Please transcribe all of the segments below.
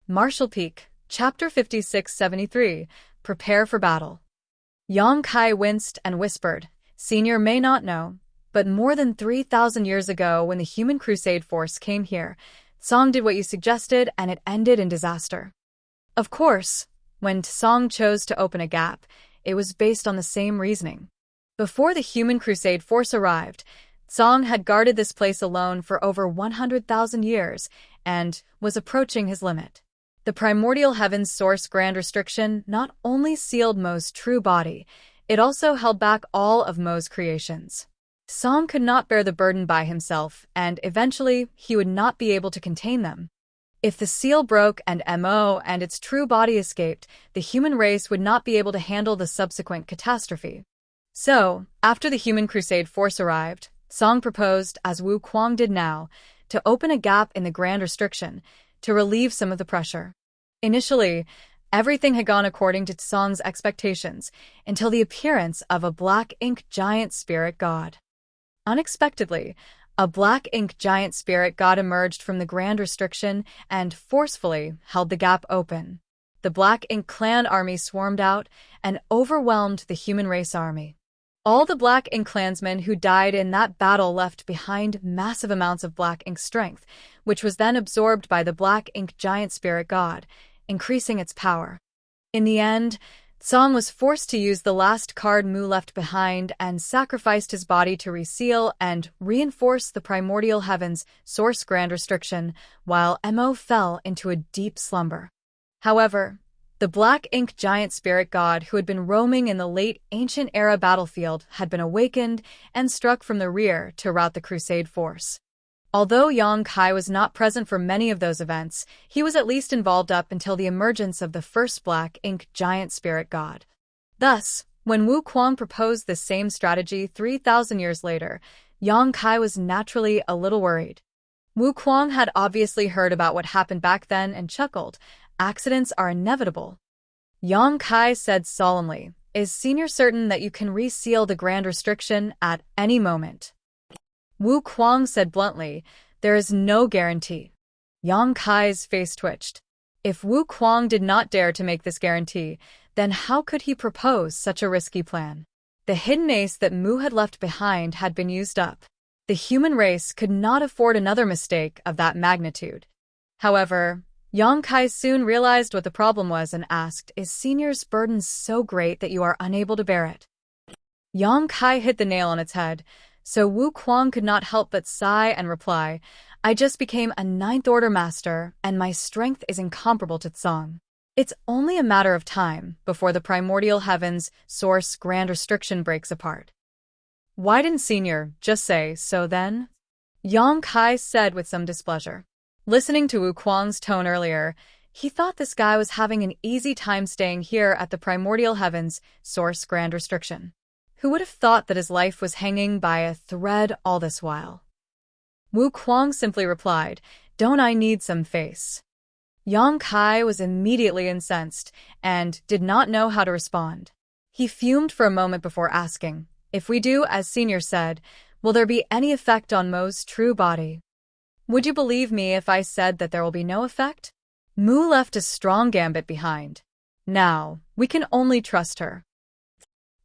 Marshall Peak, Chapter 5673, Prepare for Battle. Yang Kai winced and whispered, "Senior may not know, but more than 3,000 years ago when the human crusade force came here, Song did what you suggested and it ended in disaster." Of course, when Song chose to open a gap, it was based on the same reasoning. Before the human crusade force arrived, Song had guarded this place alone for over 100,000 years and was approaching his limit. The primordial heaven's source grand restriction not only sealed Mo's true body, it also held back all of Mo's creations. Song could not bear the burden by himself, and eventually he would not be able to contain them. If the seal broke and Mo and its true body escaped, the human race would not be able to handle the subsequent catastrophe. So, after the human crusade force arrived, Song proposed, as Wu Kuang did now, to open a gap in the grand restriction, to relieve some of the pressure. Initially, everything had gone according to Song's expectations until the appearance of a black ink giant spirit god. Unexpectedly, a black ink giant spirit god emerged from the grand restriction and forcefully held the gap open. The black ink clan army swarmed out and overwhelmed the human race army. All the Black Ink clansmen who died in that battle left behind massive amounts of Black Ink strength, which was then absorbed by the Black Ink giant spirit god, increasing its power. In the end, Song was forced to use the last card Mu left behind and sacrificed his body to reseal and reinforce the primordial heavens source grand restriction, while Mo fell into a deep slumber. However, the Black Ink giant spirit god who had been roaming in the late ancient era battlefield had been awakened and struck from the rear to rout the crusade force. Although Yang Kai was not present for many of those events, he was at least involved up until the emergence of the first Black Ink giant spirit god. Thus, when Wu Kuang proposed this same strategy 3,000 years later, Yang Kai was naturally a little worried. Wu Kuang had obviously heard about what happened back then and chuckled. Accidents are inevitable. Yang Kai said solemnly, "Is Senior certain that you can reseal the grand restriction at any moment?" Wu Kuang said bluntly, "There is no guarantee." Yang Kai's face twitched. If Wu Kuang did not dare to make this guarantee, then how could he propose such a risky plan? The hidden ace that Mu had left behind had been used up. The human race could not afford another mistake of that magnitude. However, Yang Kai soon realized what the problem was and asked, "Is Senior's burden so great that you are unable to bear it?" Yang Kai hit the nail on its head, so Wu Kuang could not help but sigh and reply, "I just became a Ninth Order Master, and my strength is incomparable to Tsang. It's only a matter of time before the primordial heavens source grand restriction breaks apart." "Why didn't Senior just say so then?" Yang Kai said with some displeasure. Listening to Wu Kuang's tone earlier, he thought this guy was having an easy time staying here at the primordial heavens source grand restriction. Who would have thought that his life was hanging by a thread all this while? Wu Kuang simply replied, "Don't I need some face?" Yang Kai was immediately incensed and did not know how to respond. He fumed for a moment before asking, "If we do as Senior said, will there be any effect on Mo's true body?" "Would you believe me if I said that there will be no effect? Mu left a strong gambit behind. Now, we can only trust her."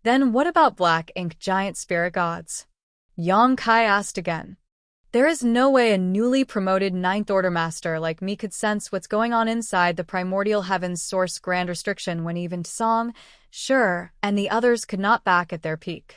"Then what about Black Ink giant spirit gods?" Yang Kai asked again. "There is no way a newly promoted Ninth Order Master like me could sense what's going on inside the primordial heavens source grand restriction when even Song, Sure, and the others could not back at their peak.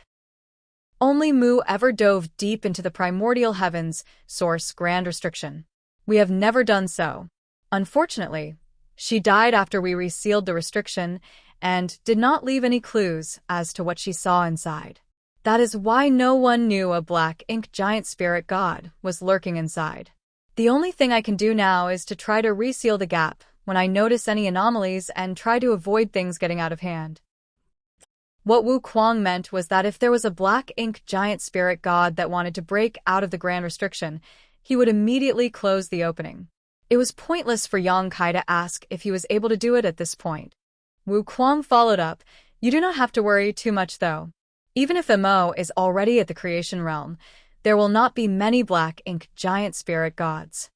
Only Mu ever dove deep into the primordial heavens source grand restriction. We have never done so. Unfortunately, she died after we resealed the restriction and did not leave any clues as to what she saw inside. That is why no one knew a Black Ink giant spirit god was lurking inside. The only thing I can do now is to try to reseal the gap when I notice any anomalies and try to avoid things getting out of hand." What Wu Kuang meant was that if there was a Black Ink giant spirit god that wanted to break out of the grand restriction, he would immediately close the opening. It was pointless for Yang Kai to ask if he was able to do it at this point. Wu Kuang followed up, "You do not have to worry too much though. Even if Mo is already at the creation realm, there will not be many Black Ink giant spirit gods."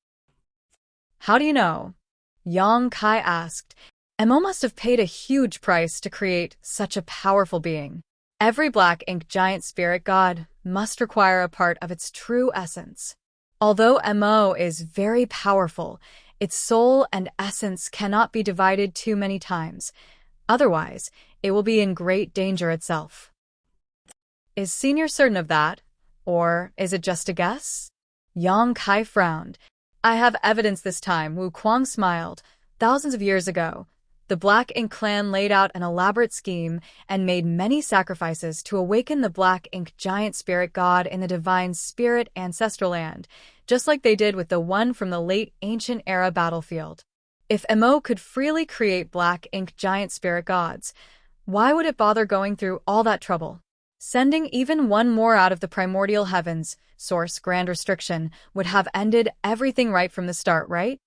"How do you know?" Yang Kai asked. Mo must have paid a huge price to create such a powerful being. Every black ink giant spirit god must require a part of its true essence. Although Mo is very powerful, its soul and essence cannot be divided too many times. Otherwise, it will be in great danger itself. Is Senior certain of that? Or is it just a guess? Yang Kai frowned. I have evidence this time, Wu Kuang smiled. Thousands of years ago, the Black Ink clan laid out an elaborate scheme and made many sacrifices to awaken the Black Ink giant spirit god in the divine spirit ancestral land, just like they did with the one from the late ancient era battlefield. If Mo could freely create Black Ink giant spirit gods, why would it bother going through all that trouble? Sending even one more out of the primordial heavens, source grand restriction, would have ended everything right from the start, right?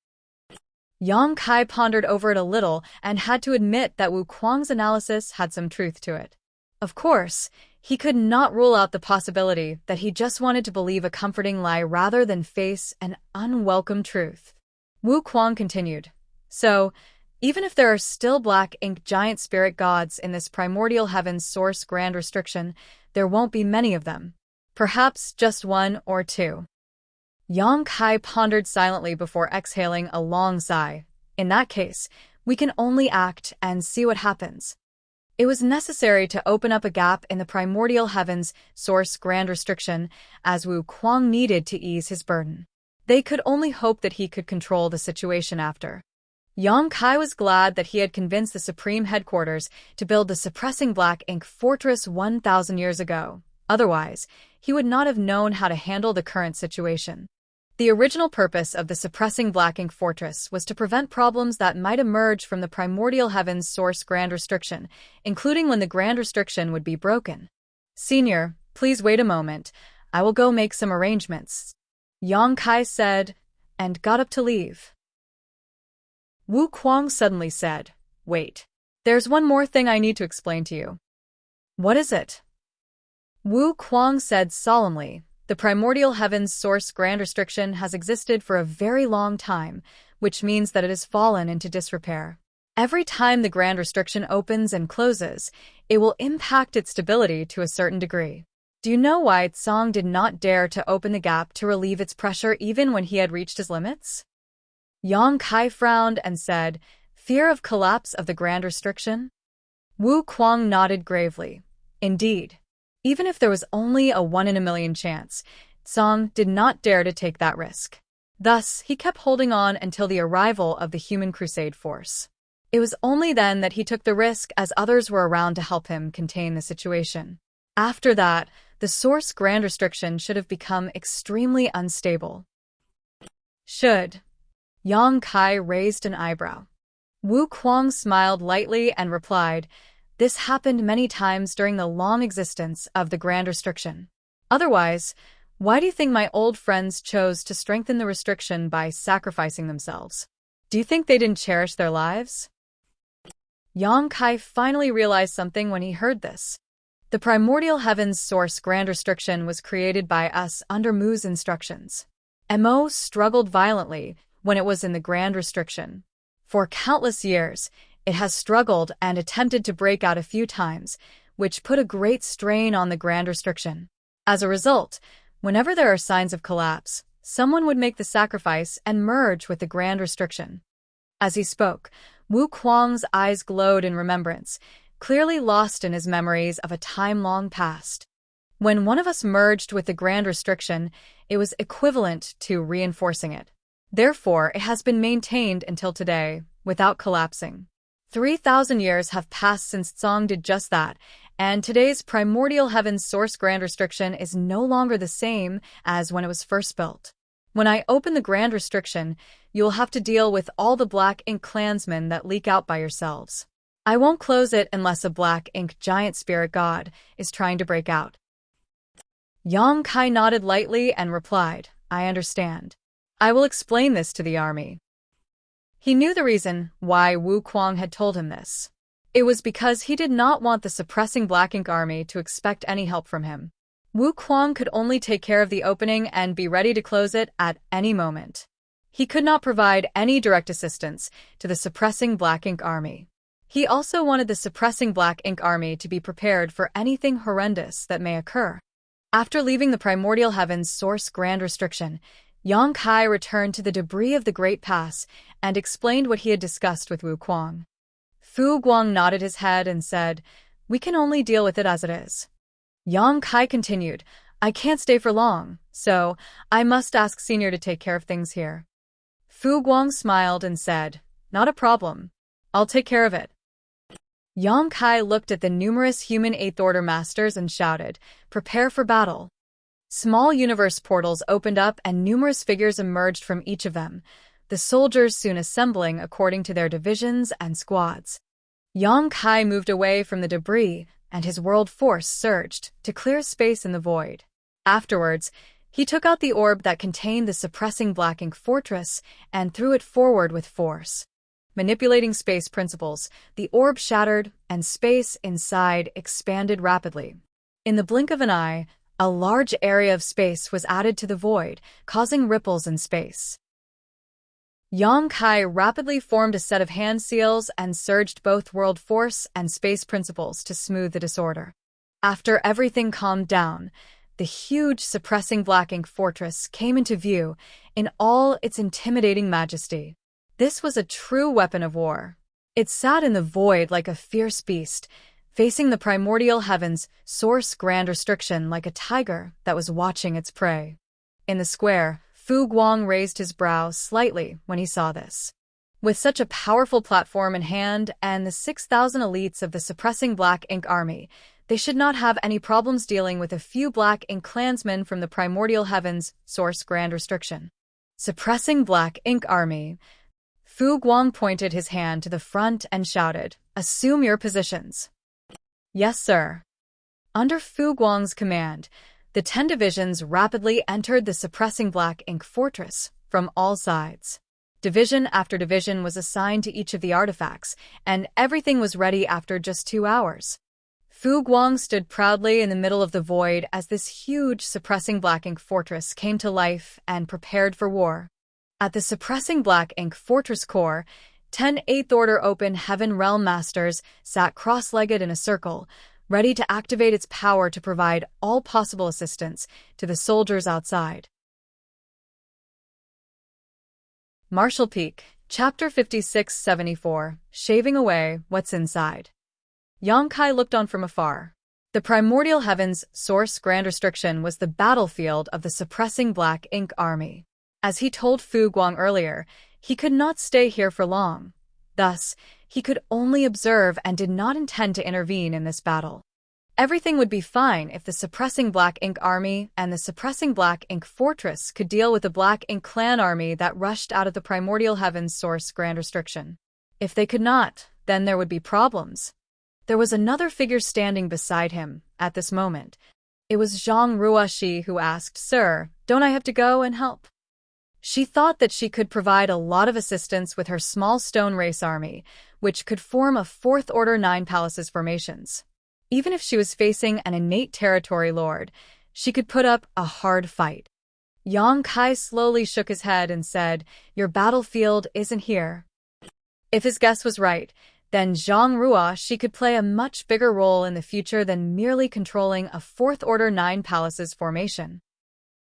Yang Kai pondered over it a little and had to admit that Wu Kuang's analysis had some truth to it. Of course, he could not rule out the possibility that he just wanted to believe a comforting lie rather than face an unwelcome truth. Wu Kuang continued. So, even if there are still Black Ink giant spirit gods in this primordial heavens source grand restriction, there won't be many of them. Perhaps just one or two. Yang Kai pondered silently before exhaling a long sigh. In that case, we can only act and see what happens. It was necessary to open up a gap in the primordial heavens source grand restriction, as Wu Kuang needed to ease his burden. They could only hope that he could control the situation after. Yang Kai was glad that he had convinced the Supreme Headquarters to build the suppressing Black Ink fortress 1,000 years ago. Otherwise, he would not have known how to handle the current situation. The original purpose of the suppressing Black Ink fortress was to prevent problems that might emerge from the primordial heavens source grand restriction, including when the grand restriction would be broken. Senior, please wait a moment. I will go make some arrangements, Yang Kai said, and got up to leave. Wu Kuang suddenly said, Wait. There's one more thing I need to explain to you. What is it? Wu Kuang said solemnly, The primordial heavens source grand restriction has existed for a very long time, which means that it has fallen into disrepair. Every time the grand restriction opens and closes, it will impact its stability to a certain degree. Do you know why Tsong did not dare to open the gap to relieve its pressure even when he had reached his limits? Yang Kai frowned and said, Fear of collapse of the grand restriction? Wu Kuang nodded gravely. Indeed. Even if there was only a 1 in a million chance, Tsong did not dare to take that risk. Thus, he kept holding on until the arrival of the Human Crusade force. It was only then that he took the risk as others were around to help him contain the situation. After that, the source grand restriction should have become extremely unstable. Should. Yang Kai raised an eyebrow. Wu Kuang smiled lightly and replied, This happened many times during the long existence of the grand restriction. Otherwise, why do you think my old friends chose to strengthen the restriction by sacrificing themselves? Do you think they didn't cherish their lives? Yang Kai finally realized something when he heard this. The primordial heavens source grand restriction was created by us under Mu's instructions. Mo struggled violently when it was in the grand restriction. For countless years, it has struggled and attempted to break out a few times, which put a great strain on the grand restriction. As a result, whenever there are signs of collapse, someone would make the sacrifice and merge with the grand restriction. As he spoke, Wu Kuang's eyes glowed in remembrance, clearly lost in his memories of a time long past. When one of us merged with the grand restriction, it was equivalent to reinforcing it. Therefore, it has been maintained until today, without collapsing. 3,000 years have passed since Tsong did just that, and today's primordial heavens source grand restriction is no longer the same as when it was first built. When I open the grand restriction, you will have to deal with all the Black Ink clansmen that leak out by yourselves. I won't close it unless a Black Ink giant spirit god is trying to break out. Yang Kai nodded lightly and replied, I understand. I will explain this to the army. He knew the reason why Wu Kuang had told him this. It was because he did not want the suppressing Black Ink army to expect any help from him. Wu Kuang could only take care of the opening and be ready to close it at any moment. He could not provide any direct assistance to the suppressing Black Ink Army. He also wanted the suppressing Black Ink Army to be prepared for anything horrendous that may occur. After leaving the primordial heavens source Grand Restriction, Yang Kai returned to the debris of the Great Pass and explained what he had discussed with Wu Kuang. Fu Guang nodded his head and said, "We can only deal with it as it is." Yang Kai continued, "I can't stay for long, so I must ask Senior to take care of things here." Fu Guang smiled and said, "Not a problem. I'll take care of it." Yang Kai looked at the numerous human Eighth Order masters and shouted, "Prepare for battle." Small universe portals opened up and numerous figures emerged from each of them, the soldiers soon assembling according to their divisions and squads. Yang Kai moved away from the debris, and his world force surged to clear space in the void. Afterwards, he took out the orb that contained the suppressing Black Ink Fortress and threw it forward with force. Manipulating space principles, the orb shattered, and space inside expanded rapidly. In the blink of an eye, a large area of space was added to the void, causing ripples in space. Yang Kai rapidly formed a set of hand seals and surged both world force and space principles to smooth the disorder. After everything calmed down, the huge suppressing Black Ink Fortress came into view in all its intimidating majesty. This was a true weapon of war. It sat in the void like a fierce beast, facing the primordial heavens, source Grand Restriction like a tiger that was watching its prey. In the square, Fu Guang raised his brow slightly when he saw this. With such a powerful platform in hand and the 6,000 elites of the suppressing Black Ink Army, they should not have any problems dealing with a few Black Ink clansmen from the primordial heavens, source Grand Restriction. Suppressing Black Ink Army. Fu Guang pointed his hand to the front and shouted, "Assume your positions." "Yes, sir." Under Fu Guang's command, the 10 divisions rapidly entered the suppressing Black Ink Fortress from all sides. Division after division was assigned to each of the artifacts, and everything was ready after just 2 hours. Fu Guang stood proudly in the middle of the void as this huge suppressing Black Ink Fortress came to life and prepared for war. At the suppressing Black Ink Fortress core, 10 Eighth Order Open Heaven Realm Masters sat cross-legged in a circle, ready to activate its power to provide all possible assistance to the soldiers outside. Marshall Peak, Chapter 5674, Shaving Away What's Inside. Yang Kai looked on from afar. The primordial heavens, source Grand Restriction, was the battlefield of the suppressing Black Ink Army. As he told Fu Guang earlier, he could not stay here for long. Thus, he could only observe and did not intend to intervene in this battle. Everything would be fine if the suppressing Black Ink Army and the suppressing Black Ink Fortress could deal with the Black Ink Clan Army that rushed out of the primordial heavens source Grand Restriction. If they could not, then there would be problems. There was another figure standing beside him at this moment. It was Zhang Ruoxi who asked, "Sir, don't I have to go and help?" She thought that she could provide a lot of assistance with her small stone race army, which could form a Fourth Order 9 Palaces formations. Even if she was facing an innate territory lord, she could put up a hard fight. Yang Kai slowly shook his head and said, "Your battlefield isn't here." If his guess was right, then Zhang Ruoxi could play a much bigger role in the future than merely controlling a Fourth Order 9 Palaces formation.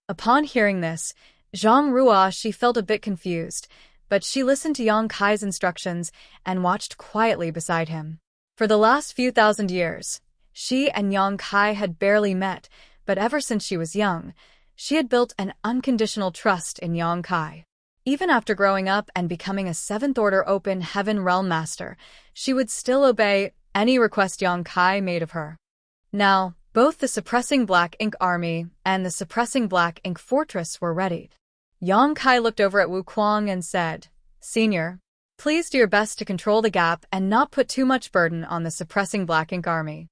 Upon hearing this, Zhang Ruoxi felt a bit confused, but she listened to Yang Kai's instructions and watched quietly beside him. For the last few thousand years, she and Yang Kai had barely met, but ever since she was young, she had built an unconditional trust in Yang Kai. Even after growing up and becoming a Seventh Order Open Heaven Realm Master, she would still obey any request Yang Kai made of her. Now, both the suppressing Black Ink Army and the suppressing Black Ink Fortress were ready. Yang Kai looked over at Wu Kuang and said, "Senior, please do your best to control the gap and not put too much burden on the suppressing Black Ink Army."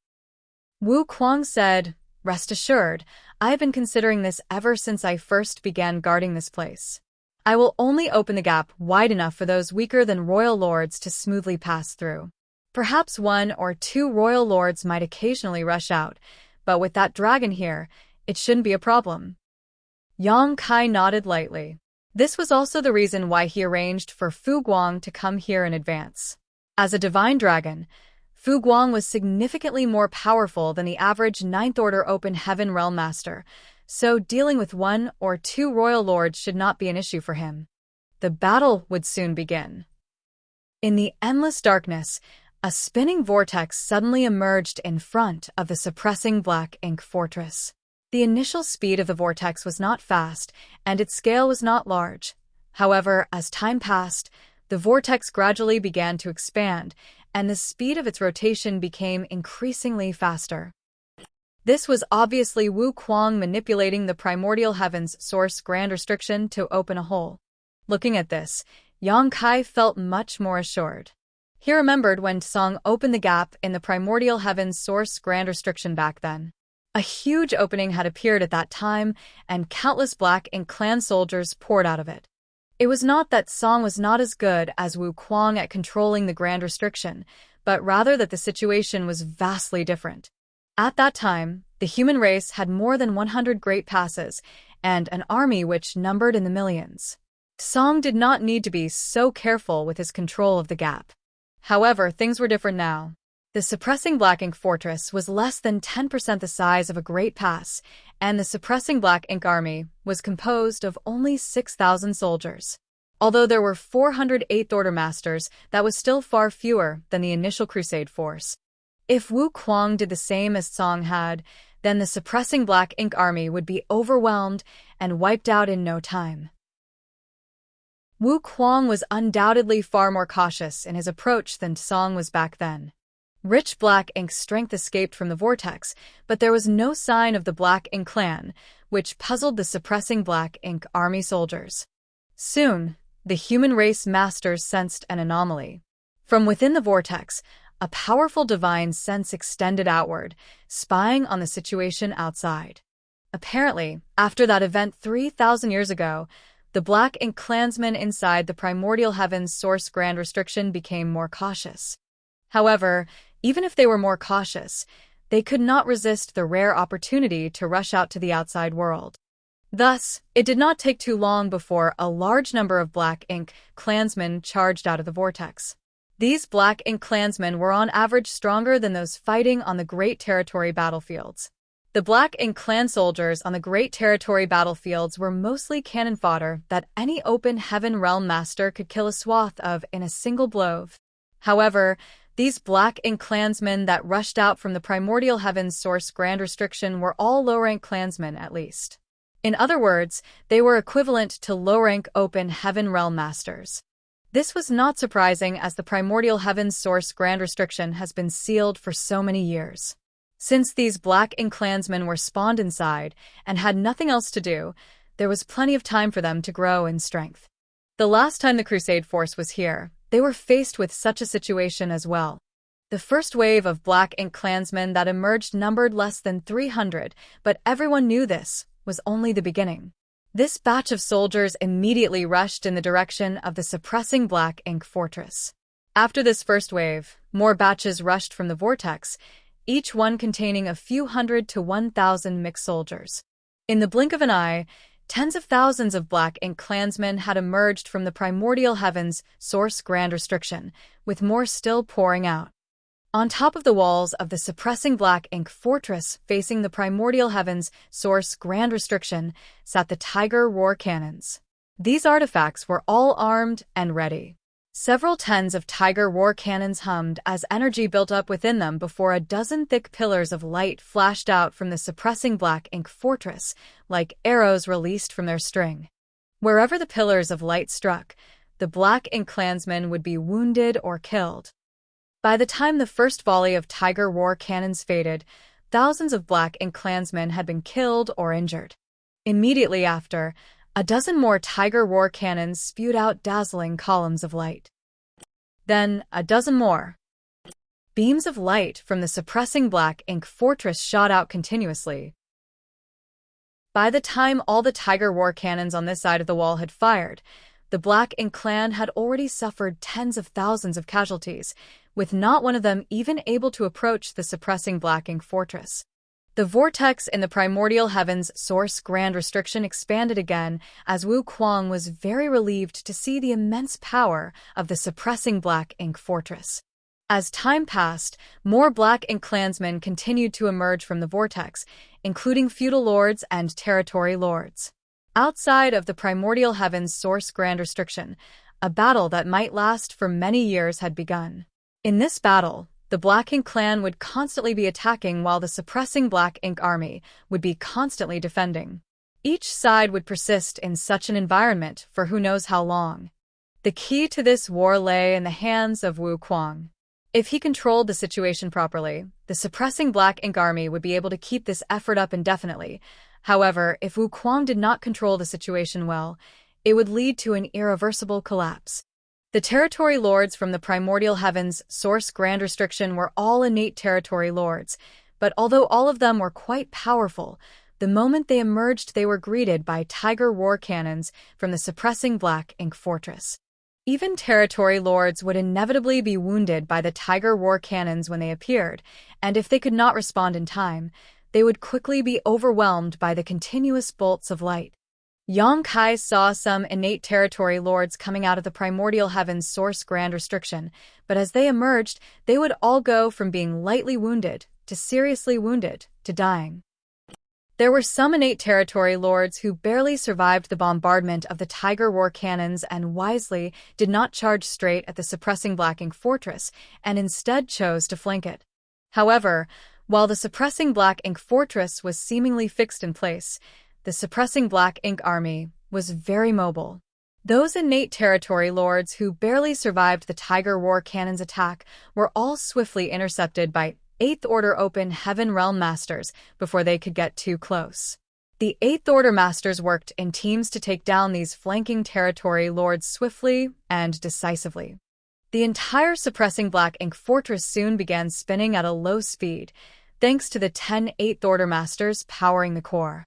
Wu Kuang said, "Rest assured, I have been considering this ever since I first began guarding this place. I will only open the gap wide enough for those weaker than royal lords to smoothly pass through. Perhaps 1 or 2 royal lords might occasionally rush out, but with that dragon here, it shouldn't be a problem." Yang Kai nodded lightly. This was also the reason why he arranged for Fu Guang to come here in advance. As a divine dragon, Fu Guang was significantly more powerful than the average Ninth Order Open Heaven Realm Master, so dealing with one or two royal lords should not be an issue for him. The battle would soon begin. In the endless darkness, a spinning vortex suddenly emerged in front of the suppressing black ink fortress. The initial speed of the vortex was not fast, and its scale was not large. However, as time passed, the vortex gradually began to expand, and the speed of its rotation became increasingly faster. This was obviously Wu Kuang manipulating the primordial heavens source grand restriction to open a hole. Looking at this, Yang Kai felt much more assured. He remembered when Tsong opened the gap in the primordial heavens source grand restriction back then. A huge opening had appeared at that time, and countless black ink clan soldiers poured out of it. It was not that Tsong was not as good as Wu Kuang at controlling the grand restriction, but rather that the situation was vastly different. At that time, the human race had more than 100 great passes, and an army which numbered in the millions. Tsong did not need to be so careful with his control of the gap. However, things were different now. The suppressing black ink fortress was less than 10% the size of a great pass, and the suppressing black ink army was composed of only 6,000 soldiers. Although there were 400 Eighth Order Masters, that was still far fewer than the initial Crusade force. If Wu Kuang did the same as Tsong had, then the suppressing black ink army would be overwhelmed and wiped out in no time. Wu Kuang was undoubtedly far more cautious in his approach than Tsong was back then. Rich black ink strength escaped from the vortex, but there was no sign of the black ink clan, which puzzled the suppressing black ink army soldiers. Soon, the human race masters sensed an anomaly. From within the vortex, a powerful divine sense extended outward, spying on the situation outside. Apparently, after that event 3,000 years ago, the black ink clansmen inside the primordial heavens source grand restriction became more cautious. However, even if they were more cautious, they could not resist the rare opportunity to rush out to the outside world. Thus, it did not take too long before a large number of black ink clansmen charged out of the vortex. These black ink clansmen were on average stronger than those fighting on the Great Territory battlefields. The black ink clan soldiers on the Great Territory battlefields were mostly cannon fodder that any open heaven realm master could kill a swath of in a single blow. However, these black ink clansmen that rushed out from the primordial heavens source grand restriction were all low-rank clansmen at least. In other words, they were equivalent to low-rank open heaven realm masters. This was not surprising as the primordial heavens source grand restriction has been sealed for so many years. Since these black ink clansmen were spawned inside and had nothing else to do, there was plenty of time for them to grow in strength. The last time the Crusade force was here, they were faced with such a situation as well. The first wave of black ink clansmen that emerged numbered less than 300, but everyone knew this was only the beginning. This batch of soldiers immediately rushed in the direction of the suppressing black ink fortress. After this first wave, more batches rushed from the vortex, each one containing a few hundred to 1,000 mixed soldiers. In the blink of an eye, tens of thousands of black ink clansmen had emerged from the primordial heavens source grand restriction, with more still pouring out. On top of the walls of the suppressing black ink fortress facing the primordial heavens source grand restriction sat the Tiger Roar cannons. These artifacts were all armed and ready. Several tens of Tiger Roar cannons hummed as energy built up within them before a dozen thick pillars of light flashed out from the suppressing black ink fortress, like arrows released from their string. Wherever the pillars of light struck, the black ink clansmen would be wounded or killed. By the time the first volley of Tiger Roar cannons faded, thousands of black ink clansmen had been killed or injured. Immediately after, a dozen more Tiger Roar cannons spewed out dazzling columns of light. Then, a dozen more. Beams of light from the suppressing black ink fortress shot out continuously. By the time all the Tiger Roar cannons on this side of the wall had fired, the black ink clan had already suffered tens of thousands of casualties, with not one of them even able to approach the suppressing black ink fortress. The vortex in the primordial heavens source grand restriction expanded again as Wu Kuang was very relieved to see the immense power of the suppressing black ink fortress. As time passed, more black ink clansmen continued to emerge from the vortex, including feudal lords and territory lords. Outside of the primordial heavens source grand restriction, a battle that might last for many years had begun. In this battle, the Black Ink clan would constantly be attacking while the suppressing Black Ink army would be constantly defending. Each side would persist in such an environment for who knows how long. The key to this war lay in the hands of Wu Kuang. If he controlled the situation properly, the suppressing Black Ink army would be able to keep this effort up indefinitely. However, if Wu Kuang did not control the situation well, it would lead to an irreversible collapse. The territory lords from the primordial heavens source grand restriction were all innate territory lords, but although all of them were quite powerful, the moment they emerged they were greeted by tiger war cannons from the suppressing Black Ink fortress. Even territory lords would inevitably be wounded by the tiger war cannons when they appeared, and if they could not respond in time, they would quickly be overwhelmed by the continuous bolts of light. Yang Kai saw some innate territory lords coming out of the primordial heavens source grand restriction, but as they emerged, they would all go from being lightly wounded, to seriously wounded, to dying. There were some innate territory lords who barely survived the bombardment of the tiger war cannons and wisely did not charge straight at the suppressing Black Ink fortress, and instead chose to flank it. However, while the suppressing Black Ink fortress was seemingly fixed in place, the suppressing Black Ink army was very mobile. Those innate territory lords who barely survived the Tiger War cannon's attack were all swiftly intercepted by Eighth Order Open Heaven Realm Masters before they could get too close. The Eighth Order Masters worked in teams to take down these flanking territory lords swiftly and decisively. The entire suppressing Black Ink fortress soon began spinning at a low speed, thanks to the 10 Eighth Order Masters powering the core.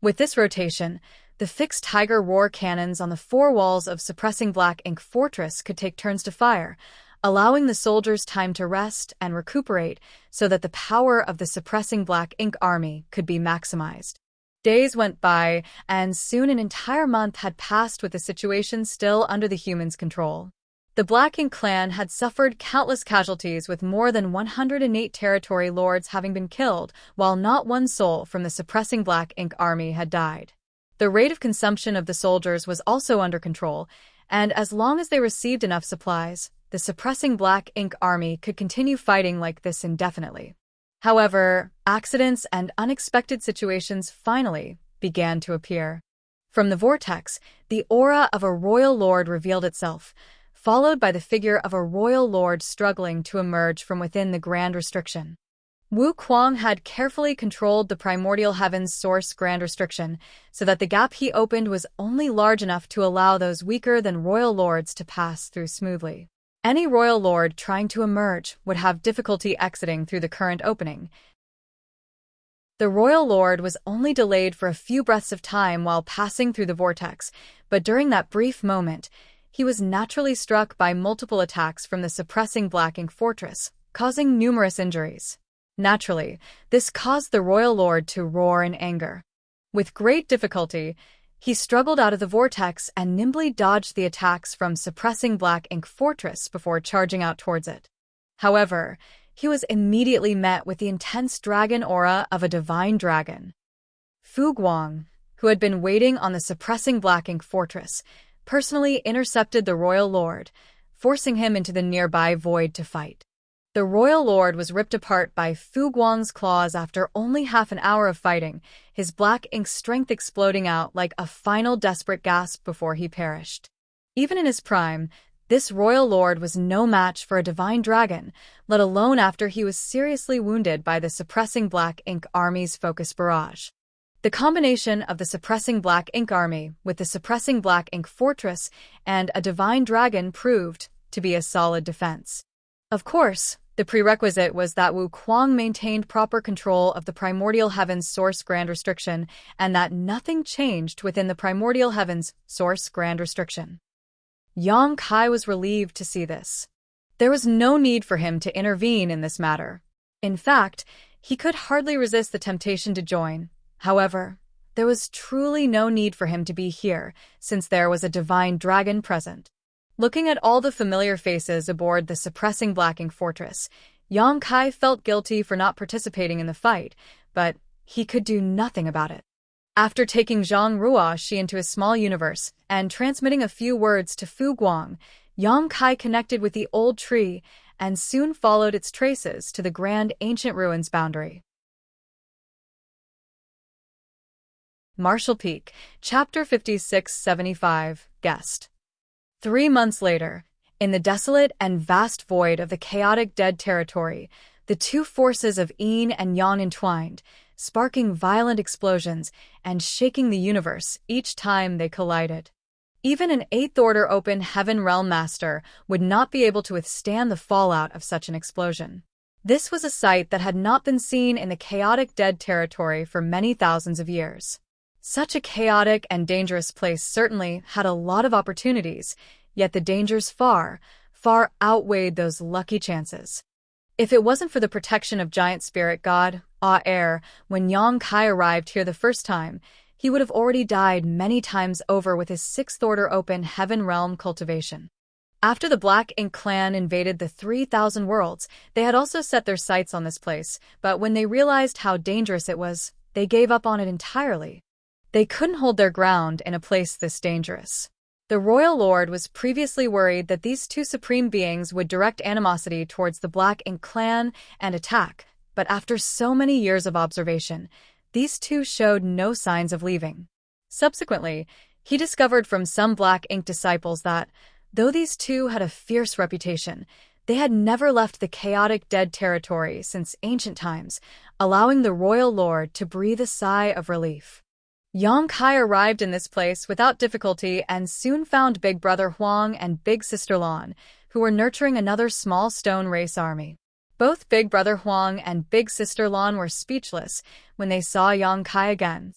With this rotation, the fixed Tiger War cannons on the four walls of suppressing Black Ink fortress could take turns to fire, allowing the soldiers time to rest and recuperate so that the power of the suppressing Black Ink army could be maximized. Days went by, and soon an entire month had passed with the situation still under the humans' control. The Black Ink clan had suffered countless casualties with more than 108 territory lords having been killed, while not one soul from the suppressing Black Ink army had died. The rate of consumption of the soldiers was also under control, and as long as they received enough supplies, the suppressing Black Ink army could continue fighting like this indefinitely. However, accidents and unexpected situations finally began to appear. From the vortex, the aura of a royal lord revealed itself, followed by the figure of a royal lord struggling to emerge from within the grand restriction. Wu Kuang had carefully controlled the primordial heavens source grand restriction so that the gap he opened was only large enough to allow those weaker than royal lords to pass through smoothly. Any royal lord trying to emerge would have difficulty exiting through the current opening. The royal lord was only delayed for a few breaths of time while passing through the vortex, but during that brief moment, he was naturally struck by multiple attacks from the suppressing Black Ink fortress, causing numerous injuries. Naturally, this caused the royal lord to roar in anger. With great difficulty, he struggled out of the vortex and nimbly dodged the attacks from suppressing Black Ink fortress before charging out towards it. However, he was immediately met with the intense dragon aura of a divine dragon. Fu Guang, who had been waiting on the suppressing Black Ink fortress, personally intercepted the royal lord, forcing him into the nearby void to fight. The royal lord was ripped apart by Fu Guang's claws after only half an hour of fighting, his Black Ink strength exploding out like a final desperate gasp before he perished. Even in his prime, this royal lord was no match for a divine dragon, let alone after he was seriously wounded by the suppressing Black Ink army's focus barrage. The combination of the suppressing Black Ink army with the suppressing Black Ink fortress and a divine dragon proved to be a solid defense. Of course, the prerequisite was that Wu Kuang maintained proper control of the primordial heavens source grand restriction and that nothing changed within the primordial heavens source grand restriction. Yang Kai was relieved to see this. There was no need for him to intervene in this matter. In fact, He could hardly resist the temptation to join. However, there was truly no need for him to be here, since there was a divine dragon present. Looking at all the familiar faces aboard the suppressing Black Ink Fortress, Yang Kai felt guilty for not participating in the fight, but he could do nothing about it. After taking Zhang Ruoxi into his small universe and transmitting a few words to Fu Guang, Yang Kai connected with the old tree and soon followed its traces to the grand ancient ruins boundary. Marshall Peak, Chapter 5675, Guest. 3 months later, in the desolate and vast void of the chaotic dead territory, the two forces of yin and yang entwined, sparking violent explosions and shaking the universe each time they collided. Even an Eighth-Order Open Heaven Realm Master would not be able to withstand the fallout of such an explosion. This was a sight that had not been seen in the chaotic dead territory for many thousands of years. Such a chaotic and dangerous place certainly had a lot of opportunities, yet the dangers far, far outweighed those lucky chances. If it wasn't for the protection of giant spirit god, Ah-Er, when Yang Kai arrived here the first time, he would have already died many times over with his Sixth Order Open Heaven Realm cultivation. After the Black Ink clan invaded the 3,000 worlds, they had also set their sights on this place, but when they realized how dangerous it was, they gave up on it entirely. They couldn't hold their ground in a place this dangerous. The Royal Lord was previously worried that these two supreme beings would direct animosity towards the Black Ink clan and attack, but after so many years of observation, these two showed no signs of leaving. Subsequently, he discovered from some Black Ink disciples that, though these two had a fierce reputation, they had never left the chaotic dead territory since ancient times, allowing the Royal Lord to breathe a sigh of relief. Yang Kai arrived in this place without difficulty and soon found Big Brother Huang and Big Sister Lan, who were nurturing another small stone race army. Both Big Brother Huang and Big Sister Lan were speechless when they saw Yang Kai again.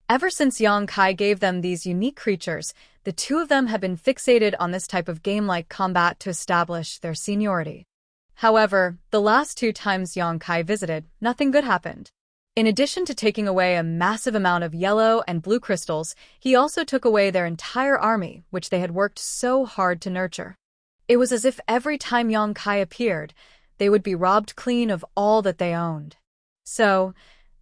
Ever since Yang Kai gave them these unique creatures, the two of them had been fixated on this type of game-like combat to establish their seniority. However, the last 2 times Yang Kai visited, nothing good happened. In addition to taking away a massive amount of yellow and blue crystals, he also took away their entire army, which they had worked so hard to nurture. It was as if every time Yang Kai appeared, they would be robbed clean of all that they owned. So,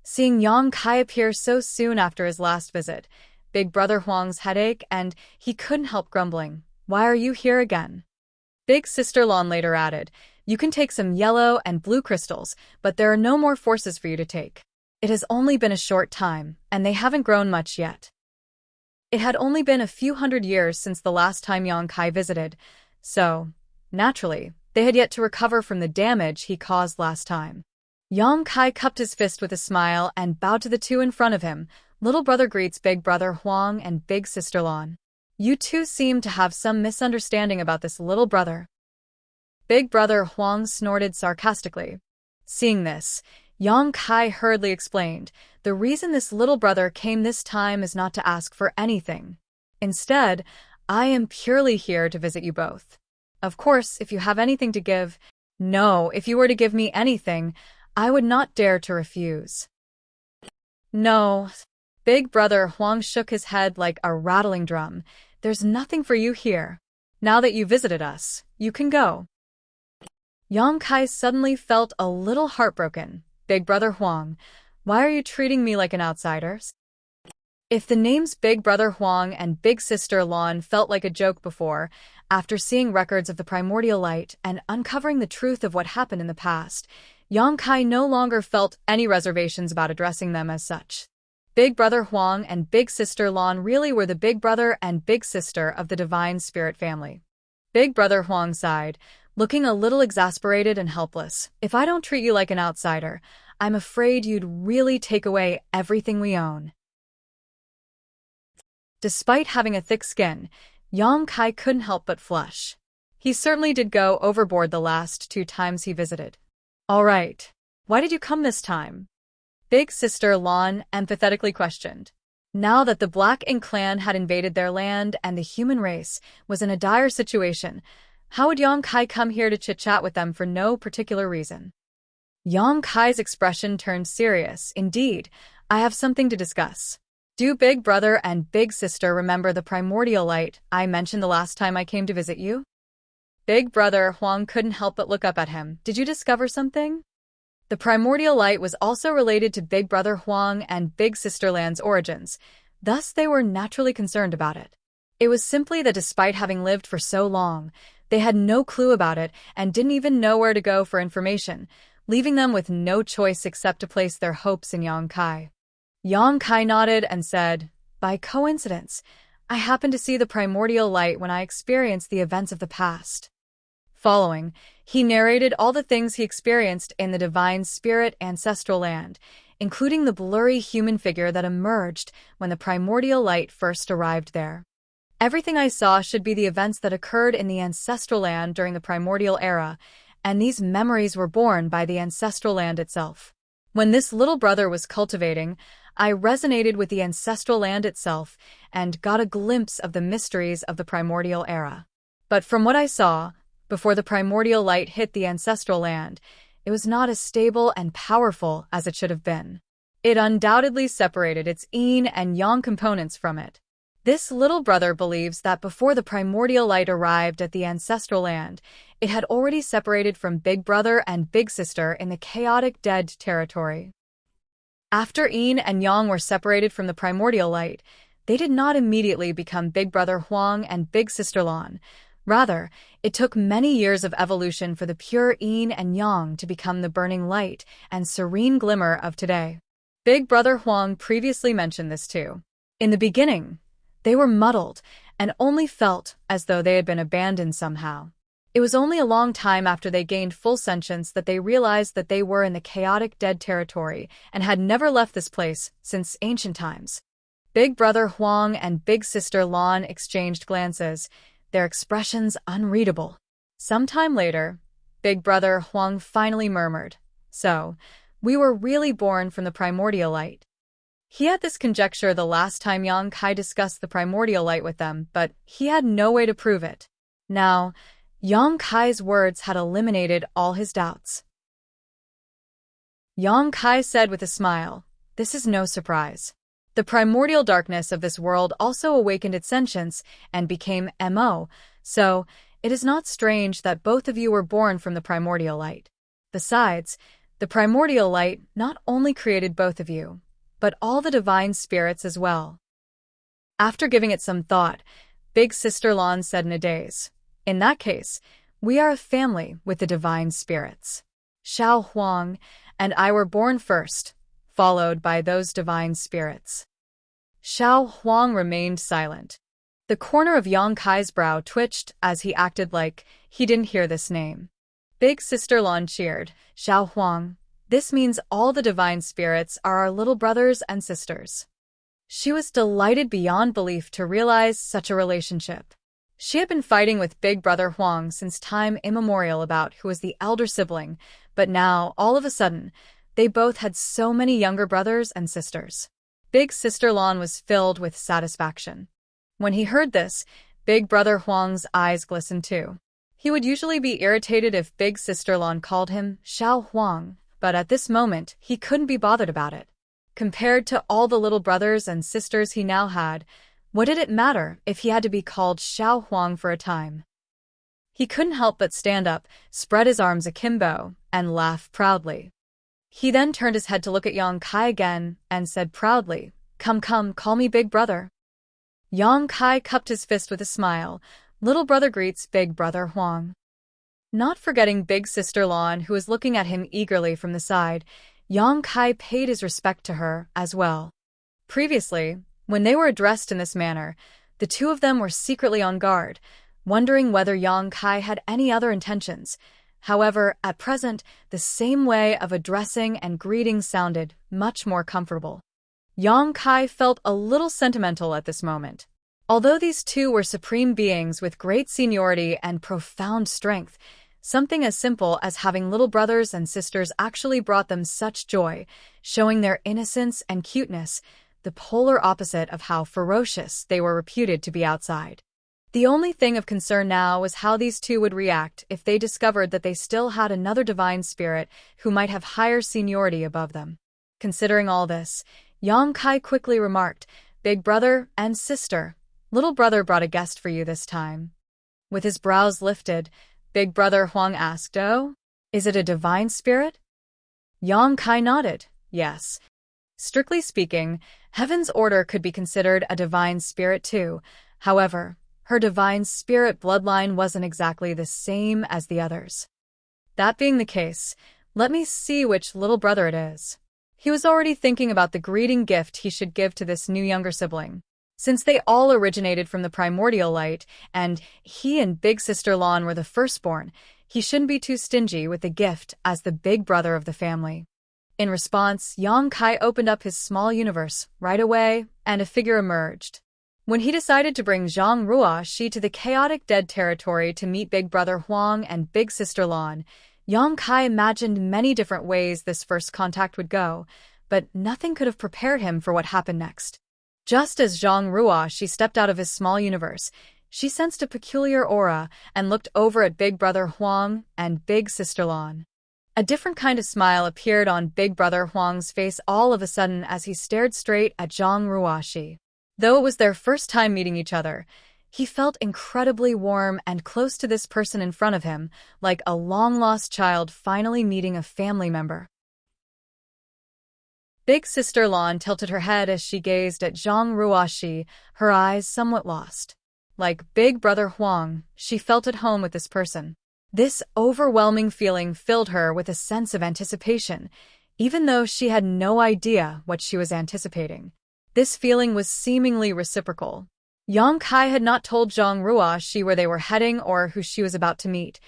seeing Yang Kai appear so soon after his last visit, Big Brother Huang's headache, and he couldn't help grumbling, "Why are you here again?" Big Sister Lan later added, "You can take some yellow and blue crystals, but there are no more forces for you to take. It has only been a short time, and they haven't grown much yet." It had only been a few hundred years since the last time Yang Kai visited, so, naturally, they had yet to recover from the damage he caused last time. Yang Kai cupped his fist with a smile and bowed to the two in front of him. "Little brother greets Big Brother Huang and Big Sister Lan. You two seem to have some misunderstanding about this little brother." Big Brother Huang snorted sarcastically. Seeing this, Yang Kai hurriedly explained, "The reason this little brother came this time is not to ask for anything. Instead, I am purely here to visit you both. Of course, if you have anything to give—" "No, if you were to give me anything, I would not dare to refuse." "No." Big Brother Huang shook his head like a rattling drum. "There's nothing for you here. Now that you visited us, you can go." Yang Kai suddenly felt a little heartbroken. "Big Brother Huang, why are you treating me like an outsider?" If the names Big Brother Huang and Big Sister Lan felt like a joke before, after seeing records of the primordial light and uncovering the truth of what happened in the past, Yang Kai no longer felt any reservations about addressing them as such. Big Brother Huang and Big Sister Lan really were the big brother and big sister of the Divine Spirit family. Big Brother Huang sighed, looking a little exasperated and helpless. "If I don't treat you like an outsider, I'm afraid you'd really take away everything we own." Despite having a thick skin, Yang Kai couldn't help but flush. He certainly did go overboard the last 2 times he visited. "All right, why did you come this time?" Big Sister Lan empathetically questioned. Now that the Black Ink clan had invaded their land and the human race was in a dire situation, how would Yang Kai come here to chit-chat with them for no particular reason? Yang Kai's expression turned serious. Indeed, I have something to discuss. Do Big Brother and Big Sister remember the primordial light I mentioned the last time I came to visit you? Big Brother Huang couldn't help but look up at him. Did you discover something? The primordial light was also related to Big Brother Huang and Big Sister Lan's origins, thus they were naturally concerned about it. It was simply that despite having lived for so long, they had no clue about it and didn't even know where to go for information, leaving them with no choice except to place their hopes in Yang Kai. Yang Kai nodded and said, "By coincidence, I happened to see the primordial light when I experienced the events of the past." Following, he narrated all the things he experienced in the divine spirit ancestral land, including the blurry human figure that emerged when the primordial light first arrived there. Everything I saw should be the events that occurred in the ancestral land during the primordial era, and these memories were born by the ancestral land itself. When this little brother was cultivating, I resonated with the ancestral land itself and got a glimpse of the mysteries of the primordial era. But from what I saw, before the primordial light hit the ancestral land, it was not as stable and powerful as it should have been. It undoubtedly separated its yin and yang components from it. This little brother believes that before the primordial light arrived at the ancestral land, it had already separated from Big Brother and Big Sister in the chaotic dead territory. After yin and yang were separated from the primordial light, they did not immediately become Big Brother Huang and Big Sister Lan. Rather, it took many years of evolution for the pure yin and yang to become the burning light and serene glimmer of today. Big Brother Huang previously mentioned this too. In the beginning, they were muddled and only felt as though they had been abandoned somehow. It was only a long time after they gained full sentience that they realized that they were in the chaotic dead territory and had never left this place since ancient times. Big Brother Huang and Big Sister Lan exchanged glances, their expressions unreadable. Sometime later, Big Brother Huang finally murmured, "So, we were really born from the primordial light." He had this conjecture the last time Yang Kai discussed the primordial light with them, but he had no way to prove it. Now, Yang Kai's words had eliminated all his doubts. Yang Kai said with a smile, "This is no surprise. The primordial darkness of this world also awakened its sentience and became MO, so it is not strange that both of you were born from the primordial light. Besides, the primordial light not only created both of you, but all the divine spirits as well." After giving it some thought, Big Sister Lan said in a daze, "In that case, we are a family with the divine spirits. Xiao Huang and I were born first, followed by those divine spirits." Xiao Huang remained silent. The corner of Yang Kai's brow twitched as he acted like he didn't hear this name. Big Sister Lan cheered, "Xiao Huang, this means all the divine spirits are our little brothers and sisters." She was delighted beyond belief to realize such a relationship. She had been fighting with Big Brother Huang since time immemorial about who was the elder sibling, but now, all of a sudden, they both had so many younger brothers and sisters. Big Sister Lan was filled with satisfaction. When he heard this, Big Brother Huang's eyes glistened too. He would usually be irritated if Big Sister Lan called him Xiao Huang, but at this moment, he couldn't be bothered about it. Compared to all the little brothers and sisters he now had, what did it matter if he had to be called Xiao Huang for a time? He couldn't help but stand up, spread his arms akimbo, and laugh proudly. He then turned his head to look at Yang Kai again and said proudly, "Come, call me Big Brother." Yang Kai cupped his fist with a smile. Little brother greets Big Brother Huang. Not forgetting Big Sister Lan, who was looking at him eagerly from the side, Yang Kai paid his respect to her as well. Previously, when they were addressed in this manner, the two of them were secretly on guard, wondering whether Yang Kai had any other intentions. However, at present, the same way of addressing and greeting sounded much more comfortable. Yang Kai felt a little sentimental at this moment. Although these two were supreme beings with great seniority and profound strength, something as simple as having little brothers and sisters actually brought them such joy, showing their innocence and cuteness, the polar opposite of how ferocious they were reputed to be outside. The only thing of concern now was how these two would react if they discovered that they still had another divine spirit who might have higher seniority above them. Considering all this, Yang Kai quickly remarked, "Big brother and sister, little brother brought a guest for you this time." With his brows lifted, Big brother Huang asked, "Oh, is it a divine spirit?" Yang Kai nodded, "Yes. Strictly speaking, Heaven's Order could be considered a divine spirit too. However, her divine spirit bloodline wasn't exactly the same as the others. That being the case, let me see which little brother it is." He was already thinking about the greeting gift he should give to this new younger sibling. Since they all originated from the primordial light, and he and big sister Lan were the firstborn, he shouldn't be too stingy with the gift as the big brother of the family. In response, Yang Kai opened up his small universe right away, and a figure emerged. When he decided to bring Zhang Ruoxi to the chaotic dead territory to meet big brother Huang and big sister Lan, Yang Kai imagined many different ways this first contact would go, but nothing could have prepared him for what happened next. Just as Zhang Ruoxi stepped out of his small universe, she sensed a peculiar aura and looked over at big brother Huang and big sister Lan. A different kind of smile appeared on big brother Huang's face all of a sudden as he stared straight at Zhang Ruoxi. Though it was their first time meeting each other, he felt incredibly warm and close to this person in front of him, like a long-lost child finally meeting a family member. Big sister Lan tilted her head as she gazed at Zhang Ruoxi, her eyes somewhat lost. Like big brother Huang, she felt at home with this person. This overwhelming feeling filled her with a sense of anticipation, even though she had no idea what she was anticipating. This feeling was seemingly reciprocal. Yang Kai had not told Zhang Ruoxi where they were heading or who she was about to meet.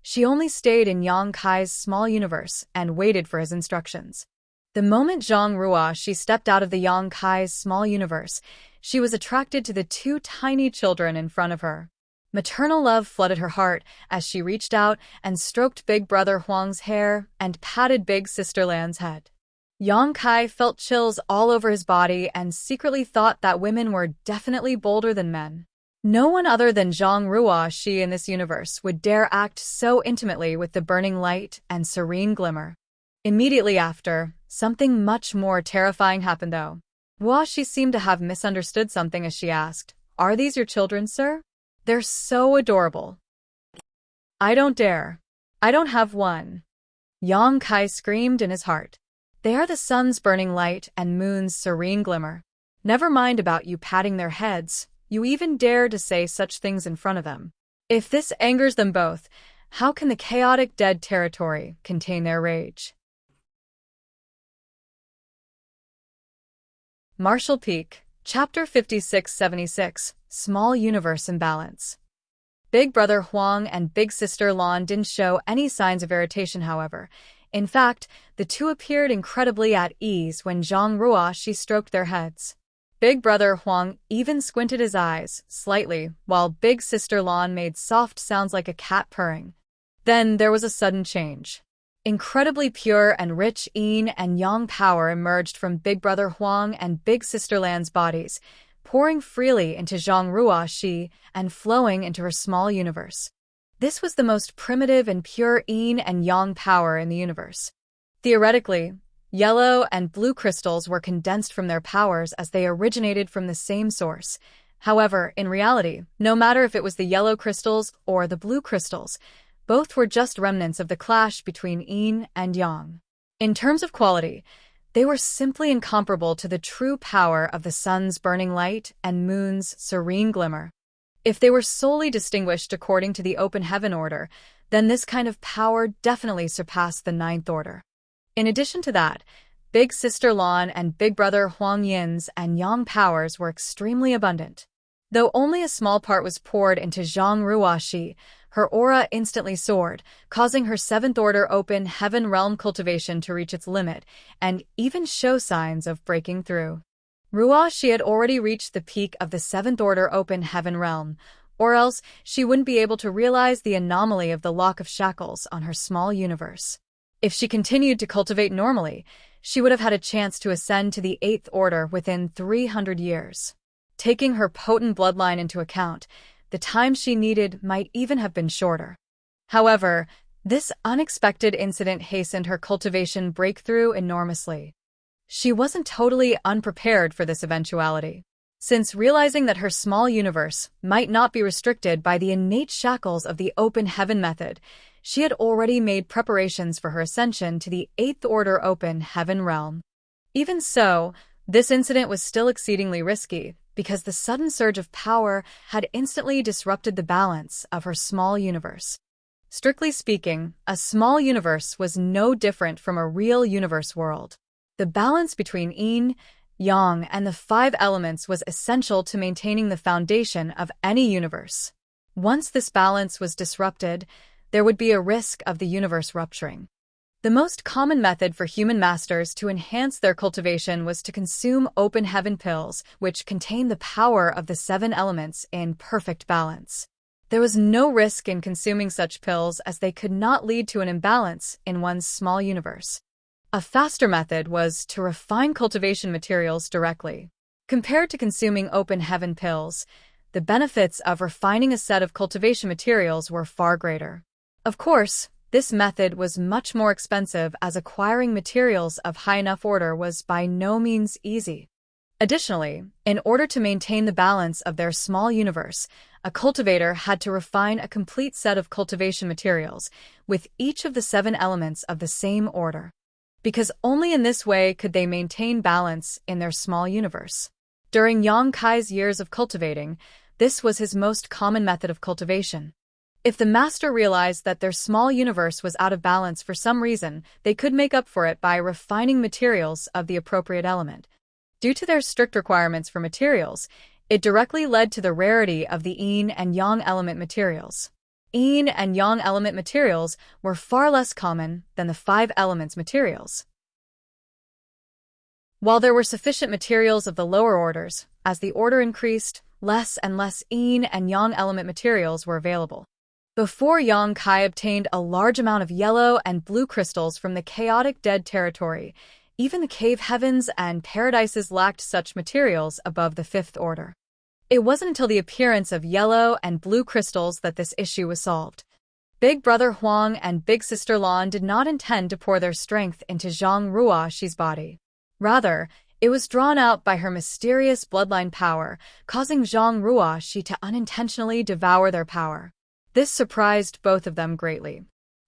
She only stayed in Yang Kai's small universe and waited for his instructions. The moment Zhang Ruoxi stepped out of the Yang Kai's small universe, she was attracted to the two tiny children in front of her. Maternal love flooded her heart as she reached out and stroked big brother Huang's hair and patted big sister Lan's head. Yang Kai felt chills all over his body and secretly thought that women were definitely bolder than men. No one other than Zhang Ruoxi in this universe would dare act so intimately with the burning light and serene glimmer. Immediately after, something much more terrifying happened though. Ruoxi seemed to have misunderstood something as she asked, "Are these your children, sir? They're so adorable." "I don't dare. I don't have one." Yang Kai screamed in his heart. "They are the sun's burning light and moon's serene glimmer. Never mind about you patting their heads, you even dare to say such things in front of them. If this angers them both, how can the chaotic dead territory contain their rage?" Martial Peak, Chapter 5676, Small Universe Imbalance. Big brother Huang and big sister Lan didn't show any signs of irritation, however. In fact, the two appeared incredibly at ease when Zhang Ruoxi stroked their heads. Big brother Huang even squinted his eyes slightly, while big sister Lan made soft sounds like a cat purring. Then there was a sudden change. Incredibly pure and rich yin and yang power emerged from big brother Huang and big sister Lan's bodies, pouring freely into Zhang Ruoxi and flowing into her small universe. This was the most primitive and pure yin and yang power in the universe. Theoretically, yellow and blue crystals were condensed from their powers as they originated from the same source. However, in reality, no matter if it was the yellow crystals or the blue crystals, both were just remnants of the clash between yin and yang. In terms of quality, they were simply incomparable to the true power of the sun's burning light and moon's serene glimmer. If they were solely distinguished according to the open heaven order, then this kind of power definitely surpassed the ninth order. In addition to that, big sister Lan and big brother Huang Yin's and yang powers were extremely abundant. Though only a small part was poured into Zhang Ruoxi, her aura instantly soared, causing her seventh order open heaven realm cultivation to reach its limit and even show signs of breaking through. Ruoxi had already reached the peak of the seventh order open heaven realm, or else she wouldn't be able to realize the anomaly of the lock of shackles on her small universe. If she continued to cultivate normally, she would have had a chance to ascend to the eighth order within 300 years. Taking her potent bloodline into account, the time she needed might even have been shorter. However, this unexpected incident hastened her cultivation breakthrough enormously. She wasn't totally unprepared for this eventuality. Since realizing that her small universe might not be restricted by the innate shackles of the open heaven method, she had already made preparations for her ascension to the eighth order open heaven realm. Even so, this incident was still exceedingly risky because the sudden surge of power had instantly disrupted the balance of her small universe. Strictly speaking, a small universe was no different from a real universe world. The balance between yin, yang, and the five elements was essential to maintaining the foundation of any universe. Once this balance was disrupted, there would be a risk of the universe rupturing. The most common method for human masters to enhance their cultivation was to consume open heaven pills, which contain the power of the seven elements in perfect balance. There was no risk in consuming such pills as they could not lead to an imbalance in one's small universe. A faster method was to refine cultivation materials directly. Compared to consuming open heaven pills, the benefits of refining a set of cultivation materials were far greater. Of course, this method was much more expensive as acquiring materials of high enough order was by no means easy. Additionally, in order to maintain the balance of their small universe, a cultivator had to refine a complete set of cultivation materials, with each of the seven elements of the same order. Because only in this way could they maintain balance in their small universe. During Yang Kai's years of cultivating, this was his most common method of cultivation. If the master realized that their small universe was out of balance for some reason, they could make up for it by refining materials of the appropriate element. Due to their strict requirements for materials, it directly led to the rarity of the yin and yang element materials. Yin and yang element materials were far less common than the five elements materials. While there were sufficient materials of the lower orders, as the order increased, less and less yin and yang element materials were available. Before Yang Kai obtained a large amount of yellow and blue crystals from the chaotic dead territory, even the cave heavens and paradises lacked such materials above the fifth order. It wasn't until the appearance of yellow and blue crystals that this issue was solved. Big Brother Huang and Big Sister Lan did not intend to pour their strength into Zhang Ruoxi's body. Rather, it was drawn out by her mysterious bloodline power, causing Zhang Ruoxi to unintentionally devour their power. This surprised both of them greatly.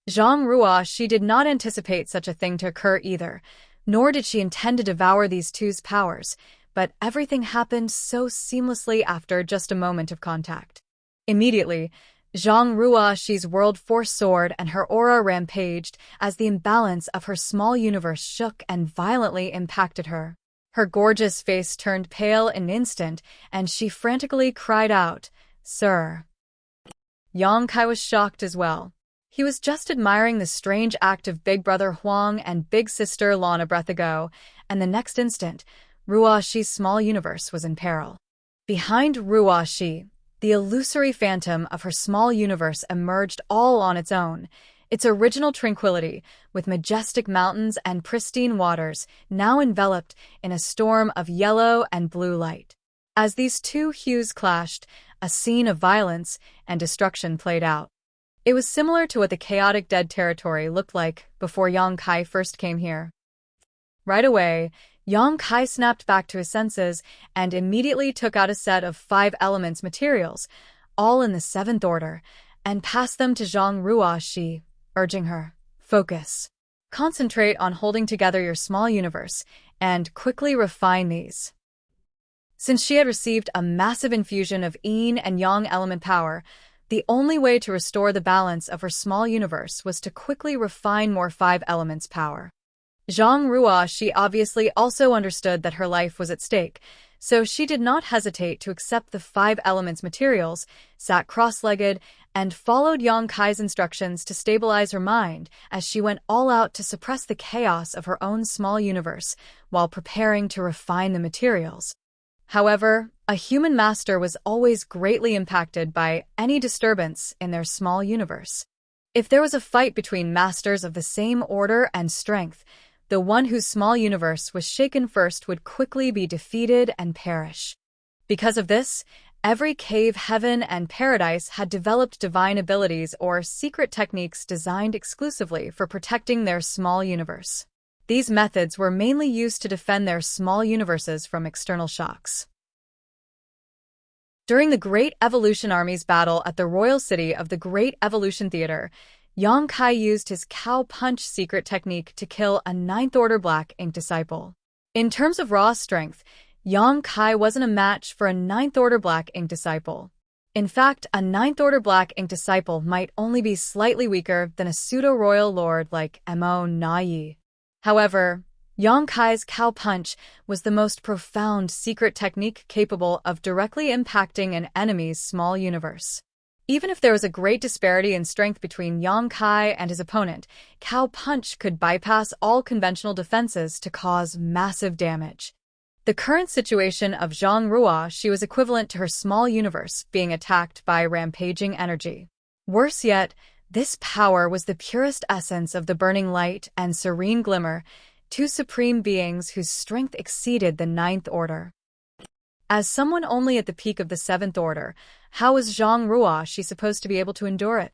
Zhang Ruoxi did not anticipate such a thing to occur either, nor did she intend to devour these two's powers, but everything happened so seamlessly after just a moment of contact. Immediately, Zhang Ruoxi's world force soared and her aura rampaged as the imbalance of her small universe shook and violently impacted her. Her gorgeous face turned pale in an instant, and she frantically cried out, "Sir!" Yang Kai was shocked as well. He was just admiring the strange act of Big Brother Huang and Big Sister Lan a breath ago, and the next instant, Ruoxi's small universe was in peril. Behind Ruoxi, the illusory phantom of her small universe emerged all on its own, its original tranquility, with majestic mountains and pristine waters, now enveloped in a storm of yellow and blue light. As these two hues clashed, a scene of violence and destruction played out. It was similar to what the chaotic dead territory looked like before Yang Kai first came here. Right away, Yang Kai snapped back to his senses and immediately took out a set of five elements materials, all in the seventh order, and passed them to Zhang Ruoxi, urging her, "Focus. Concentrate on holding together your small universe, and quickly refine these." Since she had received a massive infusion of yin and yang element power, the only way to restore the balance of her small universe was to quickly refine more five elements power. Zhang Ruoxi obviously also understood that her life was at stake, so she did not hesitate to accept the five elements materials, sat cross-legged, and followed Yang Kai's instructions to stabilize her mind as she went all out to suppress the chaos of her own small universe while preparing to refine the materials. However, a human master was always greatly impacted by any disturbance in their small universe. If there was a fight between masters of the same order and strength, the one whose small universe was shaken first would quickly be defeated and perish. Because of this, Every cave, heaven, and paradise had developed divine abilities or secret techniques designed exclusively for protecting their small universe. These methods were mainly used to defend their small universes from external shocks. During the Great Evolution Army's battle at the Royal City of the Great Evolution Theater, Yang Kai used his cow punch secret technique to kill a Ninth Order Black Ink disciple. In terms of raw strength, Yang Kai wasn't a match for a Ninth Order Black Ink disciple. In fact, a Ninth Order Black Ink disciple might only be slightly weaker than a pseudo-royal lord like Mo Na Yi. However, Yang Kai's cow punch was the most profound secret technique capable of directly impacting an enemy's small universe. Even if there was a great disparity in strength between Yang Kai and his opponent, cow punch could bypass all conventional defenses to cause massive damage. The current situation of Zhang Ruoshi was equivalent to her small universe being attacked by rampaging energy. Worse yet, this power was the purest essence of the burning light and serene glimmer, two supreme beings whose strength exceeded the Ninth Order. As someone only at the peak of the Seventh Order, how was Zhang Ruoshi supposed to be able to endure it?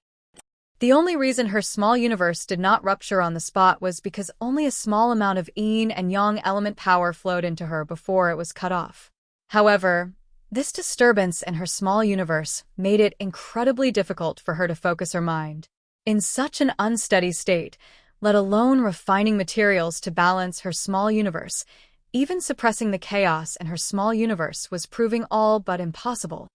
The only reason her small universe did not rupture on the spot was because only a small amount of yin and yang element power flowed into her before it was cut off. However, this disturbance in her small universe made it incredibly difficult for her to focus her mind. In such an unsteady state, let alone refining materials to balance her small universe, even suppressing the chaos in her small universe was proving all but impossible.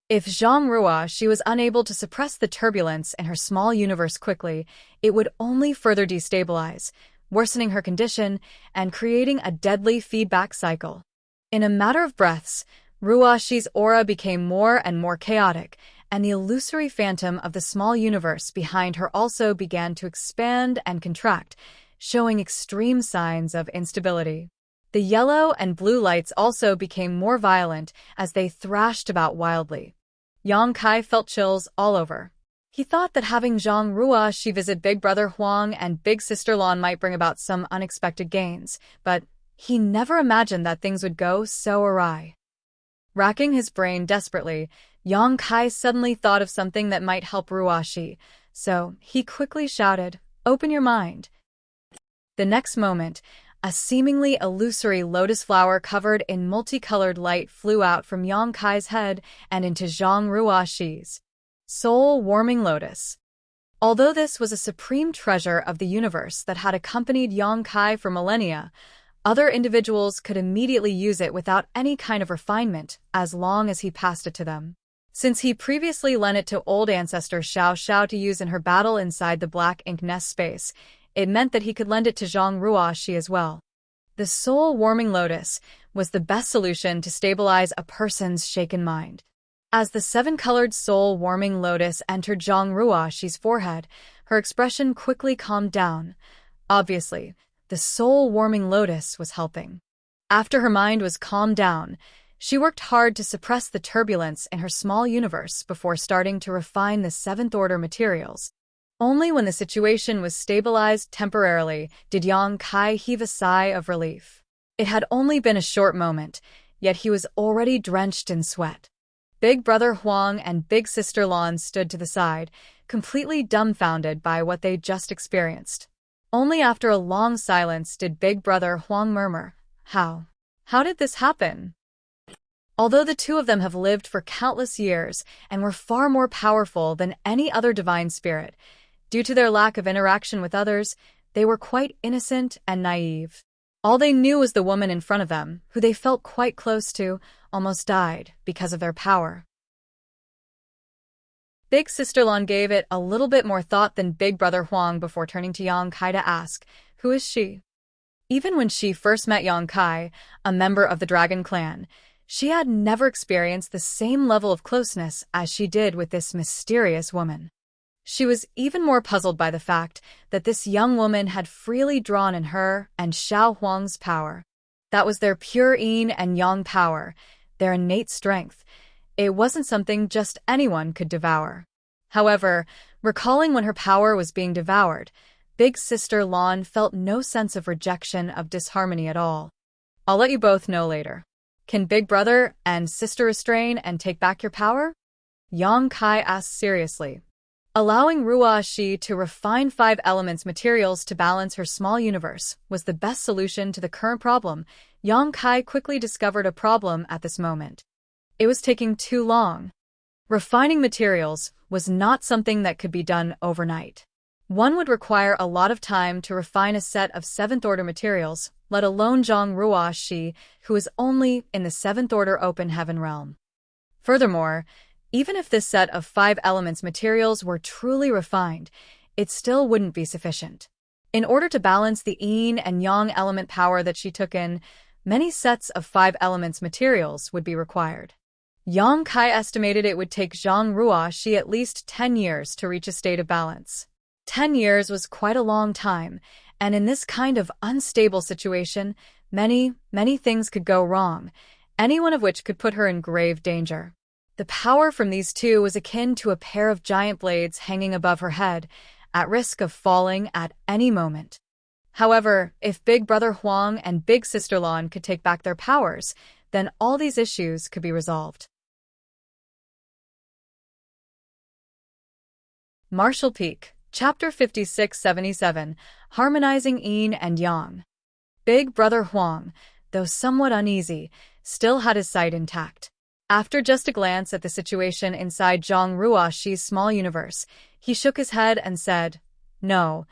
If Zhang Ruoshi was unable to suppress the turbulence in her small universe quickly, it would only further destabilize, worsening her condition and creating a deadly feedback cycle. In a matter of breaths, Ruoshi's aura became more and more chaotic, and the illusory phantom of the small universe behind her also began to expand and contract, showing extreme signs of instability. The yellow and blue lights also became more violent as they thrashed about wildly. Yang Kai felt chills all over. He thought that having Zhang Ruoshi visit Big Brother Huang and Big Sister Lan might bring about some unexpected gains, but he never imagined that things would go so awry. Racking his brain desperately, Yang Kai suddenly thought of something that might help Ruoshi, so he quickly shouted, "Open your mind." The next moment, a seemingly illusory lotus flower covered in multicolored light flew out from Yang Kai's head and into Zhang Ruoshi's soul-warming lotus. Although this was a supreme treasure of the universe that had accompanied Yang Kai for millennia, other individuals could immediately use it without any kind of refinement as long as he passed it to them. Since he previously lent it to old ancestor Xiao Xiao to use in her battle inside the Black Ink Nest space, it meant that he could lend it to Zhang Ruoshi as well. The soul-warming lotus was the best solution to stabilize a person's shaken mind. As the seven-colored soul-warming lotus entered Zhang Ruoshi's forehead, her expression quickly calmed down. Obviously, the soul-warming lotus was helping. After her mind was calmed down, she worked hard to suppress the turbulence in her small universe before starting to refine the Seventh Order materials. Only when the situation was stabilized temporarily did Yang Kai heave a sigh of relief. It had only been a short moment, yet he was already drenched in sweat. Big Brother Huang and Big Sister Lan stood to the side, completely dumbfounded by what they just experienced. Only after a long silence did Big Brother Huang murmur, "How? How did this happen?" Although the two of them have lived for countless years and were far more powerful than any other divine spirit, due to their lack of interaction with others, they were quite innocent and naive. All they knew was the woman in front of them, who they felt quite close to, almost died because of their power. Big Sister Lan gave it a little bit more thought than Big Brother Huang before turning to Yang Kai to ask, "Who is she?" Even when she first met Yang Kai, a member of the Dragon Clan, she had never experienced the same level of closeness as she did with this mysterious woman. She was even more puzzled by the fact that this young woman had freely drawn in her and Xiao Huang's power. That was their pure yin and yang power, their innate strength. It wasn't something just anyone could devour. However, recalling when her power was being devoured, Big Sister Lan felt no sense of rejection of disharmony at all. "I'll let you both know later." Can Big Brother and Sister restrain and take back your power? Yang Kai asked seriously. Allowing Ruo Shi to refine 5 elements materials to balance her small universe was the best solution to the current problem. Yang Kai quickly discovered a problem at this moment. It was taking too long. Refining materials was not something that could be done overnight. One would require a lot of time to refine a set of 7th-order materials, let alone Zhang Ruo Shi, who is only in the 7th-order open heaven realm. Furthermore, even if this set of 5 elements materials were truly refined, it still wouldn't be sufficient. In order to balance the yin and yang element power that she took in, many sets of 5 elements materials would be required. Yang Kai estimated it would take Zhang Ruo Shi at least 10 years to reach a state of balance. 10 years was quite a long time, and in this kind of unstable situation, many things could go wrong, any one of which could put her in grave danger. The power from these two was akin to a pair of giant blades hanging above her head, at risk of falling at any moment. However, if Big Brother Huang and Big Sister Lan could take back their powers, then all these issues could be resolved. Martial Peak, Chapter 5677, Harmonizing Yin and Yang. Big Brother Huang, though somewhat uneasy, still had his sight intact. After just a glance at the situation inside Zhang Ruo Shi's small universe, he shook his head and said, "No,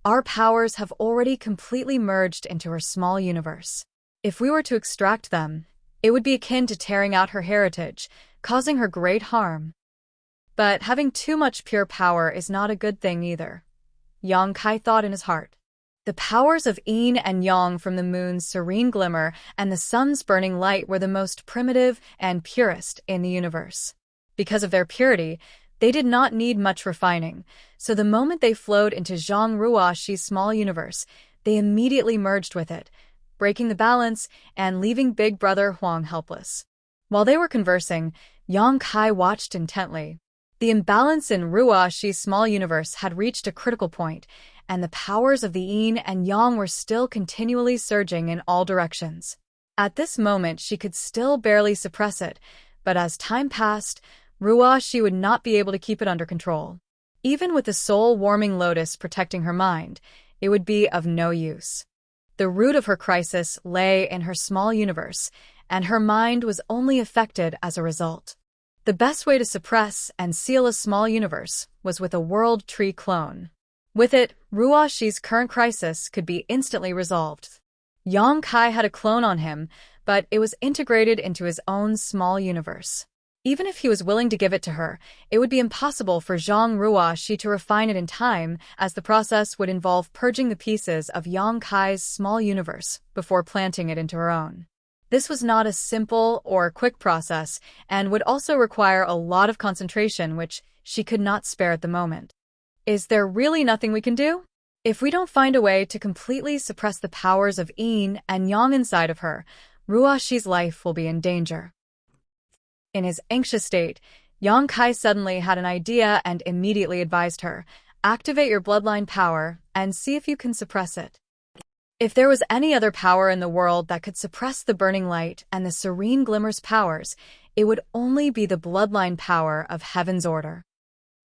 our powers have already completely merged into her small universe. If we were to extract them, it would be akin to tearing out her heritage, causing her great harm. But having too much pure power is not a good thing either," Yang Kai thought in his heart. The powers of yin and yang from the moon's serene glimmer and the sun's burning light were the most primitive and purest in the universe. Because of their purity, they did not need much refining, so the moment they flowed into Zhang Ruo Shi's small universe, they immediately merged with it, breaking the balance and leaving Big Brother Huang helpless. While they were conversing, Yang Kai watched intently. The imbalance in Ruo Shi's small universe had reached a critical point, and the powers of the yin and yang were still continually surging in all directions. At this moment, she could still barely suppress it, but as time passed, Ruo Shi would not be able to keep it under control. Even with the soul-warming lotus protecting her mind, it would be of no use. The root of her crisis lay in her small universe, and her mind was only affected as a result. The best way to suppress and seal a small universe was with a world tree clone. With it, Ruo Shi's current crisis could be instantly resolved. Yang Kai had a clone on him, but it was integrated into his own small universe. Even if he was willing to give it to her, it would be impossible for Zhang Ruo Shi to refine it in time, as the process would involve purging the pieces of Yang Kai's small universe before planting it into her own. This was not a simple or quick process, and would also require a lot of concentration, which she could not spare at the moment. Is there really nothing we can do? If we don't find a way to completely suppress the powers of yin and yang inside of her, Ruo Shi's life will be in danger. In his anxious state, Yang Kai suddenly had an idea and immediately advised her, "Activate your bloodline power and see if you can suppress it." If there was any other power in the world that could suppress the burning light and the serene glimmer's powers, it would only be the bloodline power of Heaven's Order.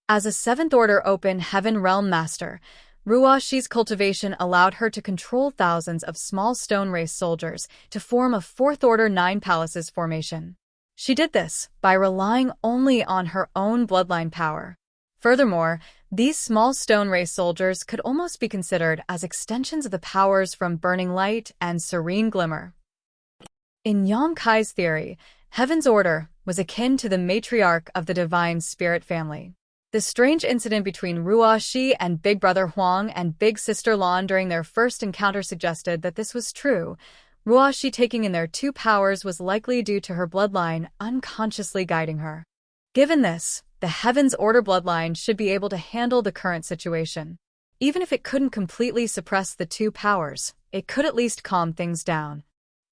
As a 7th-order open heaven realm master, Ruo Shi's cultivation allowed her to control thousands of small stone race soldiers to form a 4th-order 9 palaces formation. She did this by relying only on her own bloodline power. Furthermore, these small stone race soldiers could almost be considered as extensions of the powers from Burning Light and Serene Glimmer. In Yang Kai's theory, Heaven's Order was akin to the matriarch of the Divine Spirit family. The strange incident between Ruo Shi and Big Brother Huang and Big Sister Lan during their first encounter suggested that this was true. Ruo Shi taking in their 2 powers was likely due to her bloodline unconsciously guiding her. Given this, the Heaven's Order bloodline should be able to handle the current situation. Even if it couldn't completely suppress the 2 powers, it could at least calm things down.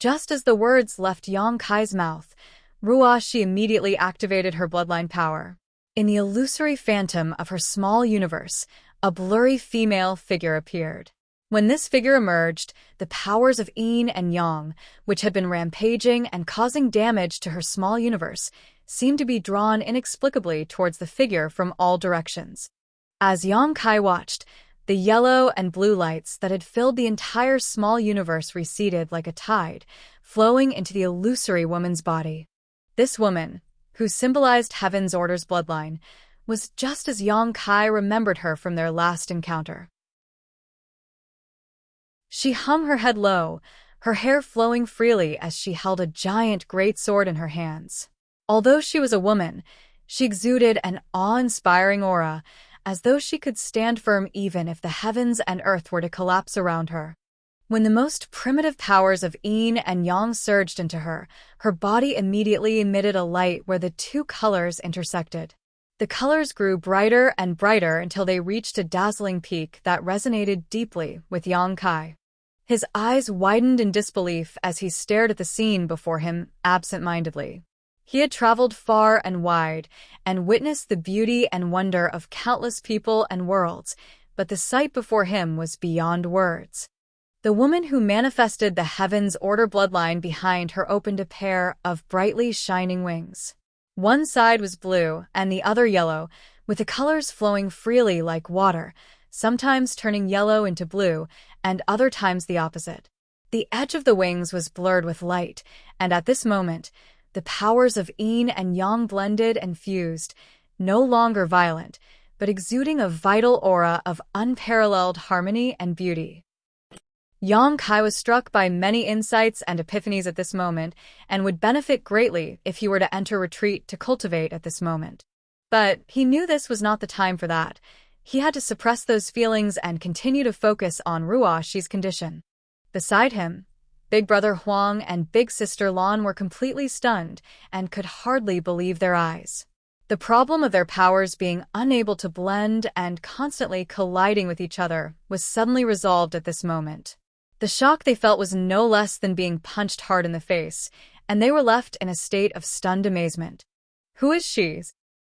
Just as the words left Yang Kai's mouth, Ruo Shi immediately activated her bloodline power. In the illusory phantom of her small universe, a blurry female figure appeared. When this figure emerged, the powers of yin and yang, which had been rampaging and causing damage to her small universe, seemed to be drawn inexplicably towards the figure from all directions. As Yang Kai watched, the yellow and blue lights that had filled the entire small universe receded like a tide, flowing into the illusory woman's body. This woman, who symbolized Heaven's Order's bloodline, was just as Yang Kai remembered her from their last encounter. She hung her head low, her hair flowing freely as she held a giant greatsword in her hands. Although she was a woman, she exuded an awe-inspiring aura, as though she could stand firm even if the heavens and earth were to collapse around her. When the most primitive powers of yin and yang surged into her, her body immediately emitted a light where the two colors intersected. The colors grew brighter and brighter until they reached a dazzling peak that resonated deeply with Yang Kai. His eyes widened in disbelief as he stared at the scene before him absent-mindedly. He had traveled far and wide and witnessed the beauty and wonder of countless people and worlds, but the sight before him was beyond words. The woman who manifested the Heaven's Order bloodline behind her opened a pair of brightly shining wings. One side was blue and the other yellow, with the colors flowing freely like water, sometimes turning yellow into blue, and other times the opposite. The edge of the wings was blurred with light, and at this moment, the powers of yin and yang blended and fused, no longer violent, but exuding a vital aura of unparalleled harmony and beauty. Yang Kai was struck by many insights and epiphanies at this moment, and would benefit greatly if he were to enter retreat to cultivate at this moment. But he knew this was not the time for that. He had to suppress those feelings and continue to focus on Ruoxi's condition. Beside him, Big Brother Huang and Big Sister Lan were completely stunned and could hardly believe their eyes. The problem of their powers being unable to blend and constantly colliding with each other was suddenly resolved at this moment. The shock they felt was no less than being punched hard in the face, and they were left in a state of stunned amazement. "Who is she?"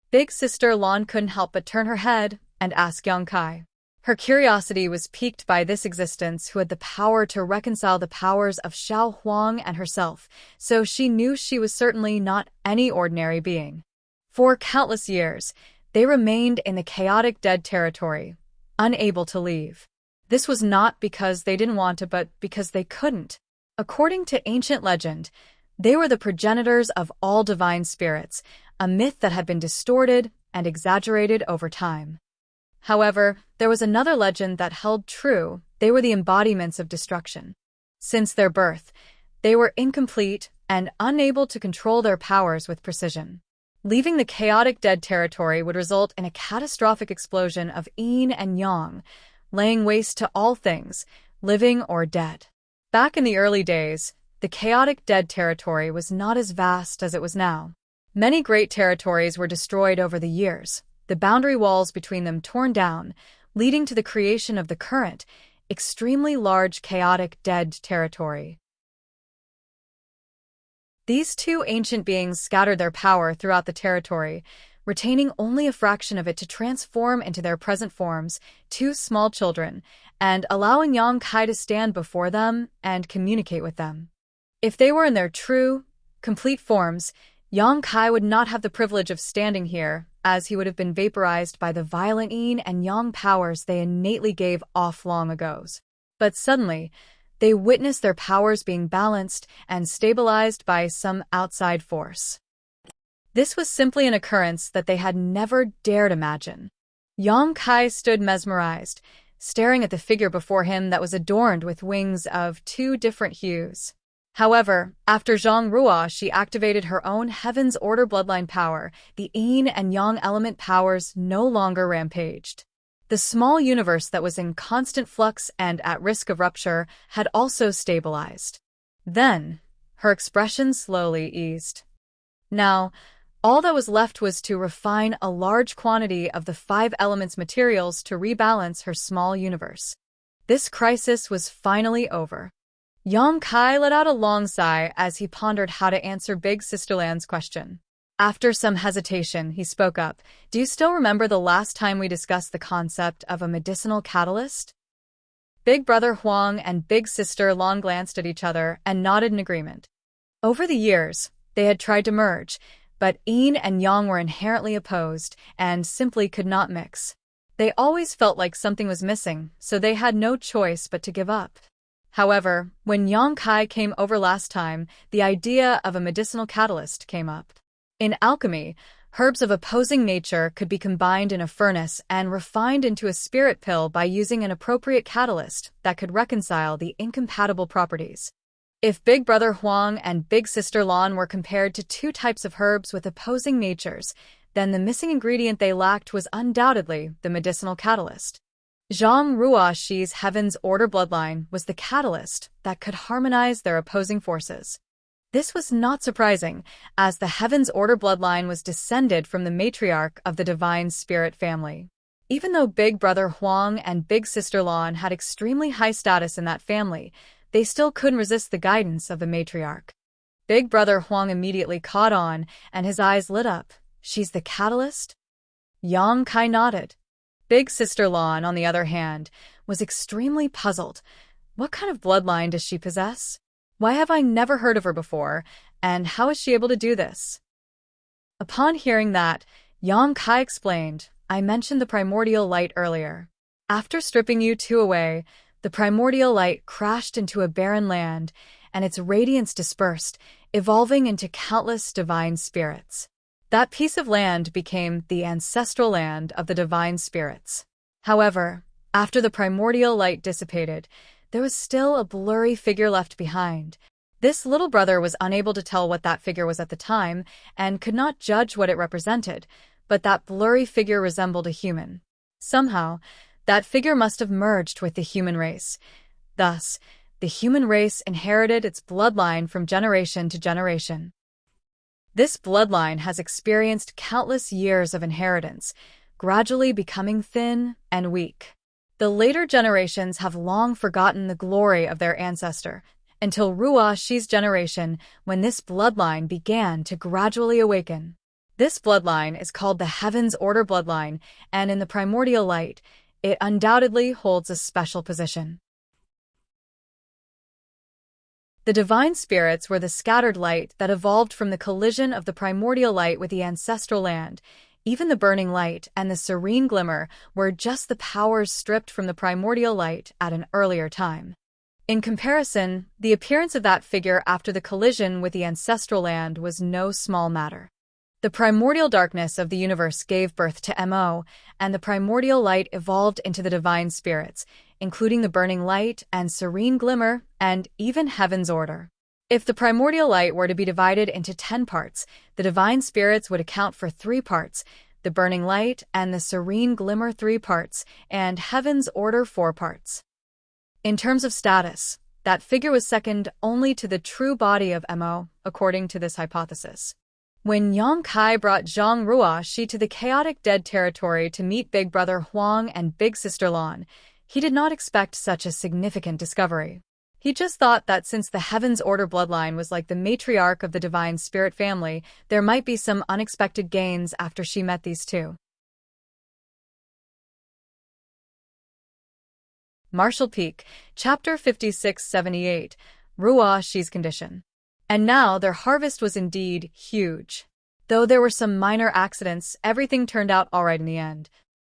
Big Sister Lan couldn't help but turn her head and ask Yang Kai. Her curiosity was piqued by this existence who had the power to reconcile the powers of Xiao Huang and herself, so she knew she was certainly not any ordinary being. For countless years, they remained in the chaotic dead territory, unable to leave. This was not because they didn't want to, but because they couldn't. According to ancient legend, they were the progenitors of all divine spirits, a myth that had been distorted and exaggerated over time. However, there was another legend that held true. They were the embodiments of destruction. Since their birth, they were incomplete and unable to control their powers with precision. Leaving the chaotic dead territory would result in a catastrophic explosion of yin and yang, laying waste to all things, living or dead. Back in the early days, the chaotic dead territory was not as vast as it was now. Many great territories were destroyed over the years, the boundary walls between them torn down, leading to the creation of the current, extremely large chaotic dead territory. These two ancient beings scattered their power throughout the territory, retaining only a fraction of it to transform into their present forms, two small children, and allowing Yang Kai to stand before them and communicate with them. If they were in their true, complete forms, Yang Kai would not have the privilege of standing here, as he would have been vaporized by the violent yin and yang powers they innately gave off long ago. But suddenly, they witnessed their powers being balanced and stabilized by some outside force. This was simply an occurrence that they had never dared imagine. Yang Kai stood mesmerized, staring at the figure before him that was adorned with wings of two different hues. However, after Zhang Ruoxi activated her own Heaven's Order bloodline power, the yin and yang element powers no longer rampaged. The small universe that was in constant flux and at risk of rupture had also stabilized. Then, her expression slowly eased. Now, all that was left was to refine a large quantity of the 5 elements materials to rebalance her small universe. This crisis was finally over. Yang Kai let out a long sigh as he pondered how to answer Big Sister Lan's question. After some hesitation, he spoke up. "Do you still remember the last time we discussed the concept of a medicinal catalyst?" Big brother Huang and big sister Lan glanced at each other and nodded in agreement. Over the years, they had tried to merge, but yin and yang were inherently opposed and simply could not mix. They always felt like something was missing, so they had no choice but to give up. However, when Yang Kai came over last time, the idea of a medicinal catalyst came up. In alchemy, herbs of opposing nature could be combined in a furnace and refined into a spirit pill by using an appropriate catalyst that could reconcile the incompatible properties. If Big Brother Huang and Big Sister Lan were compared to two types of herbs with opposing natures, then the missing ingredient they lacked was undoubtedly the medicinal catalyst. Zhang Ruoxi's Heaven's Order bloodline was the catalyst that could harmonize their opposing forces. This was not surprising, as the Heaven's Order bloodline was descended from the matriarch of the Divine Spirit family. Even though Big Brother Huang and Big Sister Lan had extremely high status in that family, they still couldn't resist the guidance of the matriarch. Big Brother Huang immediately caught on, and his eyes lit up. She's the catalyst? Yang Kai nodded. Big Sister Lan, on the other hand, was extremely puzzled. What kind of bloodline does she possess? Why have I never heard of her before, and how is she able to do this? Upon hearing that, Yang Kai explained, I mentioned the primordial light earlier. After stripping you two away, the primordial light crashed into a barren land, and its radiance dispersed, evolving into countless divine spirits. That piece of land became the ancestral land of the divine spirits. However, after the primordial light dissipated, there was still a blurry figure left behind. This little brother was unable to tell what that figure was at the time and could not judge what it represented, but that blurry figure resembled a human. Somehow, that figure must have merged with the human race. Thus, the human race inherited its bloodline from generation to generation. This bloodline has experienced countless years of inheritance, gradually becoming thin and weak. The later generations have long forgotten the glory of their ancestor, until Ruoxi's generation, when this bloodline began to gradually awaken. This bloodline is called the Heaven's Order bloodline, and in the primordial light, it undoubtedly holds a special position. The divine spirits were the scattered light that evolved from the collision of the primordial light with the ancestral land. Even the burning light and the serene glimmer were just the powers stripped from the primordial light at an earlier time. In comparison, the appearance of that figure after the collision with the ancestral land was no small matter. The primordial darkness of the universe gave birth to Mo, and the primordial light evolved into the divine spirits, including the burning light and serene glimmer, and even Heaven's Order. If the primordial light were to be divided into 10 parts, the divine spirits would account for 3 parts, the burning light and the serene glimmer 3 parts, and Heaven's Order 4 parts. In terms of status, that figure was second only to the true body of Mo, according to this hypothesis. When Yang Kai brought Zhang Ruoxi to the chaotic dead territory to meet Big Brother Huang and Big Sister Lan, he did not expect such a significant discovery. He just thought that since the Heaven's Order bloodline was like the matriarch of the Divine Spirit family, there might be some unexpected gains after she met these two. Marshall Peak, Chapter 5678, Ruoxi's Condition. And now their harvest was indeed huge. Though there were some minor accidents, everything turned out all right in the end.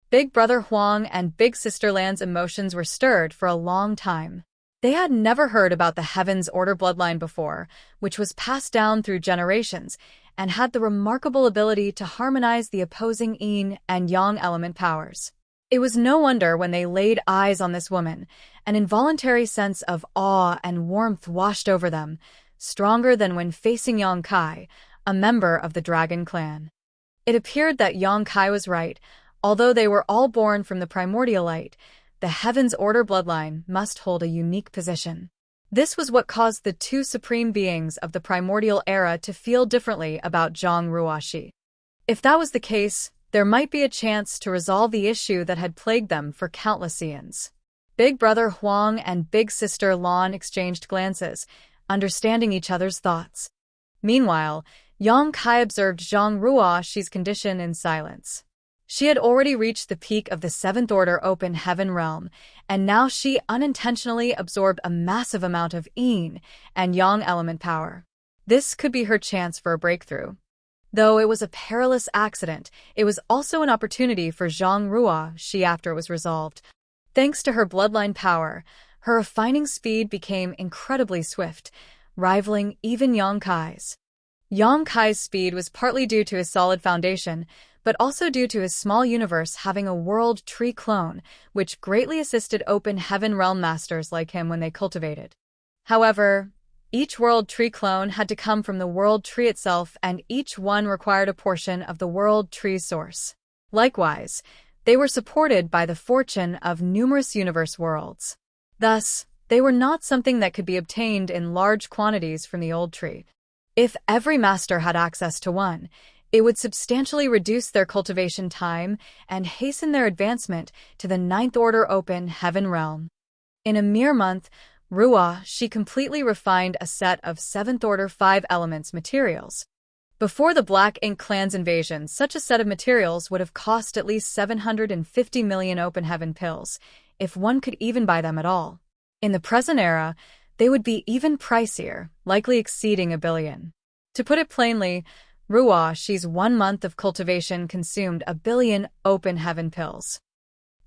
Big Brother Huang and Big Sister Lan's emotions were stirred for a long time. They had never heard about the Heaven's Order bloodline before, which was passed down through generations, and had the remarkable ability to harmonize the opposing yin and yang element powers. It was no wonder when they laid eyes on this woman, an involuntary sense of awe and warmth washed over them, stronger than when facing Yang Kai, a member of the Dragon Clan. It appeared that Yang Kai was right. Although they were all born from the primordial light, the Heaven's Order bloodline must hold a unique position. This was what caused the two supreme beings of the primordial era to feel differently about Zhang Ruoxi. If that was the case, there might be a chance to resolve the issue that had plagued them for countless eons. Big Brother Huang and Big Sister Lan exchanged glances, understanding each other's thoughts. Meanwhile, Yang Kai observed Zhang Ruoxi's condition in silence. She had already reached the peak of the Seventh Order Open Heaven realm, and now she unintentionally absorbed a massive amount of yin and yang element power. This could be her chance for a breakthrough. Though it was a perilous accident, it was also an opportunity for Zhang Ruoxi after it was resolved. Thanks to her bloodline power, her refining speed became incredibly swift, rivaling even Yang Kai's. Yang Kai's speed was partly due to his solid foundation, but also due to his small universe having a world tree clone, which greatly assisted open heaven realm masters like him when they cultivated. However, each world tree clone had to come from the world tree itself, and each one required a portion of the world tree's source. Likewise, they were supported by the fortune of numerous universe worlds. Thus, they were not something that could be obtained in large quantities from the old tree. If every master had access to one, it would substantially reduce their cultivation time and hasten their advancement to the ninth order open heaven realm. In a mere month, Ruoxi completely refined a set of 7th order 5 elements materials. Before the Black Ink Clan's invasion, such a set of materials would have cost at least 750 million open heaven pills, if one could even buy them at all. In the present era, they would be even pricier, likely exceeding 1 billion. To put it plainly, Ruoxi's 1 month of cultivation consumed 1 billion open heaven pills.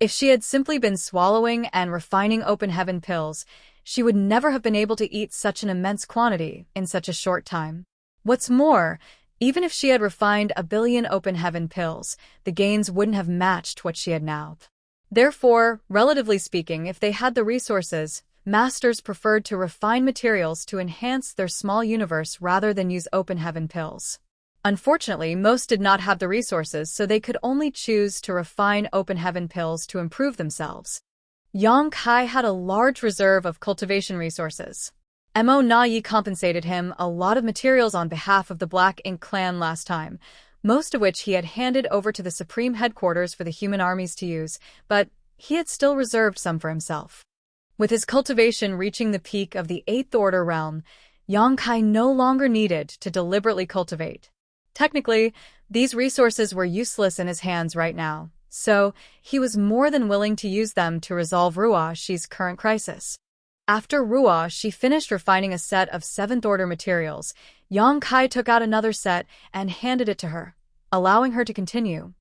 If she had simply been swallowing and refining open heaven pills, she would never have been able to eat such an immense quantity in such a short time. What's more, even if she had refined 1 billion open heaven pills, the gains wouldn't have matched what she had now. Therefore, relatively speaking, if they had the resources, masters preferred to refine materials to enhance their small universe rather than use open heaven pills. Unfortunately, most did not have the resources, so they could only choose to refine open heaven pills to improve themselves. Yang Kai had a large reserve of cultivation resources. Mo Na Yi compensated him a lot of materials on behalf of the Black Ink Clan last time, most of which he had handed over to the Supreme Headquarters for the human armies to use, but he had still reserved some for himself. With his cultivation reaching the peak of the 8th order realm, Yang Kai no longer needed to deliberately cultivate. Technically, these resources were useless in his hands right now, so he was more than willing to use them to resolve Ruoxi's current crisis. After Ruoxi finished refining a set of 7th order materials, Yang Kai took out another set and handed it to her, allowing her to continue.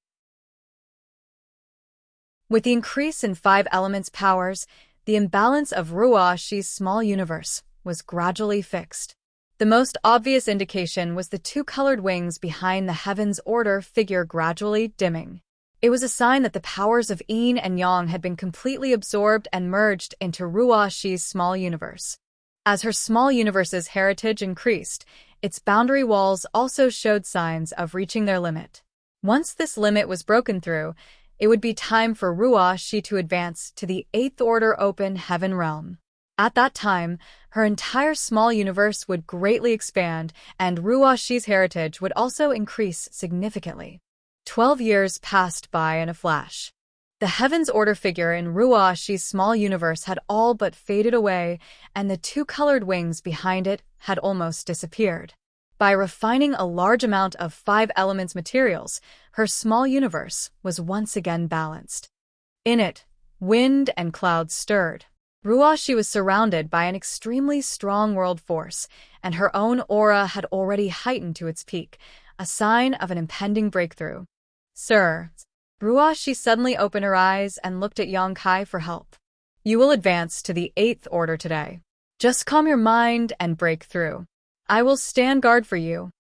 With the increase in 5 elements powers, the imbalance of Ruoxi's small universe was gradually fixed. The most obvious indication was the 2 colored wings behind the Heaven's Order figure gradually dimming. It was a sign that the powers of Yin and Yang had been completely absorbed and merged into Ruoxi's small universe. As her small universe's heritage increased, its boundary walls also showed signs of reaching their limit. Once this limit was broken through, it would be time for Ruoxi to advance to the 8th order open heaven realm. At that time, her entire small universe would greatly expand, and Ruoxi's heritage would also increase significantly. 12 years passed by in a flash. The Heaven's Order figure in Ruoxi's small universe had all but faded away, and the 2 colored wings behind it had almost disappeared. By refining a large amount of 5 elements materials, her small universe was once again balanced. In it, wind and clouds stirred. Ruoxi was surrounded by an extremely strong world force, and her own aura had already heightened to its peak, a sign of an impending breakthrough. Sir, Ruoxi suddenly opened her eyes and looked at Yang Kai for help. You will advance to the 8th order today. Just calm your mind and break through. I will stand guard for you.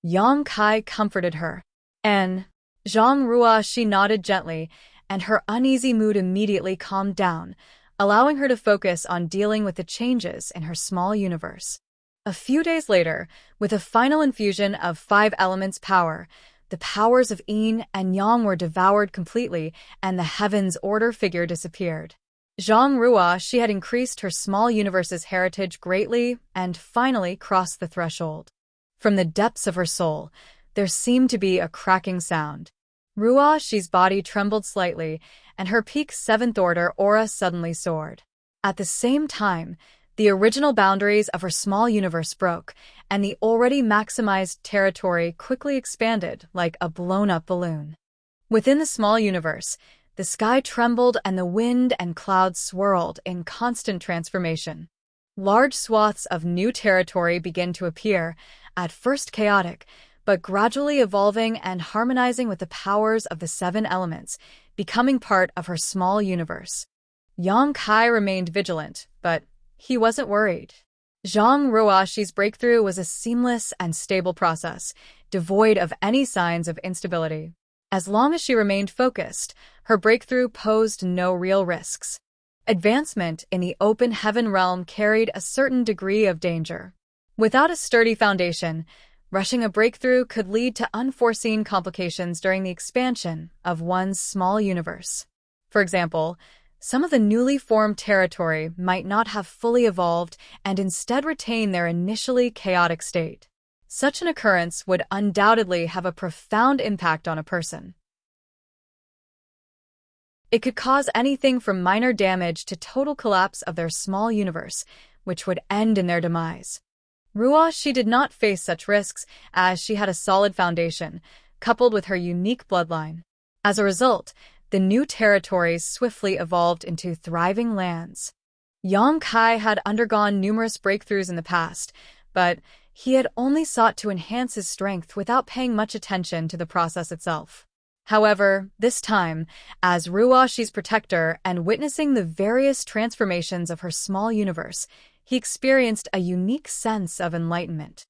Yang Kai comforted her. And Zhang Ruoxi nodded gently, and her uneasy mood immediately calmed down, allowing her to focus on dealing with the changes in her small universe. A few days later, with a final infusion of 5 elements power, the powers of Yin and Yang were devoured completely, and the Heaven's Order figure disappeared. Zhang Ruoxi had increased her small universe's heritage greatly and finally crossed the threshold. From the depths of her soul, there seemed to be a cracking sound. Ruoxi's body trembled slightly, and her peak 7th order aura suddenly soared. At the same time, the original boundaries of her small universe broke, and the already maximized territory quickly expanded like a blown-up balloon. Within the small universe, The sky trembled and the wind and clouds swirled in constant transformation. Large swaths of new territory began to appear, at first chaotic, but gradually evolving and harmonizing with the powers of the seven elements, becoming part of her small universe. Yang Kai remained vigilant, but he wasn't worried. Zhang Ruoxi's breakthrough was a seamless and stable process, devoid of any signs of instability. As long as she remained focused, her breakthrough posed no real risks. Advancement in the open heaven realm carried a certain degree of danger. Without a sturdy foundation, rushing a breakthrough could lead to unforeseen complications during the expansion of one's small universe. For example, some of the newly formed territory might not have fully evolved and instead retain their initially chaotic state. Such an occurrence would undoubtedly have a profound impact on a person. It could cause anything from minor damage to total collapse of their small universe, which would end in their demise. Ruoxi did not face such risks as she had a solid foundation, coupled with her unique bloodline. As a result, the new territories swiftly evolved into thriving lands. Yang Kai had undergone numerous breakthroughs in the past, but he had only sought to enhance his strength without paying much attention to the process itself. However, this time, as Ruoxi's protector and witnessing the various transformations of her small universe, he experienced a unique sense of enlightenment.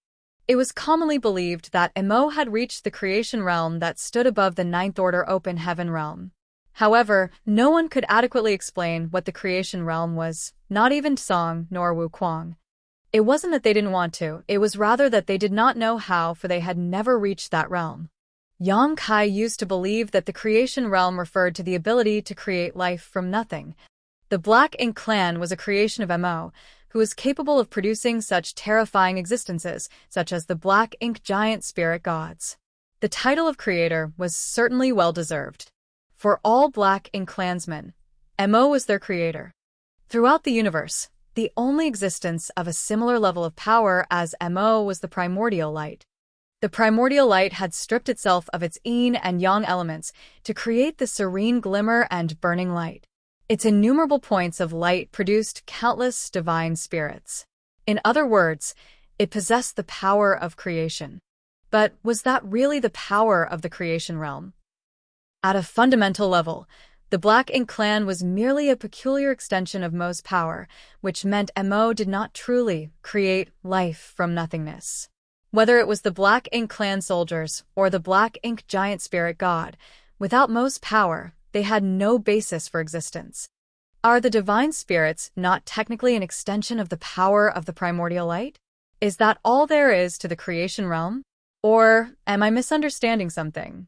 It was commonly believed that Mo had reached the creation realm that stood above the Ninth Order open heaven realm. However, no one could adequately explain what the creation realm was, not even Tsang nor Wu Kuang. It wasn't that they didn't want to, it was rather that they did not know how, for they had never reached that realm. Yang Kai used to believe that the creation realm referred to the ability to create life from nothing. The Black Ink clan was a creation of Mo, who was capable of producing such terrifying existences, such as the Black Ink giant spirit gods. The title of creator was certainly well-deserved. For all Black Ink clansmen, Mo was their creator. Throughout the universe, the only existence of a similar level of power as Mo was the primordial light. The primordial light had stripped itself of its yin and yang elements to create the serene glimmer and burning light. Its innumerable points of light produced countless divine spirits. In other words, it possessed the power of creation. But was that really the power of the creation realm? At a fundamental level, the Black Ink clan was merely a peculiar extension of Mo's power, which meant Mo did not truly create life from nothingness. Whether it was the Black Ink clan soldiers or the Black Ink giant spirit god, without Mo's power, they had no basis for existence. Are the divine spirits not technically an extension of the power of the primordial light? Is that all there is to the creation realm? Or am I misunderstanding something?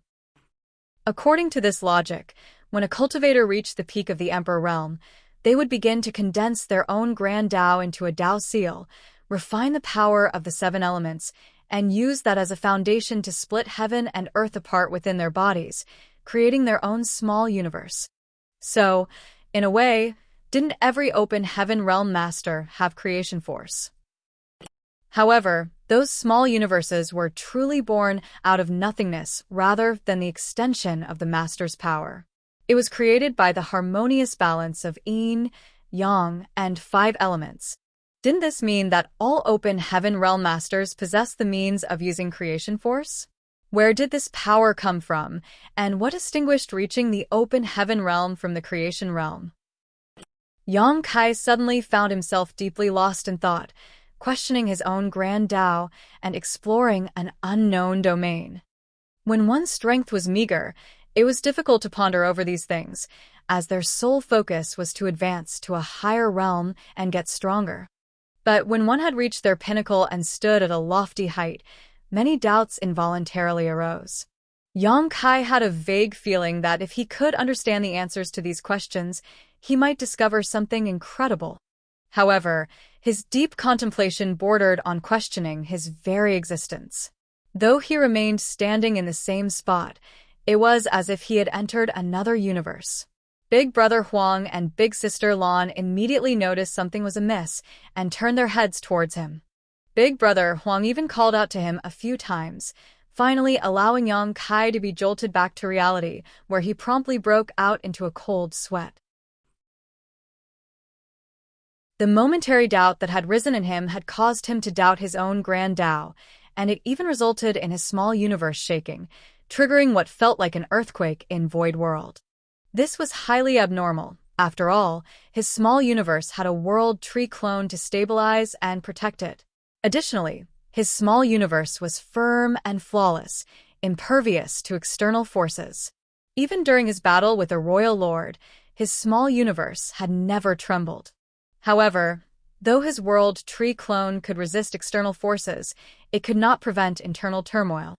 According to this logic, when a cultivator reached the peak of the Emperor realm, they would begin to condense their own grand Tao into a Tao seal, refine the power of the seven elements, and use that as a foundation to split heaven and earth apart within their bodies, creating their own small universe. So, in a way, didn't every open heaven realm master have creation force? However, those small universes were truly born out of nothingness rather than the extension of the master's power. It was created by the harmonious balance of yin, yang, and 5 elements. Didn't this mean that all open heaven realm masters possess the means of using creation force? Where did this power come from, and what distinguished reaching the open heaven realm from the creation realm? Yang Kai suddenly found himself deeply lost in thought, questioning his own grand Tao and exploring an unknown domain. When one's strength was meager, it was difficult to ponder over these things, as their sole focus was to advance to a higher realm and get stronger. But when one had reached their pinnacle and stood at a lofty height, many doubts involuntarily arose. Yang Kai had a vague feeling that if he could understand the answers to these questions, he might discover something incredible. However, his deep contemplation bordered on questioning his very existence. Though he remained standing in the same spot, it was as if he had entered another universe. Big Brother Huang and Big Sister Lan immediately noticed something was amiss and turned their heads towards him. Big Brother Huang even called out to him a few times, finally allowing Yang Kai to be jolted back to reality, where he promptly broke out into a cold sweat. The momentary doubt that had risen in him had caused him to doubt his own grand Tao, and it even resulted in his small universe shaking, triggering what felt like an earthquake in Void World. This was highly abnormal. After all, his small universe had a world tree clone to stabilize and protect it. Additionally, his small universe was firm and flawless, impervious to external forces. Even during his battle with the royal lord, his small universe had never trembled. However, though his world tree clone could resist external forces, it could not prevent internal turmoil.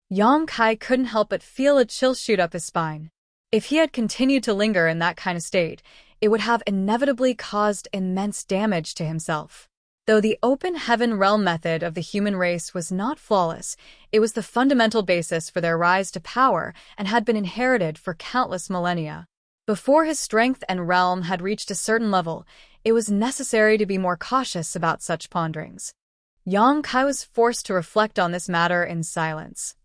Yang Kai couldn't help but feel a chill shoot up his spine. If he had continued to linger in that kind of state, it would have inevitably caused immense damage to himself. Though the open heaven realm method of the human race was not flawless, it was the fundamental basis for their rise to power and had been inherited for countless millennia. Before his strength and realm had reached a certain level, it was necessary to be more cautious about such ponderings. Yang Kai was forced to reflect on this matter in silence.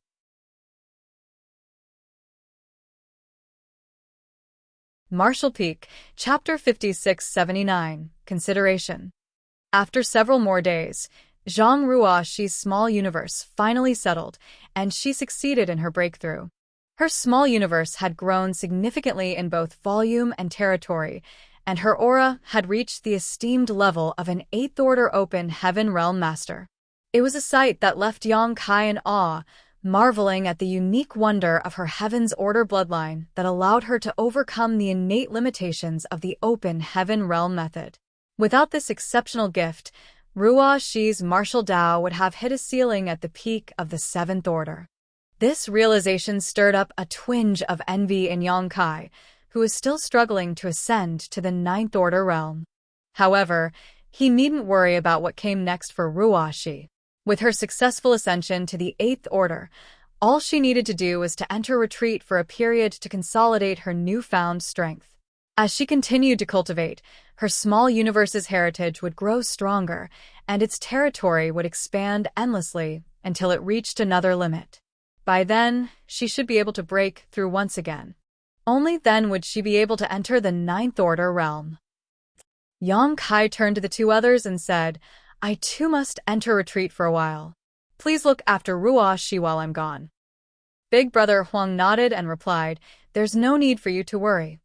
Martial Peak, Chapter 5679, Consideration. After several more days, Zhang Ruoxi's small universe finally settled, and she succeeded in her breakthrough. Her small universe had grown significantly in both volume and territory, and her aura had reached the esteemed level of an 8th-order open heaven realm master. It was a sight that left Yang Kai in awe, marveling at the unique wonder of her Heaven's Order bloodline that allowed her to overcome the innate limitations of the open heaven realm method. Without this exceptional gift, Ruoxi's martial Tao would have hit a ceiling at the peak of the 7th order. This realization stirred up a twinge of envy in Yang Kai, who was still struggling to ascend to the 9th order realm. However, he needn't worry about what came next for Ruoxi. With her successful ascension to the 8th order, all she needed to do was to enter retreat for a period to consolidate her newfound strength. As she continued to cultivate, her small universe's heritage would grow stronger, and its territory would expand endlessly until it reached another limit. By then, she should be able to break through once again. Only then would she be able to enter the 9th order realm. Yang Kai turned to the two others and said, "I too must enter retreat for a while. Please look after Ruoxi while I'm gone." Big Brother Huang nodded and replied, "There's no need for you to worry."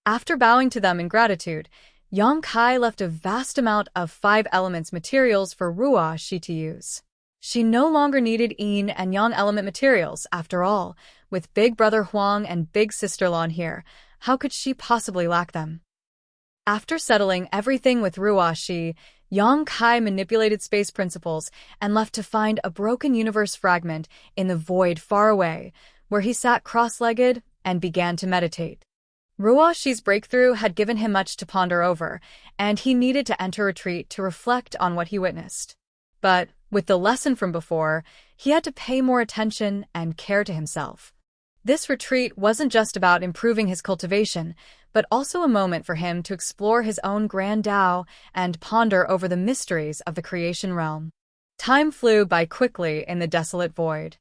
After bowing to them in gratitude, Yang Kai left a vast amount of 5 elements materials for Ruoxi to use. She no longer needed yin and yang element materials, after all. With Big Brother Huang and Big Sister Lan here, how could she possibly lack them? After settling everything with Ruoxi, Yang Kai manipulated space principles and left to find a broken universe fragment in the void far away, where he sat cross-legged and began to meditate. Ruoxi's breakthrough had given him much to ponder over, and he needed to enter retreat to reflect on what he witnessed. But, with the lesson from before, he had to pay more attention and care to himself. This retreat wasn't just about improving his cultivation, but also a moment for him to explore his own grand Tao and ponder over the mysteries of the creation realm. Time flew by quickly in the desolate void.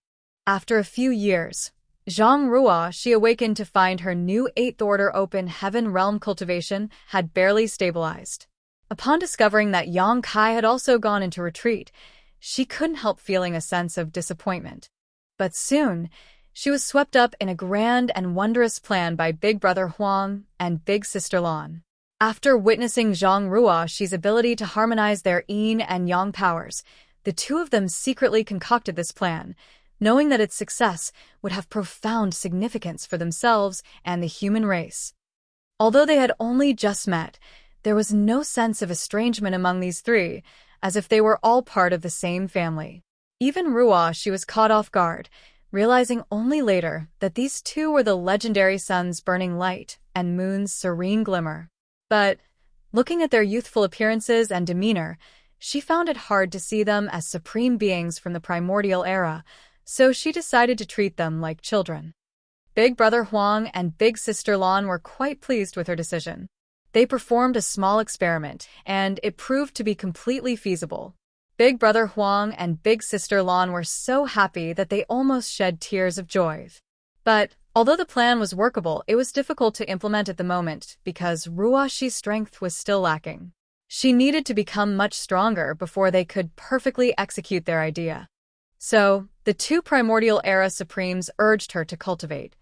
After a few years, Zhang Ruoxi awakened to find her new 8th order open heaven realm cultivation had barely stabilized. Upon discovering that Yang Kai had also gone into retreat, she couldn't help feeling a sense of disappointment. But soon, she was swept up in a grand and wondrous plan by Big Brother Huang and Big Sister Lan. After witnessing Zhang Ruoxi's ability to harmonize their yin and yang powers, the two of them secretly concocted this plan, knowing that its success would have profound significance for themselves and the human race. Although they had only just met, there was no sense of estrangement among these three, as if they were all part of the same family. Even Ruoxi was caught off guard, realizing only later that these two were the legendary sun's burning light and moon's serene glimmer. But, looking at their youthful appearances and demeanor, she found it hard to see them as supreme beings from the primordial era, so she decided to treat them like children. Big Brother Huang and Big Sister Lan were quite pleased with her decision. They performed a small experiment, and it proved to be completely feasible. Big Brother Huang and Big Sister Lan were so happy that they almost shed tears of joy. But although the plan was workable, it was difficult to implement at the moment because Ruashi's strength was still lacking. She needed to become much stronger before they could perfectly execute their idea. So, the two primordial era supremes urged her to cultivate.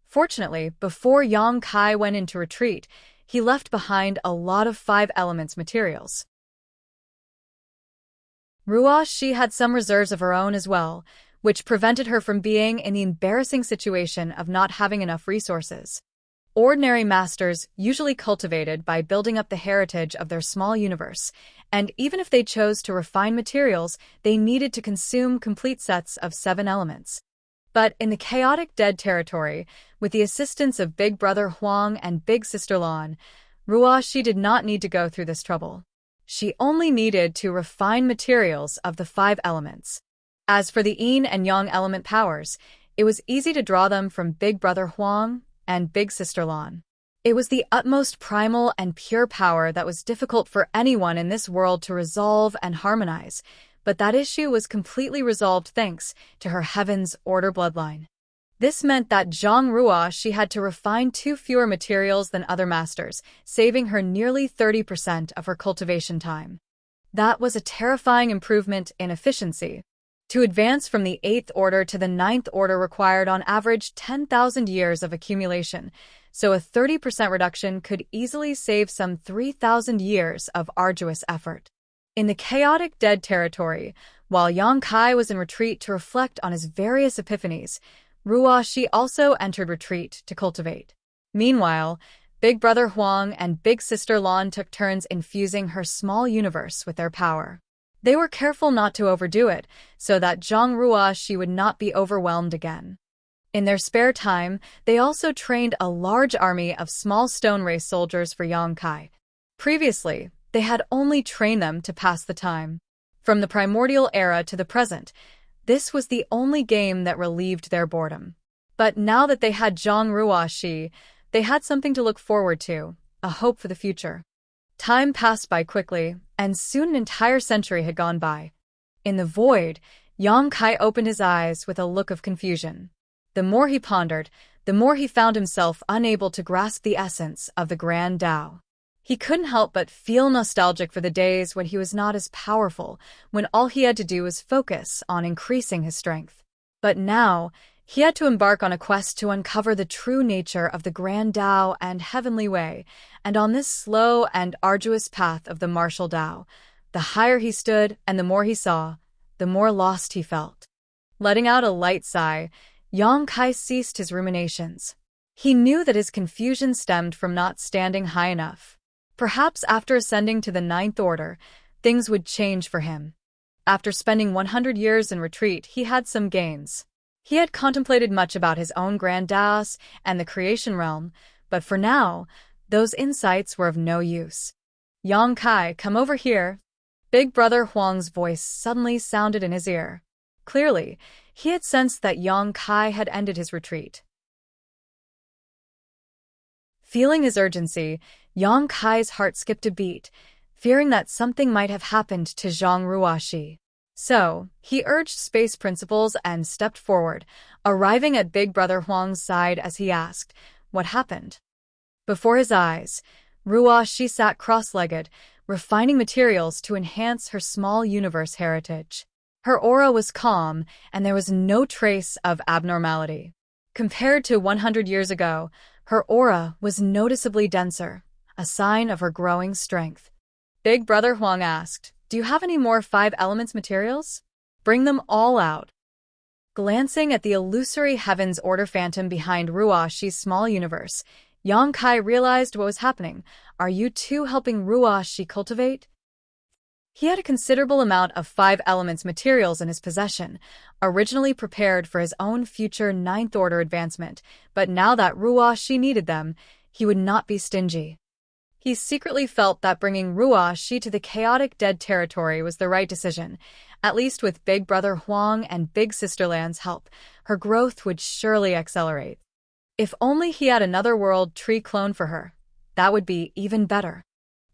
Fortunately, before Yang Kai went into retreat, he left behind a lot of 5 elements materials. Ruashi had some reserves of her own as well, which prevented her from being in the embarrassing situation of not having enough resources. Ordinary masters usually cultivated by building up the heritage of their small universe, and even if they chose to refine materials, they needed to consume complete sets of 7 elements. But in the chaotic dead territory, with the assistance of Big Brother Huang and Big Sister Lan, Ruashi did not need to go through this trouble. She only needed to refine materials of the 5 elements. As for the yin and yang element powers, it was easy to draw them from Big Brother Huang and Big Sister Lan. It was the utmost primal and pure power that was difficult for anyone in this world to resolve and harmonize, but that issue was completely resolved thanks to her Heaven's Order bloodline. This meant that Zhang Ruashi had to refine 2 fewer materials than other masters, saving her nearly 30% of her cultivation time. That was a terrifying improvement in efficiency. To advance from the 8th order to the 9th order required on average 10,000 years of accumulation, so a 30% reduction could easily save some 3,000 years of arduous effort. In the chaotic dead territory, while Yang Kai was in retreat to reflect on his various epiphanies, Ruashi also entered retreat to cultivate. Meanwhile, Big Brother Huang and Big Sister Lan took turns infusing her small universe with their power. They were careful not to overdo it, so that Zhang Ruashi would not be overwhelmed again. In their spare time, they also trained a large army of small stone race soldiers for Yang Kai. Previously, they had only trained them to pass the time. From the primordial era to the present, this was the only game that relieved their boredom. But now that they had Zhang Ruashi, they had something to look forward to, a hope for the future. Time passed by quickly, and soon an entire century had gone by. In the void, Yang Kai opened his eyes with a look of confusion. The more he pondered, the more he found himself unable to grasp the essence of the Grand Tao. He couldn't help but feel nostalgic for the days when he was not as powerful, when all he had to do was focus on increasing his strength. But now, he had to embark on a quest to uncover the true nature of the Grand Tao and Heavenly Way, and on this slow and arduous path of the martial Tao, the higher he stood and the more he saw, the more lost he felt. Letting out a light sigh, Yang Kai ceased his ruminations. He knew that his confusion stemmed from not standing high enough. Perhaps after ascending to the 9th order, things would change for him. After spending 100 years in retreat, he had some gains. He had contemplated much about his own Grand Taos and the creation realm, but for now, those insights were of no use. Yang Kai, come over here. Big Brother Huang's voice suddenly sounded in his ear. Clearly, he had sensed that Yang Kai had ended his retreat. Feeling his urgency, Yang Kai's heart skipped a beat, fearing that something might have happened to Zhang Ruashi. So, he urged space principles and stepped forward, arriving at Big Brother Huang's side as he asked, "What happened?" Before his eyes, Ruashi sat cross-legged, refining materials to enhance her small universe heritage. Her aura was calm, and there was no trace of abnormality. Compared to 100 years ago, her aura was noticeably denser, a sign of her growing strength. Big Brother Huang asked, "Do you have any more 5 elements materials? Bring them all out." Glancing at the illusory Heaven's Order phantom behind Ruashi's small universe, Yang Kai realized what was happening. "Are you two helping Ruashi cultivate?" He had a considerable amount of 5 elements materials in his possession, originally prepared for his own future 9th order advancement, but now that Ruashi needed them, he would not be stingy. He secretly felt that bringing Ruashi to the chaotic dead territory was the right decision. At least with Big Brother Huang and Big Sister Lan's help, her growth would surely accelerate. If only he had another world tree clone for her, that would be even better.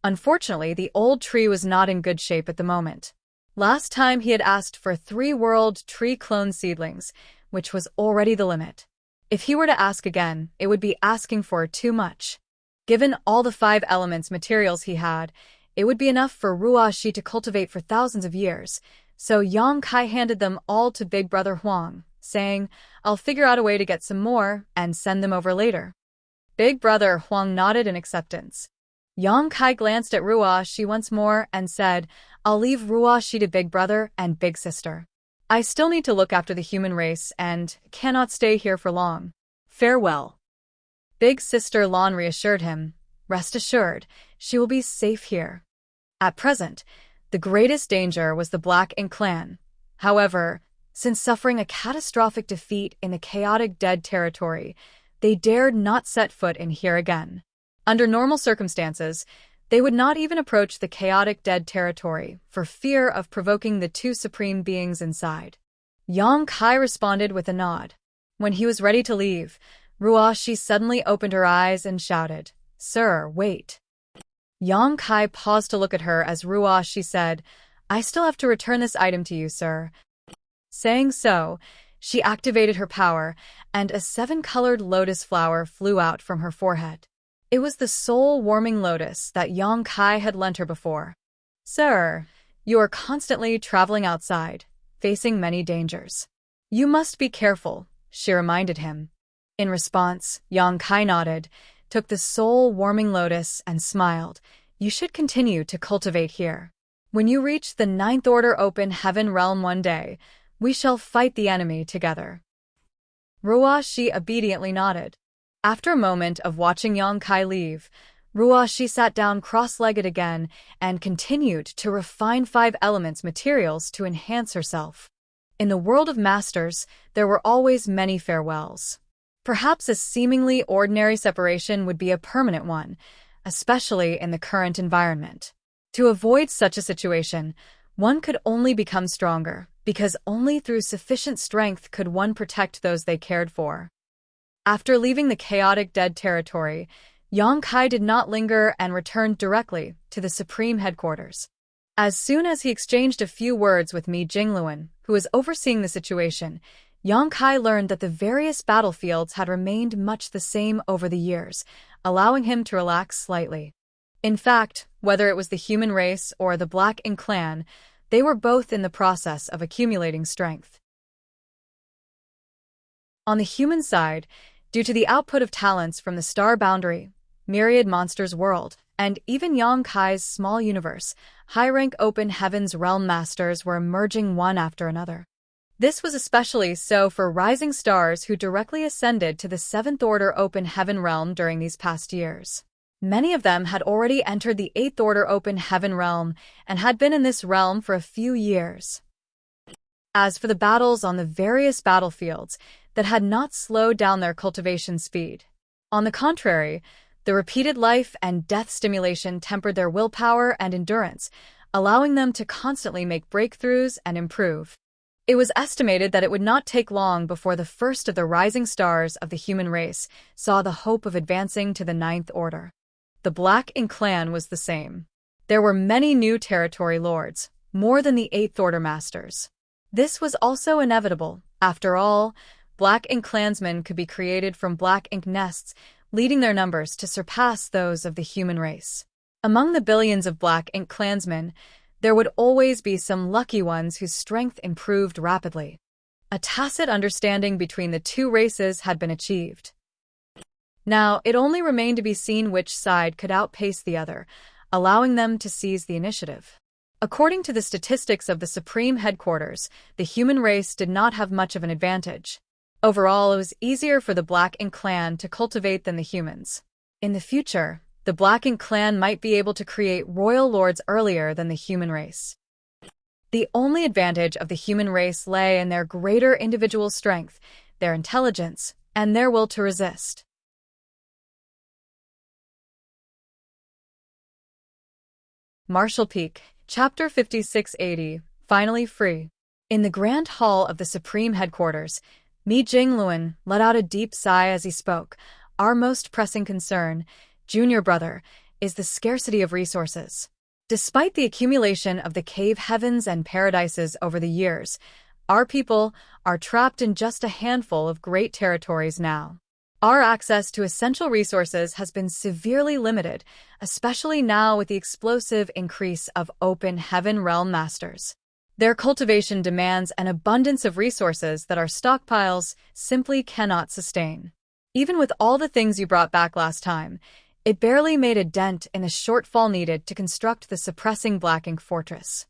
Unfortunately, the old tree was not in good shape at the moment. Last time he had asked for 3 world tree clone seedlings, which was already the limit. If he were to ask again, it would be asking for too much. Given all the 5 elements materials he had, it would be enough for Ruashi to cultivate for thousands of years, so Yang Kai handed them all to Big Brother Huang, saying, "I'll figure out a way to get some more and send them over later." Big Brother Huang nodded in acceptance. Yang Kai glanced at Ruashi once more and said, "I'll leave Ruashi to Big Brother and Big Sister. I still need to look after the human race and cannot stay here for long. Farewell." Big Sister Lan reassured him, "Rest assured, she will be safe here." At present, the greatest danger was the Black Ink clan. However, since suffering a catastrophic defeat in the chaotic dead territory, they dared not set foot in here again. Under normal circumstances, they would not even approach the chaotic dead territory for fear of provoking the 2 supreme beings inside. Yang Kai responded with a nod. When he was ready to leave, Ruashi suddenly opened her eyes and shouted, "Sir, wait." Yang Kai paused to look at her as Ruashi said, "I still have to return this item to you, sir." Saying so, she activated her power, and a 7-colored lotus flower flew out from her forehead. It was the soul-warming lotus that Yang Kai had lent her before. "Sir, you are constantly traveling outside, facing many dangers. You must be careful," she reminded him. In response, Yang Kai nodded, took the soul-warming lotus and smiled. "You should continue to cultivate here. When you reach the 9th Order Open Heaven Realm one day, we shall fight the enemy together." Ruashi obediently nodded. After a moment of watching Yang Kai leave, Ruashi sat down cross-legged again and continued to refine 5 elements materials to enhance herself. In the world of masters, there were always many farewells. Perhaps a seemingly ordinary separation would be a permanent one, especially in the current environment. To avoid such a situation, one could only become stronger, because only through sufficient strength could one protect those they cared for. After leaving the chaotic dead territory, Yang Kai did not linger and returned directly to the Supreme Headquarters. As soon as he exchanged a few words with Mi Jingluan, who was overseeing the situation, Yang Kai learned that the various battlefields had remained much the same over the years, allowing him to relax slightly. In fact, whether it was the human race or the Black Ink clan, they were both in the process of accumulating strength. On the human side, due to the output of talents from the Star Boundary, Myriad Monsters World, and even Yang Kai's small universe, high-rank Open Heavens Realm Masters were emerging one after another. This was especially so for rising stars who directly ascended to the 7th Order Open Heaven Realm during these past years. Many of them had already entered the 8th Order Open Heaven Realm and had been in this realm for a few years. As for the battles on the various battlefields that had not slowed down their cultivation speed, on the contrary, the repeated life and death stimulation tempered their willpower and endurance, allowing them to constantly make breakthroughs and improve. It was estimated that it would not take long before the first of the rising stars of the human race saw the hope of advancing to the 9th Order. The Black Ink clan was the same. There were many new territory lords, more than the 8th Order masters. This was also inevitable. After all, Black Ink clansmen could be created from Black Ink nests, leading their numbers to surpass those of the human race. Among the billions of Black Ink clansmen, there would always be some lucky ones whose strength improved rapidly. A tacit understanding between the 2 races had been achieved. Now, it only remained to be seen which side could outpace the other, allowing them to seize the initiative. According to the statistics of the Supreme Headquarters, the human race did not have much of an advantage. Overall, it was easier for the Black Ink clan to cultivate than the humans. In the future, the Black Ink clan might be able to create royal lords earlier than the human race. The only advantage of the human race lay in their greater individual strength, their intelligence, and their will to resist. Marshall Peak, Chapter 5680, Finally Free. In the Grand Hall of the Supreme Headquarters, Mi Jingluan let out a deep sigh as he spoke. "Our most pressing concern, Junior Brother, is the scarcity of resources. Despite the accumulation of the cave heavens and paradises over the years, our people are trapped in just a handful of great territories now. Our access to essential resources has been severely limited, especially now with the explosive increase of open heaven realm masters. Their cultivation demands an abundance of resources that our stockpiles simply cannot sustain. Even with all the things you brought back last time, it barely made a dent in the shortfall needed to construct the suppressing Black Ink Fortress.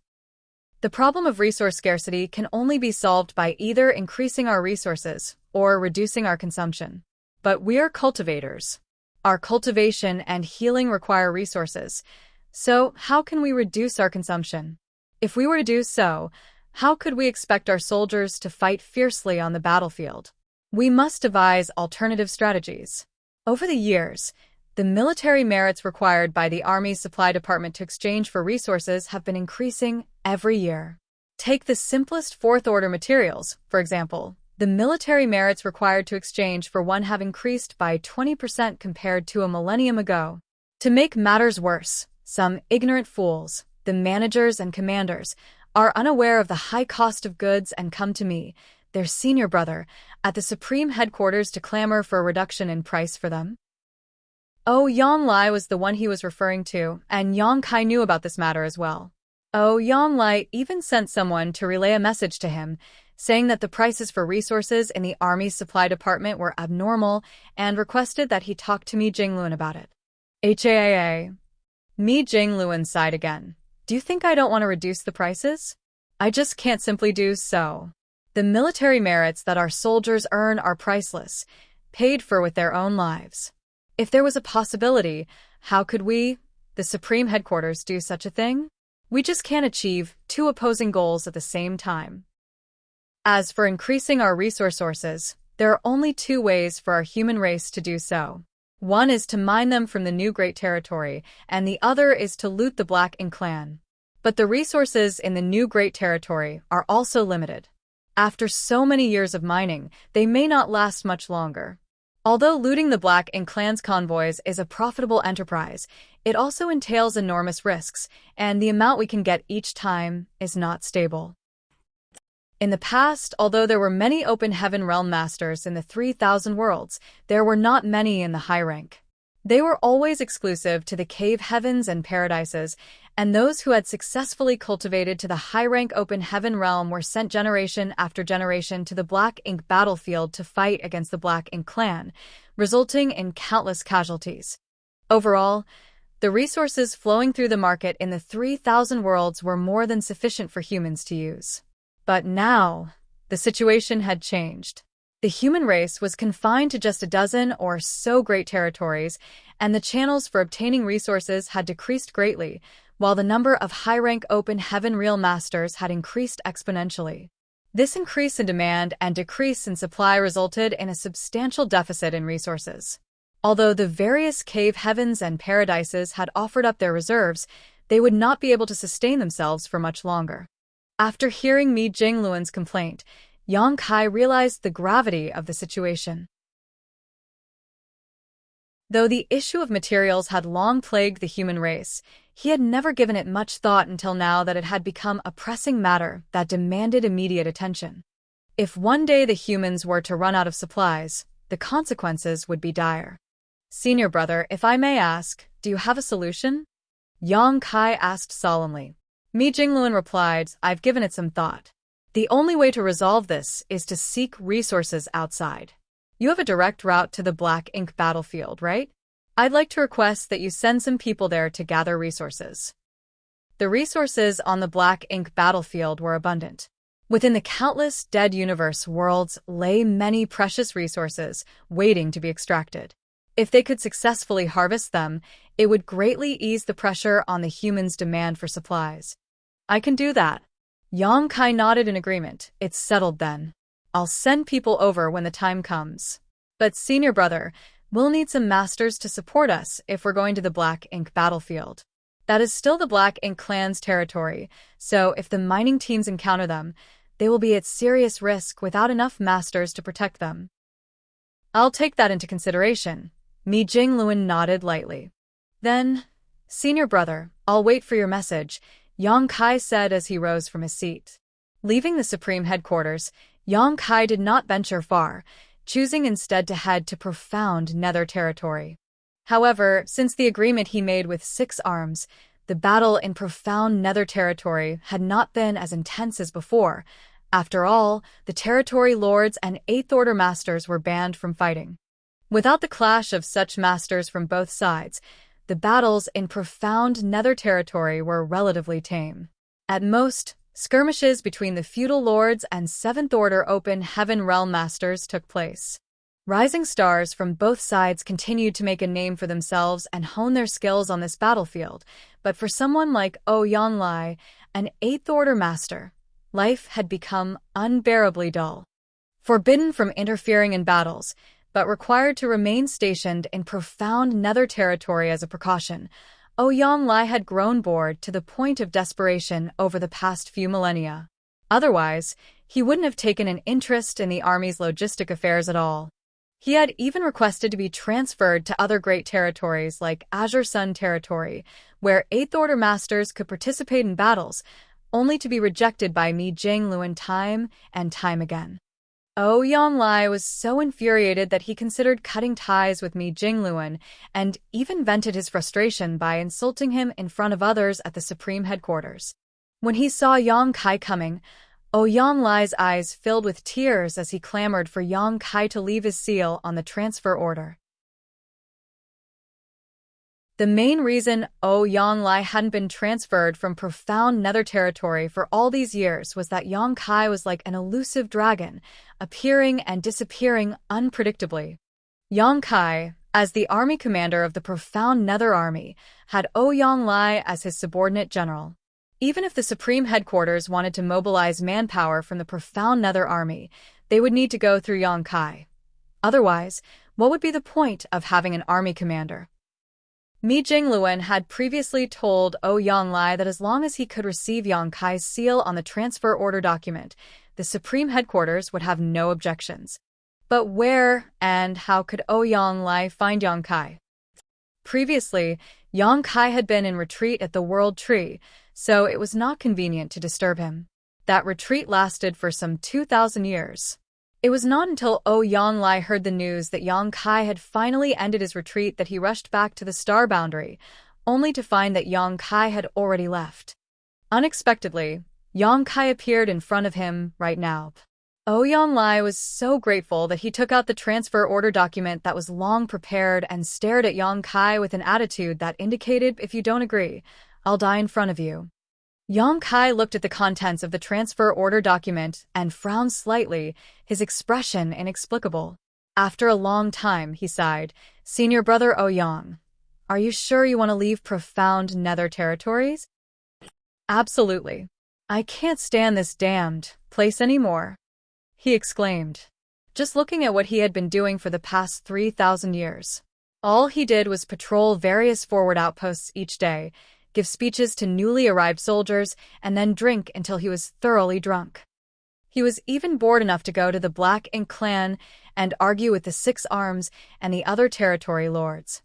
The problem of resource scarcity can only be solved by either increasing our resources or reducing our consumption. But we are cultivators. Our cultivation and healing require resources. So, how can we reduce our consumption? If we were to do so, how could we expect our soldiers to fight fiercely on the battlefield? We must devise alternative strategies. Over the years, the military merits required by the Army's supply department to exchange for resources have been increasing every year. Take the simplest fourth-order materials, for example. The military merits required to exchange for one have increased by 20% compared to a millennium ago. To make matters worse, some ignorant fools, the managers and commanders, are unaware of the high cost of goods and come to me, their senior brother, at the Supreme Headquarters to clamor for a reduction in price for them. Yang Lai was the one he was referring to, and Yang Kai knew about this matter as well. Yang Lai even sent someone to relay a message to him, saying that the prices for resources in the Army's supply department were abnormal and requested that he talk to Mi Jingluan about it. HAAA. Mi Jingluan sighed again. Do you think I don't want to reduce the prices? I just can't simply do so. The military merits that our soldiers earn are priceless, paid for with their own lives. If there was a possibility, how could we, the Supreme Headquarters, do such a thing? We just can't achieve two opposing goals at the same time. As for increasing our resource sources, there are only two ways for our human race to do so. One is to mine them from the new Great Territory, and the other is to loot the Black Ink clan. But the resources in the new Great Territory are also limited. After so many years of mining, they may not last much longer. Although looting the Black Ink clan's convoys is a profitable enterprise, it also entails enormous risks, and the amount we can get each time is not stable. In the past, although there were many open heaven realm masters in the 3,000 worlds, there were not many in the high rank. They were always exclusive to the cave heavens and paradises, and those who had successfully cultivated to the high-rank open heaven realm were sent generation after generation to the Black Ink battlefield to fight against the Black Ink clan, resulting in countless casualties. Overall, the resources flowing through the market in the 3,000 worlds were more than sufficient for humans to use. But now, the situation had changed. The human race was confined to just a dozen or so great territories, and the channels for obtaining resources had decreased greatly, while the number of high-rank open heaven real masters had increased exponentially. This increase in demand and decrease in supply resulted in a substantial deficit in resources. Although the various cave heavens and paradises had offered up their reserves, they would not be able to sustain themselves for much longer. After hearing Mi Jingluan's complaint, Yang Kai realized the gravity of the situation. Though the issue of materials had long plagued the human race, he had never given it much thought until now that it had become a pressing matter that demanded immediate attention. If one day the humans were to run out of supplies, the consequences would be dire. Senior brother, if I may ask, do you have a solution? Yang Kai asked solemnly. Mi Jingluan replied, I've given it some thought. The only way to resolve this is to seek resources outside. You have a direct route to the Black Ink battlefield, right? I'd like to request that you send some people there to gather resources. The resources on the Black Ink battlefield were abundant. Within the countless dead universe worlds lay many precious resources waiting to be extracted. If they could successfully harvest them, it would greatly ease the pressure on the humans' demand for supplies. I can do that. Yang Kai nodded in agreement. It's settled then. I'll send people over when the time comes. But senior brother, we'll need some masters to support us if we're going to the Black Ink battlefield. That is still the Black Ink clan's territory, so if the mining teams encounter them, they will be at serious risk without enough masters to protect them. I'll take that into consideration. Mi Jingluan nodded lightly. Then, Senior brother, I'll wait for your message, Yang Kai said as he rose from his seat. Leaving the Supreme Headquarters, Yang Kai did not venture far, choosing instead to head to profound Nether territory. However, since the agreement he made with Six Arms, the battle in profound Nether territory had not been as intense as before. After all, the territory lords and Eighth Order masters were banned from fighting. Without the clash of such masters from both sides, the battles in profound Nether territory were relatively tame. At most, skirmishes between the feudal lords and Seventh Order Open Heaven Realm masters took place. Rising stars from both sides continued to make a name for themselves and hone their skills on this battlefield, but for someone like Ouyang Lai, an Eighth Order master, life had become unbearably dull. Forbidden from interfering in battles, but required to remain stationed in profound Nether territory as a precaution, Ouyang Lai had grown bored to the point of desperation over the past few millennia. Otherwise, he wouldn't have taken an interest in the army's logistic affairs at all. He had even requested to be transferred to other great territories like Azure Sun territory, where Eighth Order masters could participate in battles, only to be rejected by Mi Jingluan time and time again. Ouyang Lai was so infuriated that he considered cutting ties with Mi Jingluan and even vented his frustration by insulting him in front of others at the Supreme Headquarters. When he saw Yang Kai coming, Ouyang Lai's eyes filled with tears as he clamored for Yang Kai to leave his seal on the transfer order. The main reason Ouyang Lai hadn't been transferred from profound Nether territory for all these years was that Yang Kai was like an elusive dragon, appearing and disappearing unpredictably. Yang Kai, as the army commander of the profound Nether army, had Ouyang Lai as his subordinate general. Even if the Supreme Headquarters wanted to mobilize manpower from the profound Nether army, they would need to go through Yang Kai. Otherwise, what would be the point of having an army commander? Mi Jingluan had previously told Ouyang Lai that as long as he could receive Yang Kai's seal on the transfer order document, the Supreme Headquarters would have no objections. But where and how could Ouyang Lai find Yang Kai? Previously, Yang Kai had been in retreat at the World Tree, so it was not convenient to disturb him. That retreat lasted for some 2,000 years. It was not until Ouyang Lai heard the news that Yang Kai had finally ended his retreat that he rushed back to the star boundary, only to find that Yang Kai had already left. Unexpectedly, Yang Kai appeared in front of him right now. Ouyang Lai was so grateful that he took out the transfer order document that was long prepared and stared at Yang Kai with an attitude that indicated, if you don't agree, I'll die in front of you. Yang Kai looked at the contents of the transfer order document and frowned slightly, his expression inexplicable. After a long time, he sighed, Senior brother Ouyang, are you sure you want to leave profound Nether territories? Absolutely. I can't stand this damned place anymore, he exclaimed, just looking at what he had been doing for the past 3,000 years. All he did was patrol various forward outposts each day, give speeches to newly arrived soldiers, and then drink until he was thoroughly drunk. He was even bored enough to go to the Black Ink clan and argue with the Six Arms and the other territory lords.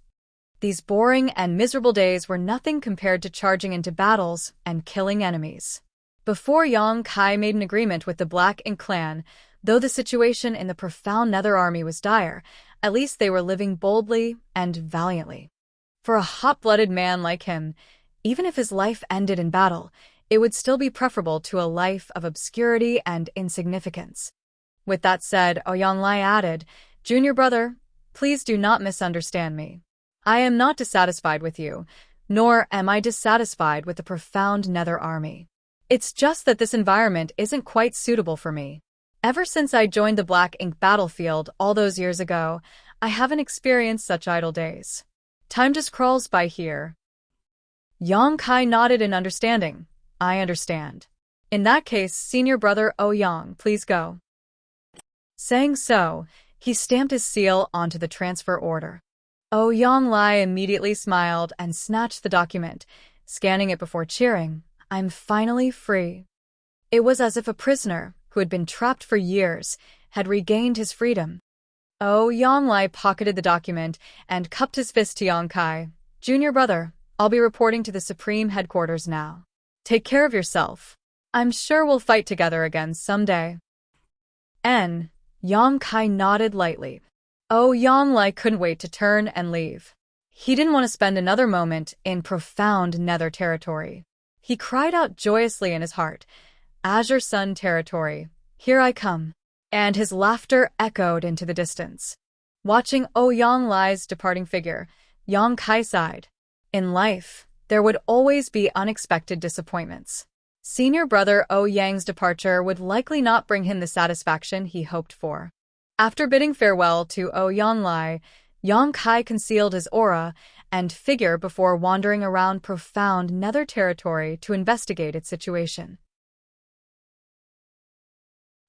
These boring and miserable days were nothing compared to charging into battles and killing enemies. Before Yang Kai made an agreement with the Black Ink clan, though the situation in the profound Nether army was dire, at least they were living boldly and valiantly. For a hot-blooded man like him, even if his life ended in battle, it would still be preferable to a life of obscurity and insignificance. With that said, Ouyang Lai added, Junior brother, please do not misunderstand me. I am not dissatisfied with you, nor am I dissatisfied with the profound Nether army. It's just that this environment isn't quite suitable for me. Ever since I joined the Black Ink battlefield all those years ago, I haven't experienced such idle days. Time just crawls by here. Yang Kai nodded in understanding. I understand. In that case, Senior brother Ouyang, please go. Saying so, he stamped his seal onto the transfer order. Ouyang Lai immediately smiled and snatched the document, scanning it before cheering. I'm finally free. It was as if a prisoner, who had been trapped for years, had regained his freedom. Ouyang Lai pocketed the document and cupped his fist to Yang Kai. Junior brother, I'll be reporting to the Supreme Headquarters now. Take care of yourself. I'm sure we'll fight together again someday. Yang Kai nodded lightly. Yang Lai couldn't wait to turn and leave. He didn't want to spend another moment in profound nether territory. He cried out joyously in his heart, Azure Sun territory, here I come. And his laughter echoed into the distance. Watching Yang Lai's departing figure, Yang Kai sighed. In life, there would always be unexpected disappointments. Senior brother Yang's departure would likely not bring him the satisfaction he hoped for. After bidding farewell to Yang Lai, Yang Kai concealed his aura and figure before wandering around profound nether territory to investigate its situation.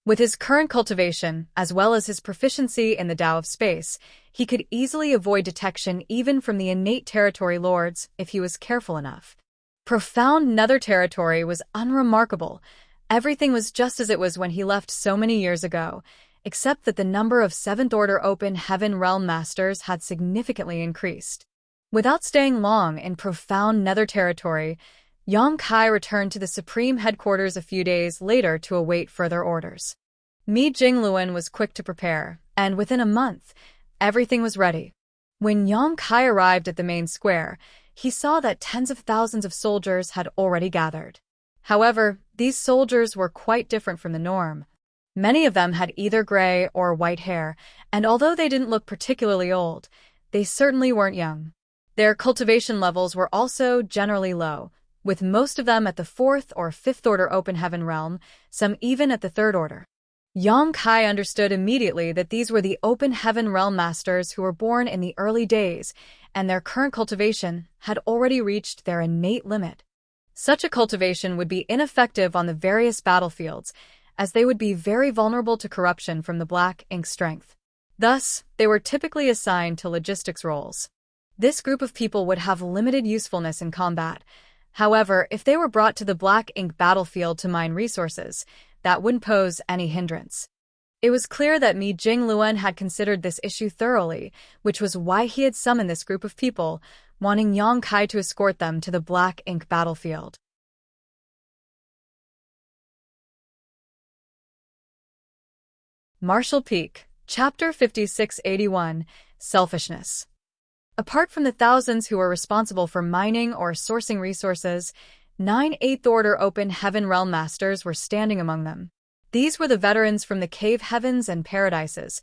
With his current cultivation, as well as his proficiency in the Tao of space, he could easily avoid detection even from the innate territory lords if he was careful enough. Profound nether territory was unremarkable. Everything was just as it was when he left so many years ago, except that the number of 7th Order Open Heaven Realm Masters had significantly increased. Without staying long in profound nether territory, Yang Kai returned to the Supreme Headquarters a few days later to await further orders. Mi Jingluan was quick to prepare, and within a month, everything was ready. When Yang Kai arrived at the main square, he saw that tens of thousands of soldiers had already gathered. However, these soldiers were quite different from the norm. Many of them had either gray or white hair, and although they didn't look particularly old, they certainly weren't young. Their cultivation levels were also generally low, with most of them at the 4th or 5th Order Open Heaven Realm, some even at the 3rd Order. Yang Kai understood immediately that these were the Open Heaven Realm Masters who were born in the early days, and their current cultivation had already reached their innate limit. Such a cultivation would be ineffective on the various battlefields, as they would be very vulnerable to corruption from the black ink strength. Thus, they were typically assigned to logistics roles. This group of people would have limited usefulness in combat. However, if they were brought to the black ink battlefield to mine resources, that wouldn't pose any hindrance. It was clear that Mi Jingluan had considered this issue thoroughly, which was why he had summoned this group of people, wanting Yang Kai to escort them to the black ink battlefield. Martial Peak, Chapter 5681, Selfishness. Apart from the thousands who were responsible for mining or sourcing resources, 9 8th Order Open Heaven Realm Masters were standing among them. These were the veterans from the Cave Heavens and Paradises,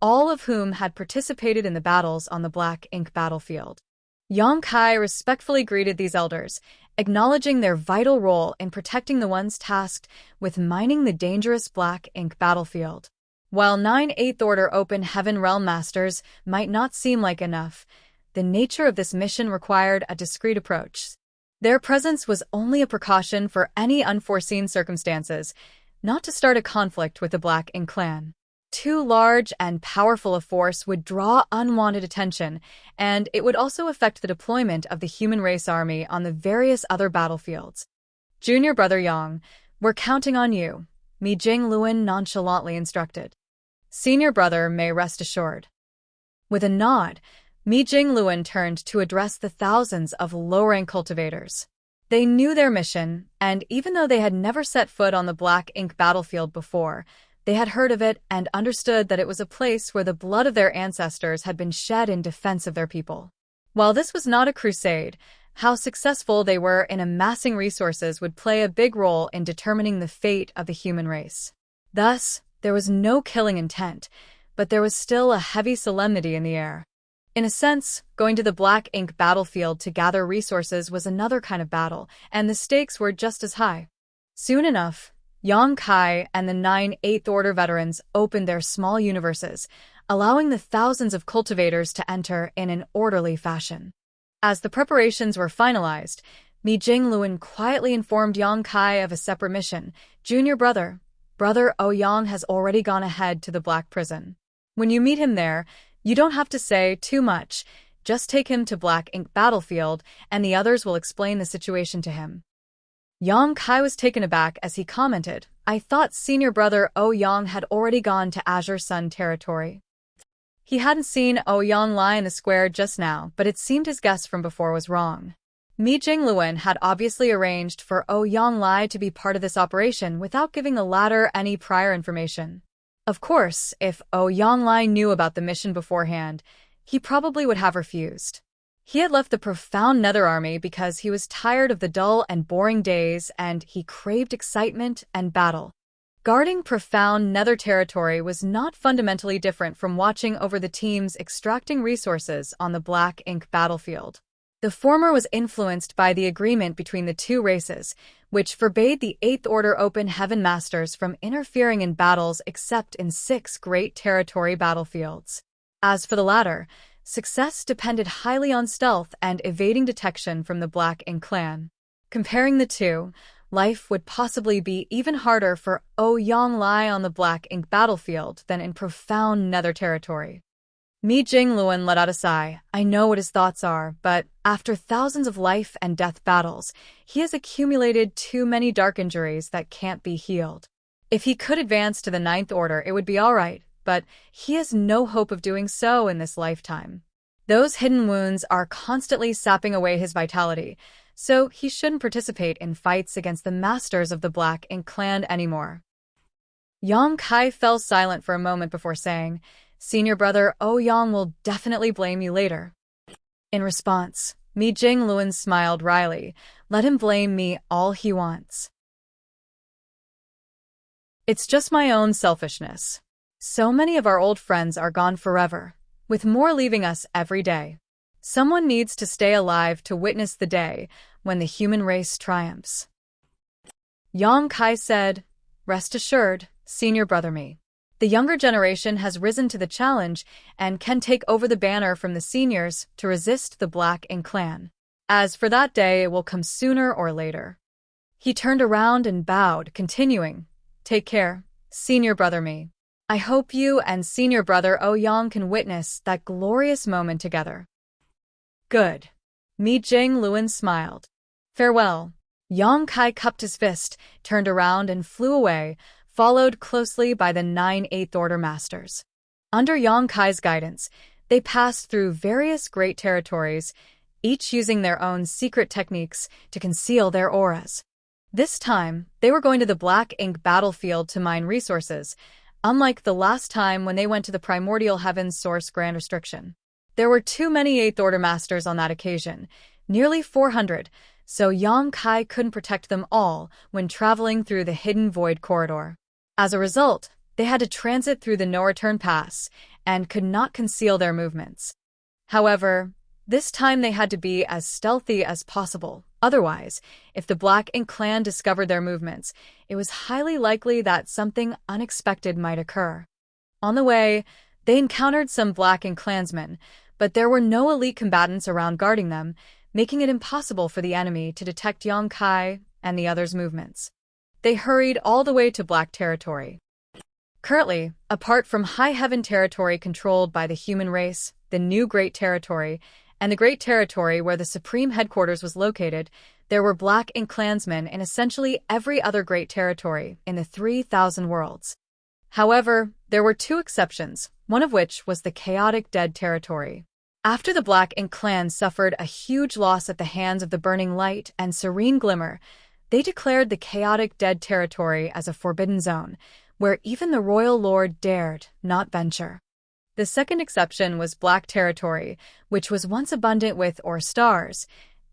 all of whom had participated in the battles on the Black Ink battlefield. Yang Kai respectfully greeted these elders, acknowledging their vital role in protecting the ones tasked with mining the dangerous Black Ink battlefield. While 9 8th Order Open Heaven Realm Masters might not seem like enough, the nature of this mission required a discreet approach. Their presence was only a precaution for any unforeseen circumstances, not to start a conflict with the Black Ink clan. Too large and powerful a force would draw unwanted attention, and it would also affect the deployment of the human race army on the various other battlefields. Junior Brother Yang, we're counting on you, Mi Jingluan nonchalantly instructed. Senior Brother may rest assured. With a nod, Mi Jingluan turned to address the thousands of low-rank cultivators. They knew their mission, and even though they had never set foot on the Black Ink battlefield before, they had heard of it and understood that it was a place where the blood of their ancestors had been shed in defense of their people. While this was not a crusade, how successful they were in amassing resources would play a big role in determining the fate of the human race. Thus, there was no killing intent, but there was still a heavy solemnity in the air. In a sense, going to the Black Ink battlefield to gather resources was another kind of battle, and the stakes were just as high. Soon enough, Yang Kai and the 9 8th Order veterans opened their small universes, allowing the thousands of cultivators to enter in an orderly fashion. As the preparations were finalized, Mi Jingluan quietly informed Yang Kai of a separate mission. Junior Brother, Brother Yang has already gone ahead to the Black Prison. When you meet him there, you don't have to say too much, just take him to Black Ink battlefield and the others will explain the situation to him. Yang Kai was taken aback as he commented, I thought Senior Brother Yang had already gone to Azure Sun territory. He hadn't seen Yang Lai in the square just now, but it seemed his guess from before was wrong. Mi Jingluen had obviously arranged for Yang Lai to be part of this operation without giving the latter any prior information. Of course, if Yang Lai knew about the mission beforehand, he probably would have refused. He had left the profound Nether Army because he was tired of the dull and boring days and he craved excitement and battle. Guarding profound Nether territory was not fundamentally different from watching over the teams extracting resources on the Black Ink battlefield. The former was influenced by the agreement between the two races, which forbade the Eighth Order Open Heaven Masters from interfering in battles except in 6 Great Territory battlefields. As for the latter, success depended highly on stealth and evading detection from the Black Ink clan. Comparing the two, life would possibly be even harder for Yang Lai on the Black Ink battlefield than in profound Nether territory. Mi Jingluen let out a sigh. I know what his thoughts are, but after thousands of life and death battles, he has accumulated too many dark injuries that can't be healed. If he could advance to the Ninth Order, it would be all right, but he has no hope of doing so in this lifetime. Those hidden wounds are constantly sapping away his vitality, so he shouldn't participate in fights against the masters of the Black Ink clan anymore. Yang Kai fell silent for a moment before saying, Senior brother Yang will definitely blame you later. In response, Mi Jingluen smiled wryly. Let him blame me all he wants. It's just my own selfishness. So many of our old friends are gone forever, with more leaving us every day. Someone needs to stay alive to witness the day when the human race triumphs. Yang Kai said, Rest assured, Senior brother me. The younger generation has risen to the challenge and can take over the banner from the seniors to resist the Black Ink clan. As for that day, it will come sooner or later. He turned around and bowed, continuing, Take care, Senior brother me. I hope you and Senior brother Yang can witness that glorious moment together. Good. Mi Jingluen smiled. Farewell. Yang Kai cupped his fist, turned around and flew away, followed closely by the 9 Eighth Order Masters. Under Yang Kai's guidance, they passed through various great territories, each using their own secret techniques to conceal their auras. This time, they were going to the Black Ink battlefield to mine resources, unlike the last time when they went to the Primordial Heavens Source Grand Restriction. There were too many Eighth Order Masters on that occasion, nearly 400, so Yang Kai couldn't protect them all when traveling through the Hidden Void Corridor. As a result, they had to transit through the no-return pass and could not conceal their movements. However, this time they had to be as stealthy as possible. Otherwise, if the Black Ink clan discovered their movements, it was highly likely that something unexpected might occur. On the way, they encountered some Black Ink clansmen, but there were no elite combatants around guarding them, making it impossible for the enemy to detect Yang Kai and the others' movements. They hurried all the way to Black Territory. Currently, apart from High Heaven Territory controlled by the human race, the New Great Territory, and the Great Territory where the Supreme Headquarters was located, there were Black Ink clansmen in essentially every other Great Territory in the 3,000 worlds. However, there were 2 exceptions, one of which was the Chaotic Dead Territory. After the Black Ink clan suffered a huge loss at the hands of the Burning Light and Serene Glimmer, they declared the Chaotic Dead Territory as a forbidden zone, where even the Royal Lord dared not venture. The second exception was Black Territory, which was once abundant with ore stars,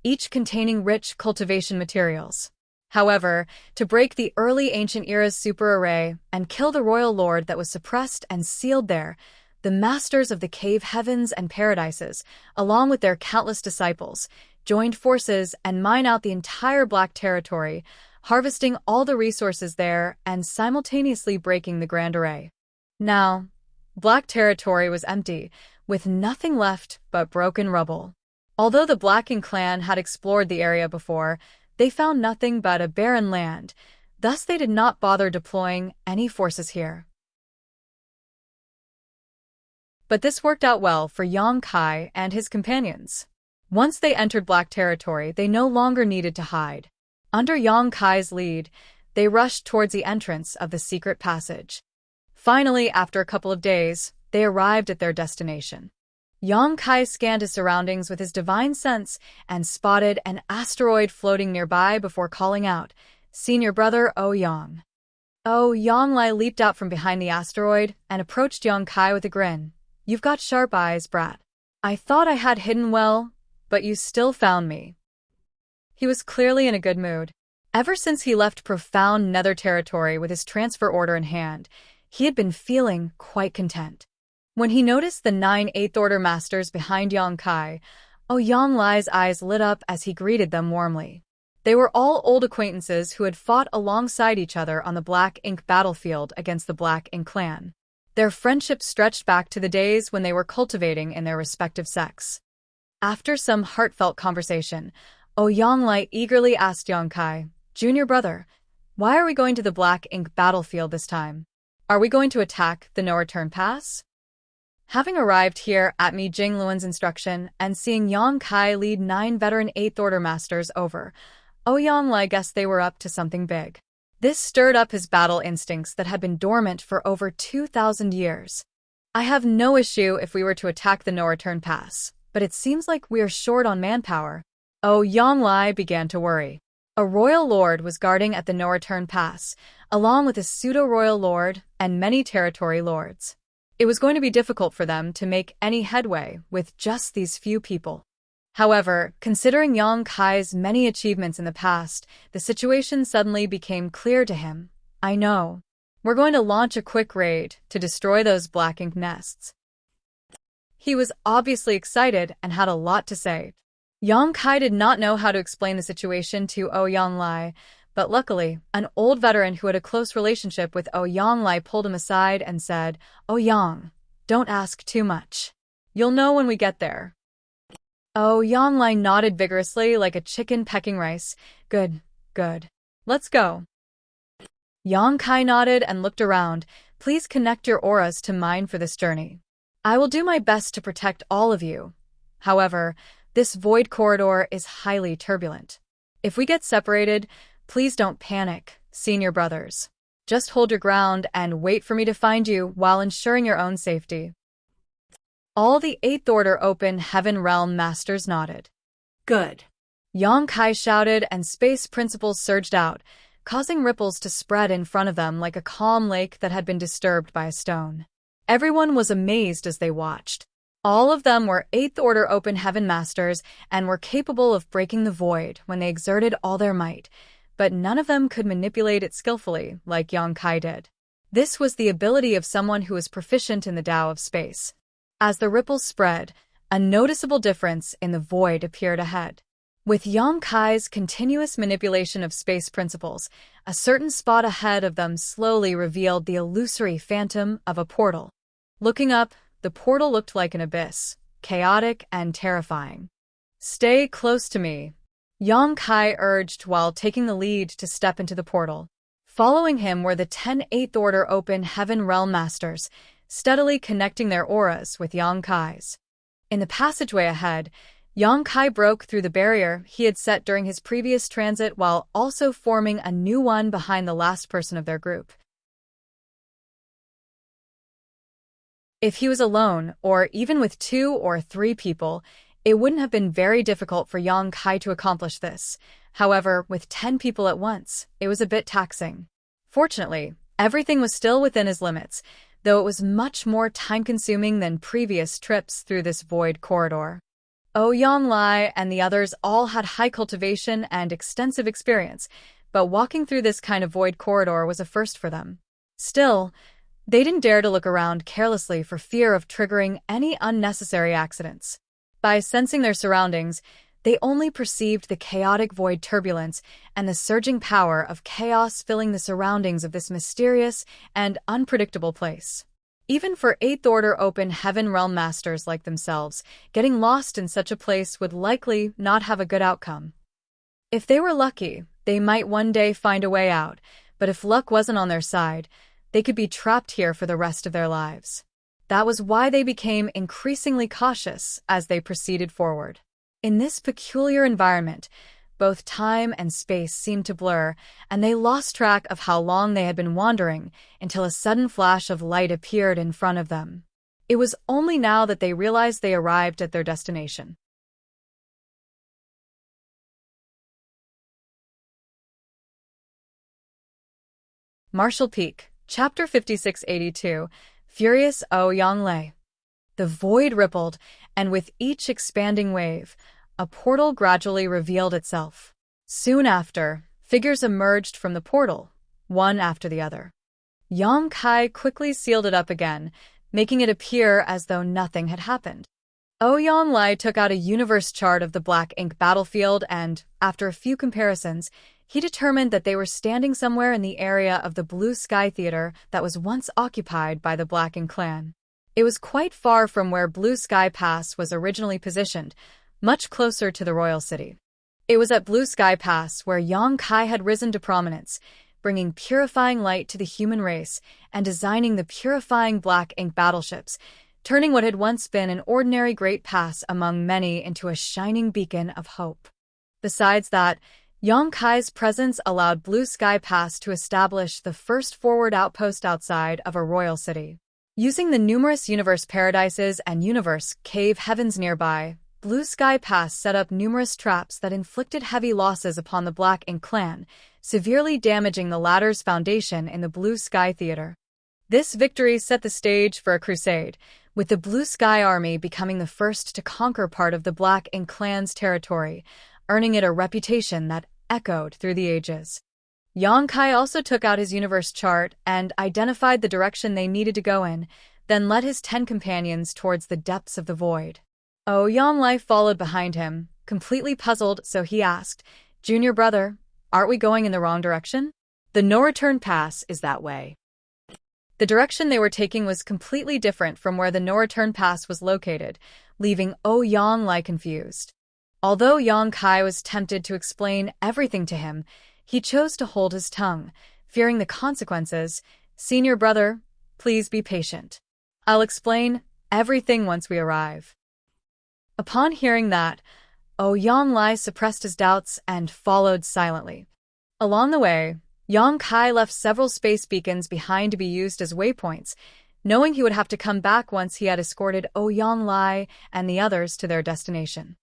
each containing rich cultivation materials. However, to break the early Ancient Era's super array and kill the Royal Lord that was suppressed and sealed there, the Masters of the Cave Heavens and Paradises, along with their countless disciples, joined forces and mined out the entire Black Territory, harvesting all the resources there and simultaneously breaking the Grand Array. Now, Black Territory was empty, with nothing left but broken rubble. Although the Black Ink clan had explored the area before, they found nothing but a barren land, thus they did not bother deploying any forces here. But this worked out well for Yang Kai and his companions. Once they entered Black Territory, they no longer needed to hide. Under Yang Kai's lead, they rushed towards the entrance of the secret passage. Finally, after a couple of days, they arrived at their destination. Yang Kai scanned his surroundings with his divine sense and spotted an asteroid floating nearby before calling out, "Senior brother, O Yang." Oh, Yang Lai leaped out from behind the asteroid and approached Yang Kai with a grin. "You've got sharp eyes, brat. I thought I had hidden well, but you still found me." He was clearly in a good mood. Ever since he left profound nether territory with his transfer order in hand, he had been feeling quite content. When he noticed the 9 Eighth Order Masters behind Yang Kai, Yang Lai's eyes lit up as he greeted them warmly. They were all old acquaintances who had fought alongside each other on the Black Ink battlefield against the Black Ink clan. Their friendship stretched back to the days when they were cultivating in their respective sects. After some heartfelt conversation, Yang Lai eagerly asked Yang Kai, "Junior brother, why are we going to the Black Ink battlefield this time? Are we going to attack the no-return pass?" Having arrived here at Mi Jingluan's instruction and seeing Yang Kai lead 9 veteran 8th Order Masters over, Yang Lai guessed they were up to something big. This stirred up his battle instincts that had been dormant for over 2,000 years. "I have no issue if we were to attack the no-return pass, but it seems like we are short on manpower." Yang Lai began to worry. A royal lord was guarding at the no-return pass, along with a pseudo-royal lord and many territory lords. It was going to be difficult for them to make any headway with just these few people. However, considering Yang Kai's many achievements in the past, the situation suddenly became clear to him. "I know. We're going to launch a quick raid to destroy those Black Ink nests." He was obviously excited and had a lot to say. Yang Kai did not know how to explain the situation to Yang Lai, but luckily, an old veteran who had a close relationship with Yang Lai pulled him aside and said, Yang, don't ask too much. You'll know when we get there." Yang Lai nodded vigorously like a chicken pecking rice. Good. Let's go." Yang Kai nodded and looked around. "Please connect your auras to mine for this journey. I will do my best to protect all of you. However, this void corridor is highly turbulent. If we get separated, please don't panic, senior brothers. Just hold your ground and wait for me to find you while ensuring your own safety." All the 8th Order Open Heaven Realm Masters nodded. "Good." Yang Kai shouted and space principles surged out, causing ripples to spread in front of them like a calm lake that had been disturbed by a stone. Everyone was amazed as they watched. All of them were 8th Order Open Heaven Masters and were capable of breaking the void when they exerted all their might, but none of them could manipulate it skillfully like Yang Kai did. This was the ability of someone who was proficient in the Tao of space. As the ripples spread, a noticeable difference in the void appeared ahead. With Yang Kai's continuous manipulation of space principles, a certain spot ahead of them slowly revealed the illusory phantom of a portal. Looking up, the portal looked like an abyss, chaotic and terrifying. "Stay close to me," Yang Kai urged while taking the lead to step into the portal. Following him were the 10 8th Order Open Heaven Realm Masters, steadily connecting their auras with Yang Kai's. In the passageway ahead, Yang Kai broke through the barrier he had set during his previous transit while also forming a new one behind the last person of their group. If he was alone, or even with 2 or 3 people, it wouldn't have been very difficult for Yang Kai to accomplish this. However, with 10 people at once, it was a bit taxing. Fortunately, everything was still within his limits, though it was much more time-consuming than previous trips through this void corridor. Yang Lai and the others all had high cultivation and extensive experience, but walking through this kind of void corridor was a first for them. Still, they didn't dare to look around carelessly for fear of triggering any unnecessary accidents. By sensing their surroundings, they only perceived the chaotic void turbulence and the surging power of chaos filling the surroundings of this mysterious and unpredictable place. Even for 8th Order Open Heaven Realm Masters like themselves, getting lost in such a place would likely not have a good outcome. If they were lucky, they might one day find a way out, but if luck wasn't on their side, they could be trapped here for the rest of their lives. That was why they became increasingly cautious as they proceeded forward. In this peculiar environment, both time and space seemed to blur, and they lost track of how long they had been wandering until a sudden flash of light appeared in front of them. It was only now that they realized they arrived at their destination. Marshall Peak, Chapter 5682, Furious Ouyang-Lei. The void rippled, and with each expanding wave, a portal gradually revealed itself. Soon after, figures emerged from the portal, one after the other. Yang Kai quickly sealed it up again, making it appear as though nothing had happened. Ouyang-Lei took out a universe chart of the black ink battlefield and, after a few comparisons, he determined that they were standing somewhere in the area of the Blue Sky Theater that was once occupied by the Black Ink clan. It was quite far from where Blue Sky Pass was originally positioned, much closer to the royal city. It was at Blue Sky Pass where Yang Kai had risen to prominence, bringing purifying light to the human race and designing the purifying black ink battleships, turning what had once been an ordinary great pass among many into a shining beacon of hope. Besides that, Yang Kai's presence allowed Blue Sky Pass to establish the first forward outpost outside of a royal city. Using the numerous universe paradises and universe cave heavens nearby, Blue Sky Pass set up numerous traps that inflicted heavy losses upon the Black Ink clan, severely damaging the latter's foundation in the Blue Sky Theater. This victory set the stage for a crusade, with the Blue Sky Army becoming the first to conquer part of the Black Ink clan's territory, earning it a reputation that echoed through the ages. Yang Kai also took out his universe chart and identified the direction they needed to go in, then led his 10 companions towards the depths of the void. Ouyang-Lei followed behind him, completely puzzled, so he asked, "Junior brother, aren't we going in the wrong direction? The no-return pass is that way." The direction they were taking was completely different from where the no-return pass was located, leaving Ouyang-Lei confused. Although Yang Kai was tempted to explain everything to him, he chose to hold his tongue, fearing the consequences. "Senior brother, please be patient. I'll explain everything once we arrive." Upon hearing that, Ouyang-Lei suppressed his doubts and followed silently. Along the way, Yang Kai left several space beacons behind to be used as waypoints, knowing he would have to come back once he had escorted Ouyang-Lei and the others to their destination.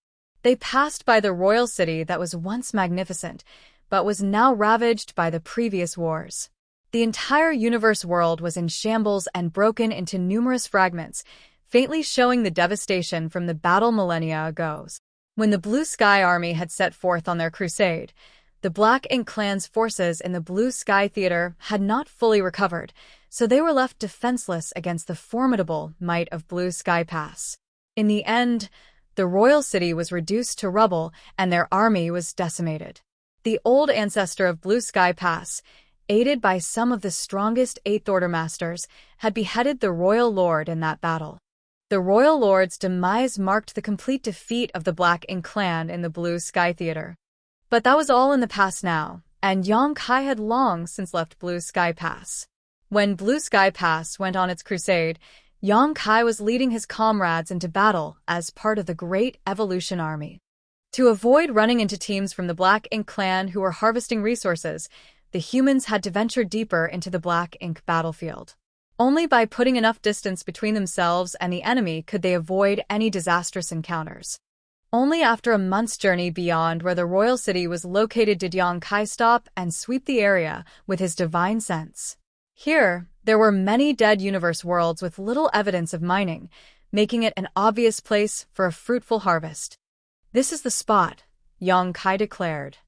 They passed by the royal city that was once magnificent, but was now ravaged by the previous wars. The entire universe world was in shambles and broken into numerous fragments, faintly showing the devastation from the battle millennia ago. When the Blue Sky Army had set forth on their crusade, the Black Ink clan's forces in the Blue Sky Theater had not fully recovered, so they were left defenseless against the formidable might of Blue Sky Pass. In the end, the royal city was reduced to rubble and their army was decimated. The old ancestor of Blue Sky Pass, aided by some of the strongest Eighth Order masters, had beheaded the royal lord in that battle. The royal lord's demise marked the complete defeat of the Black Ink clan in the Blue Sky Theater. But that was all in the past now, and Yang Kai had long since left Blue Sky Pass. When Blue Sky Pass went on its crusade, Yang Kai was leading his comrades into battle as part of the Great Evolution Army. To avoid running into teams from the Black Ink clan who were harvesting resources, the humans had to venture deeper into the Black Ink battlefield. Only by putting enough distance between themselves and the enemy could they avoid any disastrous encounters. Only after a month's journey beyond where the royal city was located did Yang Kai stop and sweep the area with his divine sense. Here, there were many dead universe worlds with little evidence of mining, making it an obvious place for a fruitful harvest. "This is the spot," Yang Kai declared.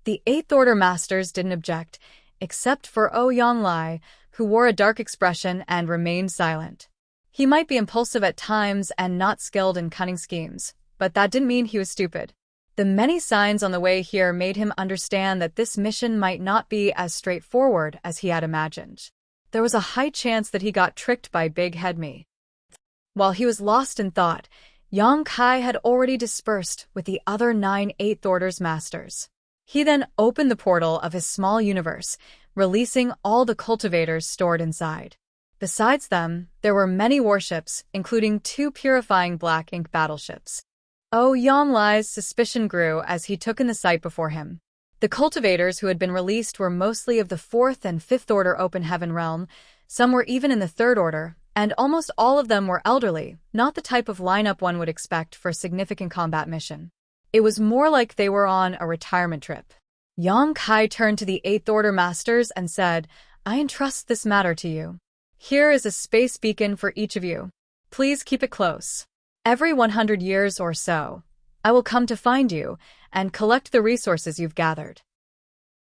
The Eighth Order masters didn't object, except for Ouyang-Lei, who wore a dark expression and remained silent. He might be impulsive at times and not skilled in cunning schemes, but that didn't mean he was stupid. The many signs on the way here made him understand that this mission might not be as straightforward as he had imagined. There was a high chance that he got tricked by Big Head Me. While he was lost in thought, Yang Kai had already dispersed with the other 9 Eighth Order's masters. He then opened the portal of his small universe, releasing all the cultivators stored inside. Besides them, there were many warships, including 2 purifying Black Ink battleships. Ouyang-Lei's suspicion grew as he took in the sight before him. The cultivators who had been released were mostly of the fourth and fifth order open heaven realm, some were even in the third order, and almost all of them were elderly, not the type of lineup one would expect for a significant combat mission. It was more like they were on a retirement trip. Yang Kai turned to the Eighth Order Masters and said, "I entrust this matter to you. Here is a space beacon for each of you. Please keep it close. Every 100 years or so, I will come to find you and collect the resources you've gathered."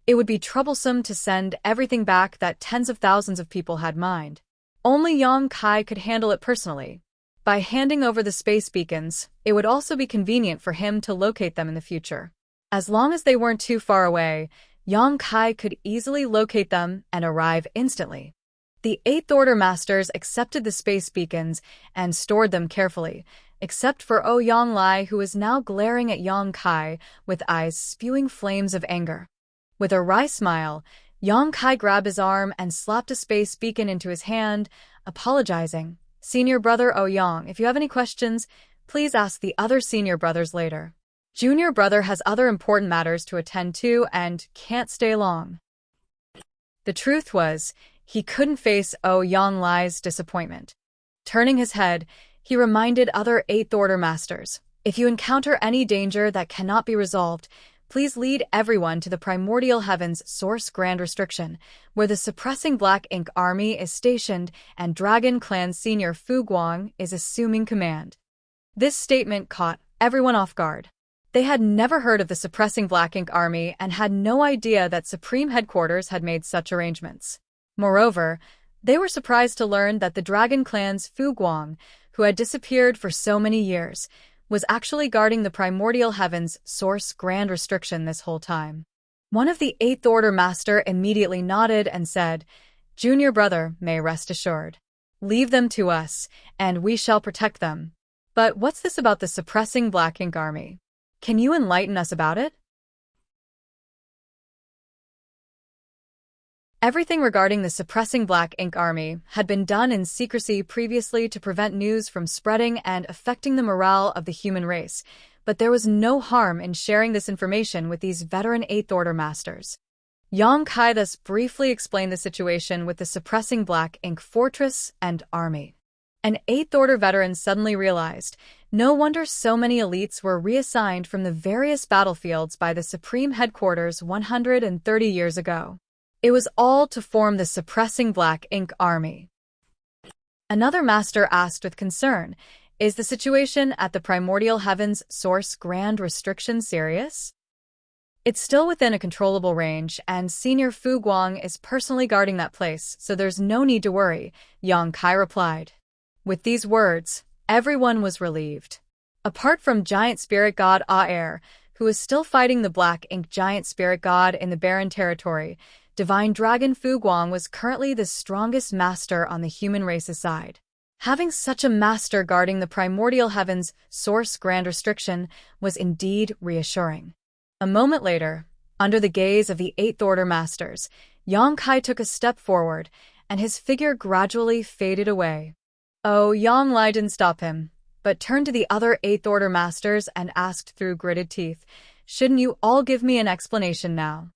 It would be troublesome to send everything back that tens of thousands of people had mined. Only Yang Kai could handle it personally. By handing over the space beacons, it would also be convenient for him to locate them in the future. As long as they weren't too far away, Yang Kai could easily locate them and arrive instantly. The Eighth Order Masters accepted the space beacons and stored them carefully, except for Ouyang Lai, who was now glaring at Yang Kai with eyes spewing flames of anger. With a wry smile, Yang Kai grabbed his arm and slapped a space beacon into his hand, apologizing. "Senior brother Ouyang, if you have any questions, please ask the other senior brothers later. Junior brother has other important matters to attend to and can't stay long." The truth was, he couldn't face Ouyang Lai's disappointment. Turning his head, he reminded other Eighth Order Masters, "If you encounter any danger that cannot be resolved, please lead everyone to the Primordial Heavens Source Grand Restriction, where the Suppressing Black Ink Army is stationed and Dragon Clan Senior Fu Guang is assuming command." This statement caught everyone off guard. They had never heard of the Suppressing Black Ink Army and had no idea that Supreme Headquarters had made such arrangements. Moreover, they were surprised to learn that the Dragon Clan's Fu Guang, who had disappeared for so many years, was actually guarding the Primordial Heavens Source Grand Restriction this whole time. One of the Eighth Order Master immediately nodded and said, "Junior brother may rest assured. Leave them to us, and we shall protect them. But what's this about the Suppressing Black Ink Army? Can you enlighten us about it?" Everything regarding the Suppressing Black Ink Army had been done in secrecy previously to prevent news from spreading and affecting the morale of the human race, but there was no harm in sharing this information with these veteran Eighth Order Masters. Yang Kai thus briefly explained the situation with the Suppressing Black Ink Fortress and Army. An Eighth Order veteran suddenly realized, no wonder so many elites were reassigned from the various battlefields by the Supreme Headquarters 130 years ago. It was all to form the Suppressing Black Ink Army. Another master asked with concern, "Is the situation at the Primordial Heavens Source Grand Restriction serious?" "It's still within a controllable range, and Senior Fu Guang is personally guarding that place, so there's no need to worry," Yang Kai replied. With these words, everyone was relieved. Apart from Giant Spirit God Aer, who is still fighting the Black Ink Giant Spirit God in the Barren Territory, Divine Dragon Fu Guang was currently the strongest master on the human race's side. Having such a master guarding the Primordial Heavens Source Grand Restriction was indeed reassuring. A moment later, under the gaze of the Eighth Order Masters, Yang Kai took a step forward, and his figure gradually faded away. Ouyang Lai didn't stop him, but turned to the other Eighth Order Masters and asked through gritted teeth, "Shouldn't you all give me an explanation now?"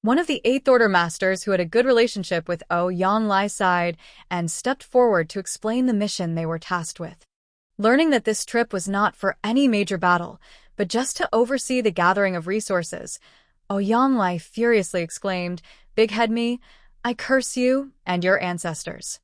One of the Eighth Order Masters who had a good relationship with Ouyang Lai sighed and stepped forward to explain the mission they were tasked with. Learning that this trip was not for any major battle, but just to oversee the gathering of resources, Ouyang Lai furiously exclaimed, "Big head me, I curse you and your ancestors."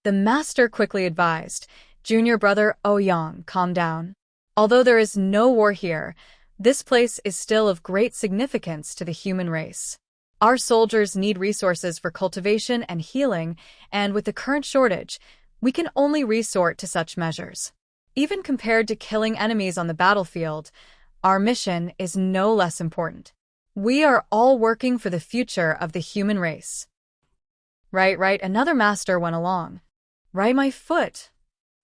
The master quickly advised, "Junior brother Ouyang, calm down. Although there is no war here, this place is still of great significance to the human race. Our soldiers need resources for cultivation and healing, and with the current shortage, we can only resort to such measures. Even compared to killing enemies on the battlefield, our mission is no less important. We are all working for the future of the human race." Right, another master went along. "Right, my foot."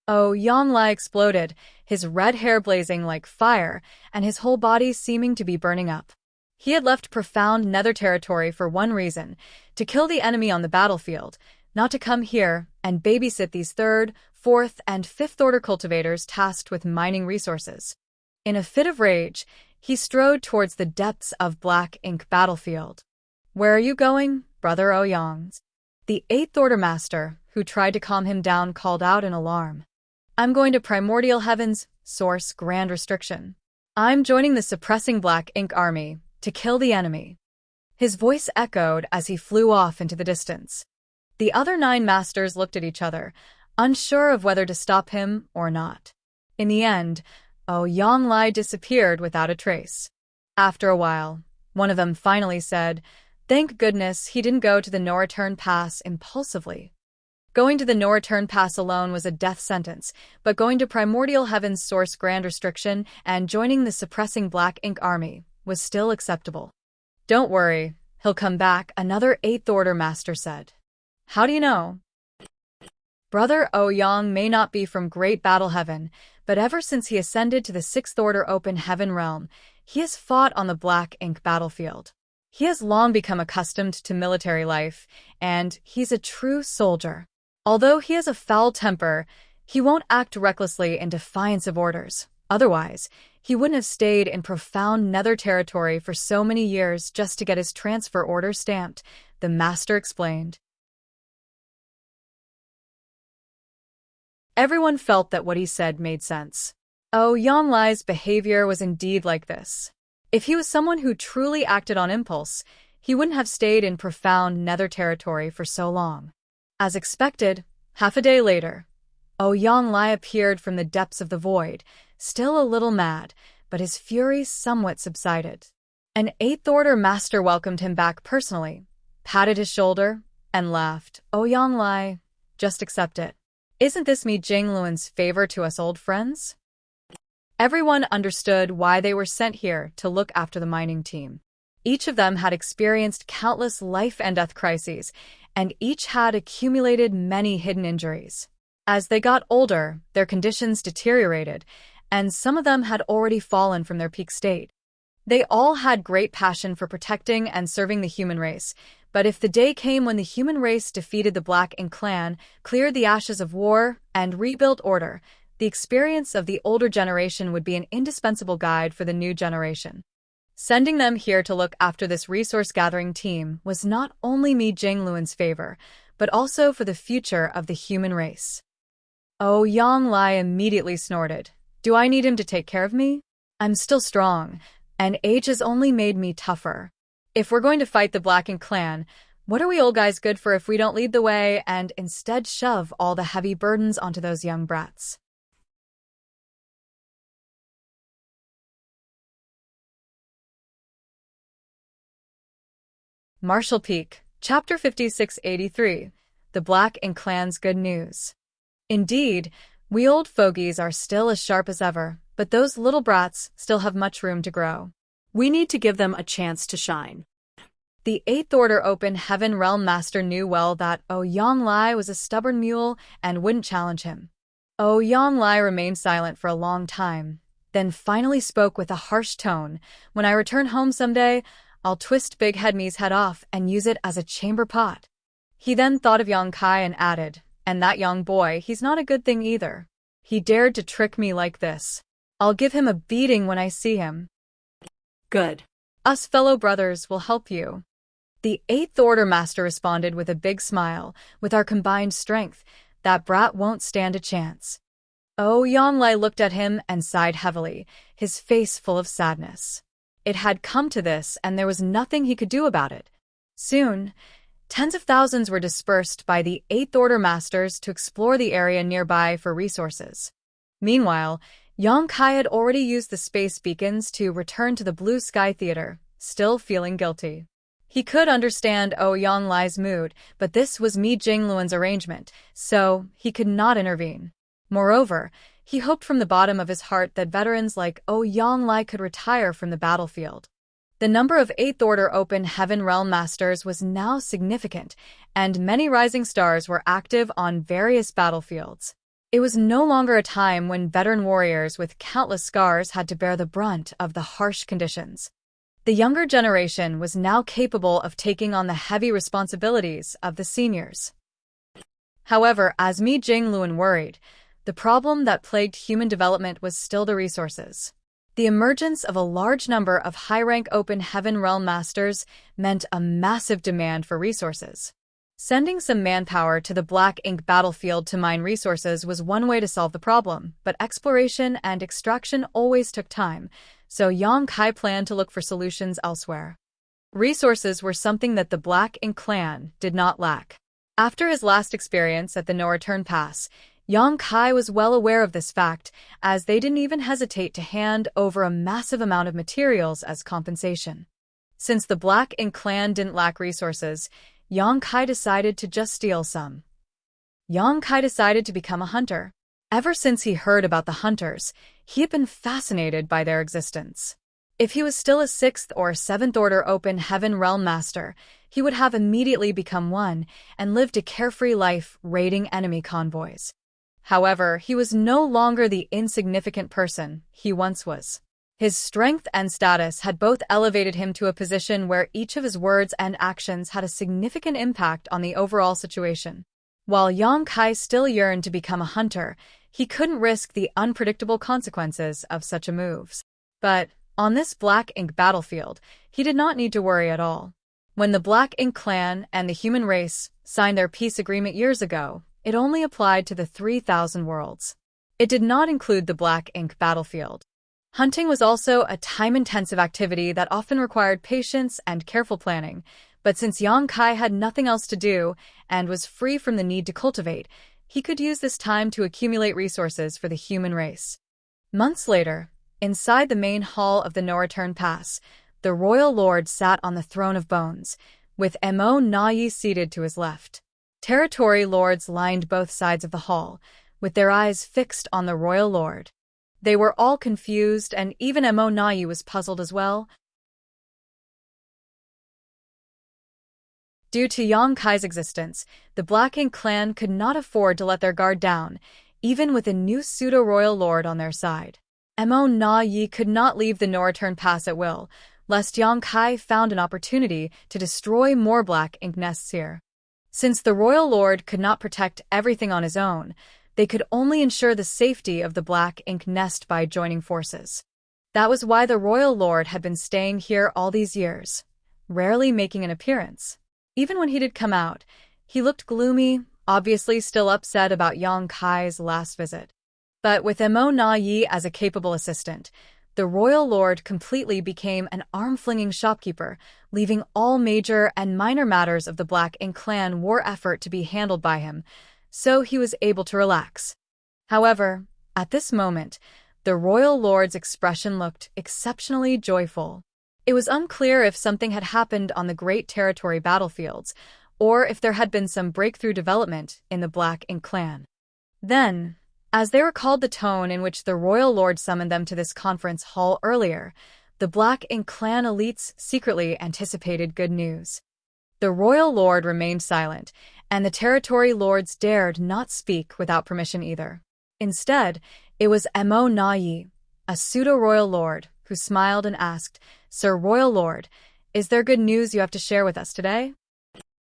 Ouyang Lai exploded, his red hair blazing like fire and his whole body seeming to be burning up. He had left profound nether territory for one reason, to kill the enemy on the battlefield, not to come here and babysit these third, fourth, and fifth order cultivators tasked with mining resources. In a fit of rage, he strode towards the depths of black ink battlefield. "Where are you going, Brother Ouyang?" The Eighth Order Master, who tried to calm him down, called out in alarm. "I'm going to Primordial Heavens, Source Grand Restriction. I'm joining the suppressing black ink army to kill the enemy." His voice echoed as he flew off into the distance. The other 9 masters looked at each other, unsure of whether to stop him or not. In the end, Ouyang Lai disappeared without a trace. After a while, one of them finally said, "Thank goodness he didn't go to the no-return pass impulsively." Going to the no-return pass alone was a death sentence, but going to Primordial Heaven's Source Grand Restriction and joining the suppressing black ink army was still acceptable. "Don't worry, he'll come back," another Eighth Order Master said. "How do you know?" "Brother Ouyang may not be from Great Battle Heaven, but ever since he ascended to the Sixth Order Open Heaven realm, he has fought on the black ink battlefield. He has long become accustomed to military life, and he's a true soldier. Although he has a foul temper, he won't act recklessly in defiance of orders. Otherwise, he wouldn't have stayed in profound nether territory for so many years just to get his transfer order stamped," the master explained. Everyone felt that what he said made sense. Ouyang Lai's behavior was indeed like this. If he was someone who truly acted on impulse, he wouldn't have stayed in profound nether territory for so long. As expected, half a day later, Ouyang Lai appeared from the depths of the void, still a little mad, but his fury somewhat subsided. An Eighth Order Master welcomed him back personally, patted his shoulder, and laughed. "Ouyang Lai, just accept it. Isn't this me Jingluan's favor to us old friends?" Everyone understood why they were sent here to look after the mining team. Each of them had experienced countless life and death crises, and each had accumulated many hidden injuries. As they got older, their conditions deteriorated, and some of them had already fallen from their peak state. They all had great passion for protecting and serving the human race, but if the day came when the human race defeated the Black Ink clan, cleared the ashes of war, and rebuilt order, the experience of the older generation would be an indispensable guide for the new generation. Sending them here to look after this resource-gathering team was not only Mi Jingluan's favor, but also for the future of the human race. Ouyang Lai immediately snorted. "Do I need him to take care of me? I'm still strong, and age has only made me tougher. If we're going to fight the Black Ink clan, what are we old guys good for if we don't lead the way and instead shove all the heavy burdens onto those young brats?" Marshall Peak, Chapter 5683, The Black Ink Clan's Good News. Indeed, we old fogies are still as sharp as ever, but those little brats still have much room to grow. We need to give them a chance to shine. The Eighth Order Open Heaven Realm Master knew well that Ouyang Lai was a stubborn mule and wouldn't challenge him. Ouyang Lai remained silent for a long time, then finally spoke with a harsh tone. "When I return home someday, I'll twist Big Head Me's head off and use it as a chamber pot." He then thought of Yang Kai and added, "And that young boy, he's not a good thing either. He dared to trick me like this. I'll give him a beating when I see him." "Good. Us fellow brothers will help you." The Eighth Order Master responded with a big smile. "With our combined strength, that brat won't stand a chance." Ouyang Lai looked at him and sighed heavily, his face full of sadness. It had come to this, and there was nothing he could do about it. Soon, tens of thousands were dispersed by the Eighth Order Masters to explore the area nearby for resources. Meanwhile, Yang Kai had already used the space beacons to return to the Blue Sky Theater, still feeling guilty. He could understand Ouyang Lai's mood, but this was Mi Jingluan's arrangement, so he could not intervene. Moreover, he hoped from the bottom of his heart that veterans like Ouyang Lai could retire from the battlefield. The number of Eighth Order Open Heaven Realm Masters was now significant, and many rising stars were active on various battlefields. It was no longer a time when veteran warriors with countless scars had to bear the brunt of the harsh conditions. The younger generation was now capable of taking on the heavy responsibilities of the seniors. However, as Mi Jingluan worried, the problem that plagued human development was still the resources. The emergence of a large number of high-rank open heaven realm masters meant a massive demand for resources. Sending some manpower to the Black Ink battlefield to mine resources was one way to solve the problem, but exploration and extraction always took time, so Yang Kai planned to look for solutions elsewhere. Resources were something that the Black Ink clan did not lack. After his last experience at the No Return Pass, Yang Kai was well aware of this fact, as they didn't even hesitate to hand over a massive amount of materials as compensation. Since the Black Ink clan didn't lack resources, Yang Kai decided to just steal some. Yang Kai decided to become a hunter. Ever since he heard about the hunters, he had been fascinated by their existence. If he was still a 6th or 7th order open heaven realm master, he would have immediately become one and lived a carefree life raiding enemy convoys. However, he was no longer the insignificant person he once was. His strength and status had both elevated him to a position where each of his words and actions had a significant impact on the overall situation. While Yang Kai still yearned to become a hunter, he couldn't risk the unpredictable consequences of such a move. But on this Black Ink battlefield, he did not need to worry at all. When the Black Ink clan and the human race signed their peace agreement years ago, it only applied to the 3,000 worlds. It did not include the Black Ink battlefield. Hunting was also a time-intensive activity that often required patience and careful planning, but since Yang Kai had nothing else to do and was free from the need to cultivate, he could use this time to accumulate resources for the human race. Months later, inside the main hall of the No Return Pass, the royal lord sat on the throne of bones, with Mo Nayi seated to his left. Territory lords lined both sides of the hall, with their eyes fixed on the royal lord. They were all confused, and even Mo Nayi was puzzled as well. Due to Yang Kai's existence, the Black Ink clan could not afford to let their guard down, even with a new pseudo-royal lord on their side. Mo Nayi could not leave the No Return Pass at will, lest Yang Kai found an opportunity to destroy more Black Ink nests here. Since the royal lord could not protect everything on his own, they could only ensure the safety of the Black Ink nest by joining forces. That was why the royal lord had been staying here all these years, rarely making an appearance. Even when he did come out, he looked gloomy, obviously still upset about Yang Kai's last visit. But with Mo Nayi as a capable assistant, the royal lord completely became an arm-flinging shopkeeper, leaving all major and minor matters of the Black Ink clan war effort to be handled by him, so he was able to relax. However, at this moment, the royal lord's expression looked exceptionally joyful. It was unclear if something had happened on the Great Territory battlefields, or if there had been some breakthrough development in the Black Ink clan. Then, as they recalled the tone in which the royal lord summoned them to this conference hall earlier, the Black Ink clan elites secretly anticipated good news. The royal lord remained silent, and the territory lords dared not speak without permission either. Instead, it was Mo Nayi, a pseudo-royal lord, who smiled and asked, "Sir Royal Lord, is there good news you have to share with us today?"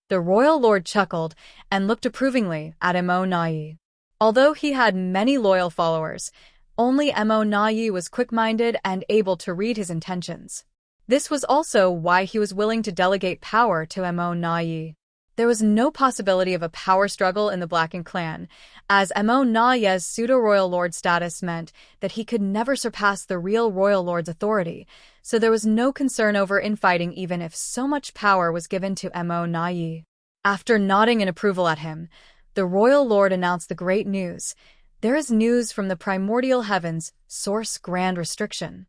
The royal lord chuckled and looked approvingly at Mo Nayi. Although he had many loyal followers, only Mo Nayi was quick-minded and able to read his intentions. This was also why he was willing to delegate power to Mo Nayi. There was no possibility of a power struggle in the Black Ink clan, as Mo Nayi's pseudo-royal lord status meant that he could never surpass the real royal lord's authority, so there was no concern over infighting even if so much power was given to Mo Nayi. After nodding in approval at him, the royal lord announced the great news. There is news from the primordial heavens, source grand restriction.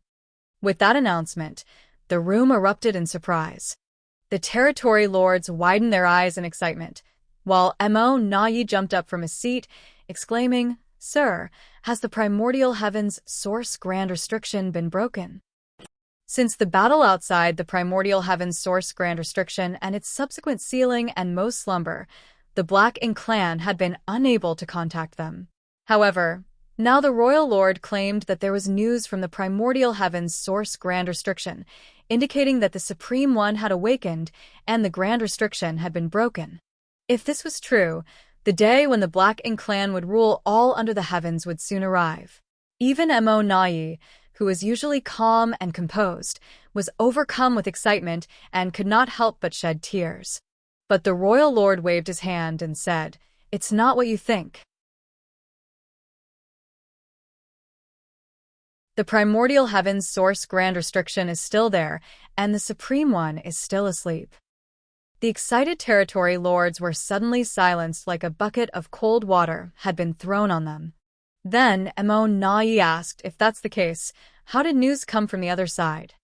With that announcement, the room erupted in surprise. The territory lords widened their eyes in excitement, while Mo Nayi jumped up from his seat, exclaiming, "Sir, has the primordial heavens source grand restriction been broken?" Since the battle outside the primordial heavens source grand restriction and its subsequent sealing and most slumber, the Black Ink clan had been unable to contact them. However, now the royal lord claimed that there was news from the primordial heavens source grand restriction, indicating that the Supreme One had awakened and the grand restriction had been broken. If this was true, the day when the Black Ink clan would rule all under the heavens would soon arrive. Even Mo Nayi, who was usually calm and composed, was overcome with excitement and could not help but shed tears. But the royal lord waved his hand and said, "It's not what you think. The primordial heaven's source grand restriction is still there, and the Supreme One is still asleep." The excited territory lords were suddenly silenced like a bucket of cold water had been thrown on them. Then Emo-Nai asked, "If that's the case, how did news come from the other side?"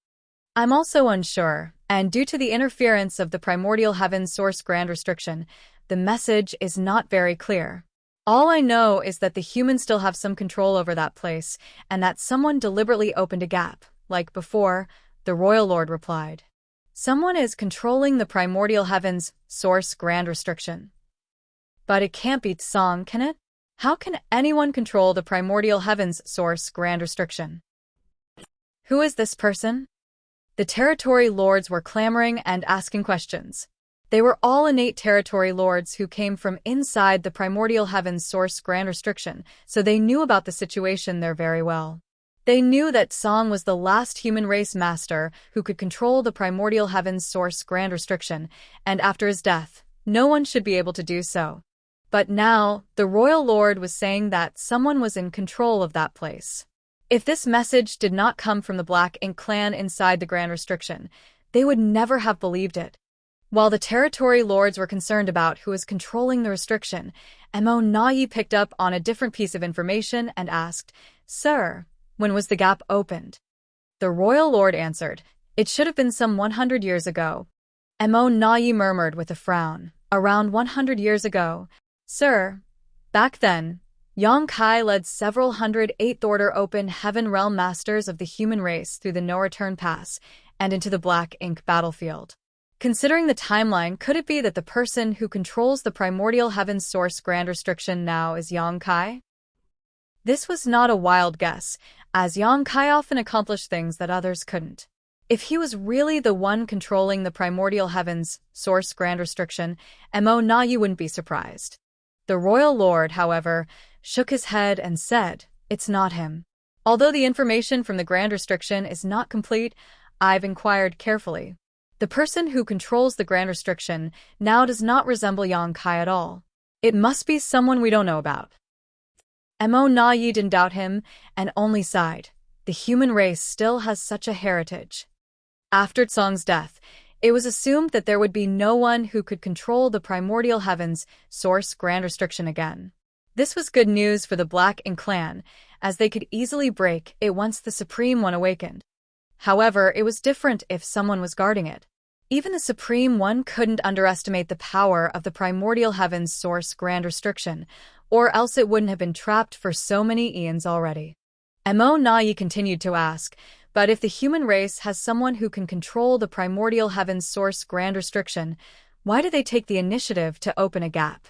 "I'm also unsure, and due to the interference of the primordial heaven's source grand restriction, the message is not very clear. All I know is that the humans still have some control over that place, and that someone deliberately opened a gap, like before," the royal lord replied. "Someone is controlling the primordial heaven's source grand restriction. But it can't be Tsang, can it? How can anyone control the primordial heaven's source grand restriction? Who is this person?" The territory lords were clamoring and asking questions. They were all innate territory lords who came from inside the primordial heaven's source grand restriction, so they knew about the situation there very well. They knew that Tsang was the last human race master who could control the primordial heaven's source grand restriction, and after his death, no one should be able to do so. But now, the royal lord was saying that someone was in control of that place. If this message did not come from the Black Ink clan inside the grand restriction, they would never have believed it. While the territory lords were concerned about who was controlling the restriction, Emo-Nai picked up on a different piece of information and asked, "Sir, when was the gap opened?" The royal lord answered, "It should have been some 100 years ago." Emo-Nai murmured with a frown, "Around 100 years ago, sir. Back then, Yang Kai led several hundred Eighth-Order Open Heaven Realm Masters of the human race through the No-Return Pass and into the Black Ink battlefield. Considering the timeline, could it be that the person who controls the primordial heaven's source grand restriction now is Yang Kai?" This was not a wild guess, as Yang Kai often accomplished things that others couldn't. If he was really the one controlling the primordial heaven's source grand restriction, Emo-Nai wouldn't be surprised. The royal lord, however, shook his head and said, "It's not him. Although the information from the grand restriction is not complete, I've inquired carefully. The person who controls the grand restriction now does not resemble Yang Kai at all. It must be someone we don't know about." Emo-Nai didn't doubt him and only sighed. The human race still has such a heritage. After Tsang's death, it was assumed that there would be no one who could control the primordial heaven's source grand restriction again. This was good news for the Black Ink clan, as they could easily break it once the Supreme One awakened. However, it was different if someone was guarding it. Even the Supreme One couldn't underestimate the power of the primordial heaven's source grand restriction, or else it wouldn't have been trapped for so many eons already. Emo-Nai continued to ask, "But if the human race has someone who can control the primordial heaven's source grand restriction, why do they take the initiative to open a gap?"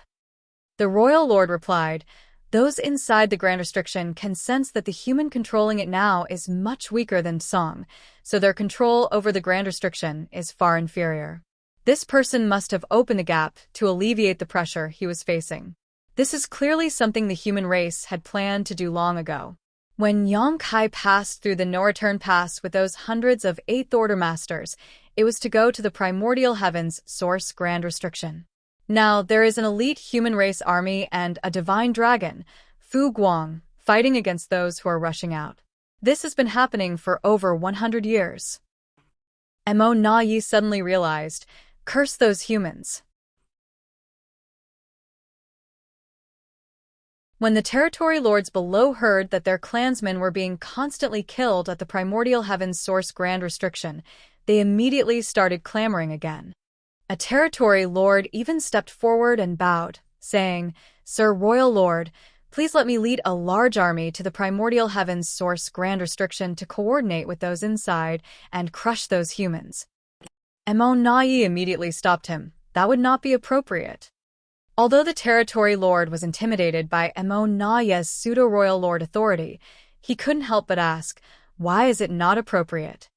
The royal lord replied, "Those inside the grand restriction can sense that the human controlling it now is much weaker than Tsang, so their control over the grand restriction is far inferior. This person must have opened the gap to alleviate the pressure he was facing. This is clearly something the human race had planned to do long ago." When Yang Kai passed through the No-Return Pass with those hundreds of Eighth-Order Masters, it was to go to the primordial heaven's source grand restriction. Now, there is an elite human race army and a divine dragon, Fu Guang, fighting against those who are rushing out. This has been happening for over 100 years. Emo-Nai suddenly realized, "Curse those humans." When the territory lords below heard that their clansmen were being constantly killed at the primordial heaven's source grand restriction, they immediately started clamoring again. A territory lord even stepped forward and bowed, saying, "Sir Royal Lord, please let me lead a large army to the primordial heaven's source grand restriction to coordinate with those inside and crush those humans." Emo-Nai immediately stopped him. That would not be appropriate. Although the territory lord was intimidated by Emo-Nai's pseudo-royal lord authority, he couldn't help but ask, "Why is it not appropriate?"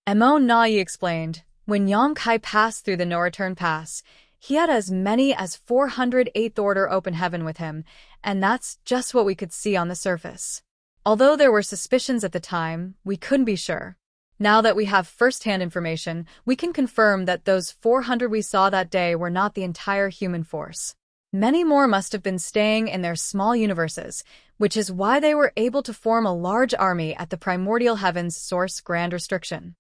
Emo-Nai explained, "When Yang Kai passed through the No-Return Pass, he had as many as 400 Eighth Order Open Heaven with him, and that's just what we could see on the surface. Although there were suspicions at the time, we couldn't be sure. Now that we have first-hand information, we can confirm that those 400 we saw that day were not the entire human force. Many more must have been staying in their small universes, which is why they were able to form a large army at the primordial heavens source grand restriction.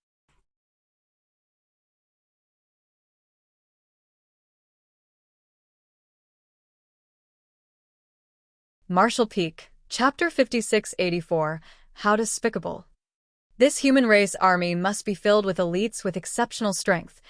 Marshall Peak, Chapter 5684, How Despicable. This human race army must be filled with elites with exceptional strength.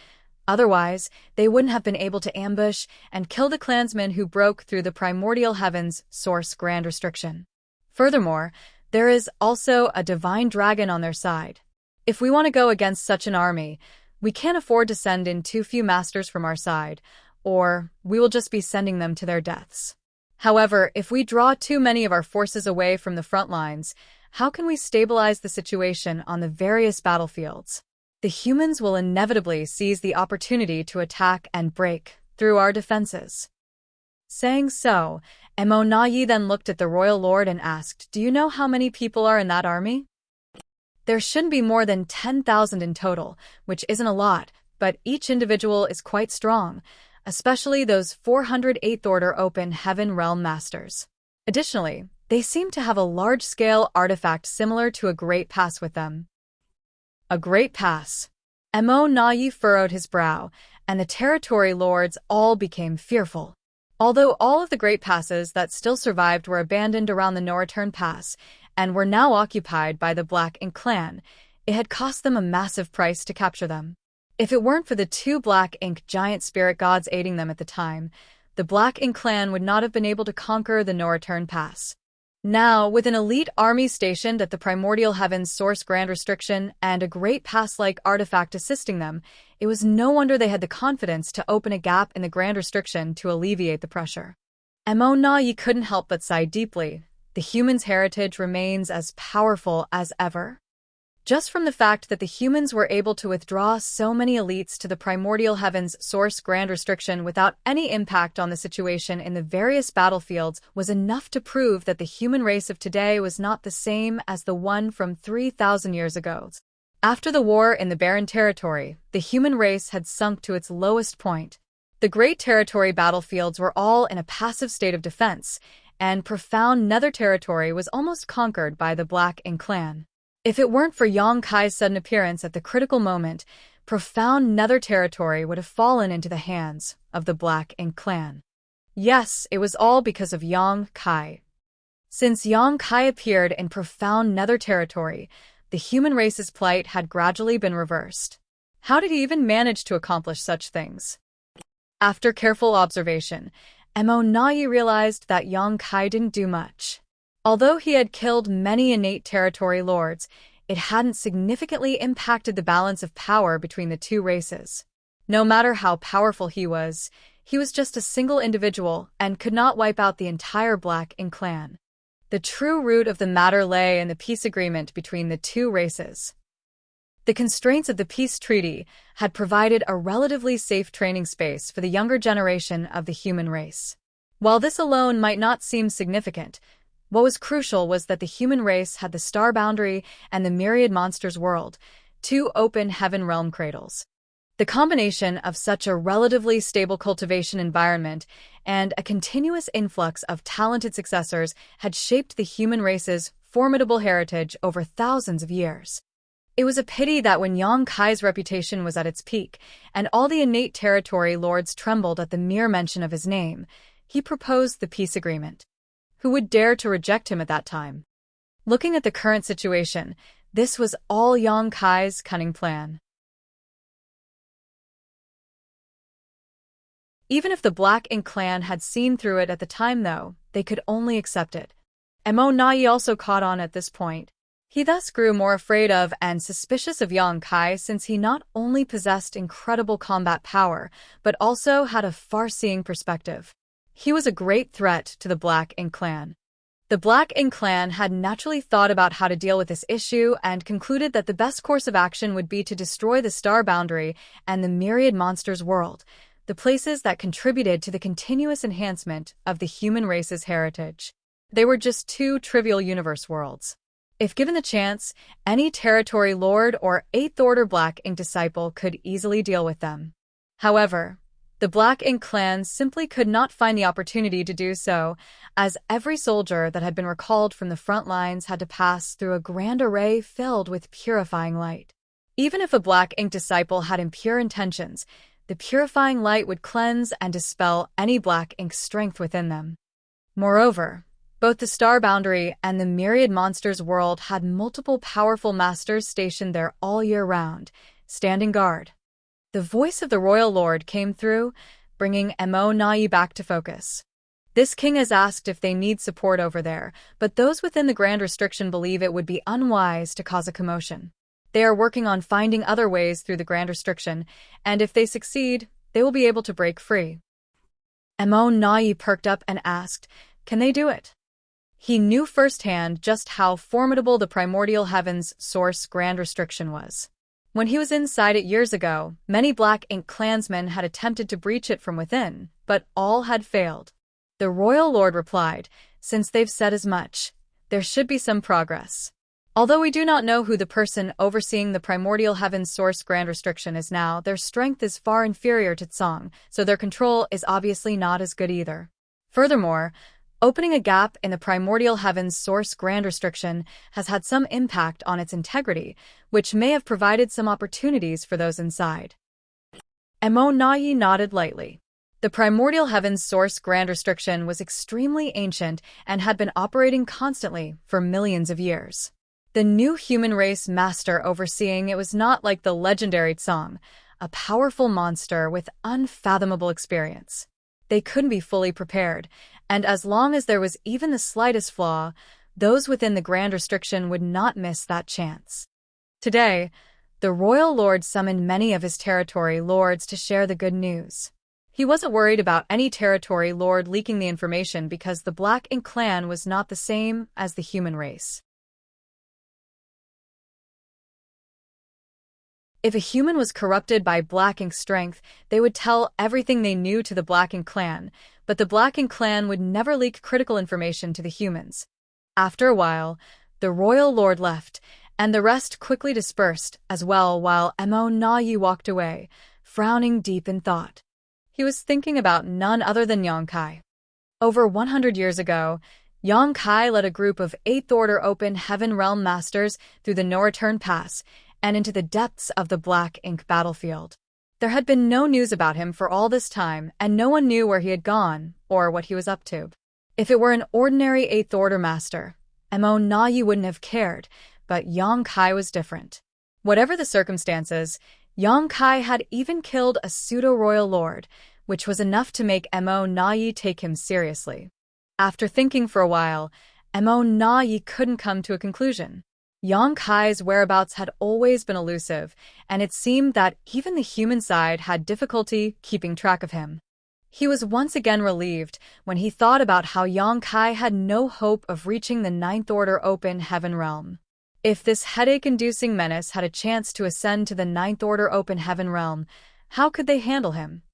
Otherwise, they wouldn't have been able to ambush and kill the clansmen who broke through the primordial heavens source grand restriction. Furthermore, there is also a divine dragon on their side. If we want to go against such an army, we can't afford to send in too few masters from our side, or we will just be sending them to their deaths. However, if we draw too many of our forces away from the front lines, how can we stabilize the situation on the various battlefields? The humans will inevitably seize the opportunity to attack and break through our defenses. Saying so, Emonayi then looked at the royal lord and asked, "Do you know how many people are in that army?" There shouldn't be more than 10,000 in total, which isn't a lot, but each individual is quite strong, especially those 400 8th Order Open Heaven Realm Masters. Additionally, they seem to have a large-scale artifact similar to a Great Pass with them. A Great Pass. Emonayi furrowed his brow, and the territory lords all became fearful. Although all of the Great Passes that still survived were abandoned around the No-Return Pass and were now occupied by the Black Ink clan, it had cost them a massive price to capture them. If it weren't for the 2 Black Ink giant spirit gods aiding them at the time, the Black Ink clan would not have been able to conquer the No-Return Pass. Now, with an elite army stationed at the primordial heavens source grand restriction and a Great Pass-like artifact assisting them, it was no wonder they had the confidence to open a gap in the grand restriction to alleviate the pressure. Emonayi couldn't help but sigh deeply. The human's heritage remains as powerful as ever. Just from the fact that the humans were able to withdraw so many elites to the primordial heavens source grand restriction without any impact on the situation in the various battlefields was enough to prove that the human race of today was not the same as the one from 3,000 years ago. After the war in the Barren Territory, the human race had sunk to its lowest point. The Great Territory battlefields were all in a passive state of defense, and profound Nether Territory was almost conquered by the Black Ink clan. If it weren't for Yang Kai's sudden appearance at the critical moment, profound Nether Territory would have fallen into the hands of the Black Ink clan. Yes, it was all because of Yang Kai. Since Yang Kai appeared in profound Nether Territory, the human race's plight had gradually been reversed. How did he even manage to accomplish such things? After careful observation, Emonayi realized that Yang Kai didn't do much. Although he had killed many innate territory lords, it hadn't significantly impacted the balance of power between the two races. No matter how powerful he was just a single individual and could not wipe out the entire Black Ink clan. The true root of the matter lay in the peace agreement between the two races. The constraints of the peace treaty had provided a relatively safe training space for the younger generation of the human race. While this alone might not seem significant, what was crucial was that the human race had the Star Boundary and the Myriad Monsters world, 2 open heaven realm cradles. The combination of such a relatively stable cultivation environment and a continuous influx of talented successors had shaped the human race's formidable heritage over thousands of years. It was a pity that when Yang Kai's reputation was at its peak, and all the innate territory lords trembled at the mere mention of his name, he proposed the peace agreement. Who would dare to reject him at that time? Looking at the current situation, this was all Yang Kai's cunning plan. Even if the Black Ink clan had seen through it at the time, though, they could only accept it. Emonayi also caught on at this point. He thus grew more afraid of and suspicious of Yang Kai since he not only possessed incredible combat power, but also had a far-seeing perspective. He was a great threat to the Black Ink clan. The Black Ink clan had naturally thought about how to deal with this issue and concluded that the best course of action would be to destroy the Star Boundary and the Myriad Monsters world, the places that contributed to the continuous enhancement of the human race's heritage. They were just 2 trivial universe worlds. If given the chance, any territory lord or Eighth Order Black Ink disciple could easily deal with them. However, the Black Ink clan simply could not find the opportunity to do so, as every soldier that had been recalled from the front lines had to pass through a grand array filled with purifying light. Even if a Black Ink disciple had impure intentions, the purifying light would cleanse and dispel any Black Ink strength within them. Moreover, both the Star Boundary and the Myriad Monsters world had multiple powerful masters stationed there all year round, standing guard. The voice of the Royal Lord came through, bringing Mo Nai back to focus. This king has asked if they need support over there, but those within the Grand Restriction believe it would be unwise to cause a commotion. They are working on finding other ways through the Grand Restriction, and if they succeed, they will be able to break free. Mo Nai perked up and asked, "Can they do it?" He knew firsthand just how formidable the Primordial Heavens Source Grand Restriction was. When he was inside it years ago, many Black Ink clansmen had attempted to breach it from within, but all had failed. The Royal Lord replied, "Since they've said as much, there should be some progress." Although we do not know who the person overseeing the Primordial Heavens Source Grand Restriction is now, their strength is far inferior to Tsong, so their control is obviously not as good either. Furthermore, opening a gap in the Primordial Heavens Source Grand Restriction has had some impact on its integrity, which may have provided some opportunities for those inside. Mo Nai nodded lightly. The Primordial Heavens Source Grand Restriction was extremely ancient and had been operating constantly for millions of years. The new human race master overseeing it was not like the legendary Tsong, a powerful monster with unfathomable experience. They couldn't be fully prepared, and as long as there was even the slightest flaw, those within the Grand Restriction would not miss that chance. Today, the Royal Lord summoned many of his territory lords to share the good news. He wasn't worried about any territory lord leaking the information because the Black Ink clan was not the same as the human race. If a human was corrupted by Black Ink strength, they would tell everything they knew to the Black Ink clan, but the Black Ink clan would never leak critical information to the humans. After a while, the Royal Lord left, and the rest quickly dispersed as well while Mo Nai walked away, frowning deep in thought. He was thinking about none other than Yang Kai. Over 100 years ago, Yang Kai led a group of Eighth Order Open Heaven Realm Masters through the No-Return Pass and into the depths of the Black Ink battlefield. There had been no news about him for all this time, and no one knew where he had gone or what he was up to. If it were an ordinary Eighth Order Master, Mo Nai wouldn't have cared, but Yang Kai was different. Whatever the circumstances, Yang Kai had even killed a pseudo-royal lord, which was enough to make Mo Nai take him seriously. After thinking for a while, Mo Nai couldn't come to a conclusion. Yang Kai's whereabouts had always been elusive, and it seemed that even the human side had difficulty keeping track of him. He was once again relieved when he thought about how Yang Kai had no hope of reaching the Ninth Order Open Heaven Realm. If this headache-inducing menace had a chance to ascend to the Ninth Order Open Heaven Realm, how could they handle him?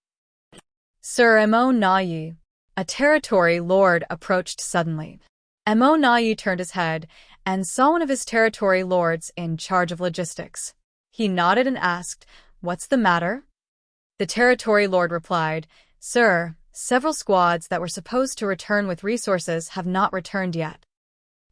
Sir Mo Nai, a territory lord, approached suddenly. Mo Nai turned his head and saw one of his territory lords in charge of logistics. He nodded and asked, "What's the matter?" The territory lord replied, "Sir, several squads that were supposed to return with resources have not returned yet."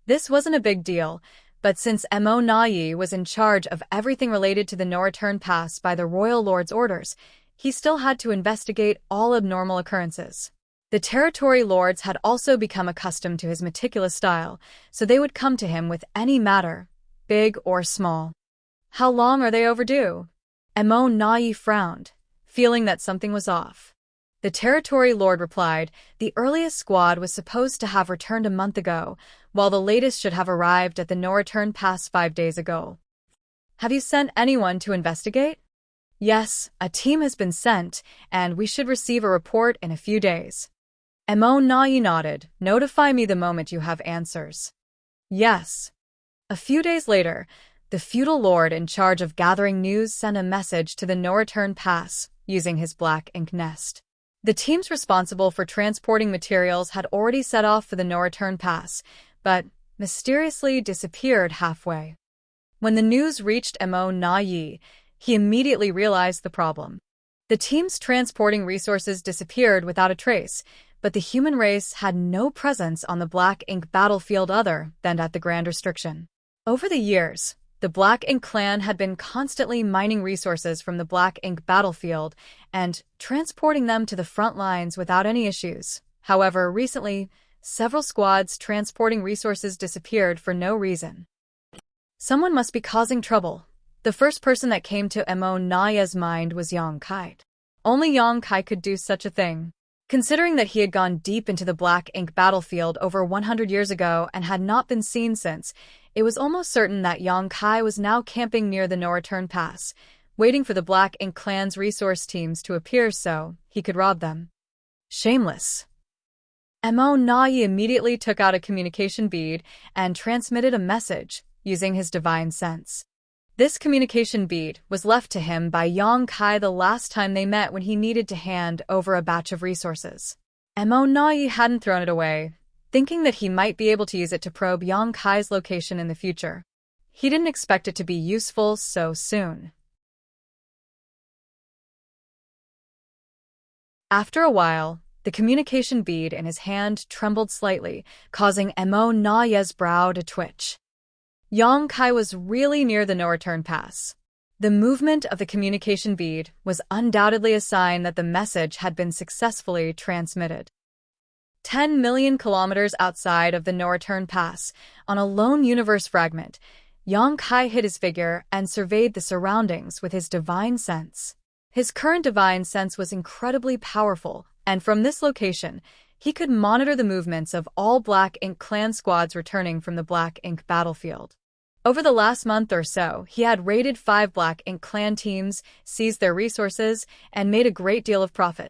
This wasn't a big deal, but since Mo Nai was in charge of everything related to the no-return pass by the Royal Lord's orders, he still had to investigate all abnormal occurrences. The territory lords had also become accustomed to his meticulous style, so they would come to him with any matter, big or small. "How long are they overdue?" Mo Nai frowned, feeling that something was off. The territory lord replied, "The earliest squad was supposed to have returned a month ago, while the latest should have arrived at the no-return pass 5 days ago." "Have you sent anyone to investigate?" "Yes, a team has been sent, and we should receive a report in a few days." Mo Nai nodded. "Notify me the moment you have answers." "Yes." A few days later, the feudal lord in charge of gathering news sent a message to the no-return pass using his Black Ink nest. The teams responsible for transporting materials had already set off for the no-return pass, but mysteriously disappeared halfway. When the news reached Mo Na Yi, he immediately realized the problem. The teams transporting resources disappeared without a trace, but the human race had no presence on the Black Ink battlefield other than at the Grand Restriction. Over the years, the Black Ink clan had been constantly mining resources from the Black Ink battlefield and transporting them to the front lines without any issues. However, recently, several squads transporting resources disappeared for no reason. Someone must be causing trouble. The first person that came to Mo Na Yi's mind was Yang Kai. Only Yang Kai could do such a thing. Considering that he had gone deep into the Black Ink battlefield over 100 years ago and had not been seen since, it was almost certain that Yang Kai was now camping near the no-return pass, waiting for the Black Ink clan's resource teams to appear so he could rob them. Shameless. Mo Na Yi immediately took out a communication bead and transmitted a message using his divine sense. This communication bead was left to him by Yang Kai the last time they met when he needed to hand over a batch of resources. Mo Na Yi hadn't thrown it away, thinking that he might be able to use it to probe Yang Kai's location in the future. He didn't expect it to be useful so soon. After a while, the communication bead in his hand trembled slightly, causing Mo Na Yi's brow to twitch. Yang Kai was really near the no-return pass. The movement of the communication bead was undoubtedly a sign that the message had been successfully transmitted. 10 million kilometers outside of the no-return pass, on a lone universe fragment, Yang Kai hid his figure and surveyed the surroundings with his divine sense. His current divine sense was incredibly powerful, and from this location, he could monitor the movements of all Black Ink clan squads returning from the Black Ink battlefield. Over the last month or so, he had raided 5 Black Ink clan teams, seized their resources, and made a great deal of profit.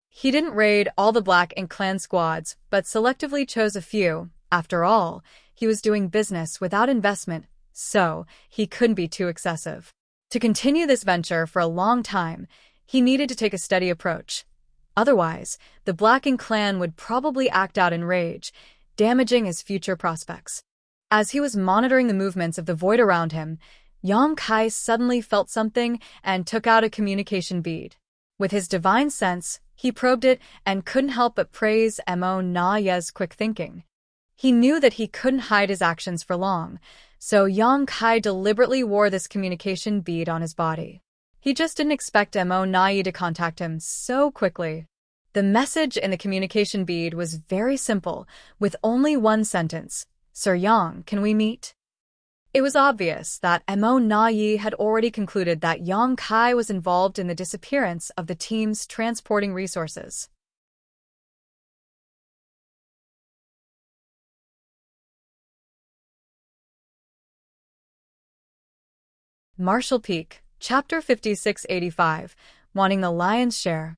He didn't raid all the Black Ink clan squads, but selectively chose a few. After all, he was doing business without investment, so he couldn't be too excessive. To continue this venture for a long time, he needed to take a steady approach. Otherwise, the Black Ink clan would probably act out in rage, damaging his future prospects. As he was monitoring the movements of the void around him, Yang Kai suddenly felt something and took out a communication bead. With his divine sense, he probed it and couldn't help but praise Mo Na Yi's quick thinking. He knew that he couldn't hide his actions for long, so Yang Kai deliberately wore this communication bead on his body. He just didn't expect Mo Na Yi to contact him so quickly. The message in the communication bead was very simple, with only one sentence. "Sir Yang, can we meet?" It was obvious that Mo Na Yi had already concluded that Yang Kai was involved in the disappearance of the teams transporting resources. Marshall Peak, Chapter 5685, Wanting the Lion's Share.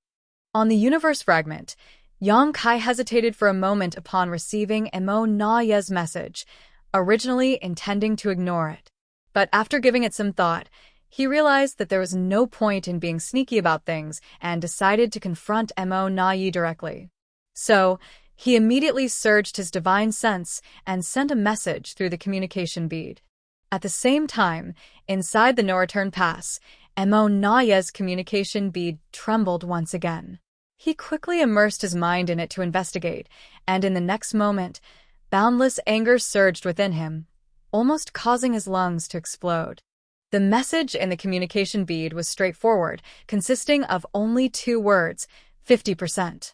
On the universe fragment, Yang Kai hesitated for a moment upon receiving Mo Na Yi's message, originally intending to ignore it. But after giving it some thought, he realized that there was no point in being sneaky about things and decided to confront Mo Na Yi directly. So, he immediately surged his divine sense and sent a message through the communication bead. At the same time, inside the no-return pass, Mo Na Yi's communication bead trembled once again. He quickly immersed his mind in it to investigate, and in the next moment, boundless anger surged within him, almost causing his lungs to explode. The message in the communication bead was straightforward, consisting of only 2 words, 50%.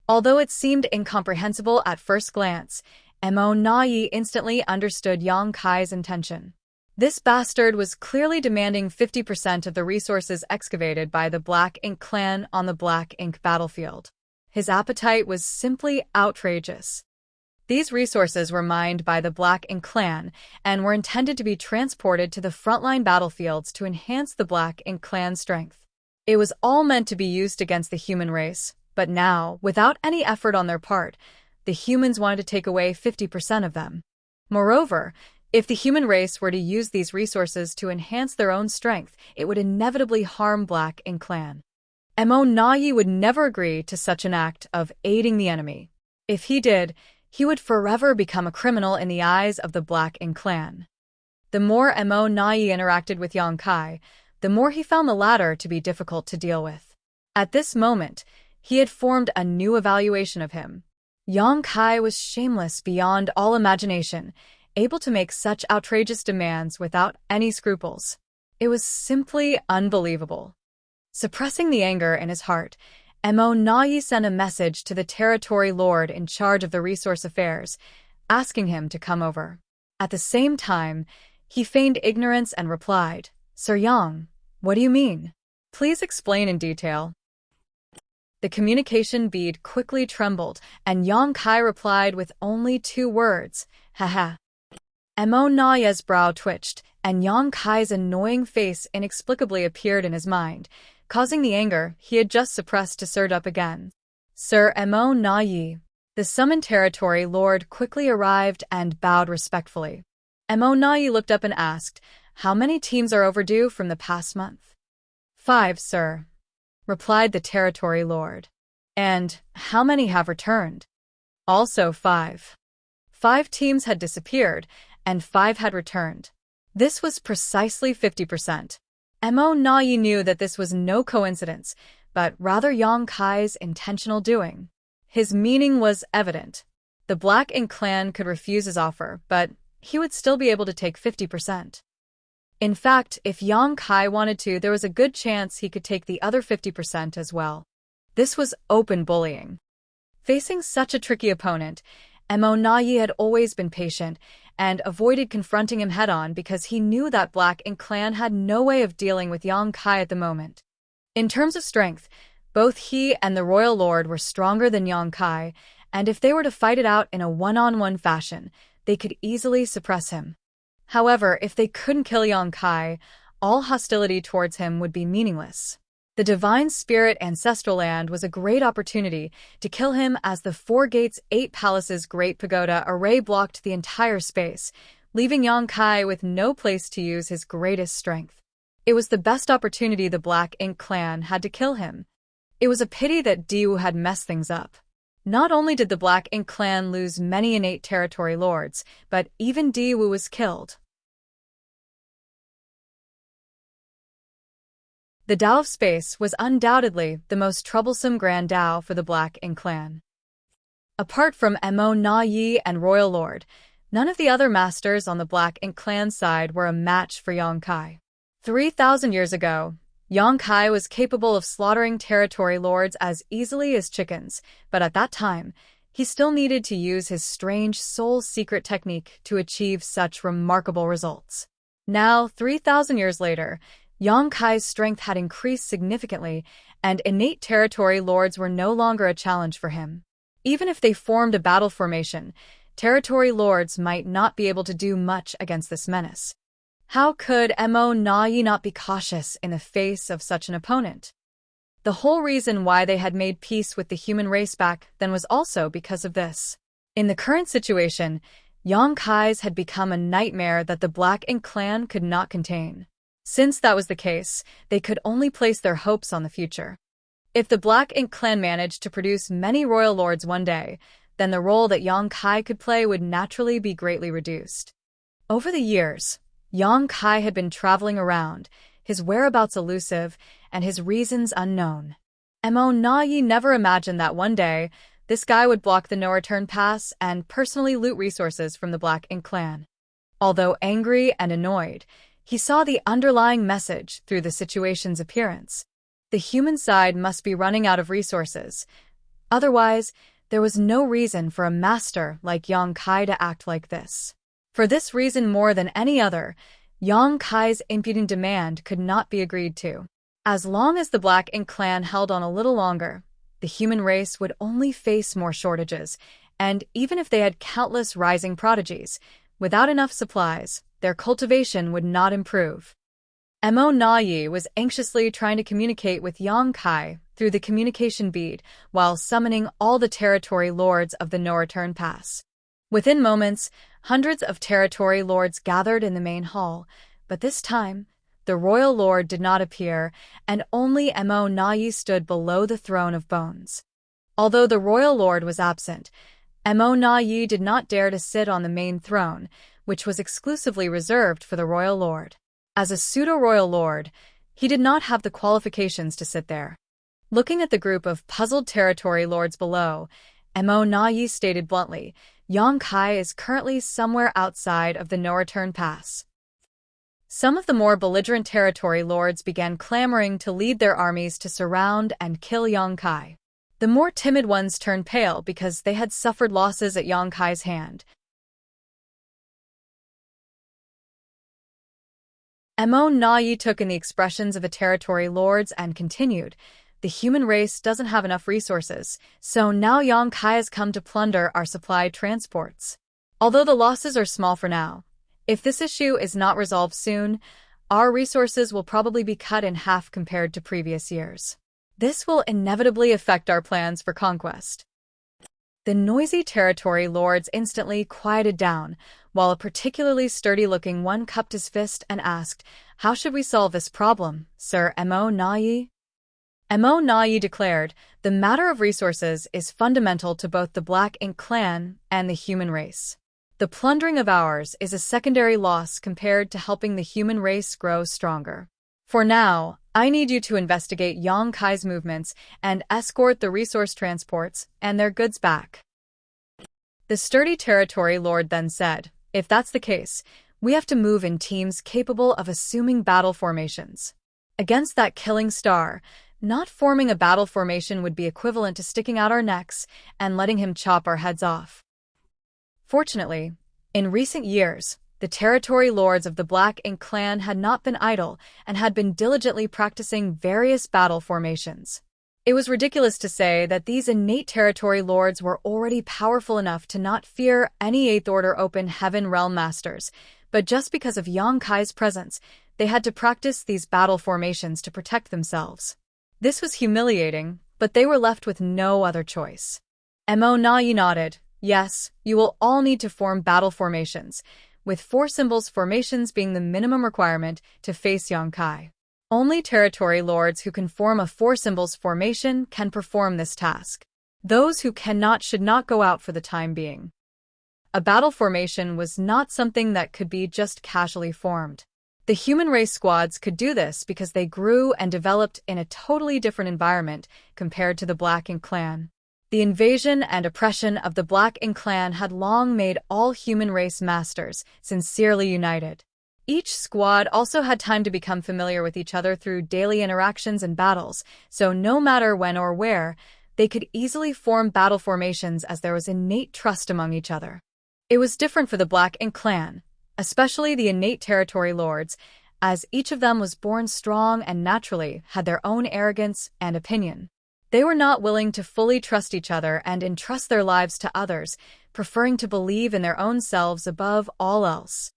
Although it seemed incomprehensible at first glance, Mo Na Yi instantly understood Yang Kai's intention. This bastard was clearly demanding 50% of the resources excavated by the Black Ink clan on the Black Ink battlefield. His appetite was simply outrageous. These resources were mined by the Black Ink clan and were intended to be transported to the frontline battlefields to enhance the Black Ink clan's strength. It was all meant to be used against the human race, but now, without any effort on their part, the humans wanted to take away 50% of them. Moreover, if the human race were to use these resources to enhance their own strength, it would inevitably harm Black Ink clan. Mo Na Yi would never agree to such an act of aiding the enemy. If he did, He would forever become a criminal in the eyes of the Black Ink clan. The more Mo Nai interacted with Yang Kai, the more he found the latter to be difficult to deal with. At this moment, he had formed a new evaluation of him. Yang Kai was shameless beyond all imagination, able to make such outrageous demands without any scruples. It was simply unbelievable. Suppressing the anger in his heart, Mo Nai sent a message to the territory lord in charge of the resource affairs, asking him to come over. At the same time, he feigned ignorance and replied, "Sir Yang, what do you mean? Please explain in detail." The communication bead quickly trembled, and Yang Kai replied with only 2 words, "Haha." Mo Nai's brow twitched, and Yang Kai's annoying face inexplicably appeared in his mind, causing the anger he had just suppressed to surge up again. Sir Mo Nai, the summoned territory lord, quickly arrived and bowed respectfully. Mo Nai looked up and asked, "How many teams are overdue from the past month?" "5, sir," replied the territory lord. "And how many have returned?" "Also 5. 5 teams had disappeared, and 5 had returned." This was precisely 50%. Mo Nai knew that this was no coincidence, but rather Yang Kai's intentional doing. His meaning was evident. The Black Ink clan could refuse his offer, but he would still be able to take 50%. In fact, if Yang Kai wanted to, there was a good chance he could take the other 50% as well. This was open bullying. Facing such a tricky opponent, Mo Nai had always been patient and avoided confronting him head-on because he knew that Black Ink clan had no way of dealing with Yang Kai at the moment. In terms of strength, both he and the royal lord were stronger than Yang Kai, and if they were to fight it out in a one-on-one fashion, they could easily suppress him. However, if they couldn't kill Yang Kai, all hostility towards him would be meaningless. The Divine Spirit Ancestral Land was a great opportunity to kill him, as the 4 gates 8 palaces Great Pagoda array blocked the entire space, leaving Yang Kai with no place to use his greatest strength. It was the best opportunity the Black Ink clan had to kill him. It was a pity that Diwu had messed things up. Not only did the Black Ink clan lose many innate territory lords, but even Diwu was killed. The Dao of Space was undoubtedly the most troublesome Grand Dao for the Black Ink clan. Apart from Mo Nai and Royal Lord, none of the other masters on the Black Ink clan side were a match for Yang Kai. 3,000 years ago, Yang Kai was capable of slaughtering territory lords as easily as chickens, but at that time, he still needed to use his strange soul-secret technique to achieve such remarkable results. Now, 3,000 years later, Yang Kai's strength had increased significantly, and innate territory lords were no longer a challenge for him. Even if they formed a battle formation, territory lords might not be able to do much against this menace. How could Mo Nai not be cautious in the face of such an opponent? The whole reason why they had made peace with the human race back then was also because of this. In the current situation, Yang Kai's had become a nightmare that the Black Ink clan could not contain. Since that was the case, they could only place their hopes on the future. If the Black Ink clan managed to produce many royal lords one day, then the role that Yang Kai could play would naturally be greatly reduced. Over the years, Yang Kai had been traveling around, his whereabouts elusive, and his reasons unknown. Mo Nai never imagined that one day, this guy would block the no-return pass and personally loot resources from the Black Ink clan. Although angry and annoyed, he saw the underlying message through the situation's appearance. The human side must be running out of resources. Otherwise, there was no reason for a master like Yang Kai to act like this. For this reason more than any other, Yang Kai's impudent demand could not be agreed to. As long as the Black Ink clan held on a little longer, the human race would only face more shortages, and even if they had countless rising prodigies, without enough supplies, their cultivation would not improve. Mo Nai was anxiously trying to communicate with Yang Kai through the communication bead while summoning all the territory lords of the no-return pass. Within moments, hundreds of territory lords gathered in the main hall, but this time, the royal lord did not appear, and only Mo Nai stood below the throne of bones. Although the royal lord was absent, Mo Na Yi did not dare to sit on the main throne, which was exclusively reserved for the royal lord. As a pseudo-royal lord, he did not have the qualifications to sit there. Looking at the group of puzzled territory lords below, Mo Na Yi stated bluntly, Yang Kai is currently somewhere outside of the no-return pass. Some of the more belligerent territory lords began clamoring to lead their armies to surround and kill Yang Kai. The more timid ones turned pale because they had suffered losses at Yang Kai's hand. Mo Na Yi took in the expressions of the territory lords and continued, the human race doesn't have enough resources, so now Yang Kai has come to plunder our supply transports. Although the losses are small for now, if this issue is not resolved soon, our resources will probably be cut in half compared to previous years. This will inevitably affect our plans for conquest. The noisy territory lords instantly quieted down, while a particularly sturdy-looking one cupped his fist and asked, How should we solve this problem, Sir Mo Na Yi? Mo Na Yi declared, the matter of resources is fundamental to both the Black Ink clan and the human race. The plundering of ours is a secondary loss compared to helping the human race grow stronger. For now, I need you to investigate Yang Kai's movements and escort the resource transports and their goods back. The sturdy territory lord then said, if that's the case, we have to move in teams capable of assuming battle formations. Against that killing star, not forming a battle formation would be equivalent to sticking out our necks and letting him chop our heads off. Fortunately, in recent years, the territory lords of the Black Ink clan had not been idle and had been diligently practicing various battle formations. It was ridiculous to say that these innate territory lords were already powerful enough to not fear any Eighth Order Open Heaven Realm Masters, but just because of Yang Kai's presence, they had to practice these battle formations to protect themselves. This was humiliating, but they were left with no other choice. Mo Na Yi nodded. Yes, you will all need to form battle formations, with 4 symbols formations being the minimum requirement to face Yang Kai. Only territory lords who can form a 4 symbols formation can perform this task. Those who cannot should not go out for the time being. A battle formation was not something that could be just casually formed. The human race squads could do this because they grew and developed in a totally different environment compared to the Black Ink clan. The invasion and oppression of the Black Ink clan had long made all human race masters sincerely united. Each squad also had time to become familiar with each other through daily interactions and battles, so no matter when or where, they could easily form battle formations as there was innate trust among each other. It was different for the Black Ink clan, especially the innate territory lords, as each of them was born strong and naturally had their own arrogance and opinion. They were not willing to fully trust each other and entrust their lives to others, preferring to believe in their own selves above all else.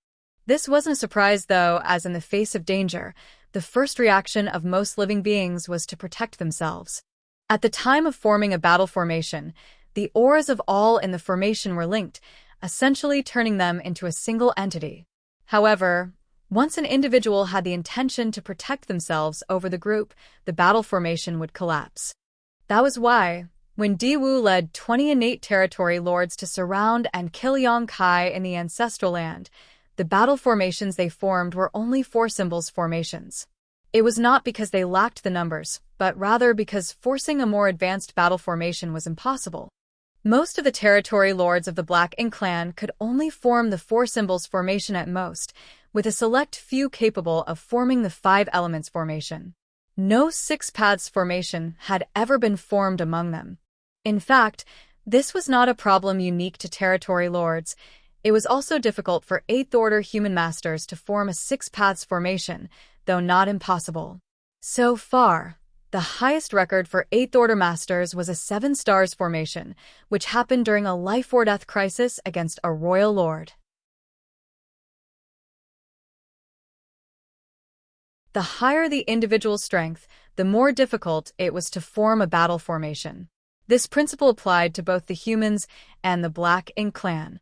This wasn't a surprise, though, as in the face of danger, the first reaction of most living beings was to protect themselves. At the time of forming a battle formation, the auras of all in the formation were linked, essentially turning them into a single entity. However, once an individual had the intention to protect themselves over the group, the battle formation would collapse. That was why, when Diwu led 20 innate territory lords to surround and kill Yang Kai in the ancestral land, the battle formations they formed were only 4 symbols formations. It was not because they lacked the numbers, but rather because forcing a more advanced battle formation was impossible. Most of the territory lords of the Black Ink clan could only form the 4 symbols formation at most, with a select few capable of forming the 5 elements formation. No 6 paths formation had ever been formed among them. In fact, this was not a problem unique to territory lords. It was also difficult for 8th Order human masters to form a 6 paths formation, though not impossible. So far, the highest record for 8th Order masters was a 7 stars formation, which happened during a life or death crisis against a royal lord. The higher the individual strength, the more difficult it was to form a battle formation. This principle applied to both the humans and the Black Ink clan.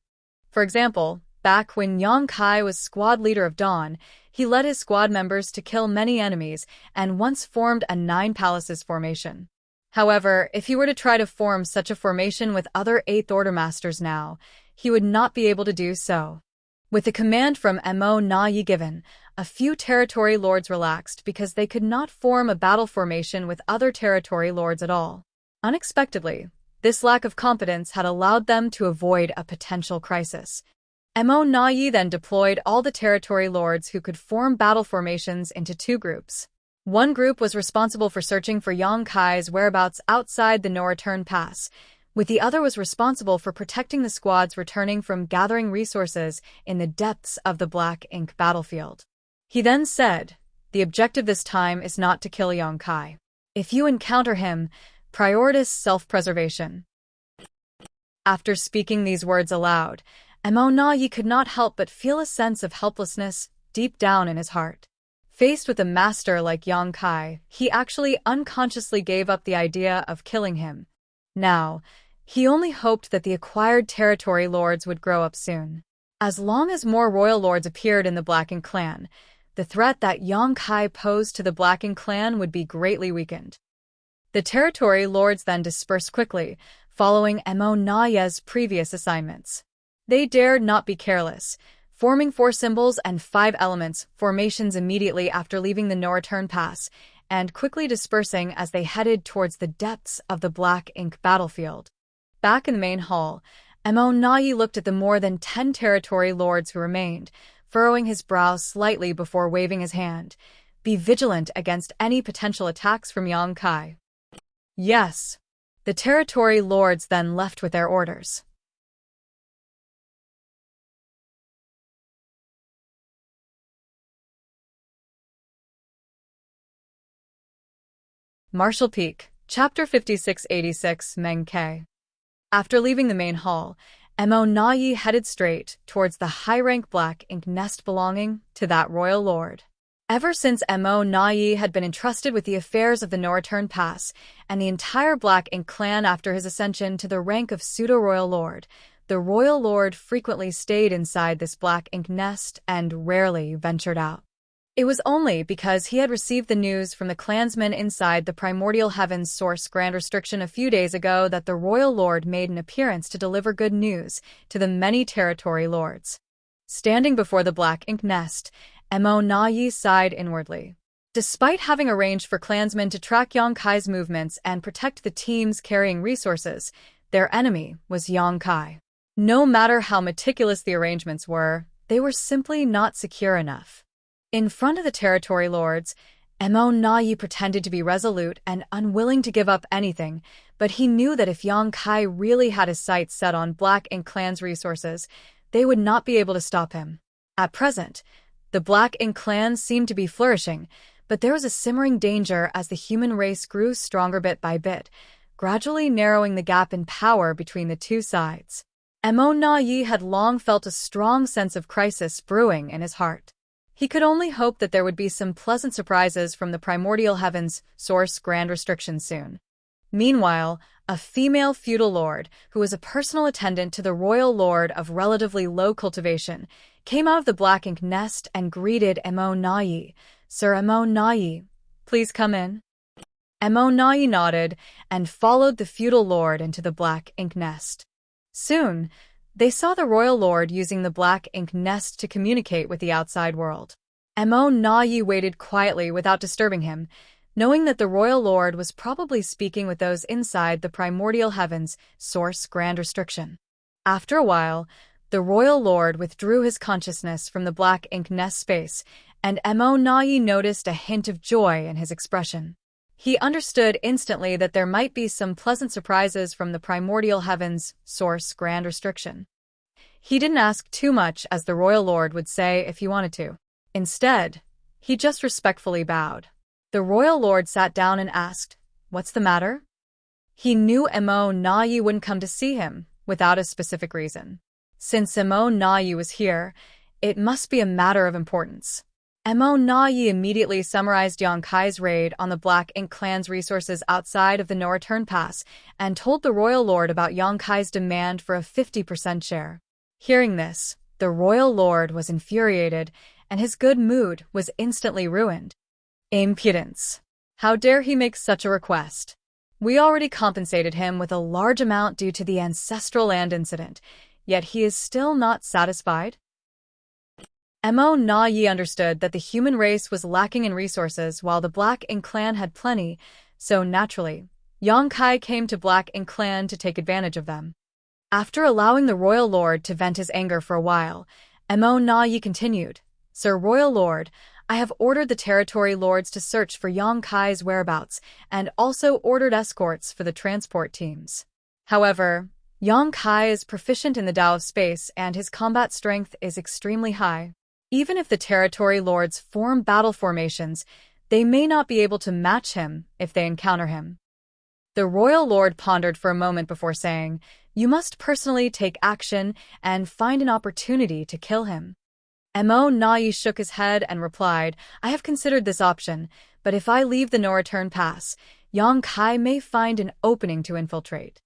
For example, back when Yang Kai was squad leader of Dawn, he led his squad members to kill many enemies and once formed a 9 palaces formation. However, if he were to try to form such a formation with other Eighth Order Masters now, he would not be able to do so. With the command from Mo Na-yi given, a few territory lords relaxed because they could not form a battle formation with other territory lords at all. Unexpectedly, this lack of competence had allowed them to avoid a potential crisis. Mo Na-yi then deployed all the territory lords who could form battle formations into two groups. One group was responsible for searching for Yang Kai's whereabouts outside the no-return pass, with the other was responsible for protecting the squads returning from gathering resources in the depths of the Black Ink battlefield. He then said, "The objective this time is not to kill Yang Kai. If you encounter him, prioritize self-preservation." After speaking these words aloud, Mo Na-yi could not help but feel a sense of helplessness deep down in his heart. Faced with a master like Yang Kai, he actually unconsciously gave up the idea of killing him. Now, he only hoped that the acquired territory lords would grow up soon. As long as more royal lords appeared in the Black Ink clan, the threat that Yang Kai posed to the Black Ink clan would be greatly weakened. The territory lords then dispersed quickly, following Mo Na-yi's previous assignments. They dared not be careless, forming 4 symbols and 5 elements formations immediately after leaving the no-return pass, and quickly dispersing as they headed towards the depths of the Black Ink battlefield. Back in the main hall, Mo Na-yi looked at the more than 10 territory lords who remained, furrowing his brow slightly before waving his hand. "Be vigilant against any potential attacks from Yang Kai." "Yes." The territory lords then left with their orders. Marshall Peak, Chapter 5686 Meng Ke. After leaving the main hall, Mo Na-yi headed straight towards the high-rank Black Ink nest belonging to that royal lord. Ever since Mo Na-yi had been entrusted with the affairs of the no-return pass and the entire Black Ink clan after his ascension to the rank of pseudo-royal lord, the royal lord frequently stayed inside this Black Ink nest and rarely ventured out. It was only because he had received the news from the clansmen inside the Primordial Heavens Source Grand Restriction a few days ago that the Royal Lord made an appearance to deliver good news to the many territory lords. Standing before the Black Ink nest, Mo Na-yi sighed inwardly. Despite having arranged for clansmen to track Yang Kai's movements and protect the teams carrying resources, their enemy was Yang Kai. No matter how meticulous the arrangements were, they were simply not secure enough. In front of the territory lords, Mo Na-yi pretended to be resolute and unwilling to give up anything, but he knew that if Yang Kai really had his sights set on Black Ink clan's resources, they would not be able to stop him. At present, the Black Ink clan seemed to be flourishing, but there was a simmering danger as the human race grew stronger bit by bit, gradually narrowing the gap in power between the two sides. Mo Na-yi had long felt a strong sense of crisis brewing in his heart. He could only hope that there would be some pleasant surprises from the Primordial Heavens Source Grand Restriction soon. Meanwhile, a female feudal lord, who was a personal attendant to the royal lord of relatively low cultivation, came out of the Black Ink nest and greeted Mo Na-yi. "Sir Mo Na-yi, please come in." Mo Na-yi nodded and followed the feudal lord into the Black Ink nest. Soon, they saw the royal lord using the Black Ink nest to communicate with the outside world. Mo Na-yi waited quietly without disturbing him, knowing that the royal lord was probably speaking with those inside the Primordial Heavens Source Grand Restriction. After a while, the royal lord withdrew his consciousness from the Black Ink nest space, and Mo Na-yi noticed a hint of joy in his expression. He understood instantly that there might be some pleasant surprises from the Primordial Heavens Source Grand Restriction. He didn't ask too much, as the royal lord would say if he wanted to. Instead, he just respectfully bowed. The royal lord sat down and asked, "What's the matter?" He knew Mo Na-yi wouldn't come to see him without a specific reason. Since Mo Na-yi was here, it must be a matter of importance. Mo Na-yi immediately summarized Yang Kai's raid on the Black Ink clan's resources outside of the no-return pass and told the royal lord about Yang Kai's demand for a 50% share. Hearing this, the royal lord was infuriated, and his good mood was instantly ruined. Impudence! How dare he make such a request? We already compensated him with a large amount due to the ancestral land incident, yet he is still not satisfied? Mo Na Yi understood that the human race was lacking in resources while the Black Ink clan had plenty, so naturally, Yang Kai came to Black Ink clan to take advantage of them. After allowing the royal lord to vent his anger for a while, Mo Na Yi continued, "Sir Royal Lord, I have ordered the territory lords to search for Yang Kai's whereabouts and also ordered escorts for the transport teams. However, Yang Kai is proficient in the Tao of space and his combat strength is extremely high. Even if the territory lords form battle formations, they may not be able to match him if they encounter him." The royal lord pondered for a moment before saying, "You must personally take action and find an opportunity to kill him." Mo Na Yi shook his head and replied, "I have considered this option, but if I leave the no-return pass, Yang Kai may find an opening to infiltrate.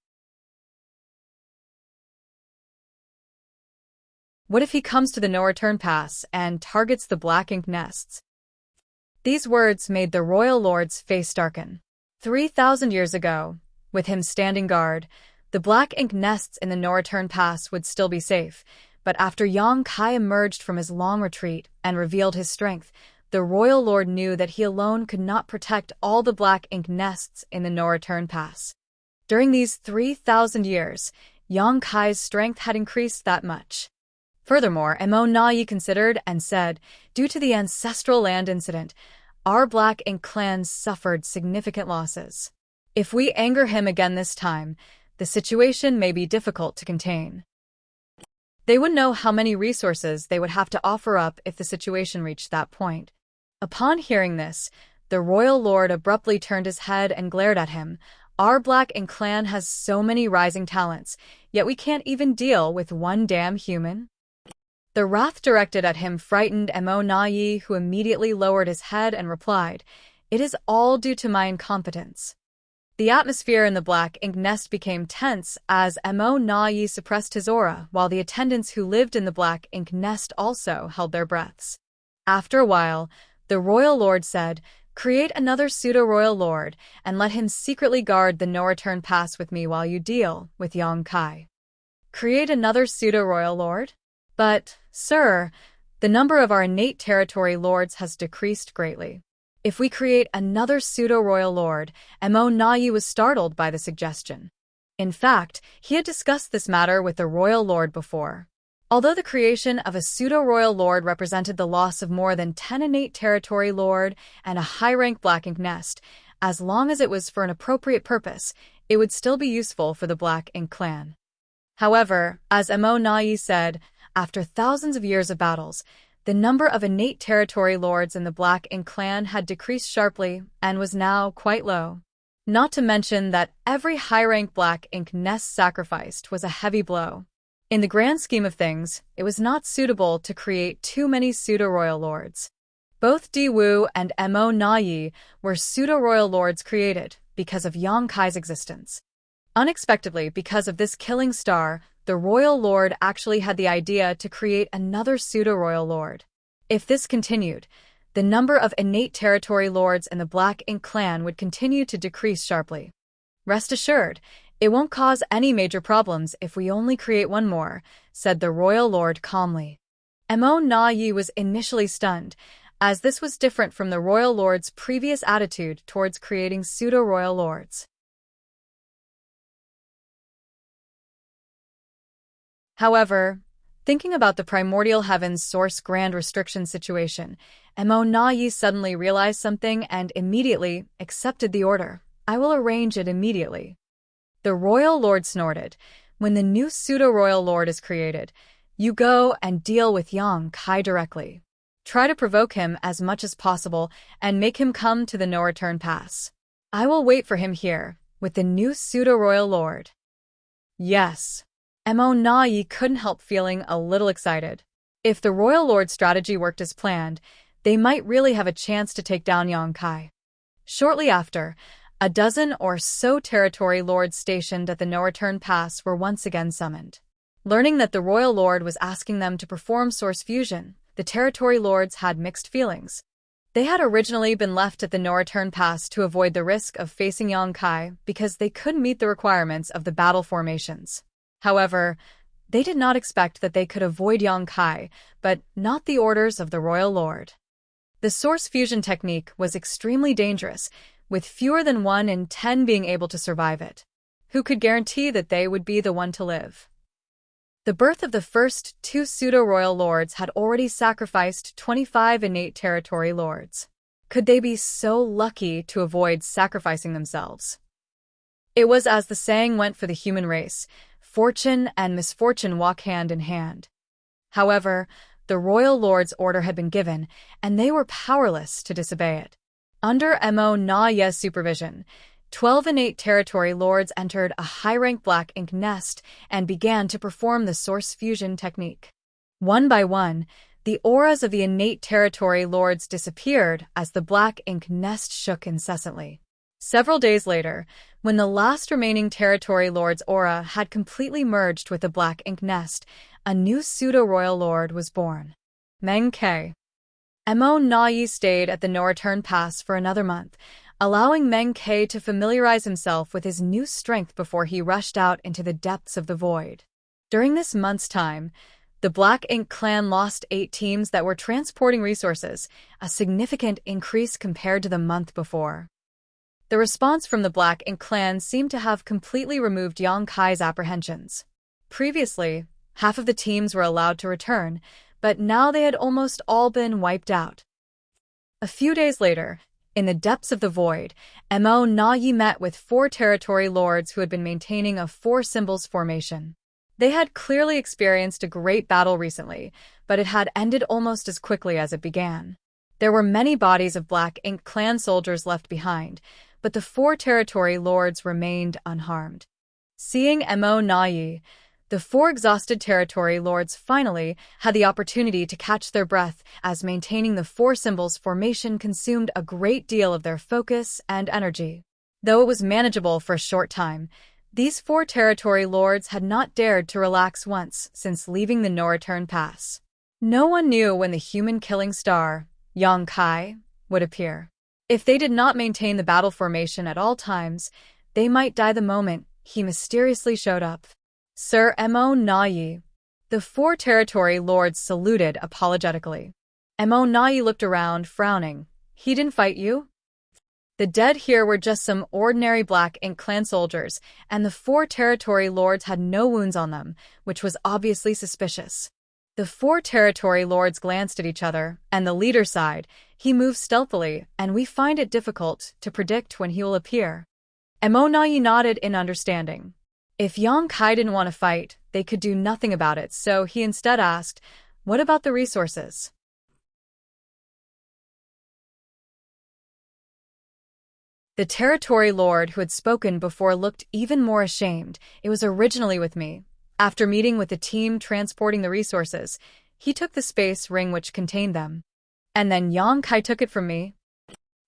What if he comes to the no-return pass and targets the Black Ink nests?" These words made the royal lord's face darken. 3,000 years ago, with him standing guard, the Black Ink nests in the no-return pass would still be safe, but after Yang Kai emerged from his long retreat and revealed his strength, the royal lord knew that he alone could not protect all the Black Ink nests in the no-return pass. During these 3,000 years, Yang Kai's strength had increased that much. Furthermore, Mo Na Yi considered and said, "Due to the ancestral land incident, our Black Ink clans suffered significant losses. If we anger him again this time, the situation may be difficult to contain." They would know how many resources they would have to offer up if the situation reached that point. Upon hearing this, the royal lord abruptly turned his head and glared at him. "Our Black Ink clan has so many rising talents, yet we can't even deal with one damn human?" The wrath directed at him frightened Mo Na Yi, who immediately lowered his head and replied, "It is all due to my incompetence." The atmosphere in the Black Ink nest became tense as Mo Na Yi suppressed his aura, while the attendants who lived in the Black Ink nest also held their breaths. After a while, the royal lord said, "Create another pseudo-royal lord and let him secretly guard the no-return pass with me while you deal with Yang Kai." Create another pseudo-royal lord? But, sir, the number of our innate territory lords has decreased greatly. If we create another pseudo-royal lord, Mo Na Yi was startled by the suggestion. In fact, he had discussed this matter with the royal lord before. Although the creation of a pseudo-royal lord represented the loss of more than 10 innate territory lord and a high-rank Black Ink nest, as long as it was for an appropriate purpose, it would still be useful for the Black Ink clan. However, as Mo Na Yi said, after thousands of years of battles, the number of innate territory lords in the Black Ink clan had decreased sharply and was now quite low. Not to mention that every high-rank Black Ink nest sacrificed was a heavy blow. In the grand scheme of things, it was not suitable to create too many pseudo-royal lords. Both Di Wu and Mo Na Yi were pseudo-royal lords created because of Yang Kai's existence. Unexpectedly, because of this killing star, the royal lord actually had the idea to create another pseudo-royal lord. If this continued, the number of innate territory lords in the Black Ink clan would continue to decrease sharply. "Rest assured, it won't cause any major problems if we only create one more," said the royal lord calmly. Mo Na Yi was initially stunned, as this was different from the royal lord's previous attitude towards creating pseudo-royal lords. However, thinking about the primordial heavens source grand restriction situation, Mo Na Yi suddenly realized something and immediately accepted the order. "I will arrange it immediately." The royal lord snorted. "When the new pseudo-royal lord is created, you go and deal with Yang Kai directly. Try to provoke him as much as possible and make him come to the no-return pass. I will wait for him here, with the new pseudo-royal lord." Yes. Mo Na Yi couldn't help feeling a little excited. If the royal lord's strategy worked as planned, they might really have a chance to take down Yang Kai. Shortly after, a dozen or so territory lords stationed at the no-return pass were once again summoned. Learning that the royal lord was asking them to perform source fusion, the territory lords had mixed feelings. They had originally been left at the no-return pass to avoid the risk of facing Yong-kai because they couldn't meet the requirements of the battle formations. However, they did not expect that they could avoid Yong-kai, but not the orders of the royal lord. The source fusion technique was extremely dangerous, with fewer than 1 in 10 being able to survive it. Who could guarantee that they would be the one to live? The birth of the first 2 pseudo-royal lords had already sacrificed 25 innate territory lords. Could they be so lucky to avoid sacrificing themselves? It was as the saying went for the human race, fortune and misfortune walk hand in hand. However, the royal lord's order had been given, and they were powerless to disobey it. Under Mo Na Ye's supervision, 12 innate territory lords entered a high-rank black ink nest and began to perform the source fusion technique. One by one, the auras of the innate territory lords disappeared as the black ink nest shook incessantly. Several days later, when the last remaining territory lord's aura had completely merged with the black ink nest, a new pseudo-royal lord was born. Meng Ke. Mo Na Yi stayed at the no-return pass for another month, allowing Meng Ke to familiarize himself with his new strength before he rushed out into the depths of the void. During this month's time, the Black Ink clan lost 8 teams that were transporting resources, a significant increase compared to the month before. The response from the Black Ink clan seemed to have completely removed Yong-kai's apprehensions. Previously, half of the teams were allowed to return, but now they had almost all been wiped out. A few days later, in the depths of the void, Mo Na Yi met with 4 territory lords who had been maintaining a 4 symbols formation. They had clearly experienced a great battle recently, but it had ended almost as quickly as it began. There were many bodies of Black Ink clan soldiers left behind, but the 4 territory lords remained unharmed. Seeing Mo Na Yi, the 4 exhausted territory lords finally had the opportunity to catch their breath as maintaining the 4 symbols formation consumed a great deal of their focus and energy. Though it was manageable for a short time, these 4 territory lords had not dared to relax once since leaving the no-return pass. No one knew when the human-killing star, Yong-kai, would appear. If they did not maintain the battle formation at all times, they might die the moment he mysteriously showed up. Sir Mo Na Yi. The 4 territory lords saluted apologetically. Mo Na Yi looked around, frowning. He didn't fight you? The dead here were just some ordinary Black Ink clan soldiers, and the 4 territory lords had no wounds on them, which was obviously suspicious. The 4 territory lords glanced at each other, and the leader sighed. He moves stealthily, and we find it difficult to predict when he will appear. Mo Na Yi nodded in understanding. If Yong-kai didn't want to fight, they could do nothing about it, so he instead asked, "What about the resources?" The territory lord who had spoken before looked even more ashamed. It was originally with me. After meeting with the team transporting the resources, he took the space ring which contained them. And then Yong-kai took it from me.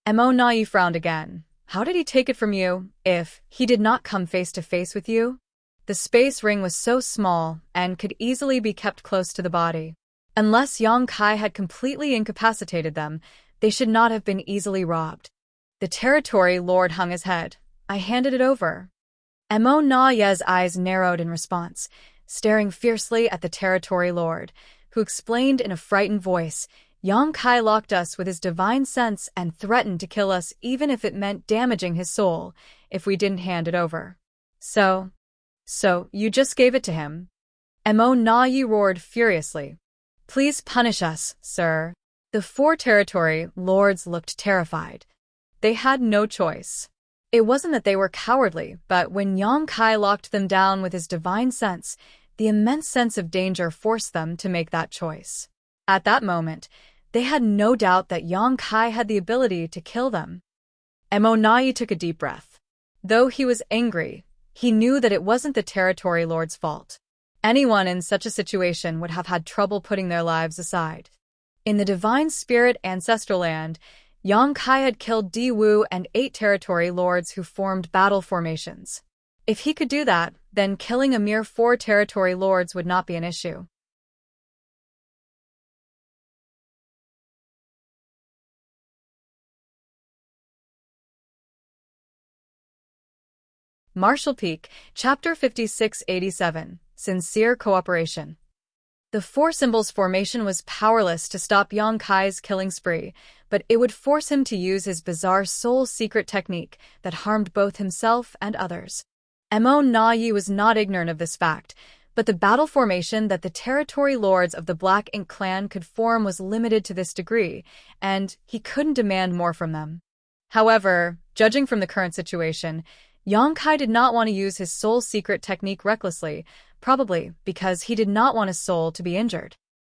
Mo Na Yi frowned again. How did he take it from you, if he did not come face to face with you? The space ring was so small and could easily be kept close to the body. Unless Yong-kai had completely incapacitated them, they should not have been easily robbed. The territory lord hung his head. I handed it over. Mo Na Ye's eyes narrowed in response, staring fiercely at the territory lord, who explained in a frightened voice, Yong-kai locked us with his divine sense and threatened to kill us even if it meant damaging his soul, if we didn't hand it over. So you just gave it to him? Mo Na Yi roared furiously. Please punish us, sir. The 4 territory lords looked terrified. They had no choice. It wasn't that they were cowardly, but when Yong-kai locked them down with his divine sense, the immense sense of danger forced them to make that choice. At that moment, they had no doubt that Yong-kai had the ability to kill them. Mo Na Yi took a deep breath. Though he was angry, he knew that it wasn't the territory lord's fault. Anyone in such a situation would have had trouble putting their lives aside. In the divine spirit ancestral land, Yong-kai had killed Di Wu and 8 territory lords who formed battle formations. If he could do that, then killing a mere 4 territory lords would not be an issue. Marshall Peak, Chapter 5687, Sincere Cooperation. The Four Symbols formation was powerless to stop Yang Kai's killing spree, but it would force him to use his bizarre soul secret technique that harmed both himself and others. Mo Na Yi was not ignorant of this fact, but the battle formation that the territory lords of the Black Ink clan could form was limited to this degree, and he couldn't demand more from them. However, judging from the current situation, Yang Kai did not want to use his soul secret technique recklessly, probably because he did not want his soul to be injured.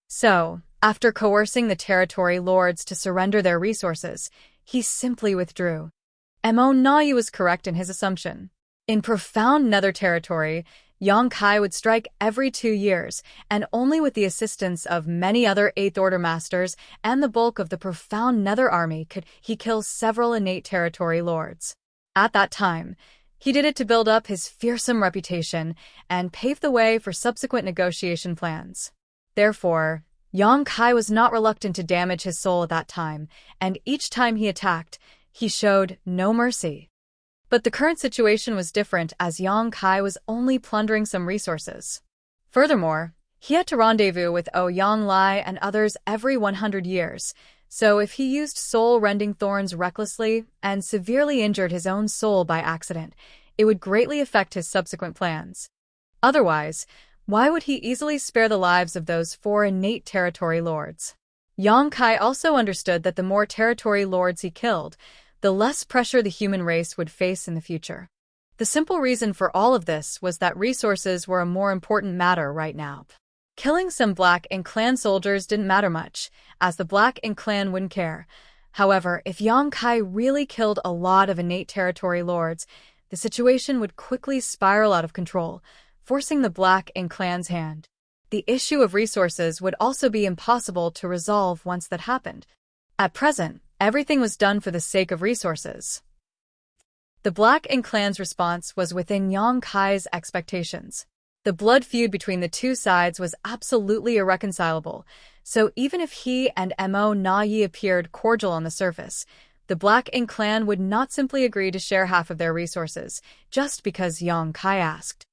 So, after coercing the territory lords to surrender their resources, he simply withdrew. Mo Na Yi was correct in his assumption. In profound nether territory, Yang Kai would strike every 2 years, and only with the assistance of many other Eighth Order masters and the bulk of the profound nether army could he kill several innate territory lords. At that time, he did it to build up his fearsome reputation and pave the way for subsequent negotiation plans. Therefore, Yang Kai was not reluctant to damage his soul at that time, and each time he attacked, he showed no mercy. But the current situation was different as Yang Kai was only plundering some resources. Furthermore, he had to rendezvous with Ouyang Lai and others every 100 years, so if he used soul-rending thorns recklessly and severely injured his own soul by accident, it would greatly affect his subsequent plans. Otherwise, why would he easily spare the lives of those 4 innate territory lords? Yang Kai also understood that the more territory lords he killed, the less pressure the human race would face in the future. The simple reason for all of this was that resources were a more important matter right now. Killing some Black Ink clan soldiers didn't matter much, as the Black Ink clan wouldn't care. However, if Yang Kai really killed a lot of innate territory lords, the situation would quickly spiral out of control, forcing the Black Ink clan's hand. The issue of resources would also be impossible to resolve once that happened. At present, everything was done for the sake of resources. The Black Ink clan's response was within Yang Kai's expectations. The blood feud between the two sides was absolutely irreconcilable, so even if he and Mo Na Yi appeared cordial on the surface, the Black Ink clan would not simply agree to share half of their resources, just because Yang Kai asked.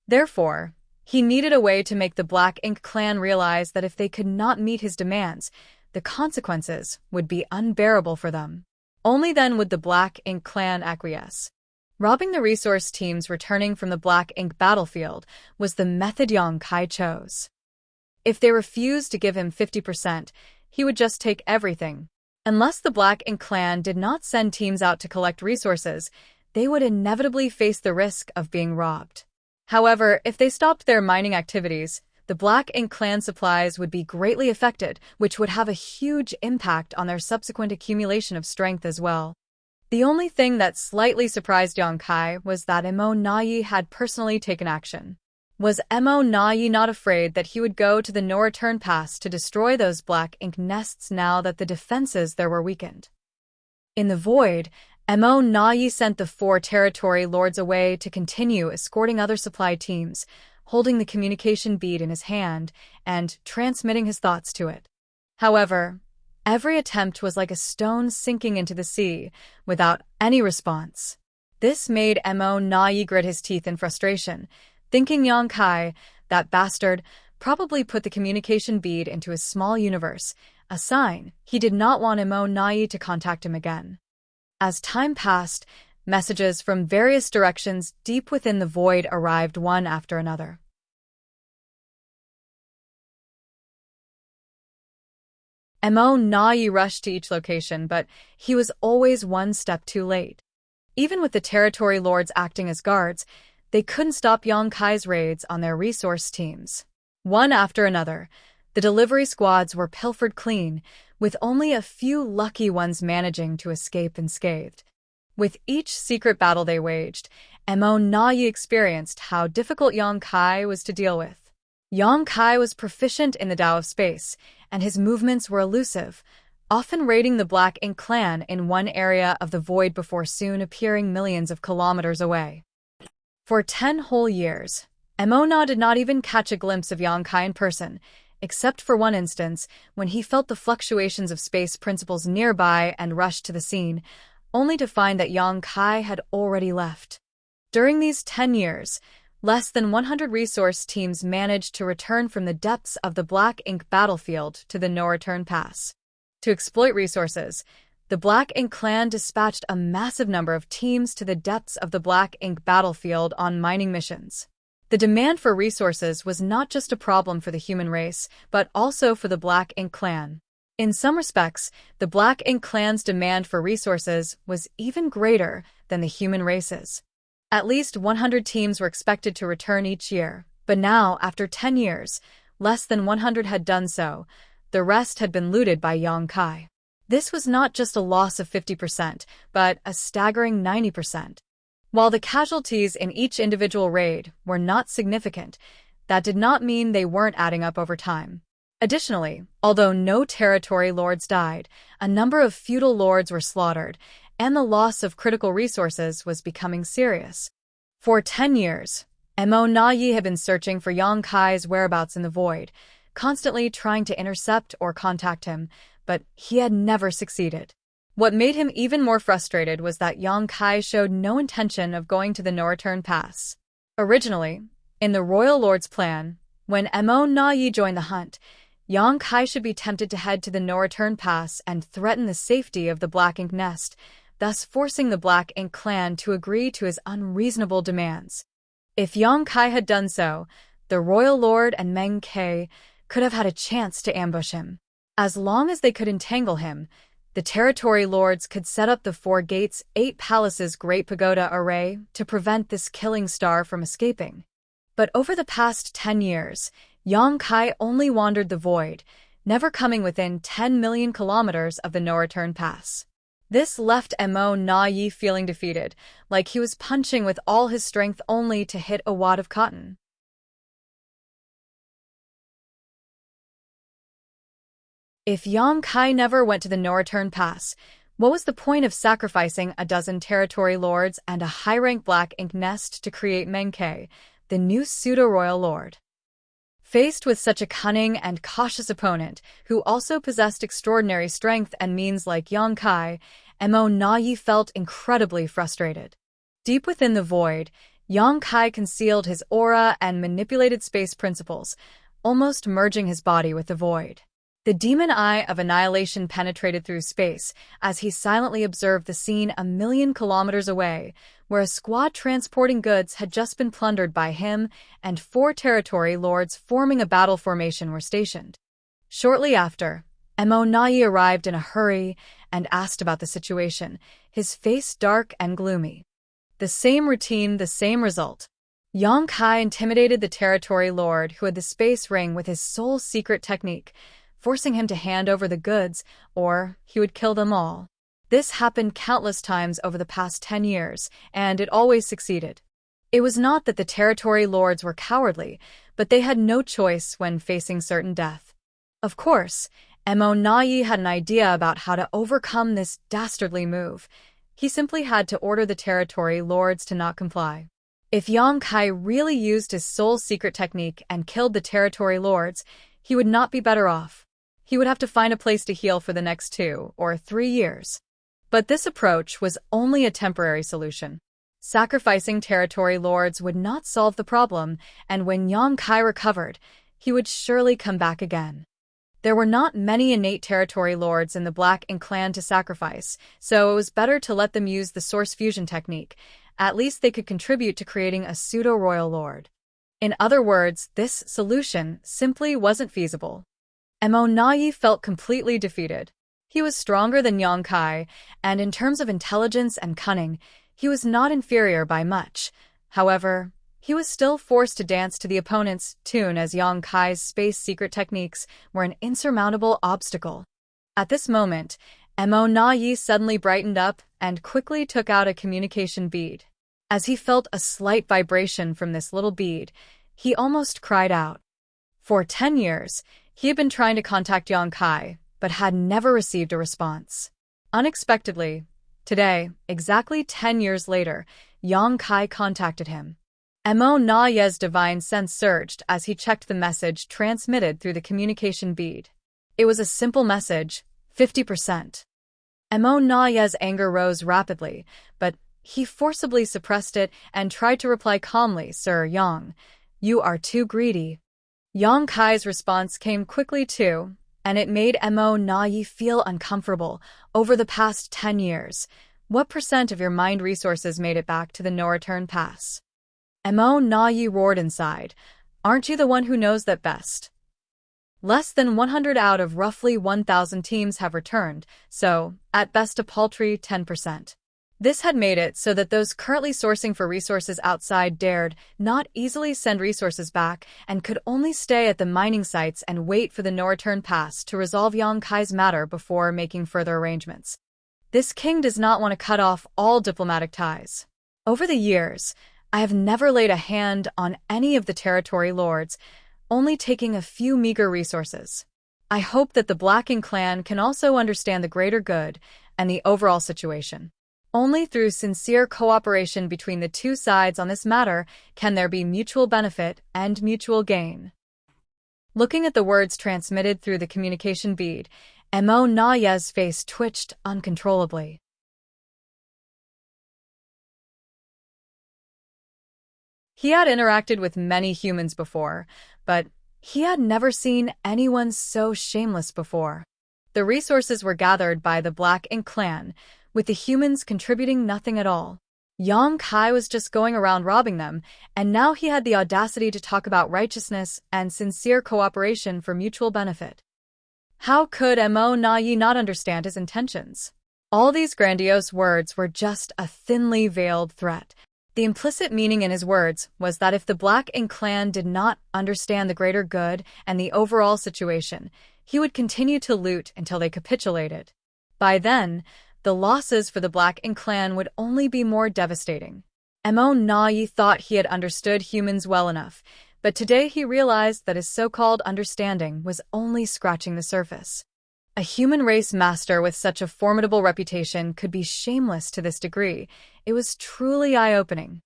Therefore, he needed a way to make the Black Ink clan realize that if they could not meet his demands, the consequences would be unbearable for them. Only then would the Black Ink clan acquiesce. Robbing the resource teams returning from the Black Ink battlefield was the method Yang Kai chose. If they refused to give him 50%, he would just take everything. Unless the Black Ink clan did not send teams out to collect resources, they would inevitably face the risk of being robbed. However, if they stopped their mining activities, the Black Ink clan supplies would be greatly affected, which would have a huge impact on their subsequent accumulation of strength as well. The only thing that slightly surprised Yang Kai was that Mo Na Yi had personally taken action. Was Mo Na Yi not afraid that he would go to the no-return pass to destroy those Black Ink nests now that the defenses there were weakened? In the void, Mo Na Yi sent the 4 territory lords away to continue escorting other supply teams, holding the communication bead in his hand and transmitting his thoughts to it. However, every attempt was like a stone sinking into the sea, without any response. This made Mo Na Yi grit his teeth in frustration, thinking Yang Kai, that bastard, probably put the communication bead into his small universe, a sign he did not want Mo Na Yi to contact him again. As time passed, messages from various directions deep within the void arrived one after another. Mo Na Yi rushed to each location, but he was always one step too late. Even with the territory lords acting as guards, they couldn't stop Yang Kai's raids on their resource teams. One after another, the delivery squads were pilfered clean, with only a few lucky ones managing to escape unscathed. With each secret battle they waged, Mo Na Yi experienced how difficult Yang Kai was to deal with. Yang Kai was proficient in the Tao of space, and his movements were elusive, often raiding the Black Ink clan in one area of the void before soon appearing millions of kilometers away. For 10 whole years, Mo Na did not even catch a glimpse of Yang Kai in person, except for one instance when he felt the fluctuations of space principles nearby and rushed to the scene, only to find that Yang Kai had already left. During these 10 years, less than 100 resource teams managed to return from the depths of the Black Ink battlefield to the no-return pass. To exploit resources, the Black Ink clan dispatched a massive number of teams to the depths of the Black Ink battlefield on mining missions. The demand for resources was not just a problem for the human race, but also for the Black Ink clan. In some respects, the Black Ink clan's demand for resources was even greater than the human race's. At least 100 teams were expected to return each year, but now, after 10 years, less than 100 had done so. The rest had been looted by Yongkai. This was not just a loss of 50%, but a staggering 90%. While the casualties in each individual raid were not significant, that did not mean they weren't adding up over time. Additionally, although no territory lords died, a number of feudal lords were slaughtered, and the loss of critical resources was becoming serious. For 10 years, Mo Na-yi had been searching for Yongkai's whereabouts in the void, constantly trying to intercept or contact him, but he had never succeeded. What made him even more frustrated was that Yongkai showed no intention of going to the no-return pass. Originally, in the Royal Lord's plan, when Mo Na-yi joined the hunt, Yongkai should be tempted to head to the no-return pass and threaten the safety of the Black Ink nest, thus forcing the Black Ink clan to agree to his unreasonable demands. If Yongkai had done so, the Royal Lord and Meng Ke could have had a chance to ambush him. As long as they could entangle him, the territory lords could set up the 4 gates, 8 palaces Great Pagoda array to prevent this killing star from escaping. But over the past 10 years, Yongkai only wandered the void, never coming within 10 million kilometers of the no-return pass. This left Mo Na-yi feeling defeated, like he was punching with all his strength only to hit a wad of cotton. If Yongkai never went to the no-return pass, what was the point of sacrificing a dozen territory lords and a high-rank Black Ink nest to create Meng Ke, the new pseudo-royal lord? Faced with such a cunning and cautious opponent, who also possessed extraordinary strength and means like Yongkai, Mo Na-yi felt incredibly frustrated. Deep within the void, Yongkai concealed his aura and manipulated space principles, almost merging his body with the void. The demon eye of annihilation penetrated through space as he silently observed the scene a million kilometers away, where a squad transporting goods had just been plundered by him and 4 territory lords forming a battle formation were stationed. Shortly after, Mo Na-yi arrived in a hurry and asked about the situation, his face dark and gloomy. The same routine, the same result. Yongkai intimidated the territory lord who had the space ring with his sole secret technique, forcing him to hand over the goods, or he would kill them all. This happened countless times over the past 10 years, and it always succeeded. It was not that the territory lords were cowardly, but they had no choice when facing certain death. Of course, Mo Na-yi had an idea about how to overcome this dastardly move. He simply had to order the territory lords to not comply. If Yongkai really used his sole secret technique and killed the territory lords, he would not be better off. He would have to find a place to heal for the next 2 or 3 years. But this approach was only a temporary solution. Sacrificing territory lords would not solve the problem, and when Yongkai recovered, he would surely come back again. There were not many innate territory lords in the Black Ink clan to sacrifice, so it was better to let them use the source fusion technique. At least they could contribute to creating a pseudo-royal lord. In other words, this solution simply wasn't feasible. Mo Na-yi felt completely defeated. He was stronger than Yongkai, and in terms of intelligence and cunning, he was not inferior by much. However, he was still forced to dance to the opponent's tune as Yongkai's space secret techniques were an insurmountable obstacle. At this moment, Mo Na-yi suddenly brightened up and quickly took out a communication bead. As he felt a slight vibration from this little bead, he almost cried out. For 10 years, he had been trying to contact Yongkai, but had never received a response. Unexpectedly, today, exactly 10 years later, Yongkai contacted him. Mo Na-yi's divine sense surged as he checked the message transmitted through the communication bead. It was a simple message, 50%. Mo Na-yi's anger rose rapidly, but He forcibly suppressed it and tried to reply calmly, "Sir Yang, you are too greedy." Yang Kai's response came quickly too, and it made Mo Na feel uncomfortable. Over the past 10 years, what % of your mind resources made it back to the no-return pass? Mo Na roared inside. Aren't you the one who knows that best? Less than 100 out of roughly 1,000 teams have returned, so, at best a paltry 10%. This had made it so that those currently sourcing for resources outside dared not easily send resources back and could only stay at the mining sites and wait for the no-return pass to resolve Yang Kai's matter before making further arrangements. This king does not want to cut off all diplomatic ties. Over the years, I have never laid a hand on any of the territory lords, only taking a few meager resources. I hope that the Blacking clan can also understand the greater good and the overall situation. Only through sincere cooperation between the two sides on this matter can there be mutual benefit and mutual gain. Looking at the words transmitted through the communication bead, Mo Na's face twitched uncontrollably. He had interacted with many humans before, but he had never seen anyone so shameless before. The resources were gathered by the Black Ink clan, with the humans contributing nothing at all. Yang Kai was just going around robbing them, and now he had the audacity to talk about righteousness and sincere cooperation for mutual benefit. How could Mo Na not understand his intentions? All these grandiose words were just a thinly veiled threat. The implicit meaning in his words was that if the Black Ink clan did not understand the greater good and the overall situation, he would continue to loot until they capitulated. By then, the losses for the Black Ink clan would only be more devastating. Mo Na thought he had understood humans well enough, but today he realized that his so-called understanding was only scratching the surface. A human race master with such a formidable reputation could be shameless to this degree. It was truly eye-opening.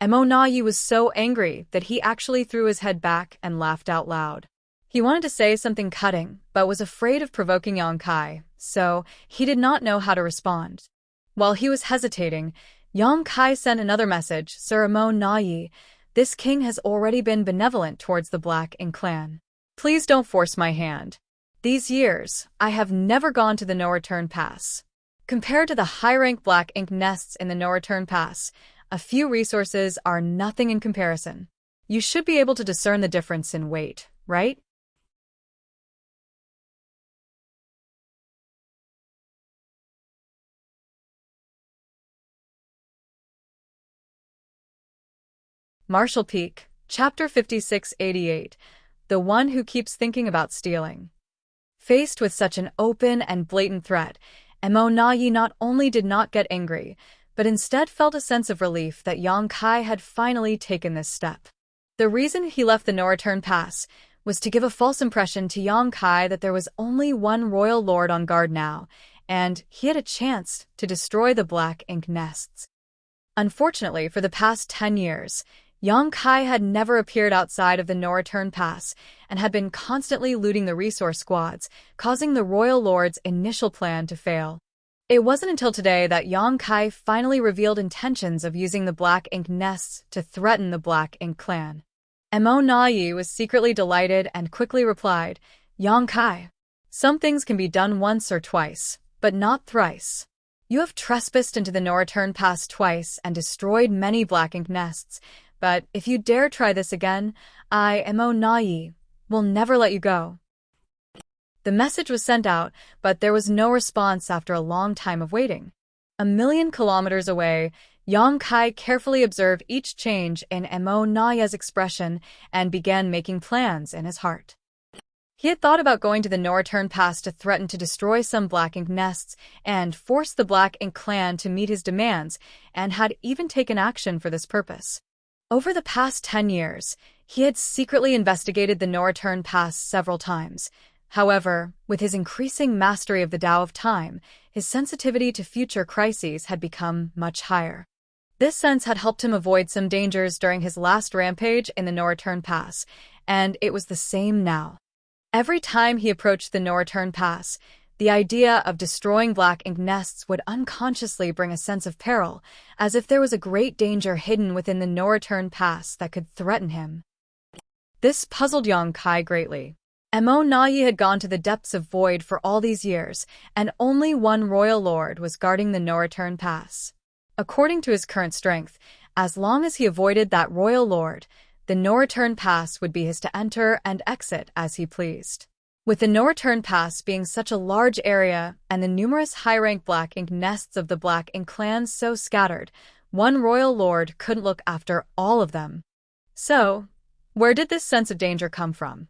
Mo Na was so angry that he actually threw his head back and laughed out loud. He wanted to say something cutting, but was afraid of provoking Yang Kai, so he did not know how to respond. While he was hesitating, Yang Kai sent another message, "Sir Mo Na, this king has already been benevolent towards the Black Ink clan. Please don't force my hand. These years, I have never gone to the no-return pass. Compared to the high-rank Black Ink nests in the no-return pass, a few resources are nothing in comparison. You should be able to discern the difference in weight, right?" Marshall Peak, Chapter 5688, The One Who Keeps Thinking About Stealing. Faced with such an open and blatant threat, Mo Na not only did not get angry, but instead felt a sense of relief that Yang Kai had finally taken this step. The reason he left the no-return pass was to give a false impression to Yang Kai that there was only one royal lord on guard now, and he had a chance to destroy the Black Ink nests. Unfortunately, for the past 10 years, Yang Kai had never appeared outside of the no-return pass and had been constantly looting the resource squads, causing the royal lord's initial plan to fail. It wasn't until today that Yang Kai finally revealed intentions of using the Black Ink nests to threaten the Black Ink clan. Mo Na was secretly delighted and quickly replied, "Yang Kai, some things can be done once or twice, but not thrice. You have trespassed into the no-return pass twice and destroyed many Black Ink nests, but if you dare try this again, I, Mo Na, will never let you go." The message was sent out, but there was no response after a long time of waiting. 1,000,000 kilometers away, Yang Kai carefully observed each change in Mo Na's expression and began making plans in his heart. He had thought about going to the no-return pass to threaten to destroy some Black Ink nests and force the Black Ink clan to meet his demands, and had even taken action for this purpose. Over the past 10 years, he had secretly investigated the no-return pass several times. However, with his increasing mastery of the Tao of Time, his sensitivity to future crises had become much higher. This sense had helped him avoid some dangers during his last rampage in the no-return pass, and it was the same now. Every time he approached the no-return pass, The idea of destroying black ink nests would unconsciously bring a sense of peril, as if there was a great danger hidden within the no-return pass that could threaten him. This puzzled Yong Kai greatly. Mo Nai had gone to the depths of void for all these years, and only one royal lord was guarding the no-return pass. According to his current strength, as long as he avoided that royal lord, the no-return pass would be his to enter and exit as he pleased. With the no-return pass being such a large area and the numerous high-rank black ink nests of the black ink clans so scattered, one royal lord couldn't look after all of them. So, where did this sense of danger come from?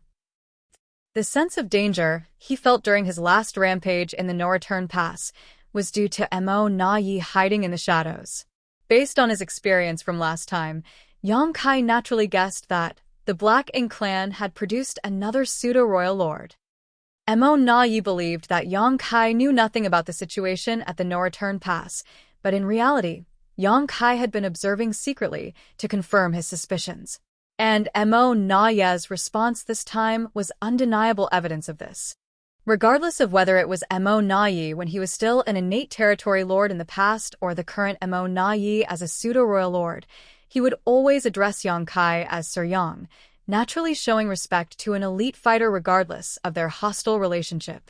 The sense of danger he felt during his last rampage in the no-return pass was due to Mo Nai hiding in the shadows. Based on his experience from last time, Yong Kai naturally guessed that the Black Ink clan had produced another pseudo-royal lord. Mo Nai believed that Yong Kai knew nothing about the situation at the no-return pass, but in reality, Yong Kai had been observing secretly to confirm his suspicions. And Mo Nai's response this time was undeniable evidence of this. Regardless of whether it was Mo Nai when he was still an innate territory lord in the past or the current Mo Nai as a pseudo-royal lord, he would always address Yong Kai as Sir Yong, naturally showing respect to an elite fighter regardless of their hostile relationship.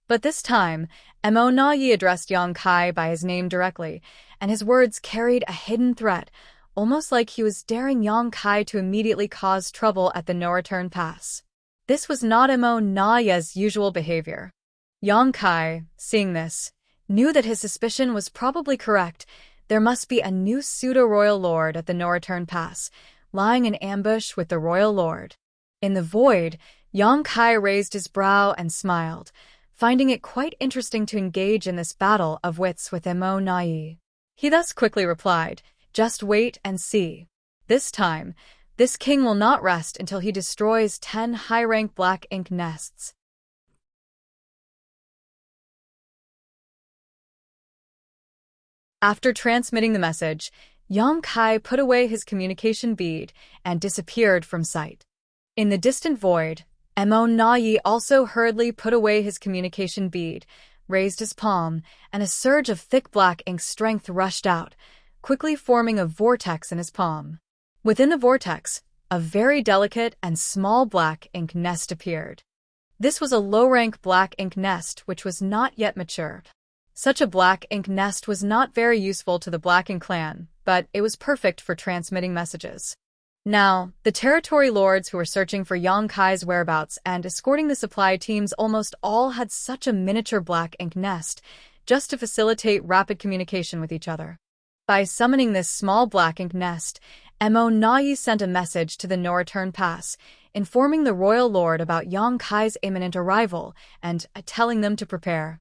But this time, Mo Nai addressed Yong Kai by his name directly, and his words carried a hidden threat, almost like he was daring Yong Kai to immediately cause trouble at the no-return pass. This was not Mo Nai's usual behavior. Yong Kai, seeing this, knew that his suspicion was probably correct. There must be a new pseudo-royal lord at the no-return pass, lying in ambush with the royal lord. In the void, Yong Kai raised his brow and smiled, finding it quite interesting to engage in this battle of wits with Mo Nai. He thus quickly replied, "Just wait and see. This time, this king will not rest until he destroys 10 high-rank black ink nests." After transmitting the message, Yong Kai put away his communication bead and disappeared from sight. In the distant void, Mo Nai also hurriedly put away his communication bead, raised his palm, and a surge of thick black ink strength rushed out, quickly forming a vortex in his palm. Within the vortex, a very delicate and small black ink nest appeared. This was a low-rank black ink nest which was not yet matured. Such a black ink nest was not very useful to the Black Ink clan, but it was perfect for transmitting messages. Now, the territory lords who were searching for Yong Kai's whereabouts and escorting the supply teams almost all had such a miniature black ink nest, just to facilitate rapid communication with each other. By summoning this small black ink nest, Mo Nai sent a message to the no-return pass, informing the royal lord about Yong Kai's imminent arrival and telling them to prepare.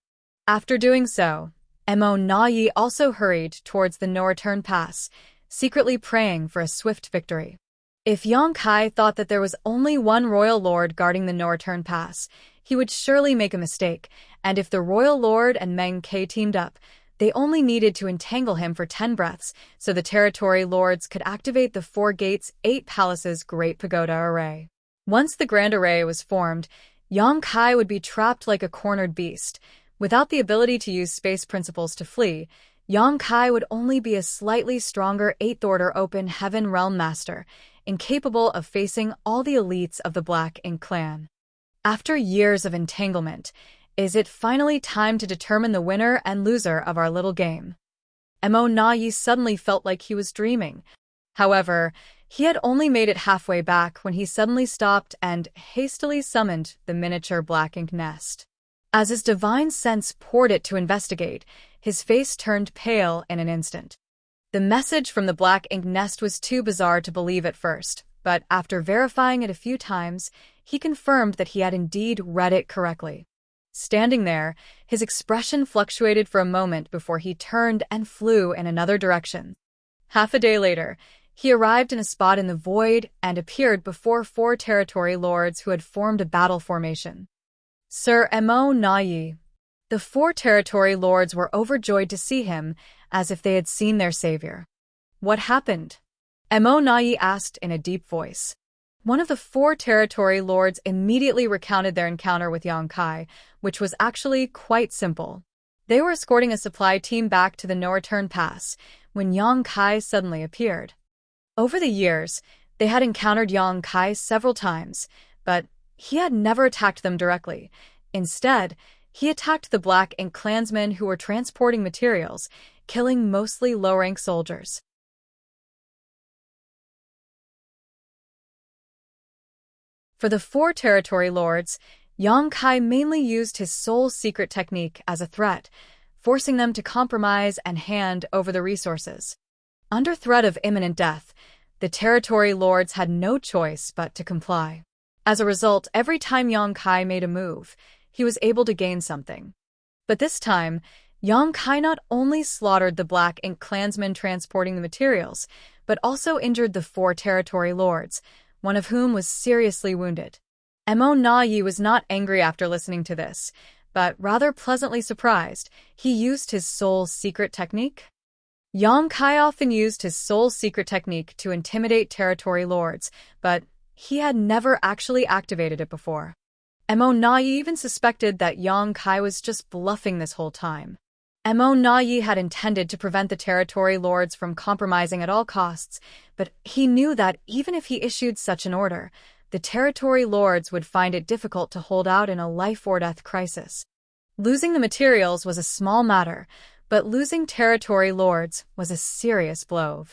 After doing so, Mo Nai also hurried towards the no-return pass, secretly praying for a swift victory. If Yong Kai thought that there was only one royal lord guarding the no-return pass, he would surely make a mistake, and if the royal lord and Meng Ke teamed up, they only needed to entangle him for 10 breaths so the territory lords could activate the 4 gates, 8 palaces Great Pagoda Array. Once the Grand Array was formed, Yong Kai would be trapped like a cornered beast. Without the ability to use space principles to flee, Yong Kai would only be a slightly stronger 8th Order Open Heaven Realm Master, incapable of facing all the elites of the Black Ink clan. After years of entanglement, is it finally time to determine the winner and loser of our little game? Mo Nai suddenly felt like he was dreaming. However, he had only made it halfway back when he suddenly stopped and hastily summoned the miniature black ink nest. As his divine sense poured it to investigate, his face turned pale in an instant. The message from the black ink nest was too bizarre to believe at first, but after verifying it a few times, he confirmed that he had indeed read it correctly. Standing there, his expression fluctuated for a moment before he turned and flew in another direction. Half a day later, he arrived in a spot in the void and appeared before 4 territory lords who had formed a battle formation. Sir Mo Nai. The 4 territory lords were overjoyed to see him, as if they had seen their savior. "What happened?" Mo Nai asked in a deep voice. One of the four territory lords immediately recounted their encounter with Yang Kai, which was actually quite simple. They were escorting a supply team back to the no-return pass when Yang Kai suddenly appeared. Over the years, they had encountered Yang Kai several times, but he had never attacked them directly. Instead, he attacked the Black Ink clansmen who were transporting materials, killing mostly low-rank soldiers. For the four territory lords, Yang Kai mainly used his soul secret technique as a threat, forcing them to compromise and hand over the resources. Under threat of imminent death, the territory lords had no choice but to comply. As a result, every time Yang Kai made a move, he was able to gain something. But this time, Yang Kai not only slaughtered the Black Ink clansmen transporting the materials, but also injured the four territory lords, one of whom was seriously wounded. Mo Na Yi was not angry after listening to this, but rather pleasantly surprised. He used his soul secret technique. Yang Kai often used his soul secret technique to intimidate territory lords, but he had never actually activated it before. Mo Na Yi even suspected that Yang Kai was just bluffing this whole time. Mo Na Yi had intended to prevent the territory lords from compromising at all costs, but he knew that even if he issued such an order, the territory lords would find it difficult to hold out in a life-or-death crisis. Losing the materials was a small matter, but losing territory lords was a serious blow.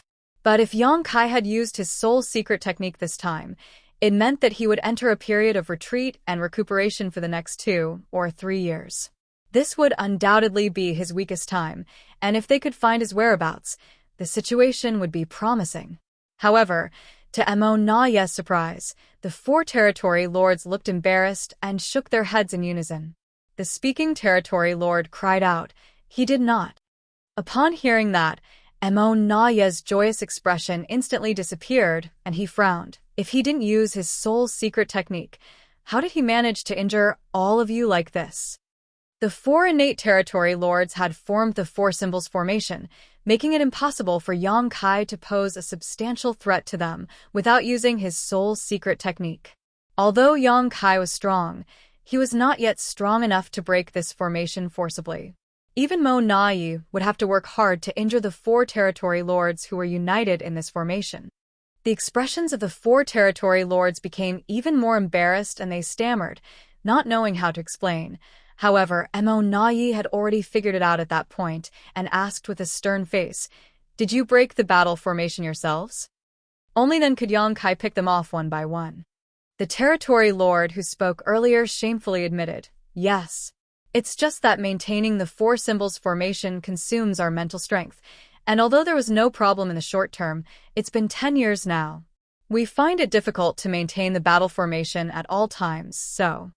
But if Yang Kai had used his soul secret technique this time, it meant that he would enter a period of retreat and recuperation for the next 2 or 3 years. This would undoubtedly be his weakest time, and if they could find his whereabouts, the situation would be promising. However, to Mo Na Yi's surprise, the four territory lords looked embarrassed and shook their heads in unison. The speaking territory lord cried out. He did not. Upon hearing that, Mo Na Yi's joyous expression instantly disappeared, and he frowned. If he didn't use his soul secret technique, how did he manage to injure all of you like this? The four innate territory lords had formed the Four Symbols formation, making it impossible for Yang Kai to pose a substantial threat to them without using his soul secret technique. Although Yang Kai was strong, he was not yet strong enough to break this formation forcibly. Even Mo Na Yi would have to work hard to injure the four territory lords who were united in this formation. The expressions of the four territory lords became even more embarrassed and they stammered, not knowing how to explain. However, Mo Na Yi had already figured it out at that point and asked with a stern face, "Did you break the battle formation yourselves?" Only then could Yang Kai pick them off one by one. The territory lord who spoke earlier shamefully admitted, "Yes. It's just that maintaining the Four Symbols formation consumes our mental strength, and although there was no problem in the short term, it's been 10 years now. We find it difficult to maintain the battle formation at all times, so."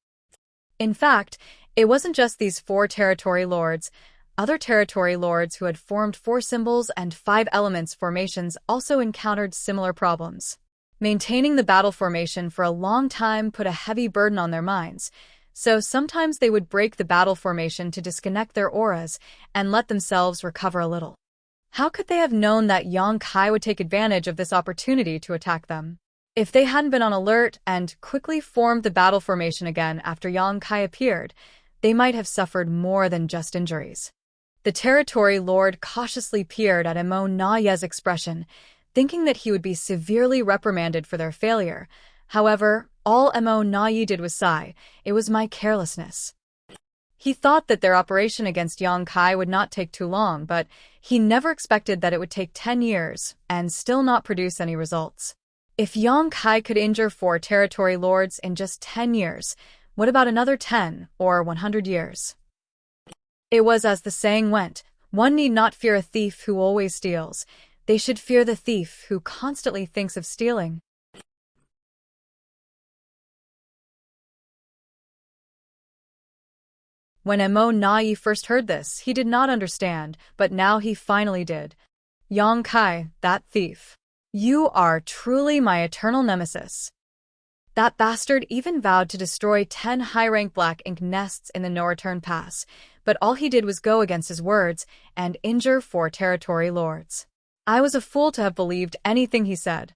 In fact, it wasn't just these four territory lords. Other territory lords who had formed Four Symbols and Five Elements formations also encountered similar problems. Maintaining the battle formation for a long time put a heavy burden on their minds, so sometimes they would break the battle formation to disconnect their auras and let themselves recover a little. How could they have known that Yang Kai would take advantage of this opportunity to attack them? If they hadn't been on alert and quickly formed the battle formation again after Yang Kai appeared, they might have suffered more than just injuries. The territory lord cautiously peered at Mo Na Yi's expression, thinking that he would be severely reprimanded for their failure. However, all Mo Na Yi did was sigh. "It was my carelessness." He thought that their operation against Yang Kai would not take too long, but he never expected that it would take 10 years and still not produce any results. If Yang Kai could injure 4 territory lords in just 10 years, what about another 10 or 100 years? It was as the saying went, one need not fear a thief who always steals. They should fear the thief who constantly thinks of stealing. When Mo Na Yi first heard this, he did not understand, but now he finally did. "Yang Kai, that thief. You are truly my eternal nemesis." That bastard even vowed to destroy 10 high-rank Black Ink nests in the no-return pass, but all he did was go against his words and injure 4 territory lords. I was a fool to have believed anything he said.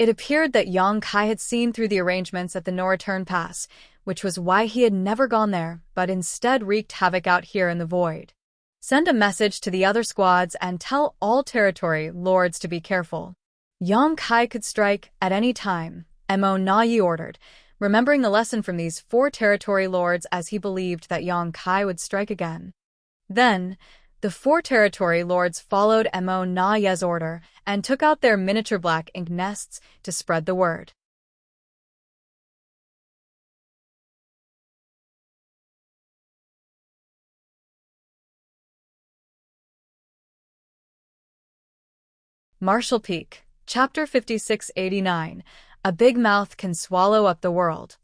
It appeared that Yang Kai had seen through the arrangements at the No Return Pass, which was why he had never gone there, but instead wreaked havoc out here in the void. Send a message to the other squads and tell all territory lords to be careful. Yang Kai could strike at any time, Mo Na Yi ordered, remembering the lesson from these 4 territory lords as he believed that Yang Kai would strike again. Then, the 4 territory lords followed Mo Na Ye's order and took out their miniature black ink nests to spread the word. Marshall Peak, Chapter 5689, A Big Mouth Can Swallow Up the World.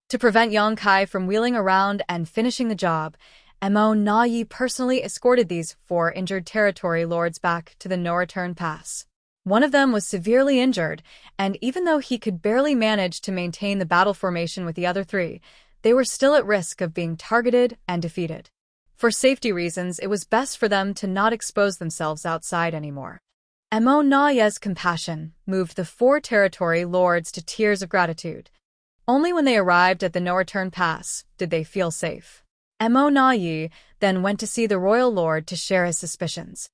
To prevent Yang Kai from wheeling around and finishing the job, Mo Na Yi personally escorted these 4 injured territory lords back to the No Return Pass. One of them was severely injured, and even though he could barely manage to maintain the battle formation with the other 3, they were still at risk of being targeted and defeated. For safety reasons, it was best for them to not expose themselves outside anymore. Mo Na Ye's compassion moved the 4 territory lords to tears of gratitude. Only when they arrived at the No Return Pass did they feel safe. Mo Na Yi then went to see the royal lord to share his suspicions.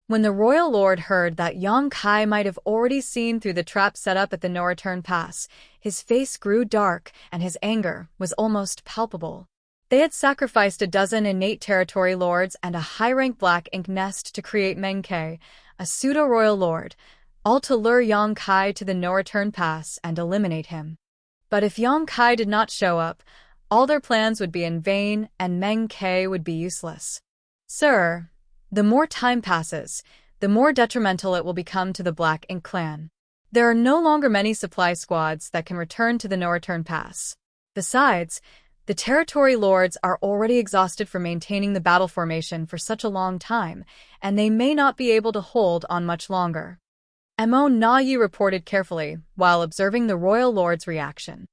When the royal lord heard that Yang Kai might have already seen through the trap set up at the No Return Pass, his face grew dark and his anger was almost palpable. They had sacrificed a dozen innate territory lords and a high-rank black ink nest to create Meng Ke, a pseudo-royal lord, all to lure Yang Kai to the No Return Pass and eliminate him. But if Yang Kai did not show up, all their plans would be in vain and Meng Ke would be useless. Sir, the more time passes, the more detrimental it will become to the Black Ink clan. There are no longer many supply squads that can return to the No Return Pass. Besides, the territory lords are already exhausted from maintaining the battle formation for such a long time, and they may not be able to hold on much longer. Mo Na Yi reported carefully while observing the royal lord's reaction.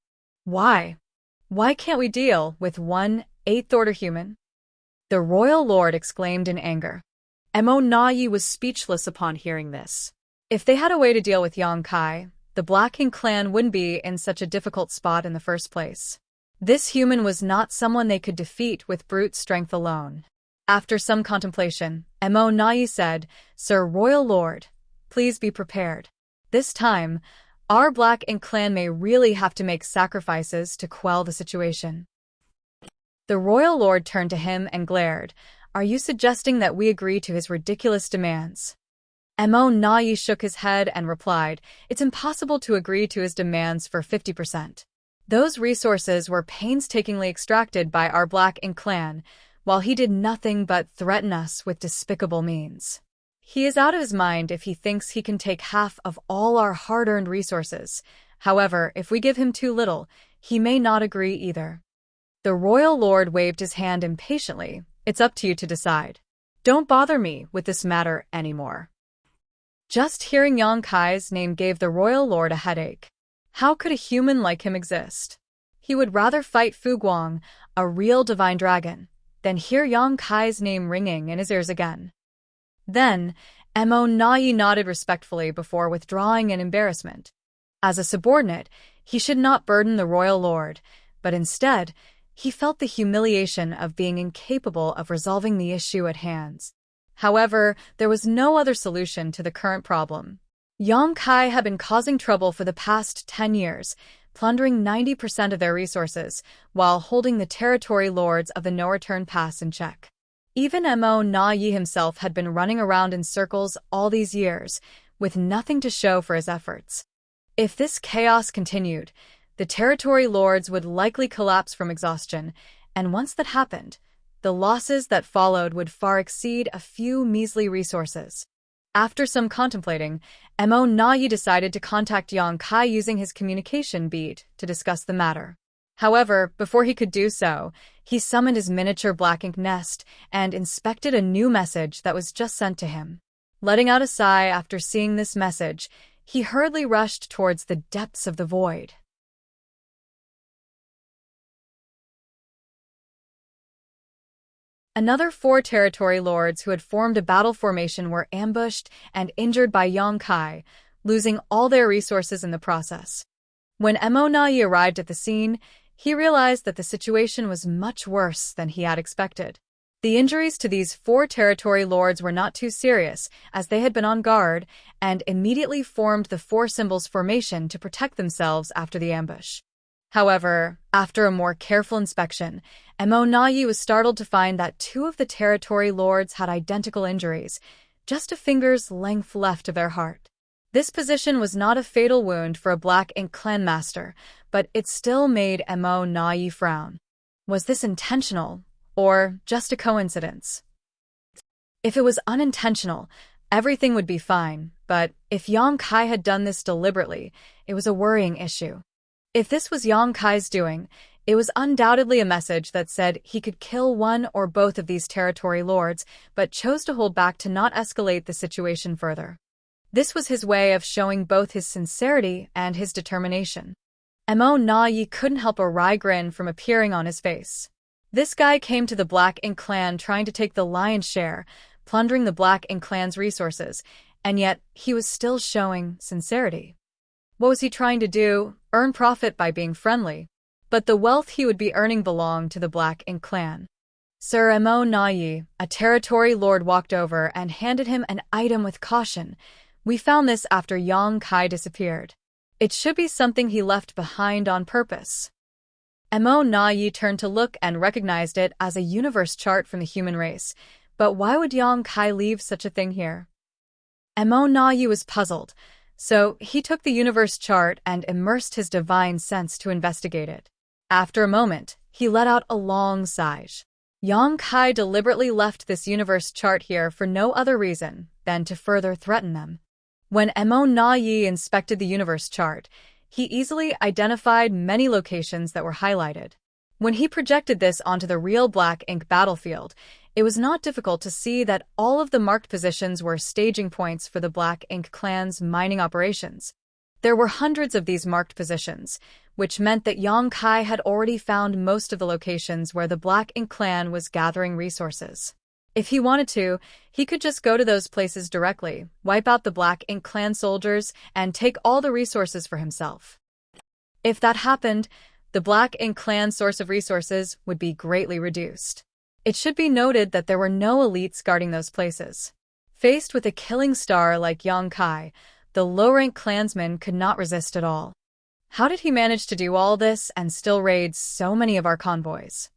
Why? Why can't we deal with one 8th-order human? The royal lord exclaimed in anger. Mo Na Yi was speechless upon hearing this. If they had a way to deal with Yang Kai, the Black Ink clan wouldn't be in such a difficult spot in the first place. This human was not someone they could defeat with brute strength alone. After some contemplation, Mo Na Yi said, Sir Royal Lord, please be prepared. This time, our Black Ink clan may really have to make sacrifices to quell the situation. The royal lord turned to him and glared. Are you suggesting that we agree to his ridiculous demands? Mo Na Yi shook his head and replied, It's impossible to agree to his demands for 50%. Those resources were painstakingly extracted by our Black Ink clan, while he did nothing but threaten us with despicable means. He is out of his mind if he thinks he can take half of all our hard-earned resources. However, if we give him too little, he may not agree either. The royal lord waved his hand impatiently. It's up to you to decide. Don't bother me with this matter anymore. Just hearing Yang Kai's name gave the royal lord a headache. How could a human like him exist? He would rather fight Fu Guang, a real divine dragon, than hear Yang Kai's name ringing in his ears again. Then, Mo Na Yi nodded respectfully before withdrawing in embarrassment. As a subordinate, he should not burden the royal lord, but instead, he felt the humiliation of being incapable of resolving the issue at hand. However, there was no other solution to the current problem. Yang Kai had been causing trouble for the past 10 years, plundering 90% of their resources, while holding the territory lords of the No Return Pass in check. Even Mo Na Yi himself had been running around in circles all these years, with nothing to show for his efforts. If this chaos continued, the territory lords would likely collapse from exhaustion, and once that happened, the losses that followed would far exceed a few measly resources. After some contemplating, Mo Na Yi decided to contact Yang Kai using his communication bead to discuss the matter. However, before he could do so, he summoned his miniature black ink nest and inspected a new message that was just sent to him. Letting out a sigh after seeing this message, he hurriedly rushed towards the depths of the void. Another 4 territory lords who had formed a battle formation were ambushed and injured by Yang Kai, losing all their resources in the process. When Emonai arrived at the scene, he realized that the situation was much worse than he had expected. The injuries to these 4 territory lords were not too serious, as they had been on guard and immediately formed the 4 symbols formation to protect themselves after the ambush. However, after a more careful inspection, Emonai was startled to find that 2 of the territory lords had identical injuries, just a finger's length left of their heart. This position was not a fatal wound for a Black Ink clan master, but it still made Emonai frown. Was this intentional, or just a coincidence? If it was unintentional, everything would be fine, but if Yang Kai had done this deliberately, it was a worrying issue. If this was Yang Kai's doing, it was undoubtedly a message that said he could kill one or both of these territory lords, but chose to hold back to not escalate the situation further. This was his way of showing both his sincerity and his determination. Emonai couldn't help a wry grin from appearing on his face. This guy came to the Black Ink clan trying to take the lion's share, plundering the Black Ink clan's resources, and yet he was still showing sincerity. What was he trying to do? Earn profit by being friendly. But the wealth he would be earning belonged to the Black Ink clan. Sir Emonai, a territory lord, walked over and handed him an item with caution. We found this after Yang Kai disappeared. It should be something he left behind on purpose. Emonai turned to look and recognized it as a universe chart from the human race. But why would Yang Kai leave such a thing here? Emonai was puzzled, so he took the universe chart and immersed his divine sense to investigate it. After a moment, he let out a long sigh. Yang Kai deliberately left this universe chart here for no other reason than to further threaten them. When Emonai inspected the universe chart, he easily identified many locations that were highlighted. When he projected this onto the real Black Ink battlefield, it was not difficult to see that all of the marked positions were staging points for the Black Ink clan's mining operations. There were hundreds of these marked positions, which meant that Yang Kai had already found most of the locations where the Black Ink clan was gathering resources. If he wanted to, he could just go to those places directly, wipe out the Black Ink clan soldiers, and take all the resources for himself. If that happened, the Black Ink clan source of resources would be greatly reduced. It should be noted that there were no elites guarding those places. Faced with a killing star like Yang Kai, the low-rank clansman could not resist at all. How did he manage to do all this and still raid so many of our convoys?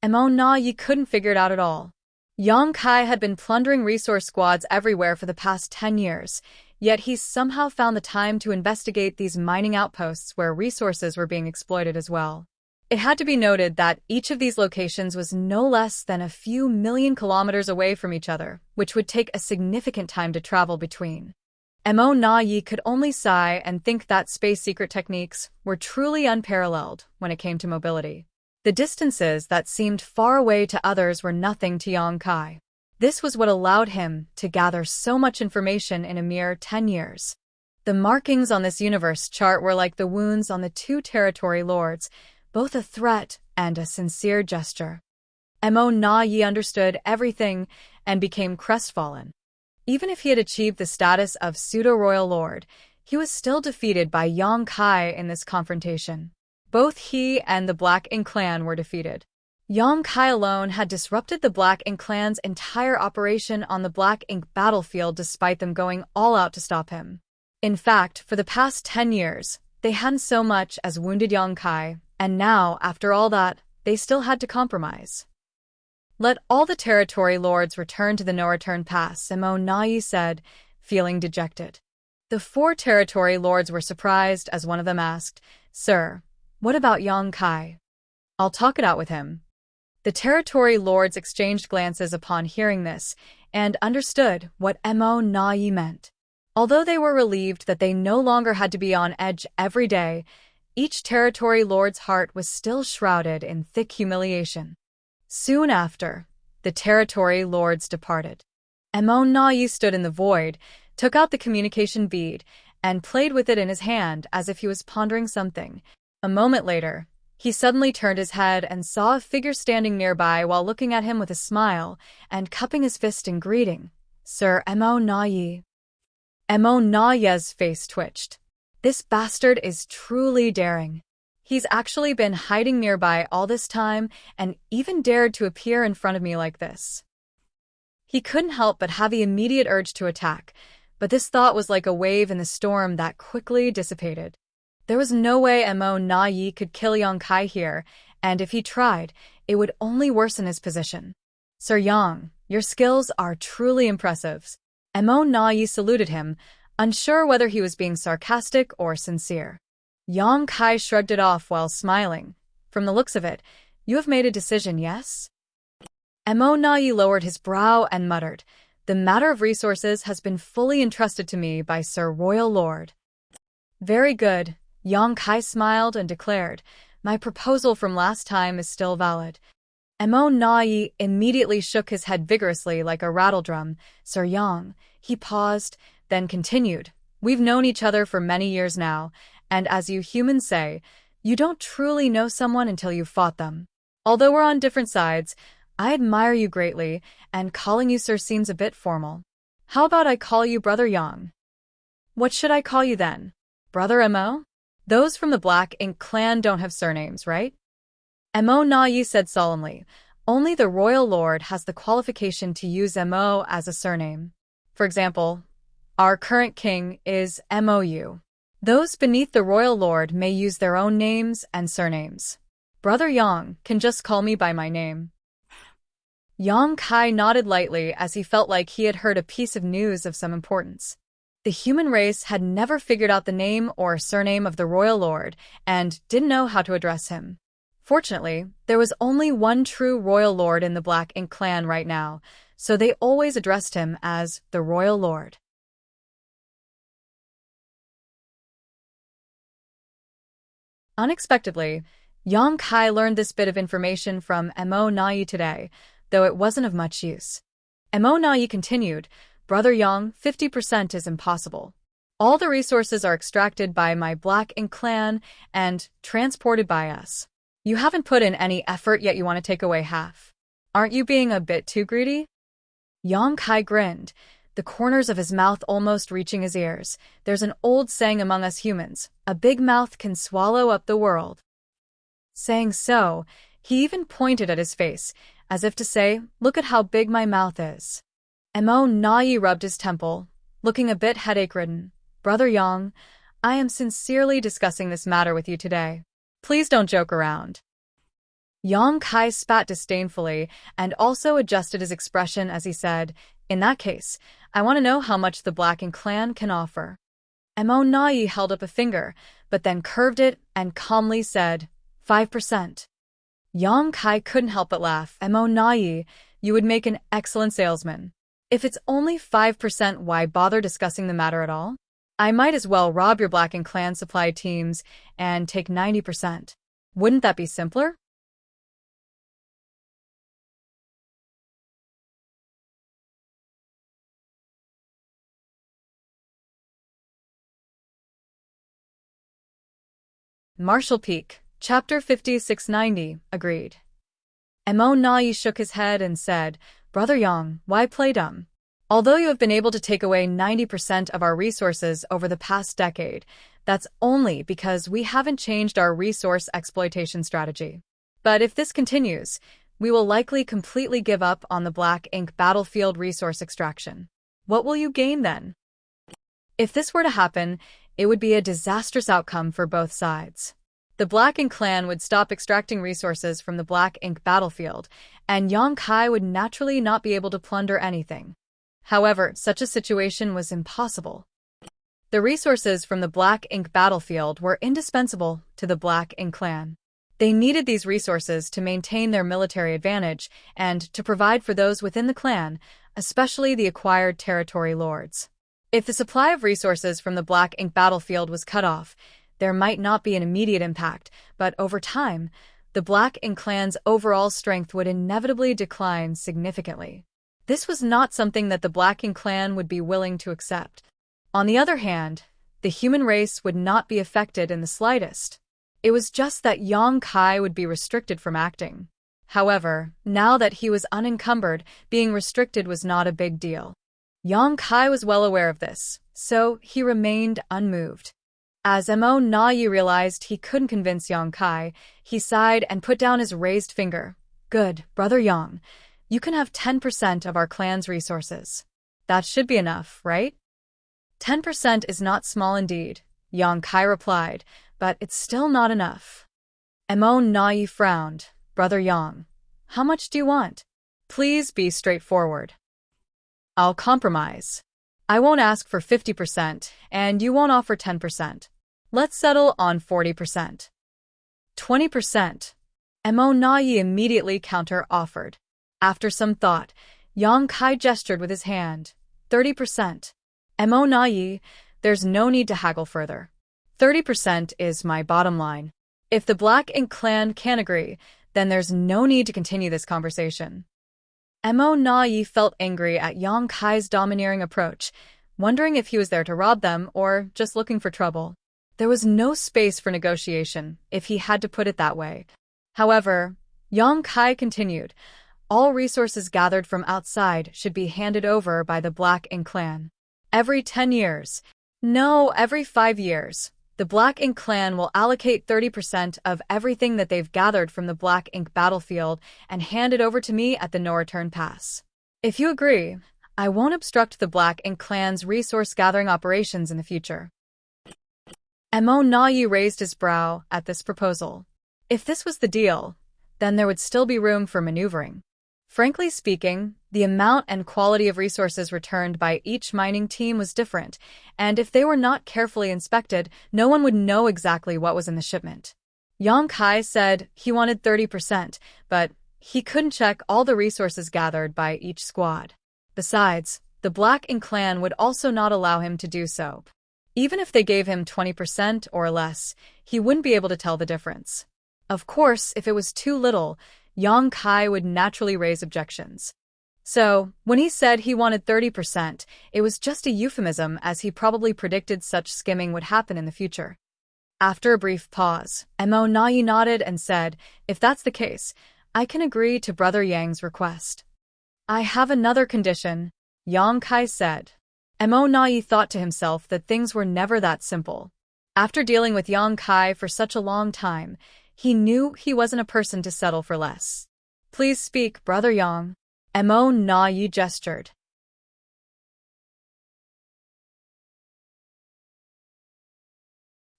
Emonai couldn't figure it out at all. Yang Kai had been plundering resource squads everywhere for the past 10 years, yet he somehow found the time to investigate these mining outposts where resources were being exploited as well. It had to be noted that each of these locations was no less than a few million kilometers away from each other, which would take a significant time to travel between. Emonai could only sigh and think that space secret techniques were truly unparalleled when it came to mobility. The distances that seemed far away to others were nothing to Yang Kai. This was what allowed him to gather so much information in a mere 10 years. The markings on this universe chart were like the wounds on the 2 territory lords, both a threat and a sincere gesture. Emonai understood everything and became crestfallen. Even if he had achieved the status of pseudo-royal lord, he was still defeated by Yang Kai in this confrontation. Both he and the Black Ink clan were defeated. Yang Kai alone had disrupted the Black Ink clan's entire operation on the Black Ink battlefield despite them going all out to stop him. In fact, for the past 10 years, they hadn't so much as wounded Yang Kai, and now, after all that, they still had to compromise. Let all the territory lords return to the no-return pass, Emonai said, feeling dejected. The 4 territory lords were surprised as one of them asked, "Sir, what about Yang Kai?" "I'll talk it out with him." The territory lords exchanged glances upon hearing this and understood what Emonai meant. Although they were relieved that they no longer had to be on edge every day, each territory lord's heart was still shrouded in thick humiliation. Soon after, the territory lords departed. Emonai stood in the void, took out the communication bead, and played with it in his hand as if he was pondering something. A moment later, He suddenly turned his head and saw a figure standing nearby while looking at him with a smile and cupping his fist in greeting. Sir Mo Na-yi. Mo Na-ye's face twitched. This bastard is truly daring. He's actually been hiding nearby all this time and even dared to appear in front of me like this. He couldn't help but have the immediate urge to attack, but this thought was like a wave in the storm that quickly dissipated. There was no way Mo Na-yi could kill Yang Kai here, and if he tried, it would only worsen his position. Sir Yang, your skills are truly impressive. Mo Na-yi saluted him, unsure whether he was being sarcastic or sincere. Yang Kai shrugged it off while smiling. From the looks of it, you have made a decision, yes? Mo Na-yi lowered his brow and muttered, the matter of resources has been fully entrusted to me by Sir Royal Lord. Very good. Yang Kai smiled and declared, my proposal from last time is still valid. Mo Na-yi immediately shook his head vigorously like a rattledrum. Sir Yang, he paused, then continued, we've known each other for many years now, and as you humans say, you don't truly know someone until you've fought them. Although we're on different sides, I admire you greatly, and calling you sir seems a bit formal. How about I call you Brother Yang? What should I call you then? Brother Mo? Those from the Black Ink clan don't have surnames, right? Mo Na-yi said solemnly, only the Royal Lord has the qualification to use Mo as a surname. For example, our current king is Mou. Those beneath the Royal Lord may use their own names and surnames. Brother Yang can just call me by my name. Yang Kai nodded lightly as he felt like he had heard a piece of news of some importance. The human race had never figured out the name or surname of the Royal Lord and didn't know how to address him. Fortunately, there was only one true Royal Lord in the Black Ink clan right now, so they always addressed him as the Royal Lord. Unexpectedly, Yang Kai learned this bit of information from Mo Na-yi today, though it wasn't of much use. Mo Na-yi continued, Brother Yang, 50% is impossible. All the resources are extracted by my Black Ink clan and transported by us. You haven't put in any effort yet you want to take away half. Aren't you being a bit too greedy? Yang Kai grinned, the corners of his mouth almost reaching his ears. There's an old saying among us humans, a big mouth can swallow up the world. Saying so, he even pointed at his face, as if to say, look at how big my mouth is. Mo Na-yi rubbed his temple, looking a bit headache-ridden. Brother Yang, I am sincerely discussing this matter with you today. Please don't joke around. Yang Kai spat disdainfully and also adjusted his expression as he said, in that case, I want to know how much the Black Ink clan can offer. Mo Na-yi held up a finger, but then curved it and calmly said, 5%. Yang Kai couldn't help but laugh. Mo Na-yi, you would make an excellent salesman. If it's only 5%, why bother discussing the matter at all? I might as well rob your Black Ink clan supply teams and take 90%. Wouldn't that be simpler? Marshall Peak, Chapter 5690, agreed. Mo Na-yi shook his head and said, Brother Yang, why play dumb? Although you have been able to take away 90% of our resources over the past decade, that's only because we haven't changed our resource exploitation strategy. But if this continues, we will likely completely give up on the Black Ink battlefield resource extraction. What will you gain then? If this were to happen, it would be a disastrous outcome for both sides. The Black Ink clan would stop extracting resources from the Black Ink battlefield, and Yang Kai would naturally not be able to plunder anything. However, such a situation was impossible. The resources from the Black Ink battlefield were indispensable to the Black Ink clan. They needed these resources to maintain their military advantage and to provide for those within the clan, especially the acquired territory lords. If the supply of resources from the Black Ink battlefield was cut off, there might not be an immediate impact, but over time, the Black Ink clan's overall strength would inevitably decline significantly. This was not something that the Black Ink clan would be willing to accept. On the other hand, the human race would not be affected in the slightest. It was just that Yang Kai would be restricted from acting. However, now that he was unencumbered, being restricted was not a big deal. Yang Kai was well aware of this, so he remained unmoved. As Mo Na Yi realized he couldn't convince Yang Kai, he sighed and put down his raised finger. Good, Brother Yang. You can have 10% of our clan's resources. That should be enough, right? 10% is not small indeed, Yang Kai replied, but it's still not enough. Mo Na Yi frowned. Brother Yang, how much do you want? Please be straightforward. I'll compromise. I won't ask for 50%, and you won't offer 10%. Let's settle on 40%. 20%. Mo Na Yi immediately counter-offered. After some thought, Yang Kai gestured with his hand. 30%. Mo Na Yi, there's no need to haggle further. 30% is my bottom line. If the Black Ink clan can't agree, then there's no need to continue this conversation. Mo Na Yi felt angry at Yang Kai's domineering approach, wondering if he was there to rob them or just looking for trouble. There was no space for negotiation, if he had to put it that way. However, Yang Kai continued, all resources gathered from outside should be handed over by the Black Ink clan. Every 10 years. No, every 5 years. The Black Ink clan will allocate 30% of everything that they've gathered from the Black Ink battlefield and hand it over to me at the No Return Pass. If you agree, I won't obstruct the Black Ink clan's resource-gathering operations in the future. Mo Na Yi raised his brow at this proposal. If this was the deal, then there would still be room for maneuvering. Frankly speaking, the amount and quality of resources returned by each mining team was different, and if they were not carefully inspected, no one would know exactly what was in the shipment. Yang Kai said he wanted 30%, but he couldn't check all the resources gathered by each squad. Besides, the Black Ink clan would also not allow him to do so. Even if they gave him 20% or less, he wouldn't be able to tell the difference. Of course, if it was too little, Yang Kai would naturally raise objections. So, when he said he wanted 30%, it was just a euphemism as he probably predicted such skimming would happen in the future. After a brief pause, Mo Na Yi nodded and said, if that's the case, I can agree to Brother Yang's request. I have another condition, Yang Kai said. Mo Na Yi thought to himself that things were never that simple. After dealing with Yang Kai for such a long time, he knew he wasn't a person to settle for less. Please speak, Brother Yang. Mo Na Yi gestured.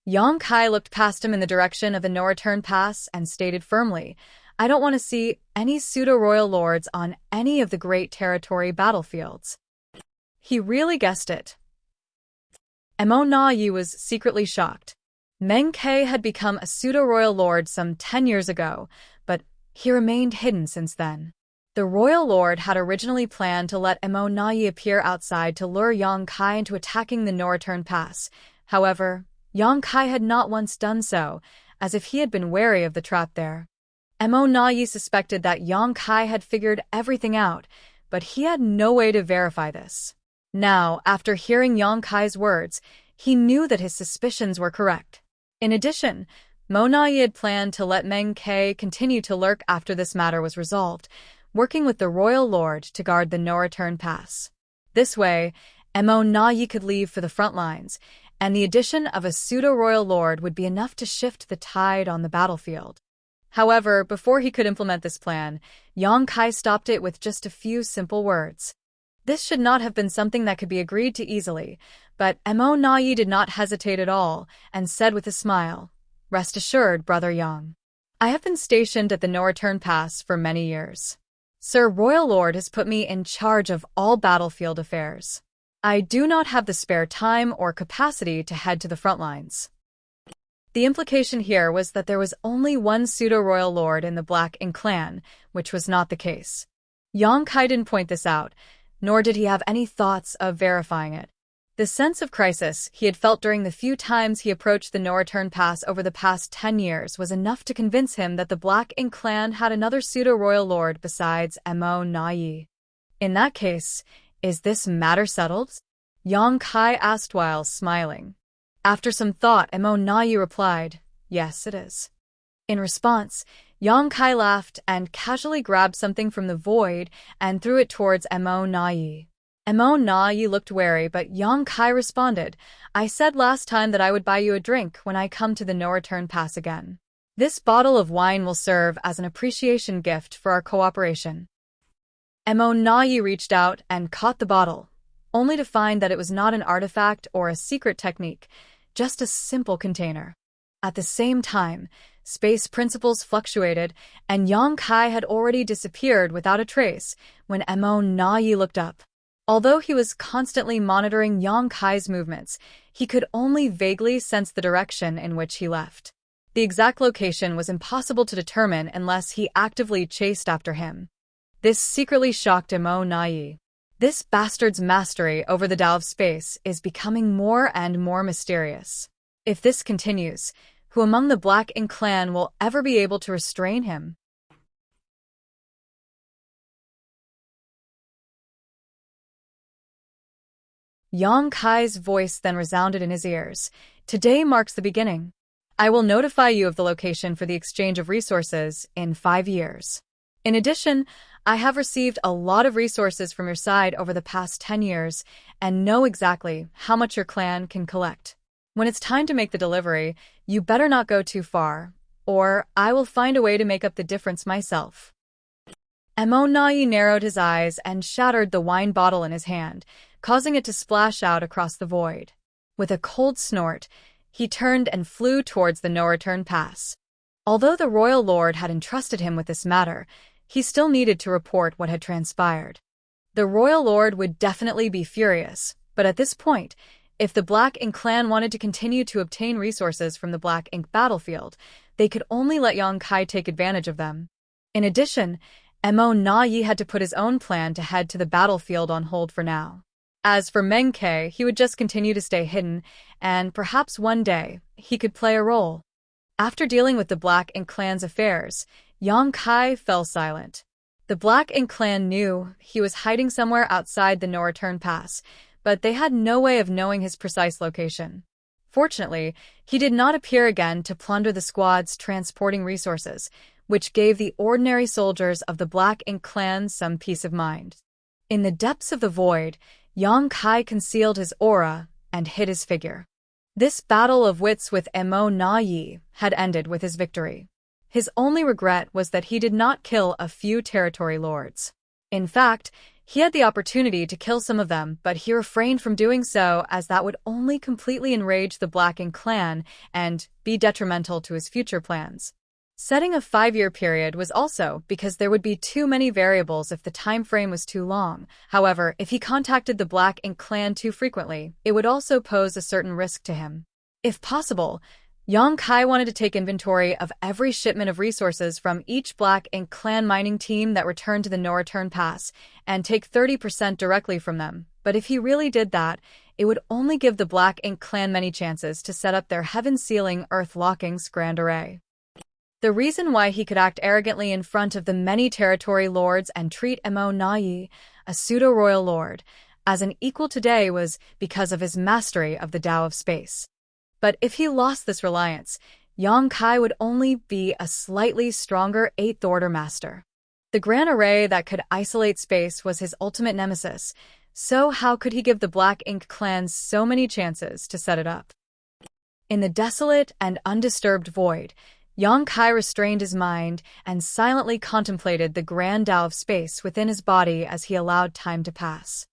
Yang Kai looked past him in the direction of the no-return pass and stated firmly, I don't want to see any pseudo-royal lords on any of the Great Territory battlefields. He really guessed it. Mo Na Yi was secretly shocked. Meng Ke had become a pseudo-royal lord some 10 years ago, but he remained hidden since then. The royal lord had originally planned to let Mo Na Yi appear outside to lure Yang Kai into attacking the no-return pass. However, Yang Kai had not once done so, as if he had been wary of the trap there. Mo Na Yi suspected that Yang Kai had figured everything out, but he had no way to verify this. Now, after hearing Yang Kai's words, he knew that his suspicions were correct. In addition, Mo Na Yi had planned to let Meng Ke continue to lurk after this matter was resolved, working with the royal lord to guard the no-return pass. This way, Mo Na Yi could leave for the front lines, and the addition of a pseudo-royal lord would be enough to shift the tide on the battlefield. However, before he could implement this plan, Yang Kai stopped it with just a few simple words. This should not have been something that could be agreed to easily, but Mo Na Yi did not hesitate at all, and said with a smile, Rest assured, Brother Yang. I have been stationed at the no-return pass for many years. Sir Royal Lord has put me in charge of all battlefield affairs. I do not have the spare time or capacity to head to the front lines. The implication here was that there was only one pseudo-royal lord in the Black Ink clan, which was not the case. Yang Kai didn't point this out, nor did he have any thoughts of verifying it. The sense of crisis he had felt during the few times he approached the no-return pass over the past 10 years was enough to convince him that the Black Ink clan had another pseudo-royal lord besides Mo Na Yi. In that case, is this matter settled? Yang Kai asked while smiling. After some thought, Mo Na Yi replied, Yes, it is. In response, Yang Kai laughed and casually grabbed something from the void and threw it towards Mo Na Yi. Mo Na Yi looked wary, but Yang Kai responded, I said last time that I would buy you a drink when I come to the no-return pass again. This bottle of wine will serve as an appreciation gift for our cooperation. Mo Na Yi reached out and caught the bottle, only to find that it was not an artifact or a secret technique, just a simple container. At the same time, space principles fluctuated, and Yang Kai had already disappeared without a trace when Mo Na Yi looked up. Although he was constantly monitoring Yang Kai's movements, he could only vaguely sense the direction in which he left. The exact location was impossible to determine unless he actively chased after him. This secretly shocked Mo Na Yi. This bastard's mastery over the Tao of space is becoming more and more mysterious. If this continues, who among the Black Ink clan will ever be able to restrain him? Yang Kai's voice then resounded in his ears. Today marks the beginning. I will notify you of the location for the exchange of resources in 5 years. In addition, I have received a lot of resources from your side over the past 10 years and know exactly how much your clan can collect. When it's time to make the delivery, you better not go too far, or I will find a way to make up the difference myself. Mo Na Yi narrowed his eyes and shattered the wine bottle in his hand, causing it to splash out across the void. With a cold snort, he turned and flew towards the no-return pass. Although the royal lord had entrusted him with this matter, he still needed to report what had transpired. The royal lord would definitely be furious, but at this point, if the Black Ink clan wanted to continue to obtain resources from the Black Ink battlefield, they could only let Yang Kai take advantage of them. In addition, Mo Na Yi had to put his own plan to head to the battlefield on hold for now. As for Meng Ke, he would just continue to stay hidden, and perhaps one day, he could play a role. After dealing with the Black Ink clan's affairs, Yang Kai fell silent. The Black Ink clan knew he was hiding somewhere outside the no-return pass, but they had no way of knowing his precise location. Fortunately, he did not appear again to plunder the squads transporting resources, which gave the ordinary soldiers of the Black Ink clan some peace of mind. In the depths of the void, Yang Kai concealed his aura and hid his figure. This battle of wits with Mo Na Yi had ended with his victory. His only regret was that he did not kill a few territory lords. In fact, he had the opportunity to kill some of them, but he refrained from doing so as that would only completely enrage the Black Ink clan and be detrimental to his future plans. Setting a 5-year period was also because there would be too many variables if the time frame was too long. However, if he contacted the Black Ink clan too frequently, it would also pose a certain risk to him. If possible, Yang Kai wanted to take inventory of every shipment of resources from each Black Ink clan mining team that returned to the no-return pass and take 30% directly from them. But if he really did that, it would only give the Black Ink clan many chances to set up their heaven-sealing, earth-locking grand array. The reason why he could act arrogantly in front of the many territory lords and treat Mo Na Yi, a pseudo-royal lord, as an equal today was because of his mastery of the Tao of space. But if he lost this reliance, Yang Kai would only be a slightly stronger 8th-order master. The grand array that could isolate space was his ultimate nemesis, so how could he give the Black Ink clan so many chances to set it up? In the desolate and undisturbed void, Yang Kai restrained his mind and silently contemplated the grand Tao of space within his body as he allowed time to pass.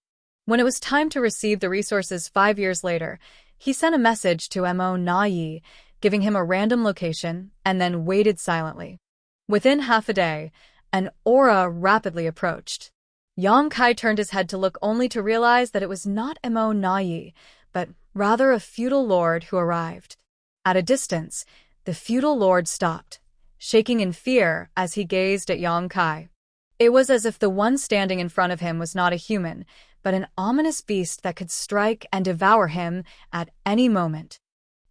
When it was time to receive the resources 5 years later, he sent a message to Mo Na Yi, giving him a random location, and then waited silently. Within half a day, an aura rapidly approached. Yang Kai turned his head to look only to realize that it was not Mo Na Yi, but rather a feudal lord who arrived. At a distance, the feudal lord stopped, shaking in fear as he gazed at Yang Kai. It was as if the one standing in front of him was not a human, but an ominous beast that could strike and devour him at any moment.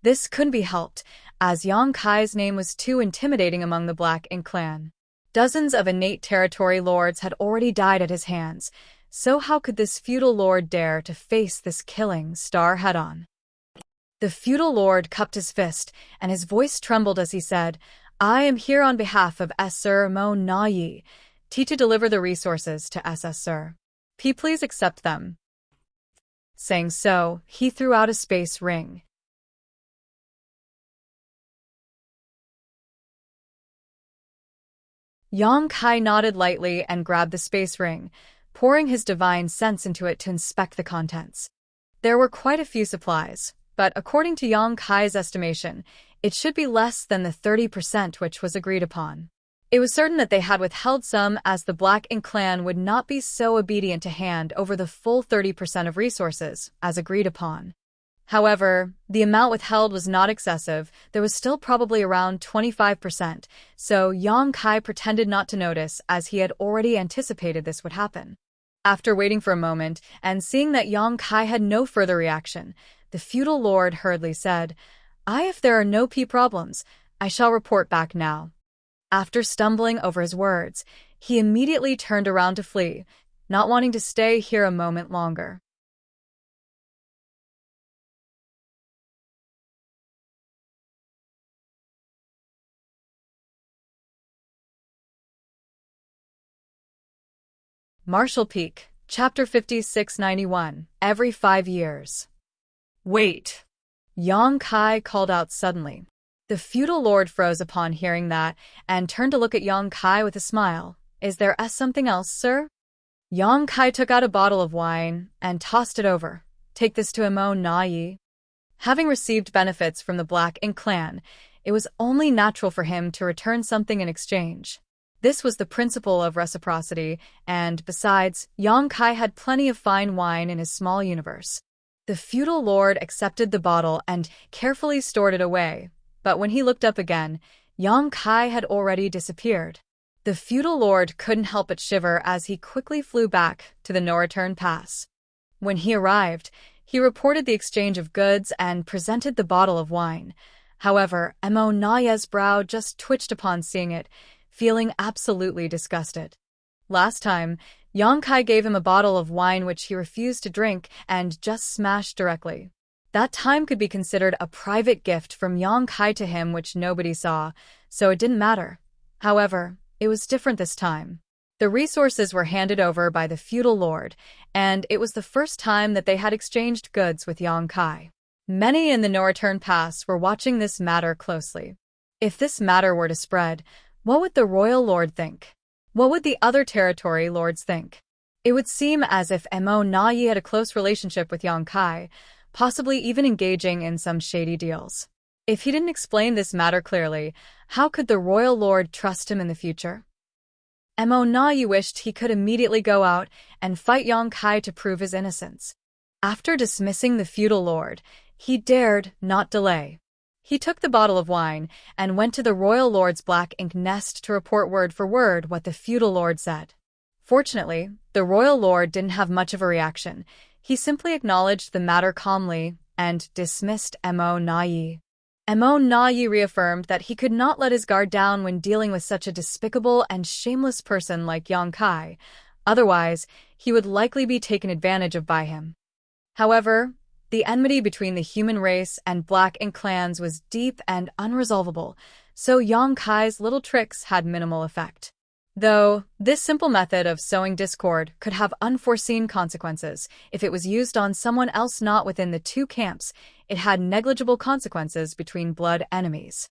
This couldn't be helped, as Yang Kai's name was too intimidating among the Black Ink clan. Dozens of innate territory lords had already died at his hands, so how could this feudal lord dare to face this killing star head-on? The feudal lord cupped his fist, and his voice trembled as he said, "I am here on behalf of Sir Mo Na Yi, to deliver the resources to Sir. Please accept them." Saying so, he threw out a space ring. Yang Kai nodded lightly and grabbed the space ring, pouring his divine sense into it to inspect the contents. There were quite a few supplies, but according to Yang Kai's estimation, it should be less than the 30% which was agreed upon. It was certain that they had withheld some, as the Black Ink clan would not be so obedient to hand over the full 30% of resources, as agreed upon. However, the amount withheld was not excessive. There was still probably around 25%, so Yang Kai pretended not to notice, as he had already anticipated this would happen. After waiting for a moment, and seeing that Yang Kai had no further reaction, the feudal lord hurriedly said, If there are no problems, I shall report back now." After stumbling over his words, he immediately turned around to flee, not wanting to stay here a moment longer. Marshall Peak, Chapter 5691, Every 5 years. "Wait!" Yang Kai called out suddenly. The feudal lord froze upon hearing that, and turned to look at Yang Kai with a smile. "Is there something else, sir?" Yang Kai took out a bottle of wine and tossed it over. "Take this to Mo Na Yi." Having received benefits from the Black Ink clan, it was only natural for him to return something in exchange. This was the principle of reciprocity, and, besides, Yang Kai had plenty of fine wine in his small universe. The feudal lord accepted the bottle and carefully stored it away, but when he looked up again, Yang Kai had already disappeared. The feudal lord couldn't help but shiver as he quickly flew back to the no-return pass. When he arrived, he reported the exchange of goods and presented the bottle of wine. However, Mo Na Yi's brow just twitched upon seeing it, feeling absolutely disgusted. Last time, Yang Kai gave him a bottle of wine which he refused to drink and just smashed directly. That time could be considered a private gift from Yang Kai to him which nobody saw, so it didn't matter. However, it was different this time. The resources were handed over by the feudal lord, and it was the first time that they had exchanged goods with Yang Kai. Many in the no-return pass were watching this matter closely. If this matter were to spread, what would the royal lord think? What would the other territory lords think? It would seem as if Mo Na Yi had a close relationship with Yang Kai, possibly even engaging in some shady deals. If he didn't explain this matter clearly, how could the royal lord trust him in the future? Mo Na Yi wished he could immediately go out and fight Yang Kai to prove his innocence. After dismissing the feudal lord, he dared not delay. He took the bottle of wine and went to the royal lord's Black Ink nest to report word for word what the feudal lord said. Fortunately, the royal lord didn't have much of a reaction. He simply acknowledged the matter calmly and dismissed Mo Na Yi. Mo Na Yi reaffirmed that he could not let his guard down when dealing with such a despicable and shameless person like Yang Kai, otherwise he would likely be taken advantage of by him. However, the enmity between the human race and Black Ink clans was deep and unresolvable, so Yang Kai's little tricks had minimal effect. Though, this simple method of sowing discord could have unforeseen consequences if it was used on someone else not within the two camps. It had negligible consequences between blood enemies.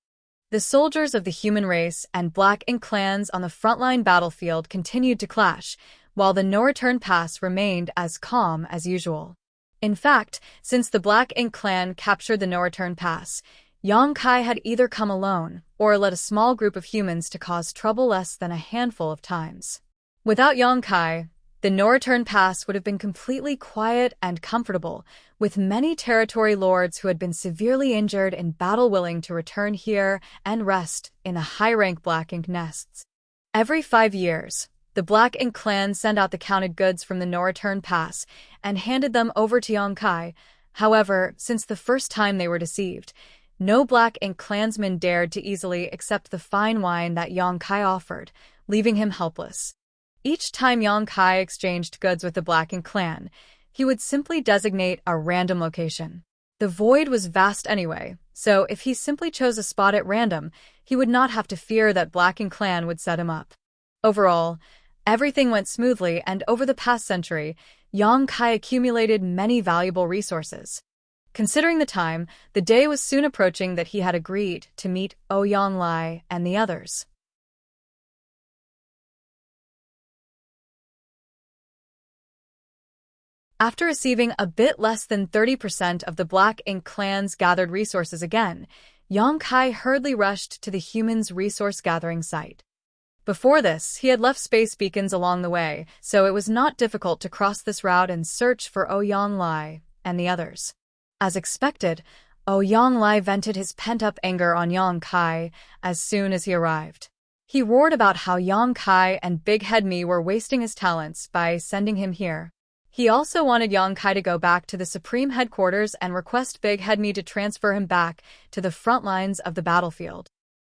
The soldiers of the human race and Black Ink clans on the frontline battlefield continued to clash, while the no-return pass remained as calm as usual. In fact, since the Black Ink clan captured the no-return pass, Yang Kai had either come alone or led a small group of humans to cause trouble less than a handful of times. Without Yang Kai, the no-return pass would have been completely quiet and comfortable, with many territory lords who had been severely injured in battle willing to return here and rest in the high-rank Black Ink nests. Every 5 years, the Black Ink clan sent out the counted goods from the no-return pass and handed them over to Yang Kai. However, since the first time they were deceived, no Black Ink clansman dared to easily accept the fine wine that Yang Kai offered, leaving him helpless. Each time Yang Kai exchanged goods with the Black Ink clan, he would simply designate a random location. The void was vast anyway, so if he simply chose a spot at random, he would not have to fear that Black and Clan would set him up. Overall, everything went smoothly, and over the past century, Yang Kai accumulated many valuable resources. Considering the time, the day was soon approaching that he had agreed to meet Ouyang Lai and the others. After receiving a bit less than 30% of the Black Ink clan's gathered resources again, Yang Kai hurriedly rushed to the humans' resource-gathering site. Before this, he had left space beacons along the way, so it was not difficult to cross this route and search for Ouyang Lai and the others. As expected, Ouyang Lai vented his pent-up anger on Yang Kai as soon as he arrived. He roared about how Yang Kai and Big Head Me were wasting his talents by sending him here. He also wanted Yang Kai to go back to the Supreme Headquarters and request Big Head Me to transfer him back to the front lines of the battlefield.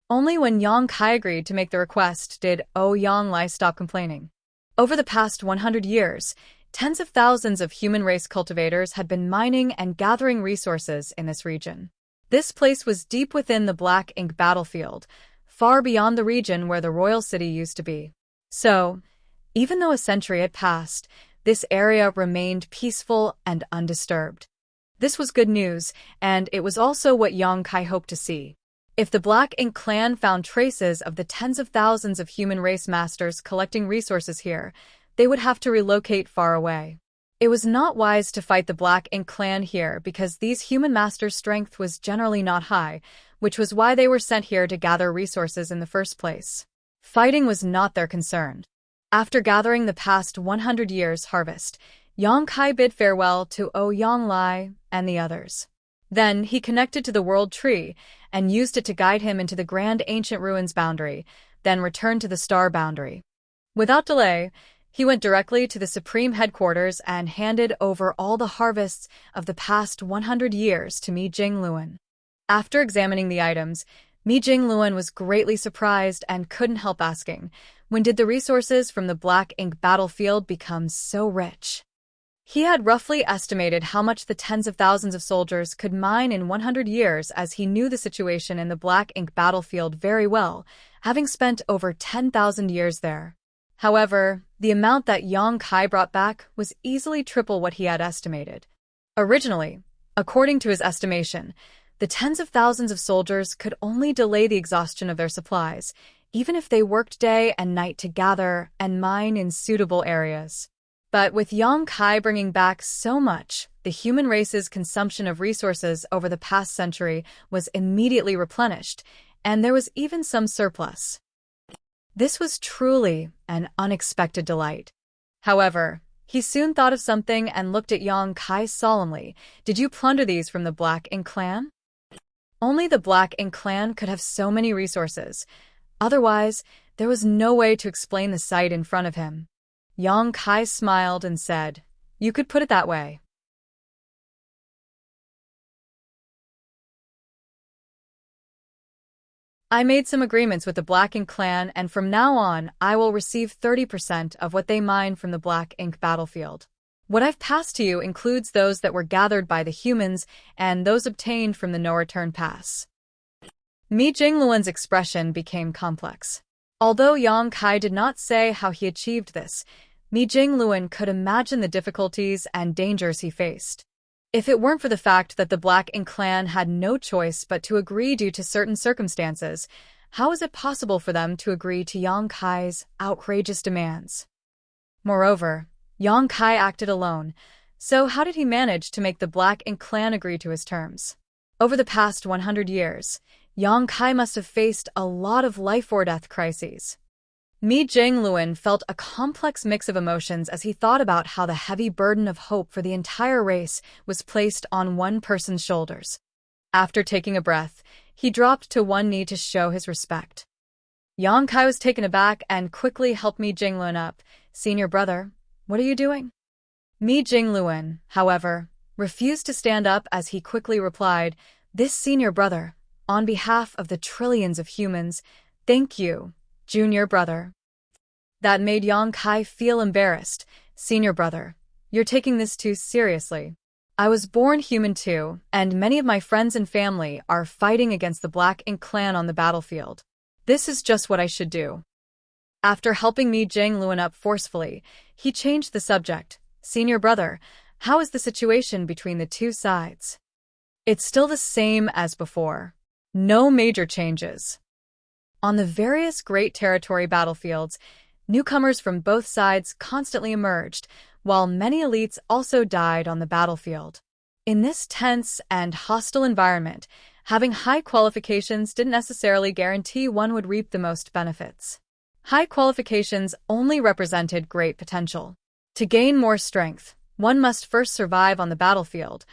Only when Yang Kai agreed to make the request did Ouyang Lai stop complaining. Over the past 100 years, tens of thousands of human race cultivators had been mining and gathering resources in this region. This place was deep within the Black Ink battlefield, far beyond the region where the royal city used to be. So, even though a century had passed, this area remained peaceful and undisturbed. This was good news, and it was also what Yang Kai hoped to see. If the Black Ink clan found traces of the tens of thousands of human race masters collecting resources here, they would have to relocate far away. It was not wise to fight the Black Ink clan here because these human masters' strength was generally not high, which was why they were sent here to gather resources in the first place. Fighting was not their concern. After gathering the past 100 years' harvest, Yang Kai bid farewell to Ouyang Lai and the others. Then he connected to the World Tree and used it to guide him into the Grand Ancient Ruins boundary, then returned to the Star boundary. Without delay, he went directly to the Supreme Headquarters and handed over all the harvests of the past 100 years to Mi Jingluan. After examining the items, Mi Jingluan was greatly surprised and couldn't help asking, when did the resources from the Black Ink battlefield become so rich? He had roughly estimated how much the tens of thousands of soldiers could mine in 100 years, as he knew the situation in the Black Ink battlefield very well, having spent over 10,000 years there. However, the amount that Yang Kai brought back was easily triple what he had estimated. Originally, according to his estimation, the tens of thousands of soldiers could only delay the exhaustion of their supplies, even if they worked day and night to gather and mine in suitable areas. But with Yang Kai bringing back so much, the human race's consumption of resources over the past century was immediately replenished, and there was even some surplus. This was truly an unexpected delight. However, he soon thought of something and looked at Yang Kai solemnly. Did you plunder these from the Black Ink clan? Only the Black Ink clan could have so many resources. Otherwise, there was no way to explain the sight in front of him. Yang Kai smiled and said, "You could put it that way." I made some agreements with the Black Ink clan, and from now on, I will receive 30% of what they mine from the Black Ink battlefield. What I've passed to you includes those that were gathered by the humans and those obtained from the no-return pass. Mi Jingluan's expression became complex. Although Yang Kai did not say how he achieved this, Mi Jingluan could imagine the difficulties and dangers he faced. If it weren't for the fact that the Black Ink clan had no choice but to agree due to certain circumstances, how is it possible for them to agree to Yang Kai's outrageous demands? Moreover, Yang Kai acted alone, so how did he manage to make the Black Ink clan agree to his terms? Over the past 100 years, Yang Kai must have faced a lot of life-or-death crises. Mi Jingluan felt a complex mix of emotions as he thought about how the heavy burden of hope for the entire race was placed on one person's shoulders. After taking a breath, he dropped to one knee to show his respect. Yang Kai was taken aback and quickly helped Mi Jingluan up. "Senior brother, what are you doing?" Mi Jingluan, however, refused to stand up as he quickly replied, "This senior brother, on behalf of the trillions of humans, thank you, junior brother." That made Yang Kai feel embarrassed. "Senior brother, you're taking this too seriously. I was born human too, and many of my friends and family are fighting against the Black Ink clan on the battlefield. This is just what I should do. After helping Mi Jingluan up forcefully, he changed the subject. Senior brother, how is the situation between the two sides? It's still the same as before. No major changes. On the various Great Territory battlefields, newcomers from both sides constantly emerged, while many elites also died on the battlefield. In this tense and hostile environment, having high qualifications didn't necessarily guarantee one would reap the most benefits. High qualifications only represented great potential. To gain more strength, one must first survive on the battlefield.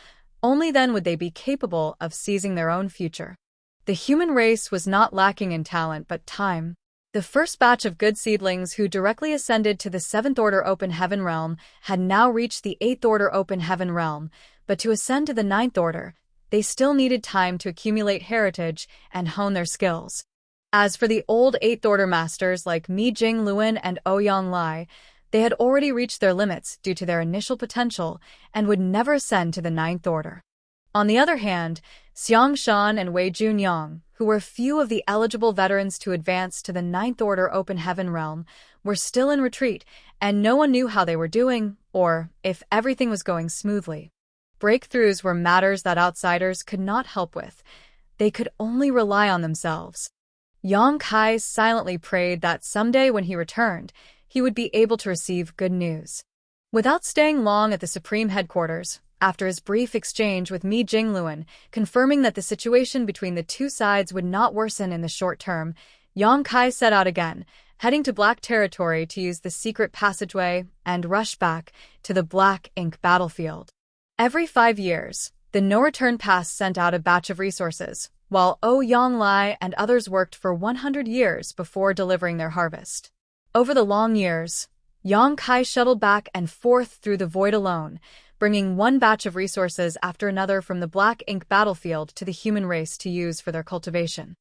Only then would they be capable of seizing their own future. The human race was not lacking in talent but time. The first batch of good seedlings who directly ascended to the 7th Order Open Heaven Realm had now reached the 8th Order Open Heaven Realm, but to ascend to the 9th Order, they still needed time to accumulate heritage and hone their skills. As for the old 8th Order masters like Mi Jingluan and Ouyang Lai, they had already reached their limits due to their initial potential and would never ascend to the 9th Order. On the other hand, Xiang Shan and Wei Junyang, who were few of the eligible veterans to advance to the 9th Order Open Heaven Realm, were still in retreat, and no one knew how they were doing or if everything was going smoothly. Breakthroughs were matters that outsiders could not help with. They could only rely on themselves. Yang Kai silently prayed that someday when he returned, he would be able to receive good news. Without staying long at the Supreme Headquarters, after his brief exchange with Mi Jingluan, confirming that the situation between the two sides would not worsen in the short term, Yang Kai set out again, heading to Black Territory to use the secret passageway and rush back to the Black Ink battlefield. Every 5 years, the No-Return Pass sent out a batch of resources, while Ouyang Lai and others worked for 100 years before delivering their harvest. Over the long years, Yang Kai shuttled back and forth through the void alone, bringing one batch of resources after another from the Black Ink battlefield to the human race to use for their cultivation.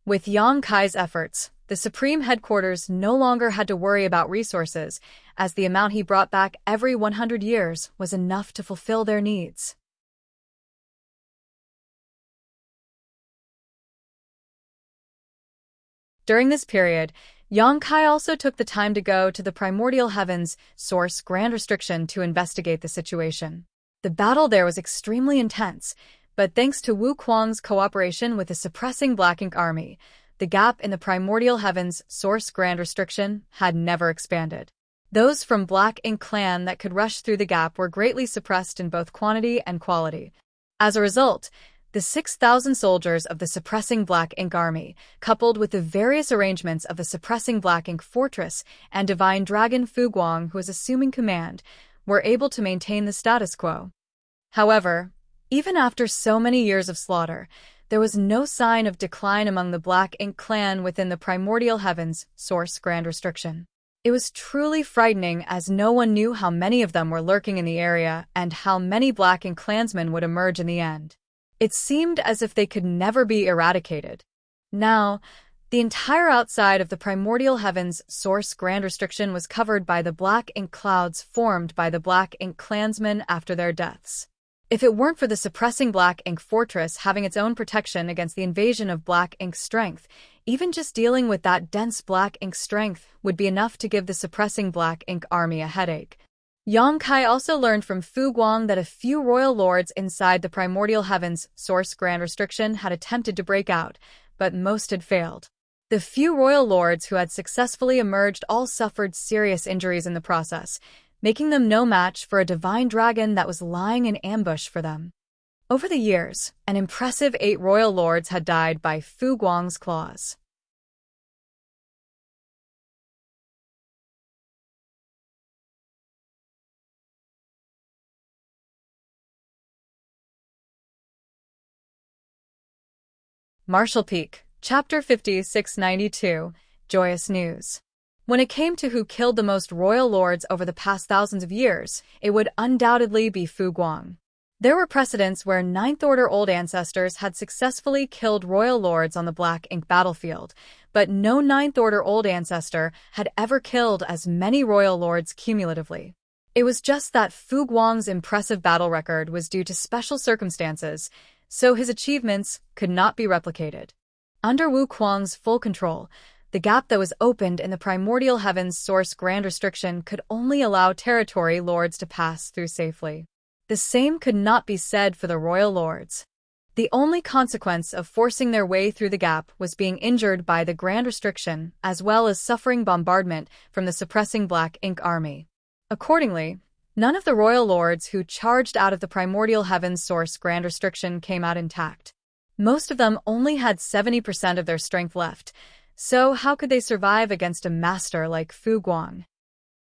With Yang Kai's efforts, the Supreme Headquarters no longer had to worry about resources, as the amount he brought back every 100 years was enough to fulfill their needs. During this period, Yang Kai also took the time to go to the Primordial Heavens Source Grand Restriction to investigate the situation. The battle there was extremely intense, but thanks to Wu Kuang's cooperation with the suppressing Black Ink army, the gap in the Primordial Heavens Source Grand Restriction had never expanded. Those from Black Ink clan that could rush through the gap were greatly suppressed in both quantity and quality. As a result, the 6,000 soldiers of the suppressing Black Ink army, coupled with the various arrangements of the suppressing Black Ink fortress and divine dragon Fu Guang who was assuming command, were able to maintain the status quo. However, even after so many years of slaughter, there was no sign of decline among the Black Ink clan within the Primordial Heavens Source Grand Restriction. It was truly frightening as no one knew how many of them were lurking in the area and how many Black Ink clansmen would emerge in the end. It seemed as if they could never be eradicated. Now, the entire outside of the Primordial Heavens Source Grand Restriction was covered by the Black Ink clouds formed by the Black Ink clansmen after their deaths. If it weren't for the suppressing Black Ink fortress having its own protection against the invasion of Black Ink strength, even just dealing with that dense Black Ink strength would be enough to give the suppressing Black Ink army a headache. Yang Kai also learned from Fu Guang that a few royal lords inside the Primordial Heavens Source Grand Restriction had attempted to break out, but most had failed. The few royal lords who had successfully emerged all suffered serious injuries in the process, making them no match for a divine dragon that was lying in ambush for them. Over the years, an impressive 8 royal lords had died by Fu Guang's claws. Marshall Peak, Chapter 5692, Joyous News. When it came to who killed the most royal lords over the past thousands of years, it would undoubtedly be Fu Guang. There were precedents where Ninth Order old ancestors had successfully killed royal lords on the Black Ink battlefield, but no Ninth Order old ancestor had ever killed as many royal lords cumulatively. It was just that Fu Guang's impressive battle record was due to special circumstances, so his achievements could not be replicated. Under Wu Kuang's full control, the gap that was opened in the primordial heavens source grand restriction could only allow territory lords to pass through safely. The same could not be said for the royal lords. The only consequence of forcing their way through the gap was being injured by the grand restriction as well as suffering bombardment from the suppressing Black Ink army. Accordingly, none of the royal lords who charged out of the primordial heavens source grand restriction came out intact. Most of them only had 70% of their strength left, so how could they survive against a master like Fu Guang?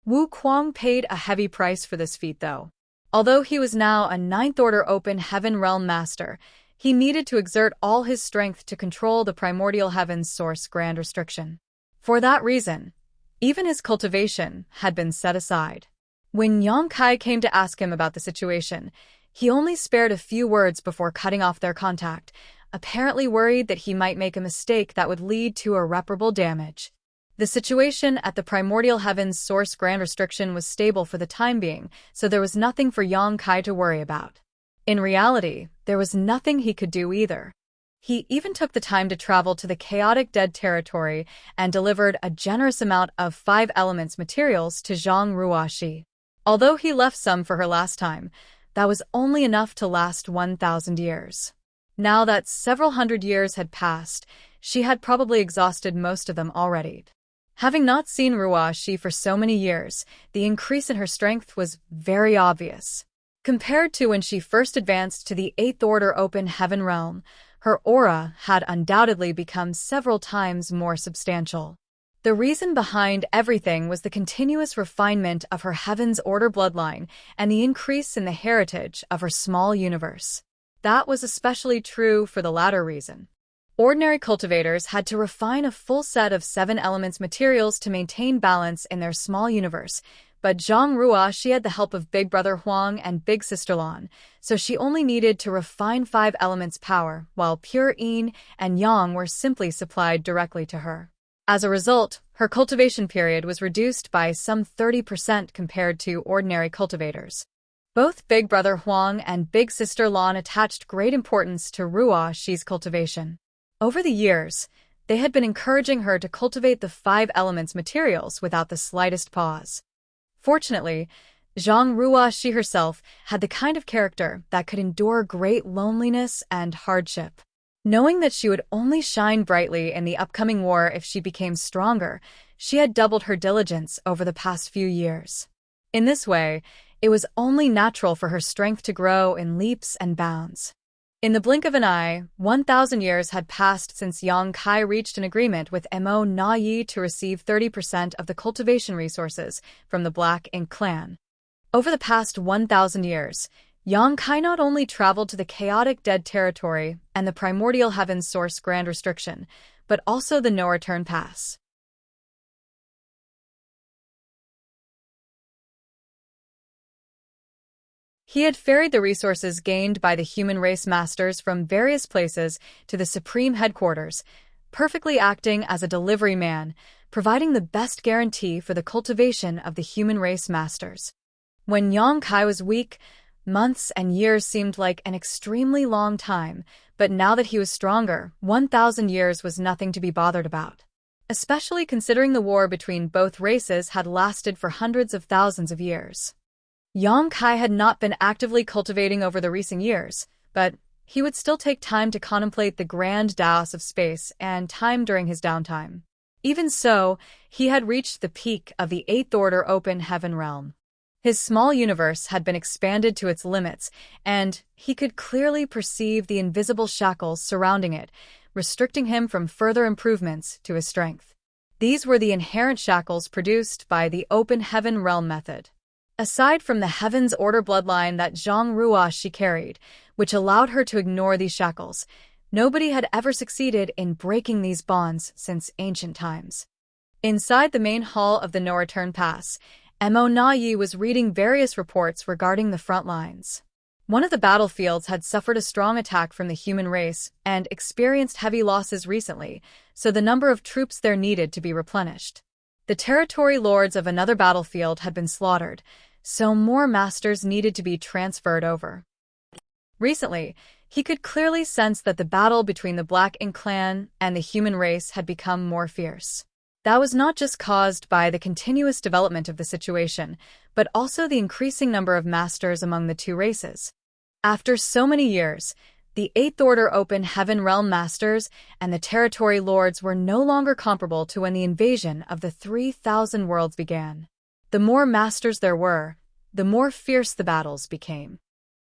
Wu Kuang paid a heavy price for this feat though. Although he was now a ninth-order open heaven realm master, he needed to exert all his strength to control the primordial heavens source grand restriction. For that reason, even his cultivation had been set aside. When Yang Kai came to ask him about the situation, he only spared a few words before cutting off their contact, apparently worried that he might make a mistake that would lead to irreparable damage. The situation at the primordial heavens source grand restriction was stable for the time being, so there was nothing for Yang Kai to worry about. In reality, there was nothing he could do either. He even took the time to travel to the chaotic dead territory and delivered a generous amount of 5 elements materials to Zhang Ruoxi. Although he left some for her last time, that was only enough to last 1,000 years. Now that several hundred years had passed, she had probably exhausted most of them already. Having not seen Ruoxi for so many years, the increase in her strength was very obvious. Compared to when she first advanced to the 8th Order Open Heaven Realm, her aura had undoubtedly become several times more substantial. The reason behind everything was the continuous refinement of her Heaven's Order bloodline and the increase in the heritage of her small universe. That was especially true for the latter reason. Ordinary cultivators had to refine a full set of 7 elements materials to maintain balance in their small universe, but Zhang Ruoxi had the help of Big Brother Huang and Big Sister Lan, so she only needed to refine 5 elements power, while pure yin and yang were simply supplied directly to her. As a result, her cultivation period was reduced by some 30% compared to ordinary cultivators. Both Big Brother Huang and Big Sister Lan attached great importance to Ruoxi's cultivation. Over the years, they had been encouraging her to cultivate the 5 elements materials without the slightest pause. Fortunately, Zhang Ruoxi herself had the kind of character that could endure great loneliness and hardship. Knowing that she would only shine brightly in the upcoming war if she became stronger, she had doubled her diligence over the past few years. In this way, it was only natural for her strength to grow in leaps and bounds. In the blink of an eye, 1,000 years had passed since Yang Kai reached an agreement with Mo Na Yi to receive 30% of the cultivation resources from the Black Ink clan. Over the past 1,000 years, Yang Kai not only traveled to the chaotic dead territory and the primordial heavens source grand restriction, but also the no-return pass. He had ferried the resources gained by the human race masters from various places to the supreme headquarters, perfectly acting as a delivery man, providing the best guarantee for the cultivation of the human race masters. When Yang Kai was weak, months and years seemed like an extremely long time, but now that he was stronger, 1,000 years was nothing to be bothered about. Especially considering the war between both races had lasted for hundreds of thousands of years. Yang Kai had not been actively cultivating over the recent years, but he would still take time to contemplate the grand Taos of space and time during his downtime. Even so, he had reached the peak of the 8th Order Open Heaven Realm. His small universe had been expanded to its limits, and he could clearly perceive the invisible shackles surrounding it, restricting him from further improvements to his strength. These were the inherent shackles produced by the Open Heaven Realm method. Aside from the Heaven's Order bloodline that Zhang Ruoxi carried, which allowed her to ignore these shackles, nobody had ever succeeded in breaking these bonds since ancient times. Inside the main hall of the No-Return Pass, Mo Na Yi was reading various reports regarding the front lines. One of the battlefields had suffered a strong attack from the human race and experienced heavy losses recently, so the number of troops there needed to be replenished. The territory lords of another battlefield had been slaughtered, so more masters needed to be transferred over. Recently, he could clearly sense that the battle between the Black Ink clan and the human race had become more fierce. That was not just caused by the continuous development of the situation, but also the increasing number of masters among the two races. After so many years, the Eighth Order Open Heaven Realm Masters and the Territory Lords were no longer comparable to when the invasion of the 3,000 worlds began. The more masters there were, the more fierce the battles became.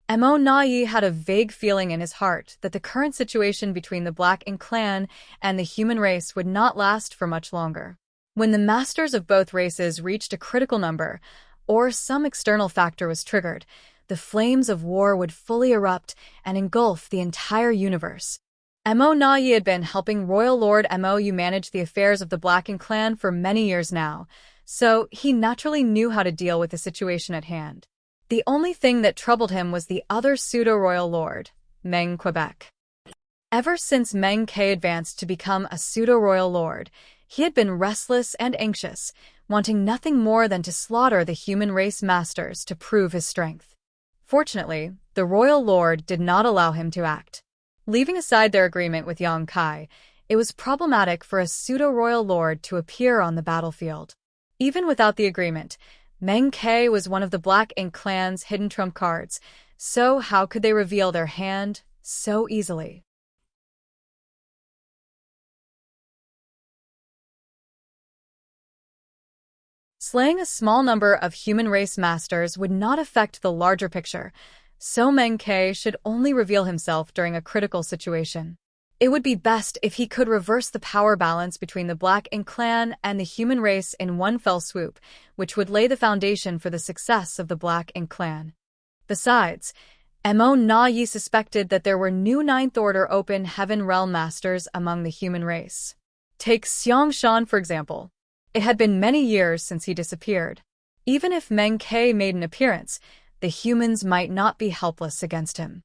Mo Nai had a vague feeling in his heart that the current situation between the Black Ink clan and the human race would not last for much longer. When the masters of both races reached a critical number, or some external factor was triggered, the flames of war would fully erupt and engulf the entire universe. Mo Nai had been helping Royal Lord Mou manage the affairs of the Black Ink clan for many years now, so he naturally knew how to deal with the situation at hand. The only thing that troubled him was the other pseudo-royal lord, Meng Quebec. Ever since Meng Ke advanced to become a pseudo-royal lord, he had been restless and anxious, wanting nothing more than to slaughter the human race masters to prove his strength. Fortunately, the royal lord did not allow him to act. Leaving aside their agreement with Yang Kai, it was problematic for a pseudo-royal lord to appear on the battlefield. Even without the agreement, Meng Ke was one of the Black Ink clan's hidden trump cards, so how could they reveal their hand so easily? Slaying a small number of human race masters would not affect the larger picture, so Meng Ke should only reveal himself during a critical situation. It would be best if he could reverse the power balance between the Black Ink clan and the human race in one fell swoop, which would lay the foundation for the success of the Black Ink clan. Besides, Mo Nai suspected that there were new Ninth Order Open Heaven Realm Masters among the human race. Take Xiang Shan, for example. It had been many years since he disappeared. Even if Meng Ke made an appearance, the humans might not be helpless against him.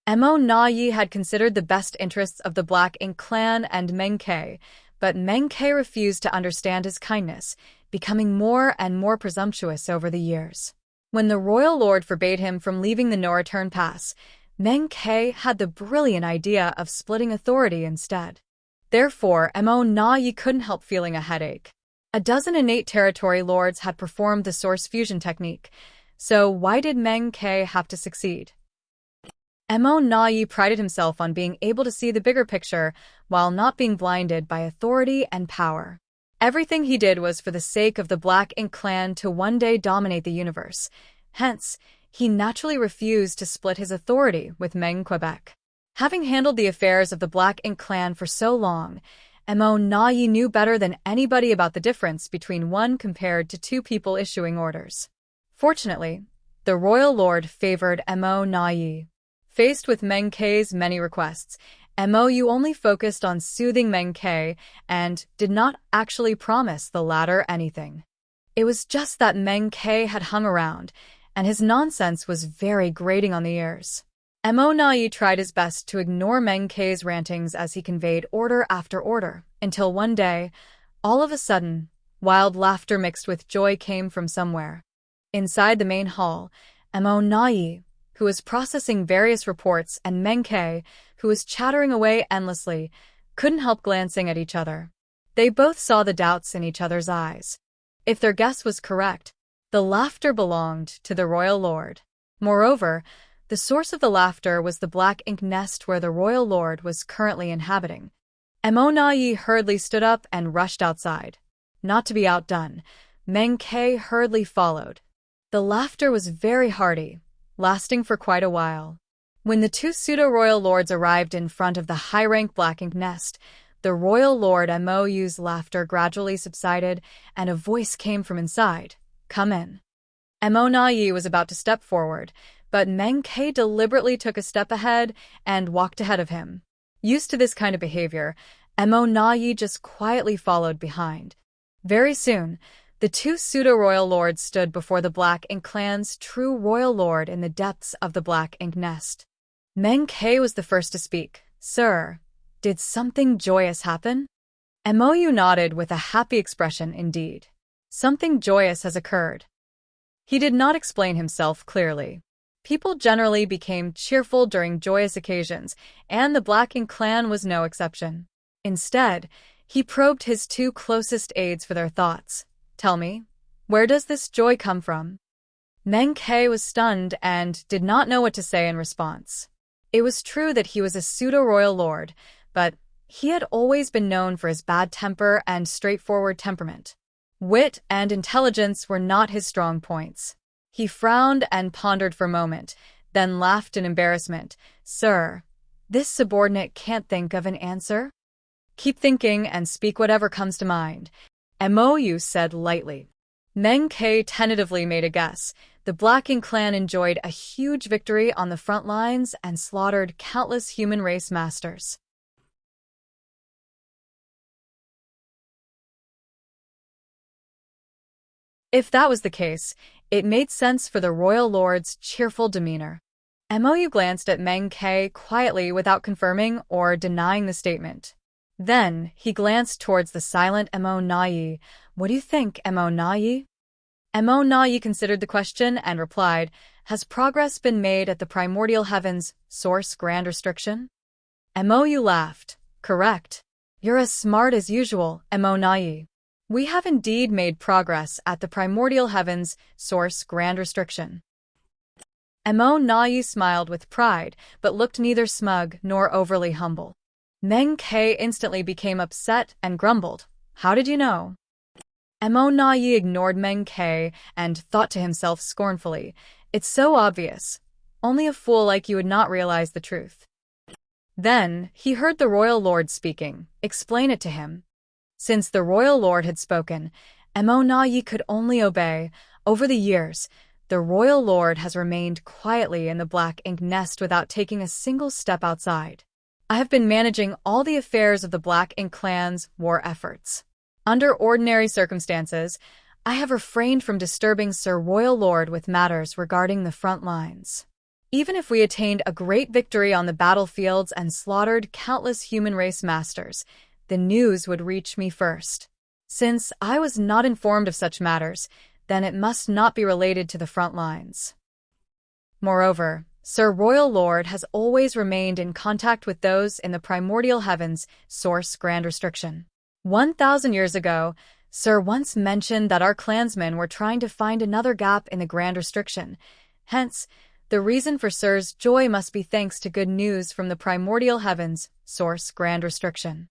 Mo Nai had considered the best interests of the Black Ink clan and Meng Ke, but Meng Ke refused to understand his kindness, becoming more and more presumptuous over the years. When the royal lord forbade him from leaving the no-return pass, Meng Ke had the brilliant idea of splitting authority instead. Therefore, Mo Nai couldn't help feeling a headache. A dozen innate territory lords had performed the source fusion technique, so why did Meng Ke have to succeed? Mo Nai prided himself on being able to see the bigger picture while not being blinded by authority and power. Everything he did was for the sake of the Black Ink clan to one day dominate the universe. Hence, he naturally refused to split his authority with Meng Quebec. Having handled the affairs of the Black Ink clan for so long, Mo Nai knew better than anybody about the difference between one compared to two people issuing orders. Fortunately, the royal lord favored Mo Nai. Faced with Meng Ke's many requests, Mou only focused on soothing Meng Ke and did not actually promise the latter anything. It was just that Meng Ke had hung around, and his nonsense was very grating on the ears. Mo Nai tried his best to ignore Meng Ke's rantings as he conveyed order after order, until one day, all of a sudden, wild laughter mixed with joy came from somewhere. Inside the main hall, Mo Nai, who was processing various reports, and Meng Ke, who was chattering away endlessly, couldn't help glancing at each other. They both saw the doubts in each other's eyes. If their guess was correct, the laughter belonged to the royal lord. Moreover, the source of the laughter was the Black Ink nest where the royal lord was currently inhabiting. Mo Nai hurriedly stood up and rushed outside. Not to be outdone, Meng Ke hurriedly followed. The laughter was very hearty, lasting for quite a while. When the two pseudo-royal lords arrived in front of the high-rank Black Ink nest, the royal lord Mou's laughter gradually subsided, and a voice came from inside. "Come in." Mo Nai was about to step forward, but Meng Ke deliberately took a step ahead and walked ahead of him. Used to this kind of behavior, Mo Nai just quietly followed behind. Very soon, the two pseudo-royal lords stood before the Black Ink clan's true royal lord in the depths of the Black Ink nest. Meng Ke was the first to speak. "Sir, did something joyous happen?" Mou nodded with a happy expression indeed. "Something joyous has occurred." He did not explain himself clearly. People generally became cheerful during joyous occasions, and the Black Ink clan was no exception. Instead, he probed his two closest aides for their thoughts. Tell me, where does this joy come from? Meng Ke was stunned and did not know what to say in response. It was true that he was a pseudo-royal lord, but he had always been known for his bad temper and straightforward temperament. Wit and intelligence were not his strong points. He frowned and pondered for a moment, then laughed in embarrassment. Sir, this subordinate can't think of an answer? Keep thinking and speak whatever comes to mind, Mou said lightly. Meng Ke tentatively made a guess. The Black Ink clan enjoyed a huge victory on the front lines and slaughtered countless human race masters. If that was the case, it made sense for the royal lord's cheerful demeanor. Mou glanced at Meng Ke quietly without confirming or denying the statement. Then, he glanced towards the silent Mo Na. What do you think, Mo Na? Mo Na considered the question and replied, Has progress been made at the primordial heavens, source grand restriction? Mou laughed. Correct. You're as smart as usual, Mo Na. We have indeed made progress at the primordial heavens, source grand restriction. Mo Na smiled with pride, but looked neither smug nor overly humble. Meng Ke instantly became upset and grumbled. How did you know? Mo Na ignored Meng Ke and thought to himself scornfully, It's so obvious. Only a fool like you would not realize the truth. Then, he heard the royal lord speaking. Explain it to him. Since the royal lord had spoken, Mo Na could only obey. Over the years, the royal lord has remained quietly in the Black Ink nest without taking a single step outside. I have been managing all the affairs of the Black Ink clan's war efforts. Under ordinary circumstances, I have refrained from disturbing Sir Royal Lord with matters regarding the front lines. Even if we attained a great victory on the battlefields and slaughtered countless human race masters, the news would reach me first. Since I was not informed of such matters, then it must not be related to the front lines. Moreover, Sir Royal Lord has always remained in contact with those in the primordial heavens, source grand restriction. 1,000 years ago, Sir once mentioned that our clansmen were trying to find another gap in the grand restriction. Hence, the reason for Sir's joy must be thanks to good news from the primordial heavens, source grand restriction.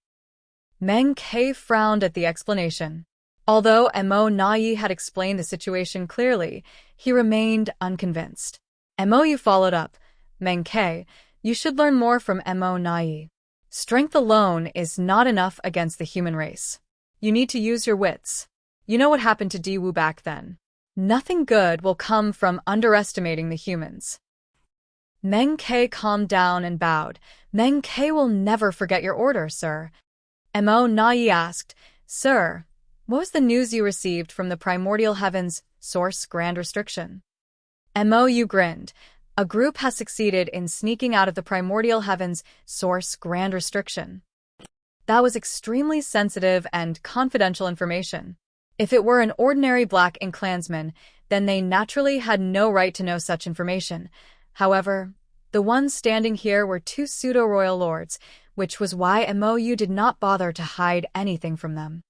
Meng Ke frowned at the explanation. Although Mo Na had explained the situation clearly, he remained unconvinced. Mou followed up. Meng Ke, you should learn more from Mo Na. Strength alone is not enough against the human race. You need to use your wits. You know what happened to Di Wu back then. Nothing good will come from underestimating the humans. Meng Ke calmed down and bowed. Meng Ke will never forget your order, sir. Mo Na asked, Sir, what was the news you received from the primordial heavens, source grand restriction? Mou grinned. A group has succeeded in sneaking out of the primordial heavens, source grand restriction. That was extremely sensitive and confidential information. If it were an ordinary Black Ink clansman, then they naturally had no right to know such information. However, the ones standing here were two pseudo-royal lords, which was why Mou did not bother to hide anything from them.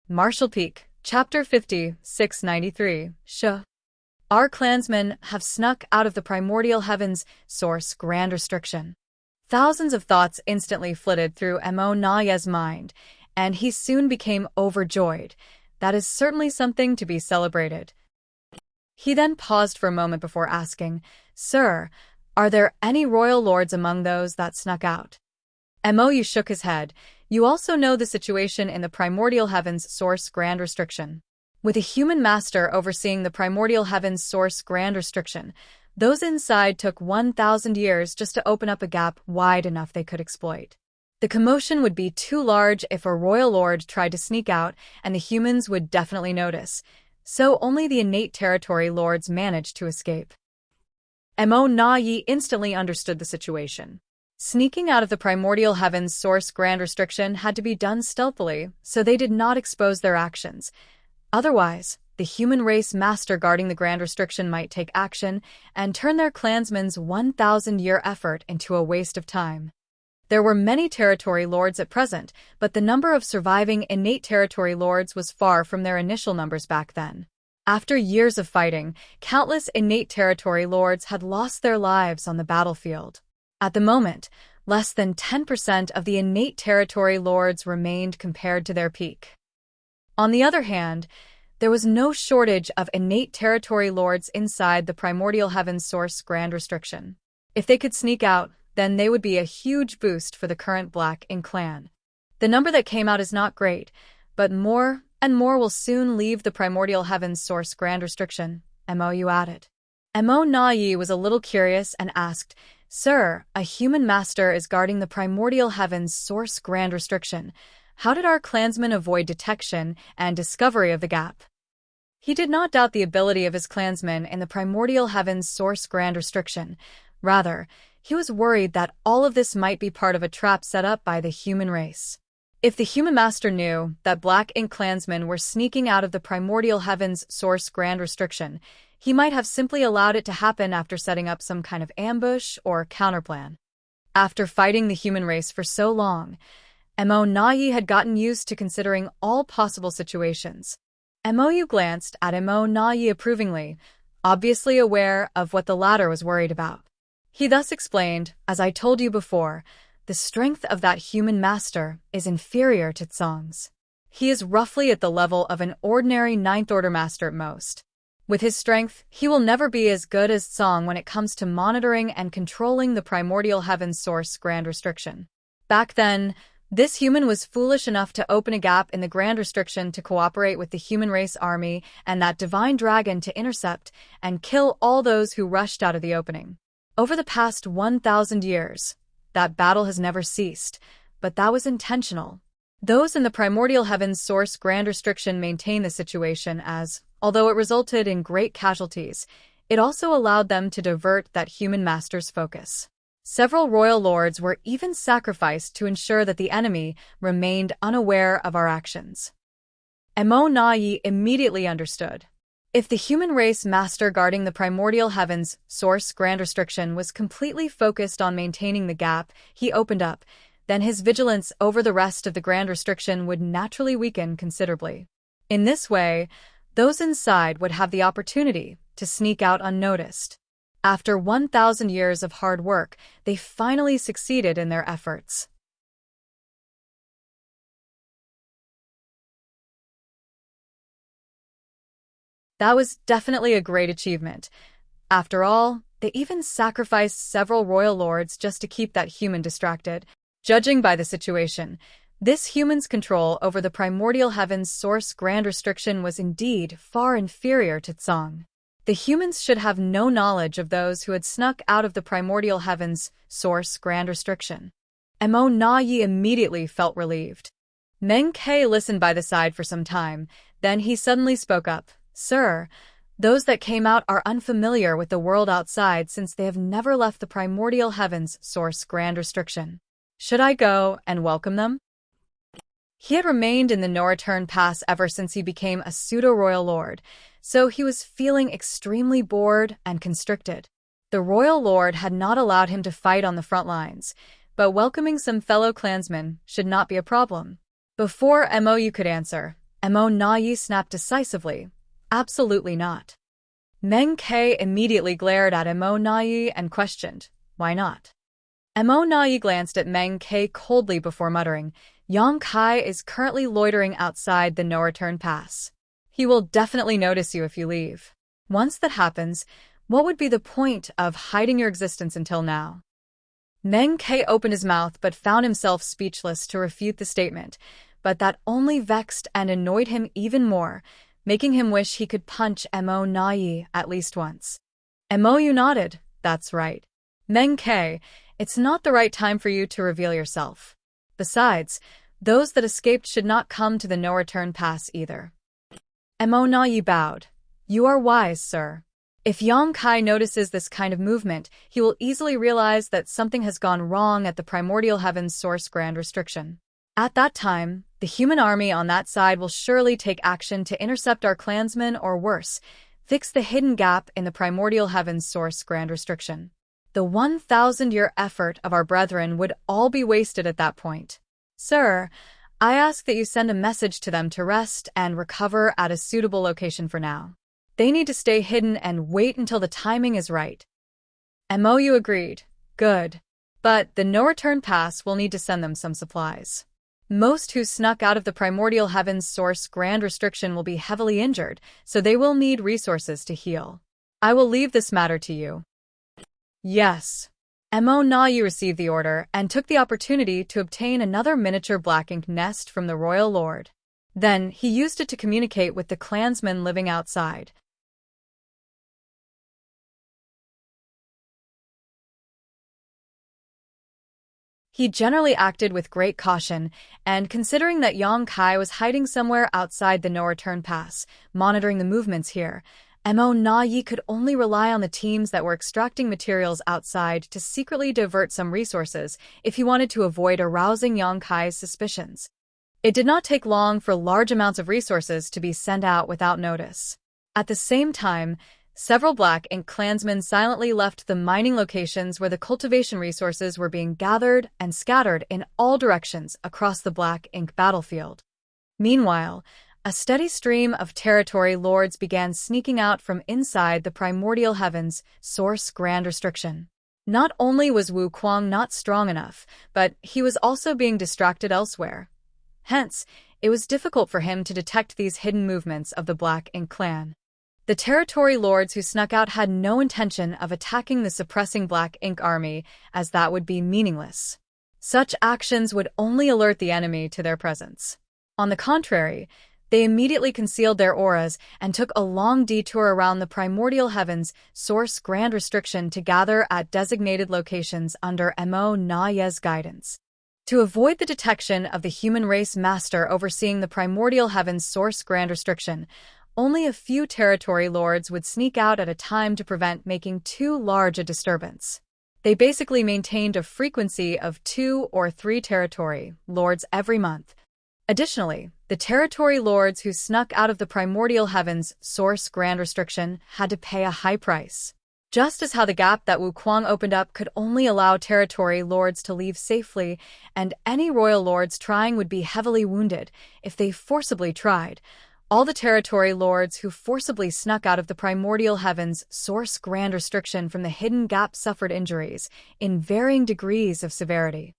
Marshall Peak, Chapter 50, 693, Sh. Our clansmen have snuck out of the primordial heavens, source grand restriction. Thousands of thoughts instantly flitted through Mo Na's mind, and he soon became overjoyed. That is certainly something to be celebrated. He then paused for a moment before asking, Sir, are there any royal lords among those that snuck out? Mou shook his head. You also know the situation in the primordial heavens source grand restriction. With a human master overseeing the primordial heavens source grand restriction, those inside took 1,000 years just to open up a gap wide enough they could exploit. The commotion would be too large if a royal lord tried to sneak out, and the humans would definitely notice. So only the innate territory lords managed to escape. Mo Na Yi instantly understood the situation. Sneaking out of the primordial heaven's source grand restriction had to be done stealthily, so they did not expose their actions. Otherwise, the human race master guarding the grand restriction might take action and turn their clansmen's 1,000-year effort into a waste of time. There were many territory lords at present, but the number of surviving innate territory lords was far from their initial numbers back then. After years of fighting, countless innate territory lords had lost their lives on the battlefield. At the moment, less than 10% of the innate territory lords remained compared to their peak. On the other hand, there was no shortage of innate territory lords inside the primordial heavens source grand restriction. If they could sneak out, then they would be a huge boost for the current Black Ink clan. The number that came out is not great, but more and more will soon leave the primordial heavens source grand restriction, Mo added. Mo Na Yi was a little curious and asked, "Sir, a human master is guarding the primordial heavens source grand restriction. How did our clansmen avoid detection and discovery of the gap?" He did not doubt the ability of his clansmen in the primordial heavens source grand restriction. Rather, he was worried that all of this might be part of a trap set up by the human race. If the human master knew that Black Ink clansmen were sneaking out of the primordial heavens source grand restriction, he might have simply allowed it to happen after setting up some kind of ambush or counterplan. After fighting the human race for so long, Mo Na Yi had gotten used to considering all possible situations. Mo glanced at Mo Na Yi approvingly, obviously aware of what the latter was worried about. He thus explained, "As I told you before, the strength of that human master is inferior to Tsang's. He is roughly at the level of an ordinary ninth-order master at most. With his strength, he will never be as good as Tsang when it comes to monitoring and controlling the primordial heavens source grand restriction." Back then, this human was foolish enough to open a gap in the grand restriction to cooperate with the human race army and that divine dragon to intercept and kill all those who rushed out of the opening. Over the past 1,000 years, that battle has never ceased, but that was intentional. Those in the primordial heavens source grand restriction maintain the situation as, although it resulted in great casualties, it also allowed them to divert that human master's focus. Several royal lords were even sacrificed to ensure that the enemy remained unaware of our actions. Mo Na Yi immediately understood. If the human race master guarding the primordial heavens source grand restriction was completely focused on maintaining the gap he opened up, then his vigilance over the rest of the grand restriction would naturally weaken considerably. In this way, those inside would have the opportunity to sneak out unnoticed. After 1,000 years of hard work, they finally succeeded in their efforts. That was definitely a great achievement. After all, they even sacrificed several royal lords just to keep that human distracted. Judging by the situation, this human's control over the primordial heavens source grand restriction was indeed far inferior to Tsang. The humans should have no knowledge of those who had snuck out of the primordial heavens source grand restriction. Mo Na Yi immediately felt relieved. Meng Ke listened by the side for some time, then he suddenly spoke up. "Sir, those that came out are unfamiliar with the world outside since they have never left the primordial heavens source grand restriction. Should I go and welcome them?" He had remained in the no-return pass ever since he became a pseudo-royal lord, so he was feeling extremely bored and constricted. The royal lord had not allowed him to fight on the front lines, but welcoming some fellow clansmen should not be a problem. Before Mo could answer, Mo Na Yi snapped decisively, "Absolutely not." Meng Ke immediately glared at Mo Na Yi and questioned, "Why not?" Mo Na Yi glanced at Meng Ke coldly before muttering, "Yang Kai is currently loitering outside the no-return pass. He will definitely notice you if you leave. Once that happens, what would be the point of hiding your existence until now?" Meng Ke opened his mouth but found himself speechless to refute the statement, but that only vexed and annoyed him even more, making him wish he could punch Mo Na Yi at least once. Mo nodded, "That's right. Meng Ke, it's not the right time for you to reveal yourself. Besides, those that escaped should not come to the no-return pass either." Mo Na Yi bowed. "You are wise, sir. If Yang Kai notices this kind of movement, he will easily realize that something has gone wrong at the primordial heavens source grand restriction. At that time, the human army on that side will surely take action to intercept our clansmen or worse, fix the hidden gap in the primordial heavens source grand restriction. The 1,000-year effort of our brethren would all be wasted at that point. Sir, I ask that you send a message to them to rest and recover at a suitable location for now. They need to stay hidden and wait until the timing is right. MOU agreed. Good. But the no-return pass will need to send them some supplies. Most who snuck out of the primordial heavens source grand restriction will be heavily injured, so they will need resources to heal. I will leave this matter to you. Yes. Nayi received the order and took the opportunity to obtain another miniature black ink nest from the royal lord. Then he used it to communicate with the clansmen living outside. He generally acted with great caution, and considering that Yang Kai was hiding somewhere outside the no-return pass, monitoring the movements here, Nayi could only rely on the teams that were extracting materials outside to secretly divert some resources if he wanted to avoid arousing Yang Kai's suspicions. It did not take long for large amounts of resources to be sent out without notice. At the same time, several Black Ink clansmen silently left the mining locations where the cultivation resources were being gathered and scattered in all directions across the Black Ink battlefield. Meanwhile, a steady stream of territory lords began sneaking out from inside the primordial heavens, source grand restriction. Not only was Wu Kuang not strong enough, but he was also being distracted elsewhere. Hence, it was difficult for him to detect these hidden movements of the Black Ink clan. The territory lords who snuck out had no intention of attacking the suppressing Black Ink army, as that would be meaningless. Such actions would only alert the enemy to their presence. On the contrary, they immediately concealed their auras and took a long detour around the primordial heavens, source grand restriction to gather at designated locations under Nayi's guidance. To avoid the detection of the human race master overseeing the primordial heavens source grand restriction, only a few territory lords would sneak out at a time to prevent making too large a disturbance. They basically maintained a frequency of 2 or 3 territory lords every month. Additionally, the territory lords who snuck out of the primordial heavens source grand restriction had to pay a high price. Just as how the gap that Wu Kuang opened up could only allow territory lords to leave safely, and any royal lords trying would be heavily wounded if they forcibly tried, all the territory lords who forcibly snuck out of the primordial heavens source grand restriction from the hidden gap suffered injuries in varying degrees of severity.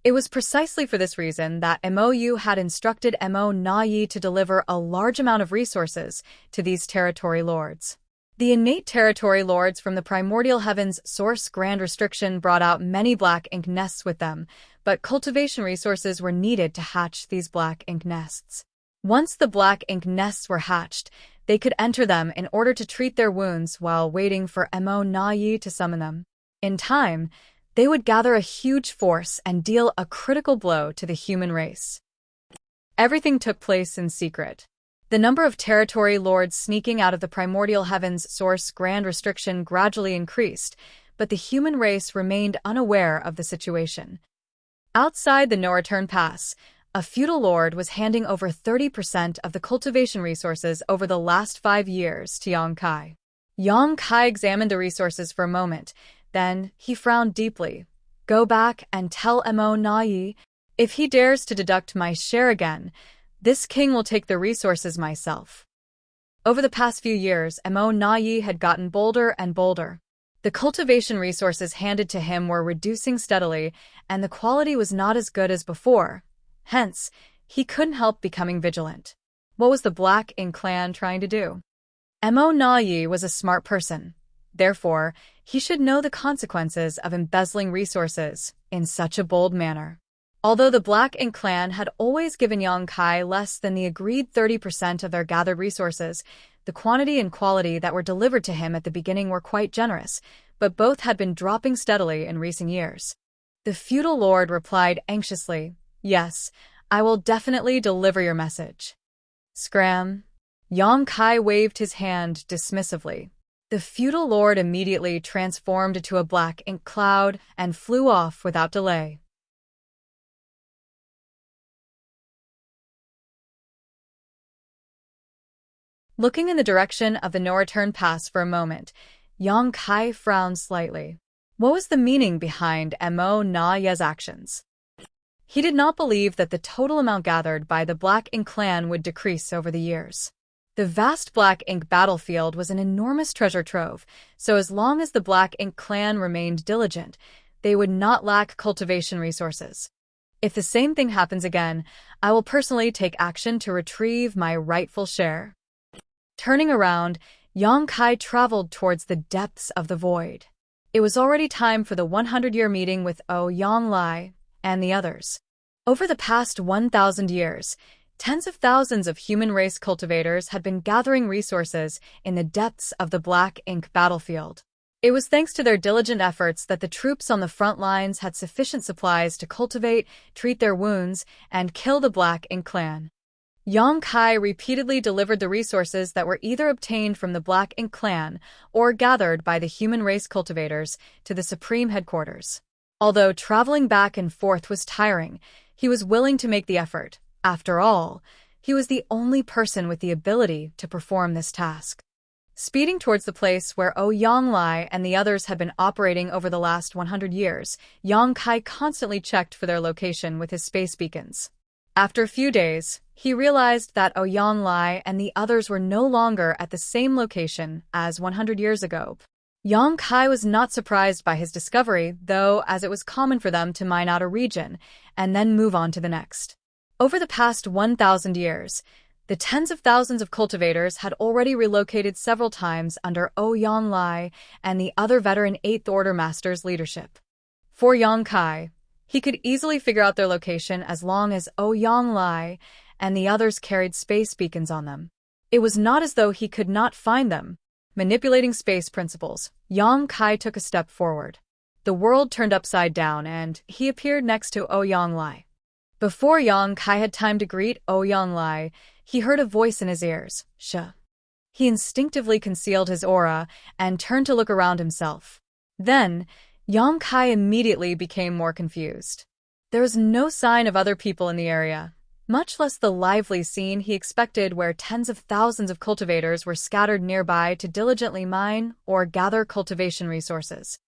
It was precisely for this reason that MOU had instructed Nayi to deliver a large amount of resources to these territory lords. The innate territory lords from the primordial heavens source grand restriction brought out many Black Ink nests with them, but cultivation resources were needed to hatch these Black Ink nests. Once the Black Ink nests were hatched, they could enter them in order to treat their wounds while waiting for Nayi to summon them. In time, they would gather a huge force and deal a critical blow to the human race. Everything took place in secret. The number of territory lords sneaking out of the primordial heavens source grand restriction gradually increased, but the human race remained unaware of the situation. Outside the no-return pass, a feudal lord was handing over 30% of the cultivation resources over the last 5 years to Yang Kai. Yang Kai examined the resources for a moment. Then he frowned deeply. Go back and tell Nayi, if he dares to deduct my share again, this king will take the resources myself. Over the past few years, Nayi had gotten bolder and bolder. The cultivation resources handed to him were reducing steadily, and the quality was not as good as before. Hence, he couldn't help becoming vigilant. What was the Black Ink clan trying to do? Nayi was a smart person. Therefore, he should know the consequences of embezzling resources in such a bold manner. Although the Black Ink clan had always given Yang Kai less than the agreed 30% of their gathered resources, the quantity and quality that were delivered to him at the beginning were quite generous, but both had been dropping steadily in recent years. The feudal lord replied anxiously, Yes, I will definitely deliver your message. Scram. Yang Kai waved his hand dismissively. The feudal lord immediately transformed into a black ink cloud and flew off without delay. Looking in the direction of the no-return pass for a moment, Yang Kai frowned slightly. What was the meaning behind Mo Na Ye's actions? He did not believe that the total amount gathered by the Black Ink clan would decrease over the years. The vast Black Ink battlefield was an enormous treasure trove, so as long as the Black Ink clan remained diligent, they would not lack cultivation resources. If the same thing happens again, I will personally take action to retrieve my rightful share. Turning around, Yang Kai traveled towards the depths of the void. It was already time for the 100-year meeting with Yang Lai and the others. Over the past 1,000 years, tens of thousands of human race cultivators had been gathering resources in the depths of the Black Ink battlefield. It was thanks to their diligent efforts that the troops on the front lines had sufficient supplies to cultivate, treat their wounds, and kill the Black Ink clan. Yang Kai repeatedly delivered the resources that were either obtained from the Black Ink clan or gathered by the human race cultivators to the supreme headquarters. Although traveling back and forth was tiring, he was willing to make the effort. After all, he was the only person with the ability to perform this task. Speeding towards the place where Yang Lai and the others had been operating over the last 100 years, Yang Kai constantly checked for their location with his space beacons. After a few days, he realized that Yang Lai and the others were no longer at the same location as 100 years ago. Yang Kai was not surprised by his discovery, though, as it was common for them to mine out a region and then move on to the next. Over the past 1,000 years, the tens of thousands of cultivators had already relocated several times under Yang Lai and the other veteran 8th Order Master's leadership. For Yang Kai, he could easily figure out their location as long as Yang Lai and the others carried space beacons on them. It was not as though he could not find them. Manipulating space principles, Yang Kai took a step forward. The world turned upside down and he appeared next to Yang Lai. Before Yang Kai had time to greet Yang Lai, he heard a voice in his ears, "Sh." He instinctively concealed his aura and turned to look around himself. Then, Yang Kai immediately became more confused. There was no sign of other people in the area, much less the lively scene he expected where tens of thousands of cultivators were scattered nearby to diligently mine or gather cultivation resources.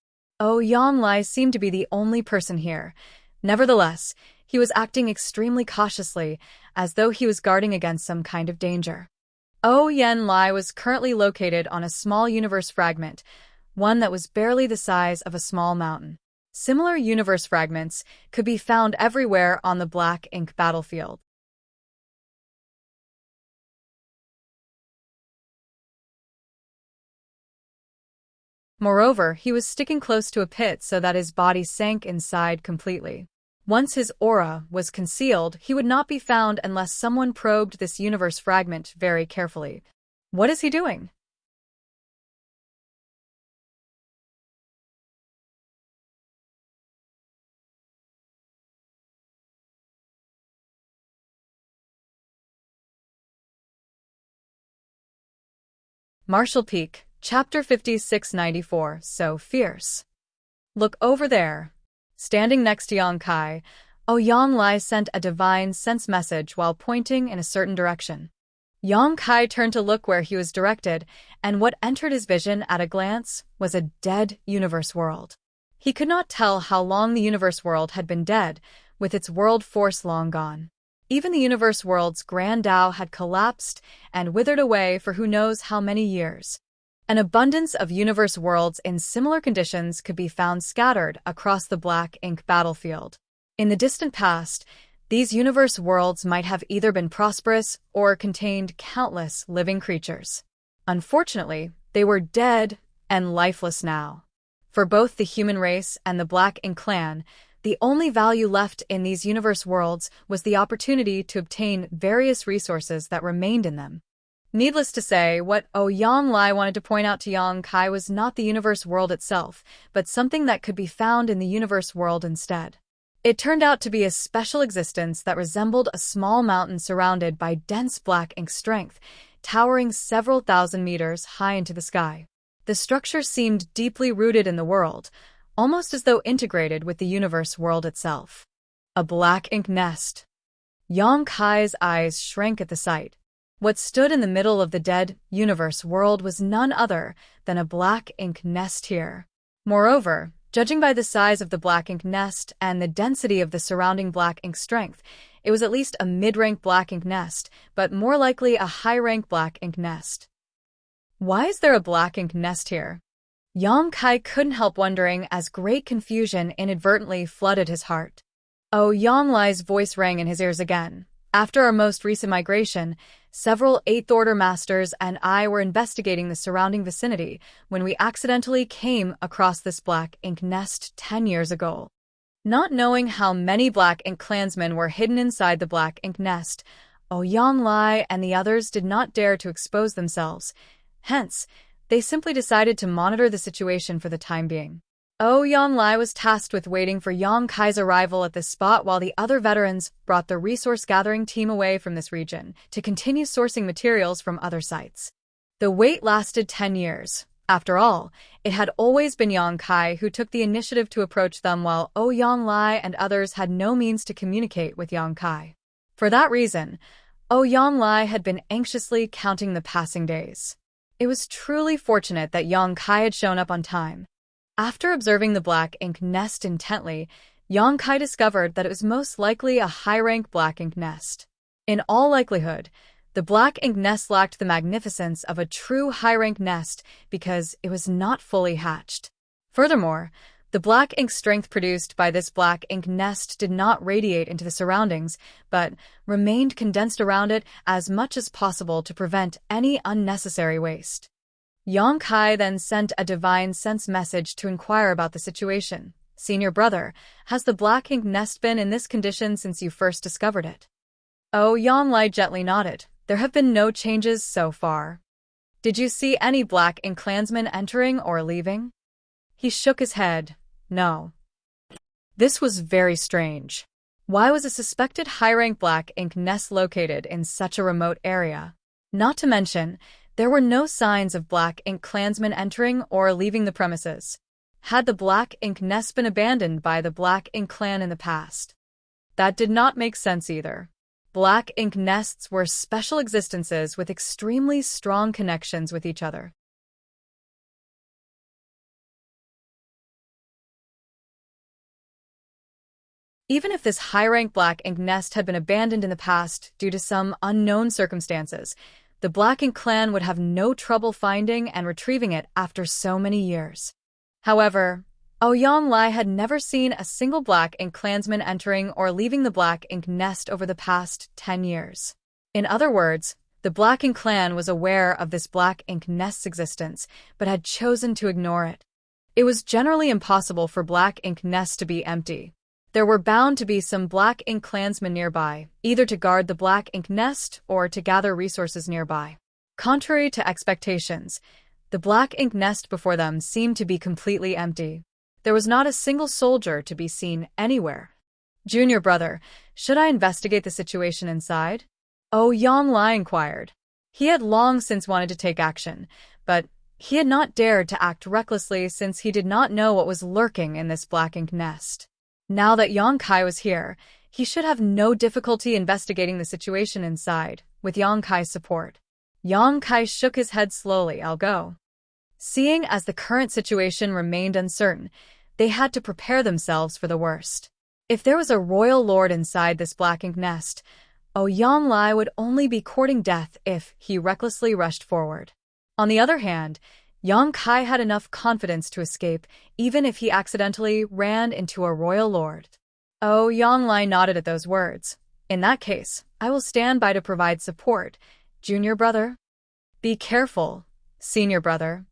Yang Lai seemed to be the only person here. Nevertheless, he was acting extremely cautiously, as though he was guarding against some kind of danger. Yang Lai was currently located on a small universe fragment, one that was barely the size of a small mountain. Similar universe fragments could be found everywhere on the Black Ink battlefield. Moreover, he was sticking close to a pit so that his body sank inside completely. Once his aura was concealed, he would not be found unless someone probed this universe fragment very carefully. What is he doing? Marshall Peak, Chapter 5694, So Fierce. Look over there. Standing next to Yang Kai, Yang Lai sent a divine sense message while pointing in a certain direction. Yang Kai turned to look where he was directed, and what entered his vision at a glance was a dead universe world. He could not tell how long the universe world had been dead, with its world force long gone. Even the universe world's grand Tao had collapsed and withered away for who knows how many years. An abundance of universe worlds in similar conditions could be found scattered across the Black Ink battlefield. In the distant past, these universe worlds might have either been prosperous or contained countless living creatures. Unfortunately, they were dead and lifeless now. For both the human race and the Black Ink clan, the only value left in these universe worlds was the opportunity to obtain various resources that remained in them. Needless to say, what Yang Lai wanted to point out to Yang Kai was not the universe world itself, but something that could be found in the universe world instead. It turned out to be a special existence that resembled a small mountain surrounded by dense Black Ink strength, towering several thousand meters high into the sky. The structure seemed deeply rooted in the world, almost as though integrated with the universe world itself. A black ink nest. Yang Kai's eyes shrank at the sight. What stood in the middle of the dead universe world was none other than a black ink nest here. Moreover, judging by the size of the black ink nest and the density of the surrounding black ink strength, it was at least a mid-rank black ink nest, but more likely a high-rank black ink nest. Why is there a black ink nest here? Yang Kai couldn't help wondering as great confusion inadvertently flooded his heart. Oh, Yang Lai's voice rang in his ears again. After our most recent migration, several 8th Order Masters and I were investigating the surrounding vicinity when we accidentally came across this black ink nest 10 years ago. Not knowing how many black ink clansmen were hidden inside the black ink nest, Yang Lai and the others did not dare to expose themselves. Hence, they simply decided to monitor the situation for the time being. Yang Lai was tasked with waiting for Yang Kai's arrival at this spot while the other veterans brought the resource-gathering team away from this region to continue sourcing materials from other sites. The wait lasted 10 years. After all, it had always been Yang Kai who took the initiative to approach them while Yang Lai and others had no means to communicate with Yang Kai. For that reason, Yang Lai had been anxiously counting the passing days. It was truly fortunate that Yang Kai had shown up on time. After observing the black ink nest intently, Yang Kai discovered that it was most likely a high-rank black ink nest. In all likelihood, the black ink nest lacked the magnificence of a true high-rank nest because it was not fully hatched. Furthermore, the black ink strength produced by this black ink nest did not radiate into the surroundings, but remained condensed around it as much as possible to prevent any unnecessary waste. Yang Kai then sent a divine sense message to inquire about the situation. Senior brother, has the black ink nest been in this condition since you first discovered it? Yang Lai gently nodded. There have been no changes so far. Did you see any black ink clansmen entering or leaving? He shook his head. No. This was very strange. Why was a suspected high-rank black ink nest located in such a remote area? Not to mention, there were no signs of black ink clansmen entering or leaving the premises. Had the black ink nest been abandoned by the black ink clan in the past? That did not make sense either. Black ink nests were special existences with extremely strong connections with each other. Even if this high-rank black ink nest had been abandoned in the past due to some unknown circumstances, the black ink clan would have no trouble finding and retrieving it after so many years. However, Yang Lai had never seen a single black ink clansman entering or leaving the black ink nest over the past 10 years. In other words, the black ink clan was aware of this black ink nest's existence, but had chosen to ignore it. It was generally impossible for black ink nests to be empty. There were bound to be some black ink clansmen nearby, either to guard the black ink nest or to gather resources nearby. Contrary to expectations, the black ink nest before them seemed to be completely empty. There was not a single soldier to be seen anywhere. Junior brother, should I investigate the situation inside? Yang Lai inquired. He had long since wanted to take action, but he had not dared to act recklessly since he did not know what was lurking in this black ink nest. Now that Yang Kai was here, he should have no difficulty investigating the situation inside, with Yang Kai's support. Yang Kai shook his head slowly. I'll go. Seeing as the current situation remained uncertain, they had to prepare themselves for the worst. If there was a royal lord inside this black ink nest, Yang Lai would only be courting death if he recklessly rushed forward. On the other hand, Yang Kai had enough confidence to escape, even if he accidentally ran into a royal lord. Yang Lai nodded at those words. In that case, I will stand by to provide support, junior brother. Be careful, senior brother.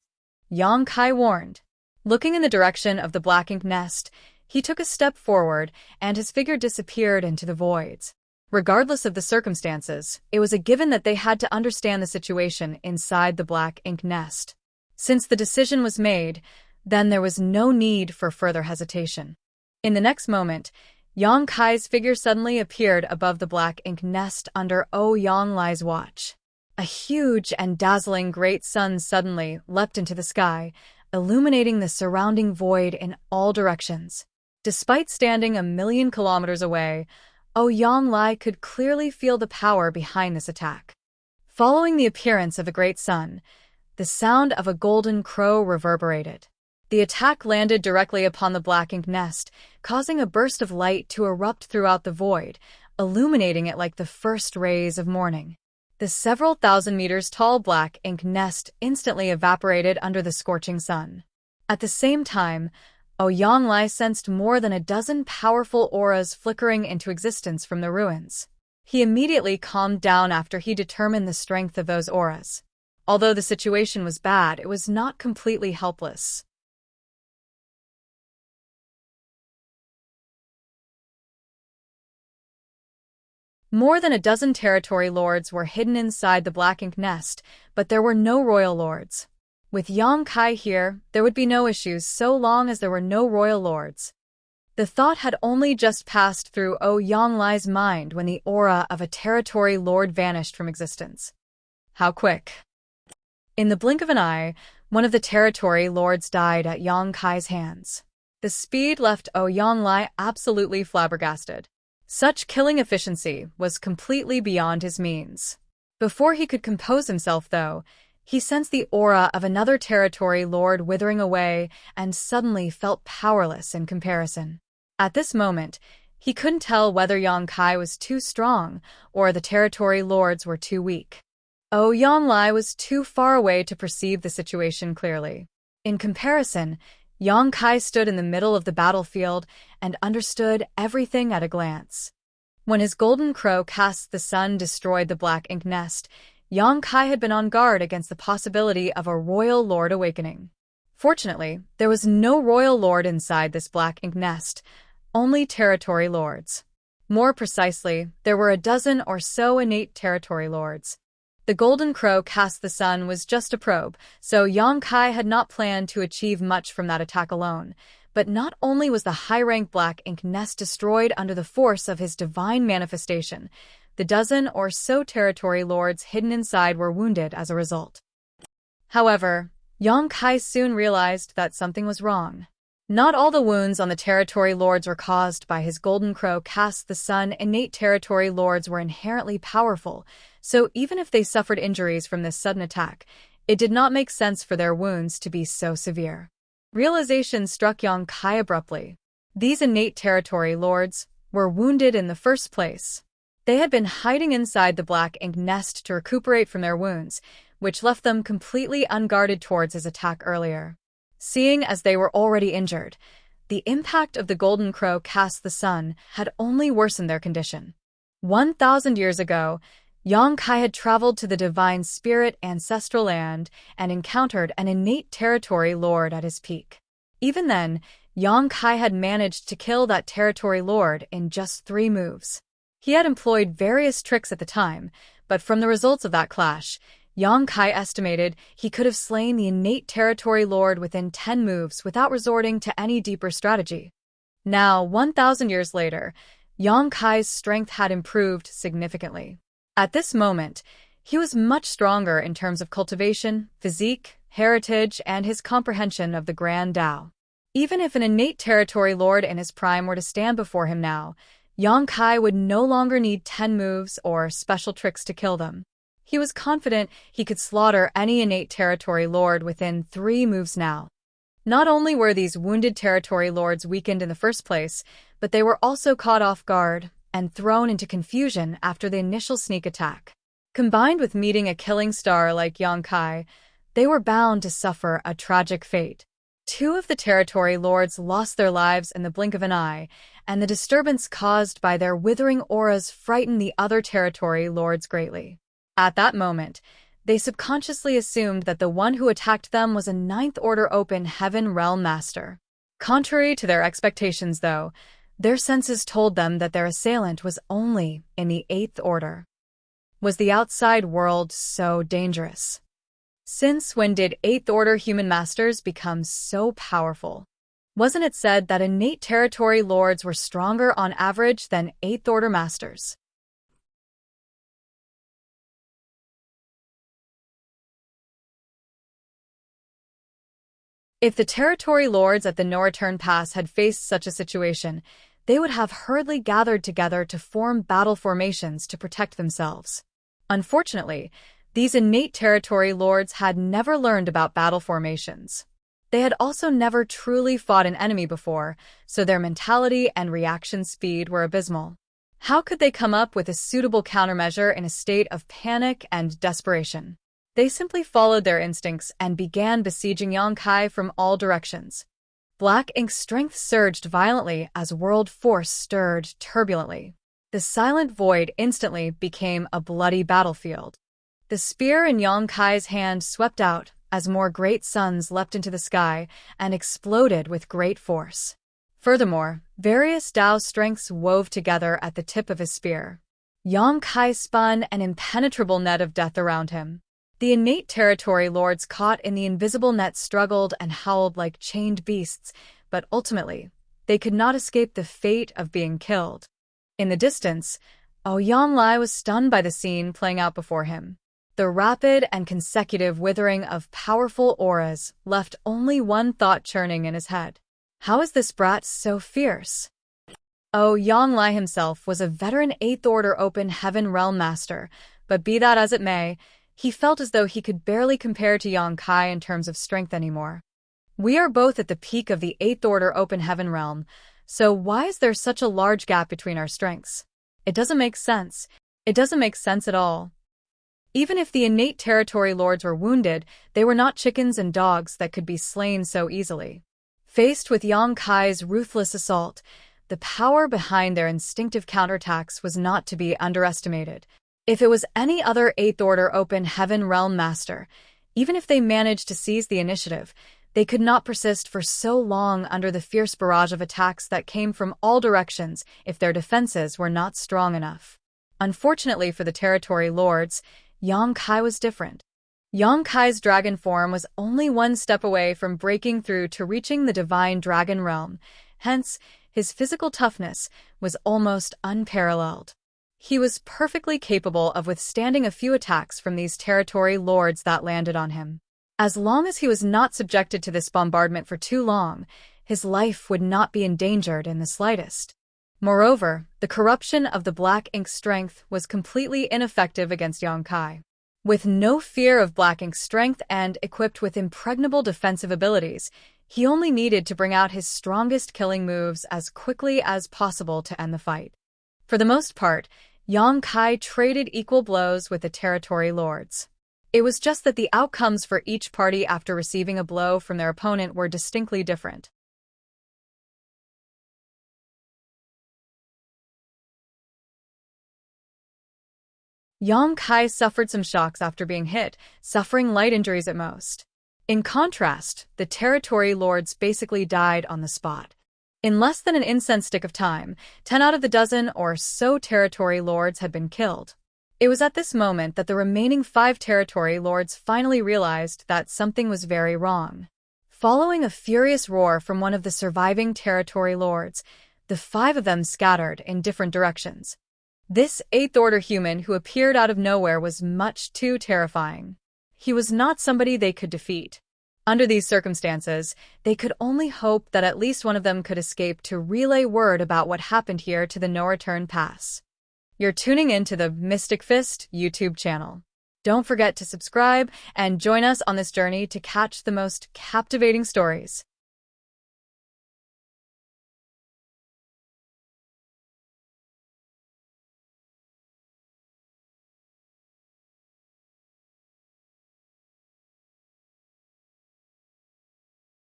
Yang Kai warned. Looking in the direction of the black ink nest, he took a step forward, and his figure disappeared into the voids. Regardless of the circumstances, it was a given that they had to understand the situation inside the black ink nest. Since the decision was made, then there was no need for further hesitation. In the next moment, Yang Kai's figure suddenly appeared above the black ink nest under Yang Lai's watch. A huge and dazzling great sun suddenly leapt into the sky, illuminating the surrounding void in all directions. Despite standing 1,000,000 kilometers away, Ouyang could clearly feel the power behind this attack. Following the appearance of the great sun, the sound of a golden crow reverberated. The attack landed directly upon the black ink nest, causing a burst of light to erupt throughout the void, illuminating it like the first rays of morning. The several thousand meters tall black ink nest instantly evaporated under the scorching sun. At the same time, Ouyang sensed more than a dozen powerful auras flickering into existence from the ruins. He immediately calmed down after he determined the strength of those auras. Although the situation was bad, it was not completely helpless. More than a dozen territory lords were hidden inside the black ink nest, but there were no royal lords. With Yang Kai here, there would be no issues so long as there were no royal lords. The thought had only just passed through Ouyang mind when the aura of a territory lord vanished from existence. How quick! In the blink of an eye, one of the territory lords died at Yang Kai's hands. The speed left Ouyang absolutely flabbergasted. Such killing efficiency was completely beyond his means. Before he could compose himself, though, he sensed the aura of another territory lord withering away and suddenly felt powerless in comparison. At this moment, he couldn't tell whether Yang Kai was too strong or the territory lords were too weak. Ouyang was too far away to perceive the situation clearly. In comparison, Yang Kai stood in the middle of the battlefield and understood everything at a glance. When his golden crow cast the sun destroyed the black ink nest, Yang Kai had been on guard against the possibility of a royal lord awakening. Fortunately, there was no royal lord inside this black ink nest, only territory lords. More precisely, there were a dozen or so innate territory lords. The golden crow cast the sun was just a probe, so Yang Kai had not planned to achieve much from that attack alone. But not only was the high-rank black ink nest destroyed under the force of his divine manifestation, the dozen or so territory lords hidden inside were wounded as a result. However, Yang Kai soon realized that something was wrong. Not all the wounds on the territory lords were caused by his golden crow cast the sun. Innate territory lords were inherently powerful, so even if they suffered injuries from this sudden attack, it did not make sense for their wounds to be so severe. Realization struck Yang Kai abruptly. These innate territory lords were wounded in the first place. They had been hiding inside the black ink nest to recuperate from their wounds, which left them completely unguarded towards his attack earlier. Seeing as they were already injured, the impact of the golden crow cast the sun had only worsened their condition. 1,000 years ago, Yang Kai had traveled to the divine spirit ancestral land and encountered an innate territory lord at his peak. Even then, Yang Kai had managed to kill that territory lord in just 3 moves. He had employed various tricks at the time, but from the results of that clash, Yang Kai estimated he could have slain the innate territory lord within 10 moves without resorting to any deeper strategy. Now, 1,000 years later, Yang Kai's strength had improved significantly. At this moment, he was much stronger in terms of cultivation, physique, heritage, and his comprehension of the Grand Tao. Even if an innate territory lord in his prime were to stand before him now, Yang Kai would no longer need 10 moves or special tricks to kill them. He was confident he could slaughter any innate territory lord within 3 moves now. Not only were these wounded territory lords weakened in the first place, but they were also caught off guard and thrown into confusion after the initial sneak attack. Combined with meeting a killing star like Yang Kai, they were bound to suffer a tragic fate. 2 of the territory lords lost their lives in the blink of an eye, and the disturbance caused by their withering auras frightened the other territory lords greatly. At that moment, they subconsciously assumed that the one who attacked them was a 9th Order Open Heaven Realm Master. Contrary to their expectations, though, their senses told them that their assailant was only in the 8th Order. Was the outside world so dangerous? Since when did 8th Order human masters become so powerful? Wasn't it said that innate territory lords were stronger on average than 8th Order masters? If the territory lords at the No Return Pass had faced such a situation, they would have hurriedly gathered together to form battle formations to protect themselves. Unfortunately, these innate territory lords had never learned about battle formations. They had also never truly fought an enemy before, so their mentality and reaction speed were abysmal. How could they come up with a suitable countermeasure in a state of panic and desperation? They simply followed their instincts and began besieging Yongkai from all directions. Black Ink's strength surged violently as world force stirred turbulently. The silent void instantly became a bloody battlefield. The spear in Yongkai's hand swept out as more great suns leapt into the sky and exploded with great force. Furthermore, various Dao strengths wove together at the tip of his spear. Yongkai spun an impenetrable net of death around him. The innate territory lords caught in the invisible net struggled and howled like chained beasts, but ultimately, they could not escape the fate of being killed. In the distance, Ouyang was stunned by the scene playing out before him. The rapid and consecutive withering of powerful auras left only one thought churning in his head. How is this brat so fierce? Ouyang himself was a veteran 8th Order Open Heaven Realm Master, but be that as it may, he felt as though he could barely compare to Yongkai in terms of strength anymore. We are both at the peak of the 8th Order Open Heaven Realm, so why is there such a large gap between our strengths? It doesn't make sense. It doesn't make sense at all. Even if the innate territory lords were wounded, they were not chickens and dogs that could be slain so easily. Faced with Yongkai's ruthless assault, the power behind their instinctive counterattacks was not to be underestimated. If it was any other 8th Order Open Heaven Realm Master, even if they managed to seize the initiative, they could not persist for so long under the fierce barrage of attacks that came from all directions if their defenses were not strong enough. Unfortunately for the territory lords, Yongkai was different. Yongkai's dragon form was only one step away from breaking through to reaching the divine dragon realm, hence, his physical toughness was almost unparalleled. He was perfectly capable of withstanding a few attacks from these territory lords that landed on him. As long as he was not subjected to this bombardment for too long, his life would not be endangered in the slightest. Moreover, the corruption of the Black Ink's strength was completely ineffective against Yongkai. With no fear of Black Ink's strength and equipped with impregnable defensive abilities, he only needed to bring out his strongest killing moves as quickly as possible to end the fight. For the most part, Yongkai traded equal blows with the territory lords. It was just that the outcomes for each party after receiving a blow from their opponent were distinctly different. Yongkai suffered some shocks after being hit, suffering light injuries at most. In contrast, the territory lords basically died on the spot. In less than an incense stick of time, 10 out of the dozen or so territory lords had been killed. It was at this moment that the remaining 5 territory lords finally realized that something was very wrong. Following a furious roar from one of the surviving territory lords, the 5 of them scattered in different directions. This 8th Order human who appeared out of nowhere was much too terrifying. He was not somebody they could defeat. Under these circumstances, they could only hope that at least one of them could escape to relay word about what happened here to the No Return Pass. You're tuning in to the Mystic Fist YouTube channel. Don't forget to subscribe and join us on this journey to catch the most captivating stories.